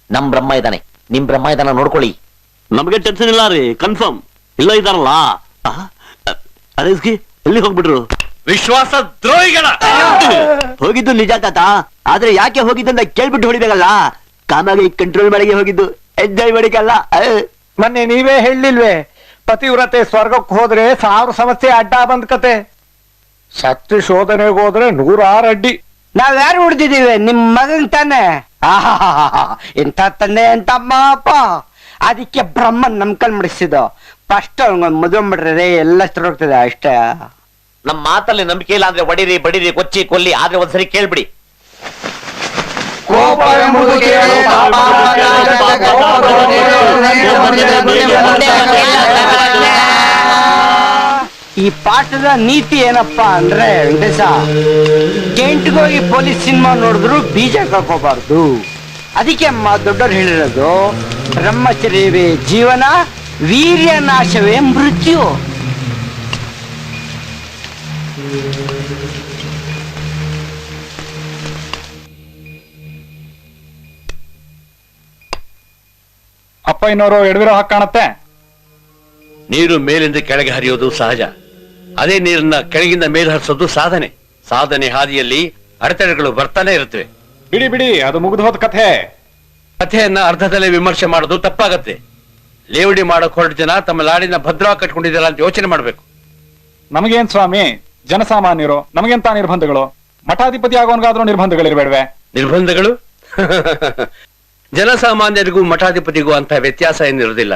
ನಮ್ ಬ್ರಹ್ಮ ಇದ್ದಾನೆ, ನಿಮ್ ಬ್ರಹ್ಮ ಇದ್ದಾನ ನೋಡ್ಕೊಳ್ಳಿ.
ನಮಗೆ ಟೆನ್ಷನ್ ಇಲ್ಲ ರೀ, ಕನ್ಫರ್ಮ್ ಇಲ್ಲ ಇದಾರಲ್ಲ. ಅರೇಸ್ಗೆ ಎಲ್ಲಿ ಹೋಗ್ಬಿಟ್ರು?
ವಿಶ್ವಾಸ ದ್ರೋಹಿಗಳ
ಹೋಗಿದ್ದು ನಿಜ ತಾತ, ಆದ್ರೆ ಯಾಕೆ ಹೋಗಿದ್ದಂತ ಕೇಳ್ಬಿಟ್ಟು ಹೊಡಿಬೇಕಲ್ಲ. ಕಾಮಾಗಿ ಕಂಟ್ರೋಲ್ ಮಾಡಿಗೆ ಹೋಗಿದ್ದು, ಎಂಜಾಯ್ ಮಾಡಿಕಲ್ಲ.
ಮೊನ್ನೆ ನೀವೇ ಹೇಳಿಲ್ವೇ, ಪತಿವ್ರತೆ ಸ್ವರ್ಗಕ್ಕೆ ಹೋದ್ರೆ 1000 ಸಮಸ್ಯೆ ಅಡ್ಡ ಬಂದ್ ಕತೆ, ಶಕ್ತಿ ಶೋಧನೆಗೆ ಹೋದ್ರೆ 106 ಅಡ್ಡಿ.
ನಾವ್ ಯಾರು ಹುಡ್ದಿದೀವಿ? ನಿಮ್ ಮಗನ್ ತಾನೆ. ಎಂತ ತಂದೆ ಎಂತ ಅಮ್ಮ ಅಪ್ಪ. ಅದಕ್ಕೆ ಬ್ರಹ್ಮನ್ ನಮ್ಕಲ್ ಮುಡಿಸಿದ್ದು. ಫಸ್ಟ್ ಅವ್ನಿಗೊಂದು ಮದುವೆ ಮಾಡ್ರೆ ಎಲ್ಲ ಹೋಗ್ತದೆ ಅಷ್ಟೇ.
ನಮ್ ಮಾತಲ್ಲಿ ನಂಬಿಕೆ ಇಲ್ಲ ಅಂದ್ರೆ ಹೊಡಿರಿ ಬಡಿರಿ ಕೊಚ್ಚಿ ಕೊಲ್ಲಿ, ಆದ್ರೆ ಒಂದ್ಸರಿ ಕೇಳ್ಬಿಡಿ.
ಈ ಪಾಠದ ನೀತಿ ಏನಪ್ಪಾ ಅಂದ್ರೆ ವೆಂಕಟೇಶ, ಕೆಂಟ್ಗೋಗಿ ಪೊಲೀಸ್ ಸಿನಿಮಾ ನೋಡಿದ್ರು ಬೀಜ ಕಳ್ಕೋಬಾರ್ದು. ಅದಕ್ಕೆ ದೊಡ್ಡವ್ರು ಹೇಳಿರೋದು, ಬ್ರಹ್ಮಚರ್ಯವೇ ಜೀವನ, ವೀರ್ಯ ನಾಶವೇ ಮೃತ್ಯು.
ಅಪ್ಪ ಇನ್ನೋರು ಎಡವಿರೋ ಹಾಗೆ ಕಾಣತ್ತೆ.
ನೀರು ಮೇಲಿಂದ ಕೆಳಗೆ ಹರಿಯೋದು ಸಹಜ, ಅದೇ ನೀರನ್ನ ಕೆಳಗಿಂದ ಮೇಲೆ ಹರಿಸೋದು ಸಾಧನೆ. ಸಾಧನೆ ಹಾದಿಯಲ್ಲಿ ಅಡೆತಡೆಗಳು ಬರ್ತಾನೆ ಇರುತ್ತವೆ.
ಬಿಡಿ ಬಿಡಿ, ಅದು ಮುಗಿದು ಹೋದ ಕಥೆ.
ಕಥೆಯನ್ನ ಅರ್ಧದಲ್ಲೇ ವಿಮರ್ಶೆ ಮಾಡೋದು ತಪ್ಪಾಗತ್ತೆ. ಲೇವಡಿ ಮಾಡಕ್ ಹೊರಟ ಜನ ತಮ್ಮ ಲಾಡಿನ ಭದ್ರವಾಗಿ ಕಟ್ಕೊಂಡಿದ್ದಾರ ಅಂತ ಯೋಚನೆ ಮಾಡ್ಬೇಕು.
ನಮಗೇನ್ ಸ್ವಾಮಿ, ಜನಸಾಮಾನ್ಯರು, ನಮಗೆಂತ ನಿರ್ಬಂಧಗಳು? ಮಠಾಧಿಪತಿ ಆಗೋನ್ಗಾದ್ರೂ ನಿರ್ಬಂಧಗಳಿರ್ಬೇಡ್ವೆ?
ನಿರ್ಬಂಧಗಳು ಜನಸಾಮಾನ್ಯರಿಗೂ ಮಠಾಧಿಪತಿಗೂ ಅಂತ ವ್ಯತ್ಯಾಸ ಏನಿರೋದಿಲ್ಲ.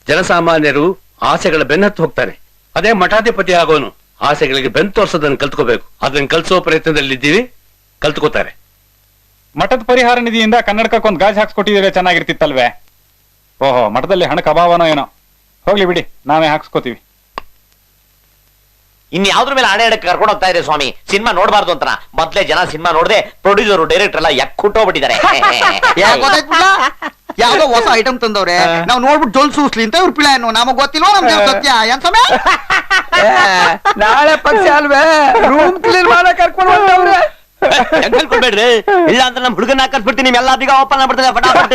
ಜನಸಾಮಾನ್ಯರು ಆಸೆಗಳ ಬೆನ್ನತ್ತು ಹೋಗ್ತಾರೆ, ಅದೇ ಮಠಾಧಿಪತಿ ಆಗೋನು ಆಸೆಗಳಿಗೆ ಬೆನ್ನು ತೋರ್ಸೋದನ್ನ ಕಲ್ತ್ಕೋಬೇಕು. ಅದನ್ನ ಕಲ್ಸೋ ಪ್ರಯತ್ನದಲ್ಲಿದ್ದೀವಿ, ಕಲ್ತ್ಕೋತಾರೆ.
ಮಠದ ಪರಿಹಾರ ನಿಧಿಯಿಂದ ಕನ್ನಡಕ್ಕೊಂದು ಗಾಜ್ ಹಾಕ್ಸ್ಕೊಟ್ಟಿದ್ರೆ ಚೆನ್ನಾಗಿರ್ತಿತ್ತಲ್ವೇ? ಓಹೋ, ಮಠದಲ್ಲಿ ಹಣಕ್ಕೆ ಅಭಾವನೋ ಏನೋ. ಹೋಗ್ಲಿ ಬಿಡಿ, ನಾವೇ ಹಾಕ್ಸ್ಕೋತೀವಿ.
ಇನ್ಯಾವ್ದ್ರ ಮೇಲೆ ಆಣೆ ಅಡಕ್ಕೆ ಕರ್ಕೊಂಡು ಹೋಗ್ತಾ ಇದ್ರೆ ಸ್ವಾಮಿ? ಸಿನಿಮಾ ನೋಡ್ಬಾರ್ದು ಅಂತ ಮೊದ್ಲೇ ಜನ ಸಿನಿಮಾ ನೋಡದೆ ಪ್ರೊಡ್ಯೂಸರ್ ಡೈರೆಕ್ಟರ್ ಎಲ್ಲ ಯಾಕುಟ್ಟೋಗ್ಬಿಟ್ಟಿದ್ದಾರೆ.
ಯಾವ್ದೋ ಹೊಸ ಐಟಮ್ ತಂದವ್ರೆ, ನಾವ್ ನೋಡ್ಬಿಟ್ಟು ಜೋಲ್ ಸೂಸ್ಲಿ ಅಂತ ಇವ್ರ ಪ್ಲಾನ್. ನಮಗ್ ಗೊತ್ತಿಲ್ವ ನಮ್ಗೆ ಸತ್ಯ ಏನ್ ಸಮಯ?
ನಾಳೆ ಪಕ್ಷ ಅಲ್ವೇ, ರೂಮ್ ಕ್ಲೀನ್ ಮಾಡಕ್ ಕರ್ಕೊಂಡು ಹೊಂಟವ್ರೆ.
ಕೊಡ್ಬೇಡ್ರಿ, ಇಲ್ಲ ಅಂದ್ರೆ ನಮ್ ಹುಡುಗನ ಹಾಕರ್ಬಿಡ್ತೀನಿ, ನಿಮ್ಮೆಲ್ಲ ಬೀಗ ಓಪನ್ ಆಗ್ಬಿಡ್ತದೆ ಫಟಾಫಟ್.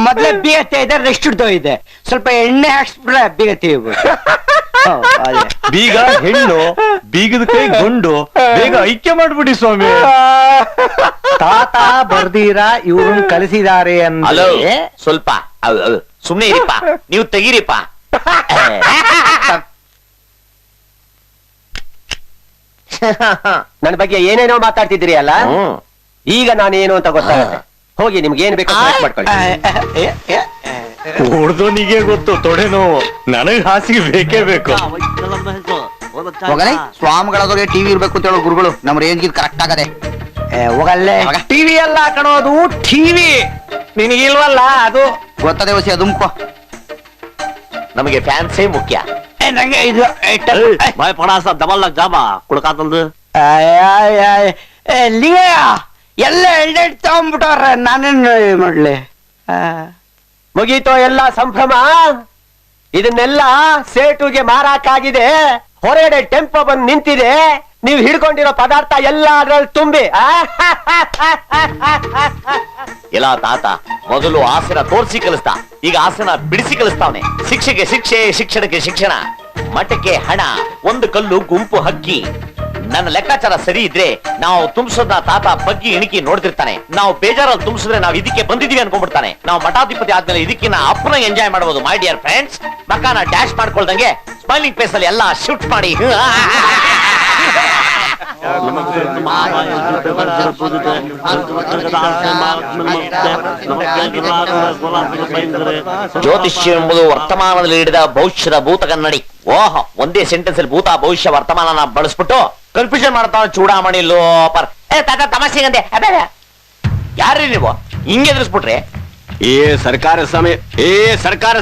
ಮೊದ್ಲೇ ಬೀಗತ್ತೆ ಇದೆ, ರೆಸ್ಟ್ ಇಡ್ತೋ ಇದೆ, ಸ್ವಲ್ಪ ಎಣ್ಣೆ ಹಾಕ್ಸ್ಬಿಟ್ರೆ ಬೀಗತ್ತೀವಿ.
ಬೀಗ ಹೆಣ್ಣು, ಬೀಗದ ಕೈ ಗಂಡು, ಬೇಗ ಐಕ್ಯ ಮಾಡ್ಬಿಡಿ ಸ್ವಾಮಿ.
ತಾತ ಬರ್ದೀರ ಇವ್ರನ್ನ ಕಳಿಸಿದ್ದಾರೆ
ಹಲೋ, ಸ್ವಲ್ಪ ಸುಮ್ನೆ ಇರಿಪ್ಪ, ನೀವು ತೆಗೀರಿಪ್ಪ.
ನನ್ನ ಬಗ್ಗೆ ಏನೇನೋ ಮಾತಾಡ್ತಿದ್ದೀರಿ ಅಲ್ಲ, ಈಗ ನಾನೇನು ಅಂತ ಗೊತ್ತಾಗುತ್ತೆ. ಹೋಗಿ ನಿಮ್ಗೆ ಏನ್ ಬೇಕೋ ಮಾಡ್ಕೊಳ್ಳಿ.
ಹೊಡ್ದೋನಿಗೆ ಗೊತ್ತು ತೊಡೆ ನೋವು, ನನಗ್ ಹಾಸಿಗೆ ಬೇಕೇ ಬೇಕು.
ಹೋಗಲೇ ಸ್ವಾಮಿಗಳಾದ್ರೆ ಟಿವಿ ಇರ್ಬೇಕು ಅಂತ ಹೇಳೋ ಗುರುಗಳು, ನಮ್ ರೇಂಜ್ ಕರೆಕ್ಟ್ ಆಗದೆ.
ಹೋಗಲ್ಲೇ ಟಿವಿ ಎಲ್ಲ ಕಣೋದು, ಟಿವಿ ನಿನಗಿಲ್ವಲ್ಲ ಅದು
ಗೊತ್ತದೆ ಹೊಸಿ. ಅದು
ನಮಗೆ ಫ್ಯಾನ್ಸೇ ಮುಖ್ಯ.
ನಂಗೆ ಇದು
ಭಾಯ್ ಪಡಾ ಸಾಬ್ ಡಬಲ್ ಲಗ್ ಜಾಬಾ ಕುಡ್ಕಾತಂದು
ಲಿಂಗಯ್ಯ ಎಲ್ಲ ಎಲ್ಡೆಡ್ ತಗೊಂಡ್ಬಿಟ್ಟವ್ರ, ನಾನೇನ್ ಮಾಡ್ಲಿ?
ಮುಗೀತೋ ಎಲ್ಲ ಸಂಭ್ರಮ. ಇದನ್ನೆಲ್ಲ ಸೇಟುಗೆ ಮಾರಾಕಾಗಿದೆ, ಹೊರಗಡೆ ಟೆಂಪೋ ಬಂದು ನಿಂತಿದೆ. ನೀವು ಹಿಡ್ಕೊಂಡಿರೋ ಪದಾರ್ಥ ಎಲ್ಲ ಅದ್ರಲ್ಲಿ ತುಂಬಿ.
ಎಲ್ಲ ತಾತ ಮೊದಲು ಆಸನ ತೋರಿಸಿ ಕಲಿಸ್ತಾ, ಈಗ ಆಸನ ಬಿಡಿಸಿ ಕಲಿಸ್ತಾವನೆ. ಶಿಕ್ಷೆಗೆ ಶಿಕ್ಷೆ, ಶಿಕ್ಷಣಕ್ಕೆ ಶಿಕ್ಷಣ, ಮಠಕ್ಕೆ ಹಣ, ಒಂದು ಕಲ್ಲು ಗುಂಪು ಹಕ್ಕಿ. ನನ್ನ ಲೆಕ್ಕಾಚಾರ ಸರಿ ಇದ್ರೆ ನಾವು ತುಂಬಿಸೋದನ್ನ ತಾತ ಬಗ್ಗಿ ಇಣಿಕಿ ನೋಡ್ತಿರ್ತಾನೆ. ನಾವು ಬೇಜಾರಲ್ಲಿ ತುಂಬಿಸಿದ್ರೆ ನಾವು ಇದಕ್ಕೆ ಬಂದಿದೀವಿ ಅನ್ಕೊಂಡ್ಬಿಡ್ತಾನೆ. ನಾವು ಮಠಾಧಿಪತಿ ಆದ್ಮೇಲೆ ಇದಕ್ಕಿನ್ನ ಅಪ್ಪನ ಎಂಜಾಯ್ ಮಾಡಬಹುದು. ಮೈ ಡಿಯರ್ ಫ್ರೆಂಡ್ಸ್, ಮಕ್ಕನ ಡ್ಯಾಶ್ ಮಾಡ್ಕೊಳ್ದಂಗೆ ಸ್ಮೈಲಿಂಗ್ ಫೇಸ್ ಅಲ್ಲಿ ಎಲ್ಲ ಶಿಫ್ಟ್ ಮಾಡಿ. ಜ್ಯೋತಿಷ್ಯ ಎಂಬುದು ವರ್ತಮಾನದಲ್ಲಿ ಹಿಡಿದ ಭವಿಷ್ಯದ ಭೂತ ಕನ್ನಡಿ. ಓಹ್, ಒಂದೇ ಸೆಂಟೆನ್ಸ್ ಅಲ್ಲಿ ಭೂತ ಭವಿಷ್ಯ ವರ್ತಮಾನ ಬಳಸ್ಬಿಟ್ಟು ಕನ್ಫ್ಯೂಷನ್ ಮಾಡ್ತಾವ ಚೂಡಾಮಣಿ ಲೋಪರ್. ತಾತ ತಮಾಷೆಗಂತೆ ಯಾರ್ರಿ ನೀವು ಹಿಂಗೆ ಎದುರಿಸ್ಬಿಟ್ರೆ?
ಸರ್ಕಾರ ಸಮಯ ಸರ್ಕಾರ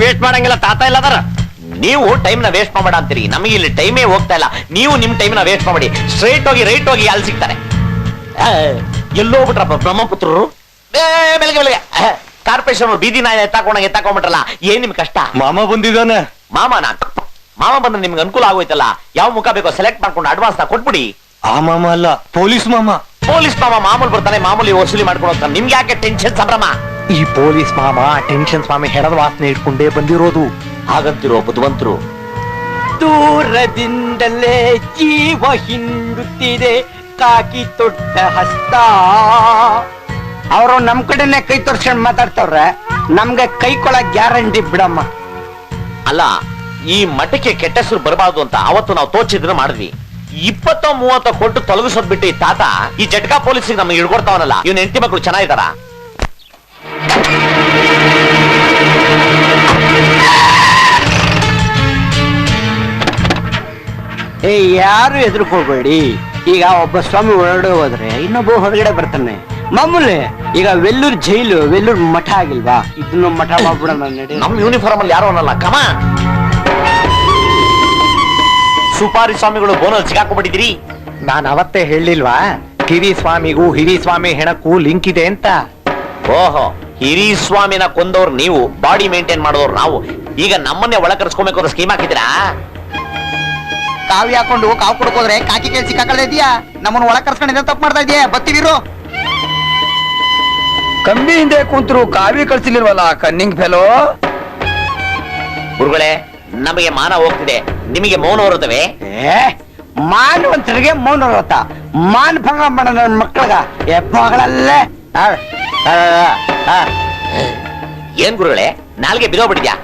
ವೇಸ್ಟ್ ಮಾಡಂಗಿಲ್ಲ ತಾತ ಇಲ್ಲದಾರ.
ನೀವು ಟೈಮ್ ನ ವೇಸ್ಟ್ ಮಾಡಬೇಡ ಅಂತೀರಿ, ನಮಗೆ ಇಲ್ಲಿ ಟೈಮೇ ಹೋಗ್ತಾ ಇಲ್ಲ. ನೀವು ನಿಮ್ ಟೈಮ್ ನ ವೇಸ್ಟ್ ಮಾಡಿ ಸ್ಟ್ರೈಟ್ ಹೋಗಿ ರೈಟ್ ಹೋಗಿ ಅಲ್ಲಿ ಸಿಗ್ತಾರೆ. ಎಲ್ಲೋ ಬಿಟ್ರಪ್ಪ ಬ್ರಹ್ಮಪುತ್ರರು. ಬೆಳಗ್ಗೆ ಬೆಳಗ್ಗೆ ಕಾರ್ಪೊರೇಷನ್ ಬೀದಿ ನಾಯಿ ಎತ್ತಾಕೊಂಡ್ಬಿಟ್ರಲ್ಲ, ಏನ್ ನಿಮ್ ಕಷ್ಟ?
ಮಾಮ ಬಂದಿದ್ದಾನೆ.
ಮಾಮ ಬಂದ್ರೆ ನಿಮ್ಗೆ ಅನುಕೂಲ ಆಗೋಯ್ತಲ್ಲ. ಯಾವ ಮುಖ ಬೇಕೋ ಸೆಲೆಕ್ಟ್ ಮಾಡ್ಕೊಂಡು ಅಡ್ವಾನ್ಸ್ ನ ಕೊಟ್ಬಿಡಿ.
ಆ ಮಾಮ ಅಲ್ಲ, ಪೊಲೀಸ್ ಮಾಮ.
ಪೊಲೀಸ್ ಮಾಮ ಮಾಮೂಲಿ ಬರ್ತಾನೆ, ಮಾಮೂಲಿ ವಸೂಲಿ ಮಾಡ್ಕೊಂಡು ಹೋಗ್ತಾನೆ. ನಿಮ್ಗೆ ಯಾಕೆ ಟೆನ್ಷನ್ ಸಂಭ್ರಮ?
ಈ ಪೊಲೀಸ್ ಮಾಮ ಟೆನ್ಷನ್ ಸ್ವಾಮಿ ಹೆಣದ ವಾಸನೆ ಇಟ್ಕೊಂಡೇ ಬಂದಿರೋದು.
ಹಾಗಂತಿರೋ ಬುದ್ಧಿವಂತರು.
ದೂರದಿಂದಲೇ ಜೀವ ಹಿಂಡುತ್ತಿದೆ ಕಾಕಿ ತೊಟ್ಟ ಹಸ್ತ. ಅವರು ನಮ್ ಕಡೆನೆ ಕೈ ತೋರ್ಸ್ಕೊಂಡ್ ಮಾತಾಡ್ತವ್ರೆ, ನಮ್ಗೆ ಕೈ ಕೊಳಕ್ ಗ್ಯಾರಂಟಿ ಬಿಡಮ್ಮ.
ಅಲ್ಲ, ಈ ಮಠಕ್ಕೆ ಕೆಟ್ಟ ಹೆಸರು ಬರಬಾರ್ದು ಅಂತ ಅವತ್ತು ನಾವು ತೋಚಿದ್ರೆ ಮಾಡಿದ್ವಿ. 20-30 ಕೊಟ್ಟು ತೊಲಗಿಸೋದ್ ಬಿಟ್ಟು ಈ ತಾತ ಈ ಜಟ್ಕಾ ಪೊಲೀಸಿಗೆ ನಮ್ಗೆ ಹಿಡ್ಕೊಡ್ತಾವನಲ್ಲ. ಇವನ್ ಹೆಂಡತಿ ಮಕ್ಕಳು ಚೆನ್ನಾಗಿದ್ದಾರ?
ಯಾರು ಎದುರ್ಕೋಬೇಡಿ. ಈಗ ಒಬ್ಬ ಸ್ವಾಮಿ ಹೊರಗಡೆ ಹೋದ್ರೆ ಇನ್ನೊಬ್ಬ ಹೊರಗಡೆ ಬರ್ತಾನೆ. ಮಾಮೂಲಿ ಈಗ ವೆಲ್ಲೂರ್ ಜೈಲು ವೆಲ್ಲೂರ್ ಮಠ ಆಗಿಲ್ವಾ, ಇದನ್ನು ಮಠ ಮಾಡ್ಬಿಡೋಣ ನಡಿ.
ನಮ್ ಯೂನಿಫಾರ್ಮ್ ಅಲ್ಲಿ ಯಾರು ಅನ್ನಲ್ಲ. ಕಮ ಸುಪಾರಿ ಸ್ವಾಮಿಗಳು ಬೋನಲ್ಲಿ ಸಿಗಾಕೊಂಡ್ಬಿಟ್ಟಿದ್ದೀರಿ.
ನಾನ್ ಅವತ್ತೇ ಹೇಳಿಲ್ವಾ ಕಿರಿ ಸ್ವಾಮಿಗೂ ಹಿರಿ ಸ್ವಾಮಿ ಹೆಣಕ್ಕೂ ಲಿಂಕ್ ಇದೆ ಅಂತ.
ಓಹೋ, ಹಿರಿ ಸ್ವಾಮಿನ ಕೊಂದವ್ರು ನೀವು, ಬಾಡಿ ಮೇಂಟೈನ್ ಮಾಡೋರು ನಾವು. ಈಗ ನಮ್ಮನ್ನೇ ಒಳ ಕರ್ಸ್ಕೊಬೇಕು ಅನ್ನೋ ಸ್ಕೀಮ್ ಹಾಕಿದ್ರಾ?
ಕಾವಿ ಹಾಕೊಂಡು ಕಾವು ಕುಡ್ಕೋದ್ರೆ ಕಾಕಿ ಕೇಳಿ ಸಿಕ್ಕಾಕಳ್ದ ಇದೆಯಾ? ನಮ್ಮನ್ನ ಒಳಗ್ ಕರ್ಸ್ಕೊಂಡಿದ್ದ ತಪ್ಪು ಮಾಡ್ತಾ ಇದೆಯಾ? ಬತ್ತೀವಿರು
ಕಂಬಿ ಹಿಂದೆ ಕುಂತ್ರು ಕಾವಿ ಕಳ್ಸಿಲ್ವಲ್ಲ ಕನ್ನಿಂಗ್ ಫೆಲೋ.
ಗುರುಗಳೇ, ನಮಗೆ ಮಾನ ಹೋಗ್ತಿದೆ, ನಿಮಗೆ ಮೌನ ಹೊರತವೆ.
ಮಾನವಂತರಿಗೆ ಮೌನ ವ್ರತ, ಮಾನ್ ಭಂಗ ಮಾಡ ನನ್ನ ಮಕ್ಕಳಗ ಎಪ್ಪಗಳಲ್ಲೇ.
ಏನ್ ಗುರುಗಳೇ, ನಾಲ್ಗೆ ಬಿದೋಗ್ಬಿಟ್ಟಿದ್ಯಾ?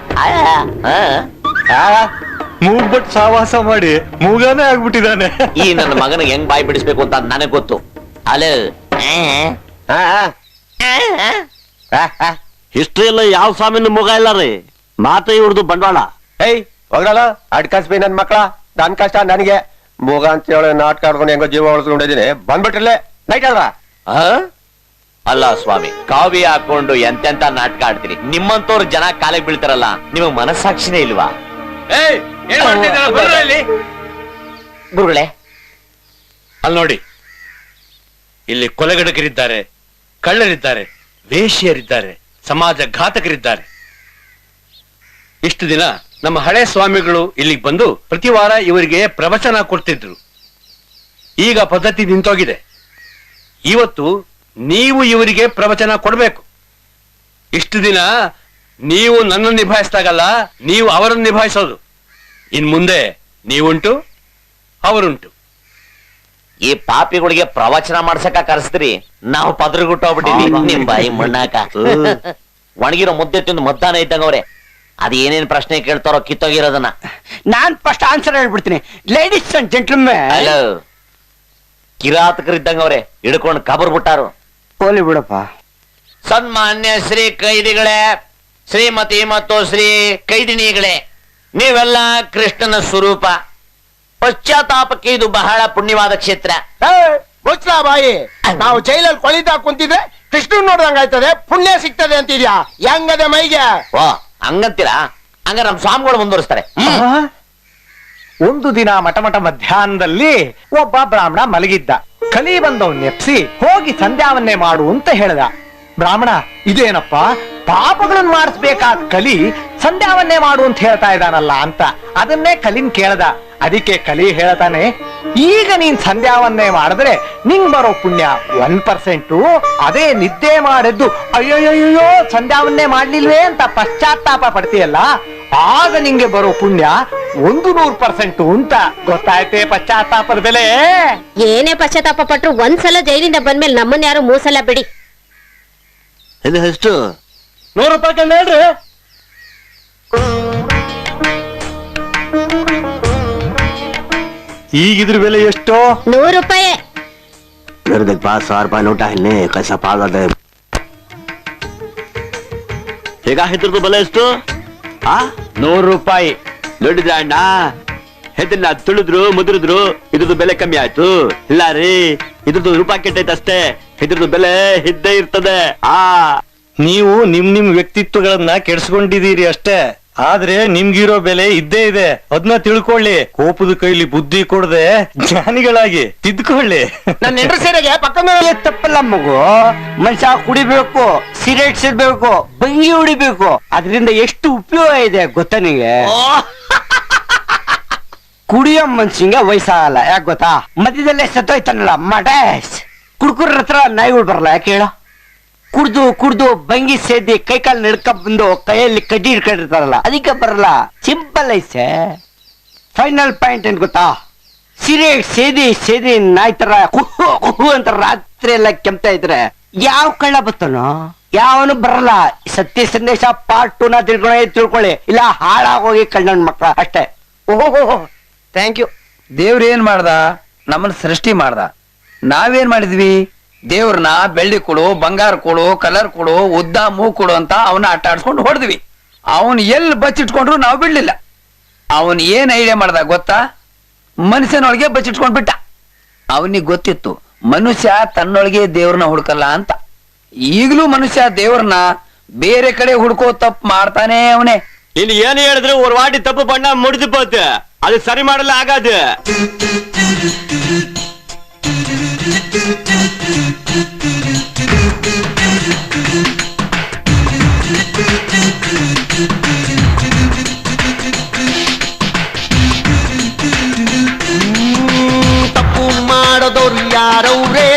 ಮೂಗ್ಬಟ್ ಸಾವಾಸ ಮಾಡಿ ಮೂಗಾನೇ ಆಗ್ಬಿಟ್ಟಿದ್ದಾನೆ.
ಈ ನನ್ನ ಮಗನಿಗೆ ಹೆಂಗ್ ಬಾಯಿ ಬಿಡಿಸ್ಬೇಕು ಅಂತ ನನಗ್ ಗೊತ್ತು. ಅಲ್ಲ,
ಹಿಸ್ಟ್ರಿ ಎಲ್ಲ ಯಾವ ಸ್ವಾಮಿನ ಮುಗ ಇಲ್ಲ ರೀ, ಮಾತ ಇವ್ರದ್ದು ಬಂಡವಾಳ.
ಏಯ್ ಹೋಗ್ರಲ್ಲ ಅಡ್ಕಾಸ್ಬಿ ನನ್ ಮಕ್ಳ, ನನ್ ಕಷ್ಟ ನನಗೆ ಮೂಗ ಅಂತ ಹೇಳಿ ನಾಟಕ ಆಡ್ಕೊಂಡು ಹೆಂಗೋ ಜೀವ ಉಳಿಸ್ಕೊಂಡಿದ್ದೀನಿ. ಬಂದ್ಬಿಟ್ರಲ್ಲೇ ನೈಟ್ ಅಲ್ವಾ?
ಅಲ್ಲ ಸ್ವಾಮಿ, ಕಾವಿ ಹಾಕೊಂಡು ಎಂತೆಂತ ನಾಟಕ ಆಡ್ತೀರಿ. ನಿಮ್ಮಂತವ್ರು ಜನ ಕಾಲಿಗೆ ಬೀಳ್ತಾರಲ್ಲ, ನಿಮಗ್ ಮನಸ್ಸಾಕ್ಷಿನೇ ಇಲ್ವಾ? ಗುರುಗಳೇ,
ಅಲ್ಲಿ ನೋಡಿ, ಇಲ್ಲಿ ಕೊಲೆಗಡಕರಿದ್ದಾರೆ, ಕಳ್ಳರಿದ್ದಾರೆ, ವೇಶ್ಯರಿದ್ದಾರೆ, ಸಮಾಜ ಘಾತಕರಿದ್ದಾರೆ. ಇಷ್ಟು ದಿನ ನಮ್ಮ ಹಳೆ ಸ್ವಾಮಿಗಳು ಇಲ್ಲಿಗೆ ಬಂದು ಪ್ರತಿ ವಾರ ಇವರಿಗೆ ಪ್ರವಚನ ಕೊಡ್ತಿದ್ರು. ಈಗ ಪದ್ಧತಿ ನಿಂತೋಗಿದೆ. ಇವತ್ತು ನೀವು ಇವರಿಗೆ ಪ್ರವಚನ ಕೊಡಬೇಕು. ಇಷ್ಟು ದಿನ ನೀವು ನನ್ನನ್ನು ನಿಭಾಯಿಸಿದಾಗಲ್ಲ, ನೀವು ಅವರನ್ನು ನಿಭಾಯಿಸೋದು. ಇನ್ ಮುಂದೆ ನೀವುಂಟು, ಅವರುಂಟು.
ಈ ಪಾಪಿಗಳಿಗೆ ಪ್ರವಚನ ಮಾಡ್ಸಕ ಕರೆಸ್ತೀರಿ, ನಾವು ಪದ್ರಗುಟ್ಟೋಗ್ಬಿಟ್ಟಿದ್ವಿ. ನಿಮ್ ಬಾಯಿ ಮಣ್ಣಾಕ ಒಣಗಿರೋ ಮುದ್ದೆ ತಿಂದು ಮದ್ದಾನ ಇದ್ದಂಗವ್ರೆ. ಅದ್ ಏನೇನ್ ಪ್ರಶ್ನೆ ಕೇಳ್ತಾರೋ ಕಿತ್ತೋಗಿರೋದನ್ನ
ನಾನ್ ಫಸ್ಟ್ ಆನ್ಸರ್ ಹೇಳ್ಬಿಡ್ತೀನಿ. Ladies and gentlemen.
ಹಲೋ, ಕಿರಾತಕರಿದ್ದಂಗವ್ರೆ, ಹಿಡ್ಕೊಂಡು ಕಬರ್ ಬಿಟ್ಟಾರು.
ಹೋಲಿ ಬಿಡಪ್ಪ.
ಸನ್ಮಾನ್ಯ ಶ್ರೀ ಕೈದಿಗಳೇ, ಶ್ರೀಮತಿ ಮತ್ತು ಶ್ರೀ ಕೈದಿನಿಗಳೇ, ನೀವೆಲ್ಲ ಕೃಷ್ಣನ ಸ್ವರೂಪ. ಪಶ್ಚಾತ್ತಾಪಕ್ಕೆ ಇದು ಬಹಳ ಪುಣ್ಯವಾದ ಕ್ಷೇತ್ರ.
ಮುಚ್ಚಲ ಬಾಯಿ, ನಾವು ಜೈಲಲ್ಲಿ ಕೊಳಿತಾ ಕುಂತಿದ್ರೆ ಕೃಷ್ಣ ನೋಡ್ದಂಗಾಯ್ತದೆ, ಪುಣ್ಯ ಸಿಗ್ತದೆ ಅಂತಿದ್ಯಾ? ಹೆಂಗದೆ ಮೈಗೆ?
ಓ ಹಂಗಂತೀರಾ? ಹಂಗ ನಮ್ ಸ್ವಾಮಿಗಳು ಮುಂದುವರಿಸ್ತಾರೆ.
ಒಂದು ದಿನ ಮಠ ಮಧ್ಯಾಹ್ನದಲ್ಲಿ ಒಬ್ಬ ಬ್ರಾಹ್ಮಣ ಮಲಗಿದ್ದ. ಕಲಿ ಬಂದವ್ ನೆಪ್ಸಿ ಹೋಗಿ ಸಂಧ್ಯಾವನ್ನೇ ಮಾಡು ಅಂತ ಹೇಳ್ದ. ಬ್ರಾಹ್ಮಣ, ಇದೇನಪ್ಪ ಪಾಪಗಳನ್ನ ಮಾಡಿಸ್ಬೇಕಾದ ಕಲಿ ಸಂಧ್ಯಾವನ್ನೇ ಮಾಡು ಅಂತ ಹೇಳ್ತಾ ಇದ್ದಾನಲ್ಲ ಅಂತ ಅದನ್ನೇ ಕಲಿನ್ ಕೇಳ್ದ. ಅದಕ್ಕೆ ಕಲಿ ಹೇಳ್ತಾನೆ, ಈಗ ನೀನ್ ಸಂಧ್ಯಾವನ್ನೇ ಮಾಡಿದ್ರೆ ನಿಂಗ್ ಬರೋ ಪುಣ್ಯ 1%. ಅದೇ ನಿದ್ದೆ ಮಾಡಿದ್ದು ಅಯ್ಯೋಯ್ಯೋ ಸಂಧ್ಯಾವನ್ನೇ ಮಾಡ್ಲಿಲ್ವೇ ಅಂತ ಪಶ್ಚಾತ್ತಾಪ ಪಡ್ತೀಯಲ್ಲ, ಆಗ ನಿಂಗೆ ಬರೋ ಪುಣ್ಯ 100% ಅಂತ. ಗೊತ್ತಾಯ್ತೆ ಪಶ್ಚಾತ್ತಾಪದ ಬೆಲೆ?
ಏನೇ ಪಶ್ಚಾತ್ತಾಪ ಪಟ್ರು ಒಂದ್ಸಲ ಜೈಲಿಂದ ಬಂದ್ಮೇಲೆ ನಮ್ಮನ್ನ ಯಾರು ಮೂಸಲ್ಲ ಬಿಡಿ.
ಇದು ಎಷ್ಟು?
100 ರೂಪಾಯಿ ಕಂಡು ಹೇಳ್ರಿ. ಈಗಿದ್ರ ಬೆಲೆ ಎಷ್ಟು?
100 ರೂಪಾಯಿ.
मेरे देख 500 रुपए नोटा है ने कैसा पागल है. ಈಗ ಇದ್ರದ್ದು ಬೆಲೆ ಎಷ್ಟು? 100 ರೂಪಾಯಿ. ನೋಡಿದ್ರ ಅಣ್ಣ, ಹೆದನ್ನ ತುಳಿದ್ರು ಮುದ್ರಿದ್ರು ಇದ್ರದ್ದು ಬೆಲೆ ಕಮ್ಮಿ ಆಯ್ತು. ಇಲ್ಲ ರೀ, ಇದ್ರದ್ದು ರೂಪಾಯಿ ಕೆಟ್ಟೈತೆ ಅಷ್ಟೇ, ಇದ್ರದ್ದು ಬೆಲೆ ಇದ್ದೇ ಇರ್ತದೆ.
ನೀವು ನಿಮ್ ವ್ಯಕ್ತಿತ್ವಗಳನ್ನ ಕೆಡ್ಸ್ಕೊಂಡಿದೀರಿ ಅಷ್ಟೇ, ಆದ್ರೆ ನಿಮ್ಗಿರೋ ಬೆಲೆ ಇದ್ದೇ ಇದೆ. ಅದನ್ನ ತಿಳ್ಕೊಳ್ಳಿ. ಕೋಪದ ಕೈಲಿ ಬುದ್ಧಿ ಕೊಡದೆ ಜ್ಞಾನಿಗಳಾಗಿ ತಿದ್ಕೊಳ್ಳಿ.
ನನ್ನ ಹೆಂಡ್ರ ಸೇರೆಗೆ ಪಕ್ಕದ ತಪ್ಪಲ್ಲ ಮಗು. ಮನುಷ್ಯ ಕುಡಿಬೇಕು, ಸಿಗರೇಟ್ ಸೇರ್ಬೇಕು, ಬಂಗಿ ಹೊಡಿಬೇಕು. ಅದರಿಂದ ಎಷ್ಟು ಉಪಯೋಗ ಇದೆ ಗೊತ್ತಾ ನಿಂಗೆ? ಕುಡಿಯೋ ಮನ್ಸಿಂಗೆ ವಯಸ್ಸಾಗಲ್ಲ. ಯಾಕೆ ಗೊತ್ತಾ? ಮಧ್ಯದಲ್ಲೇ ಸತ್ತೋಯ್ತಾನಲ್ಲ ಮಡೇಶ್,
ಕುಡ್ಕುರ್ರ ಹತ್ರ ನಾಯಿಗಳು ಬರಲ್ಲ, ಯಾಕೆ ಹೇಳ? ಕುಡ್ದು ಬಂಗಿ ಸೇದಿ ಕೈಕಾಲು ನಡ್ಕೊಂಡ್ ಬಂದು ಕೈಯಲ್ಲಿ ಕಡ್ಡಿ ಹಿಡ್ಕೊಂಡಿರ್ತಾರಲ್ಲ, ಅದಕ್ಕೆ ಬರಲ್ಲ. ಸಿಂಪಲ್ ಐಸೆ. ಫೈನಲ್ ಪಾಯಿಂಟ್ ಏನ್ ಗೊತ್ತಾ? ಸೀರೆ ಸೇದಿ ನಾಯಿ ತರ ಕುಹು ಅಂತ ರಾತ್ರಿ ಎಲ್ಲ ಕೆಮ್ತಾ ಇದ್ರೆ ಯಾವ ಕಳ್ಳ ಬತ್ತನೋ? ಯಾವನು ಬರಲ್ಲ. ಸತ್ಯ ಸಂದೇಶ ಪಾರ್ಟ್ 2 ನ ತಿಳ್ಕೊಳ್ಳಿ, ಇಲ್ಲ ಹಾಳಾಗೋಗಿ ಕಳ್ಳನ್ ಮಕ್ಕಳ ಅಷ್ಟೇ. ಓಹೋ ಥ್ಯಾಂಕ್ ಯು.
ದೇವ್ರ ಏನ್ ಮಾಡ್ದ? ನಮ್ಮನ್ನ ಸೃಷ್ಟಿ ಮಾಡ್ದ. ನಾವೇನ್ ಮಾಡಿದ್ವಿ? ದೇವ್ರನ್ನ ಬೆಳ್ಳಿ ಕೊಡು, ಬಂಗಾರ ಕೊಡು, ಕಲರ್ ಕೊಡು, ಉದ್ದ ಮೂಗ್ ಕೊಡು ಅಂತ ಅವನ್ನ ಆಟ ಆಡ್ಸ್ಕೊಂಡು ಹೊಡೆದ್ವಿ. ಅವನ್ ಎಲ್ಲಿ ಬಚ್ಚಿಟ್ಕೊಂಡ್ರು ನಾವು ಬಿಡ್ಲಿಲ್ಲ. ಅವನ್ ಏನ್ ಐಡಿಯಾ ಮಾಡ್ದ ಗೊತ್ತಾ? ಮನುಷ್ಯನೊಳಗೆ ಬಚ್ಚಿಟ್ಕೊಂಡ್ ಬಿಟ್ಟ. ಅವನಿಗೆ ಗೊತ್ತಿತ್ತು ಮನುಷ್ಯ ತನ್ನೊಳಗೆ ದೇವ್ರನ್ನ ಹುಡ್ಕಲ್ಲ ಅಂತ. ಈಗಲೂ ಮನುಷ್ಯ ದೇವ್ರನ್ನ ಬೇರೆ ಕಡೆ ಹುಡ್ಕೋ ತಪ್ಪು ಮಾಡ್ತಾನೆ ಅವನೇ.
ನೀನು ಏನು ಹೇಳಿದ್ರು ஒரு வாட்டி தப்பு பண்ணா முடிஞ்சு போச்சு, அது சரி ಮಾಡಲ್ಲ ஆகாது.
ತಪ್ಪು ಮಾಡದವ್ರು ಯಾರವ್ರೇ,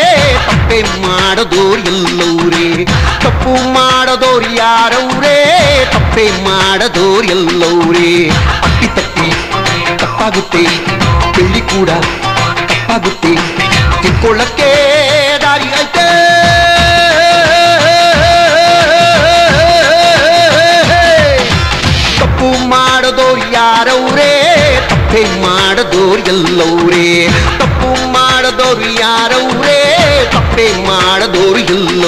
ತಪ್ಪೆ ಮಾಡದವ್ರು ಎಲ್ಲವ್ರೇ. ತಪ್ಪು ಮಾಡದವ್ರು ಯಾರವ್ರೇ, ತಪ್ಪೆ ಮಾಡದವ್ರು ಎಲ್ಲವ್ರೇ. ಅಪ್ಪಿ ತಪ್ಪಿ ತಪ್ಪಾಗುತ್ತೆ, ಬೆಳ್ಳಿ ಕೂಡ ತಪ್ಪಾಗುತ್ತೆ, ತಿಳ್ಕೊಳ್ಳಕ್ಕೆ ದಾರಿ ಐತೆ. ತಪ್ಪು ಮಾಡದವ್ರು ಯಾರವ್ರೇ, ತಪ್ಪೆ ಮಾಡದವ್ರು ಎಲ್ಲವ್ರೇ. ತಪ್ಪು ಮಾಡದವ್ರು ಯಾರವ್ರೇ, ತಪ್ಪೆ ಮಾಡದವ್ರು ಎಲ್ಲವ್ರೇ.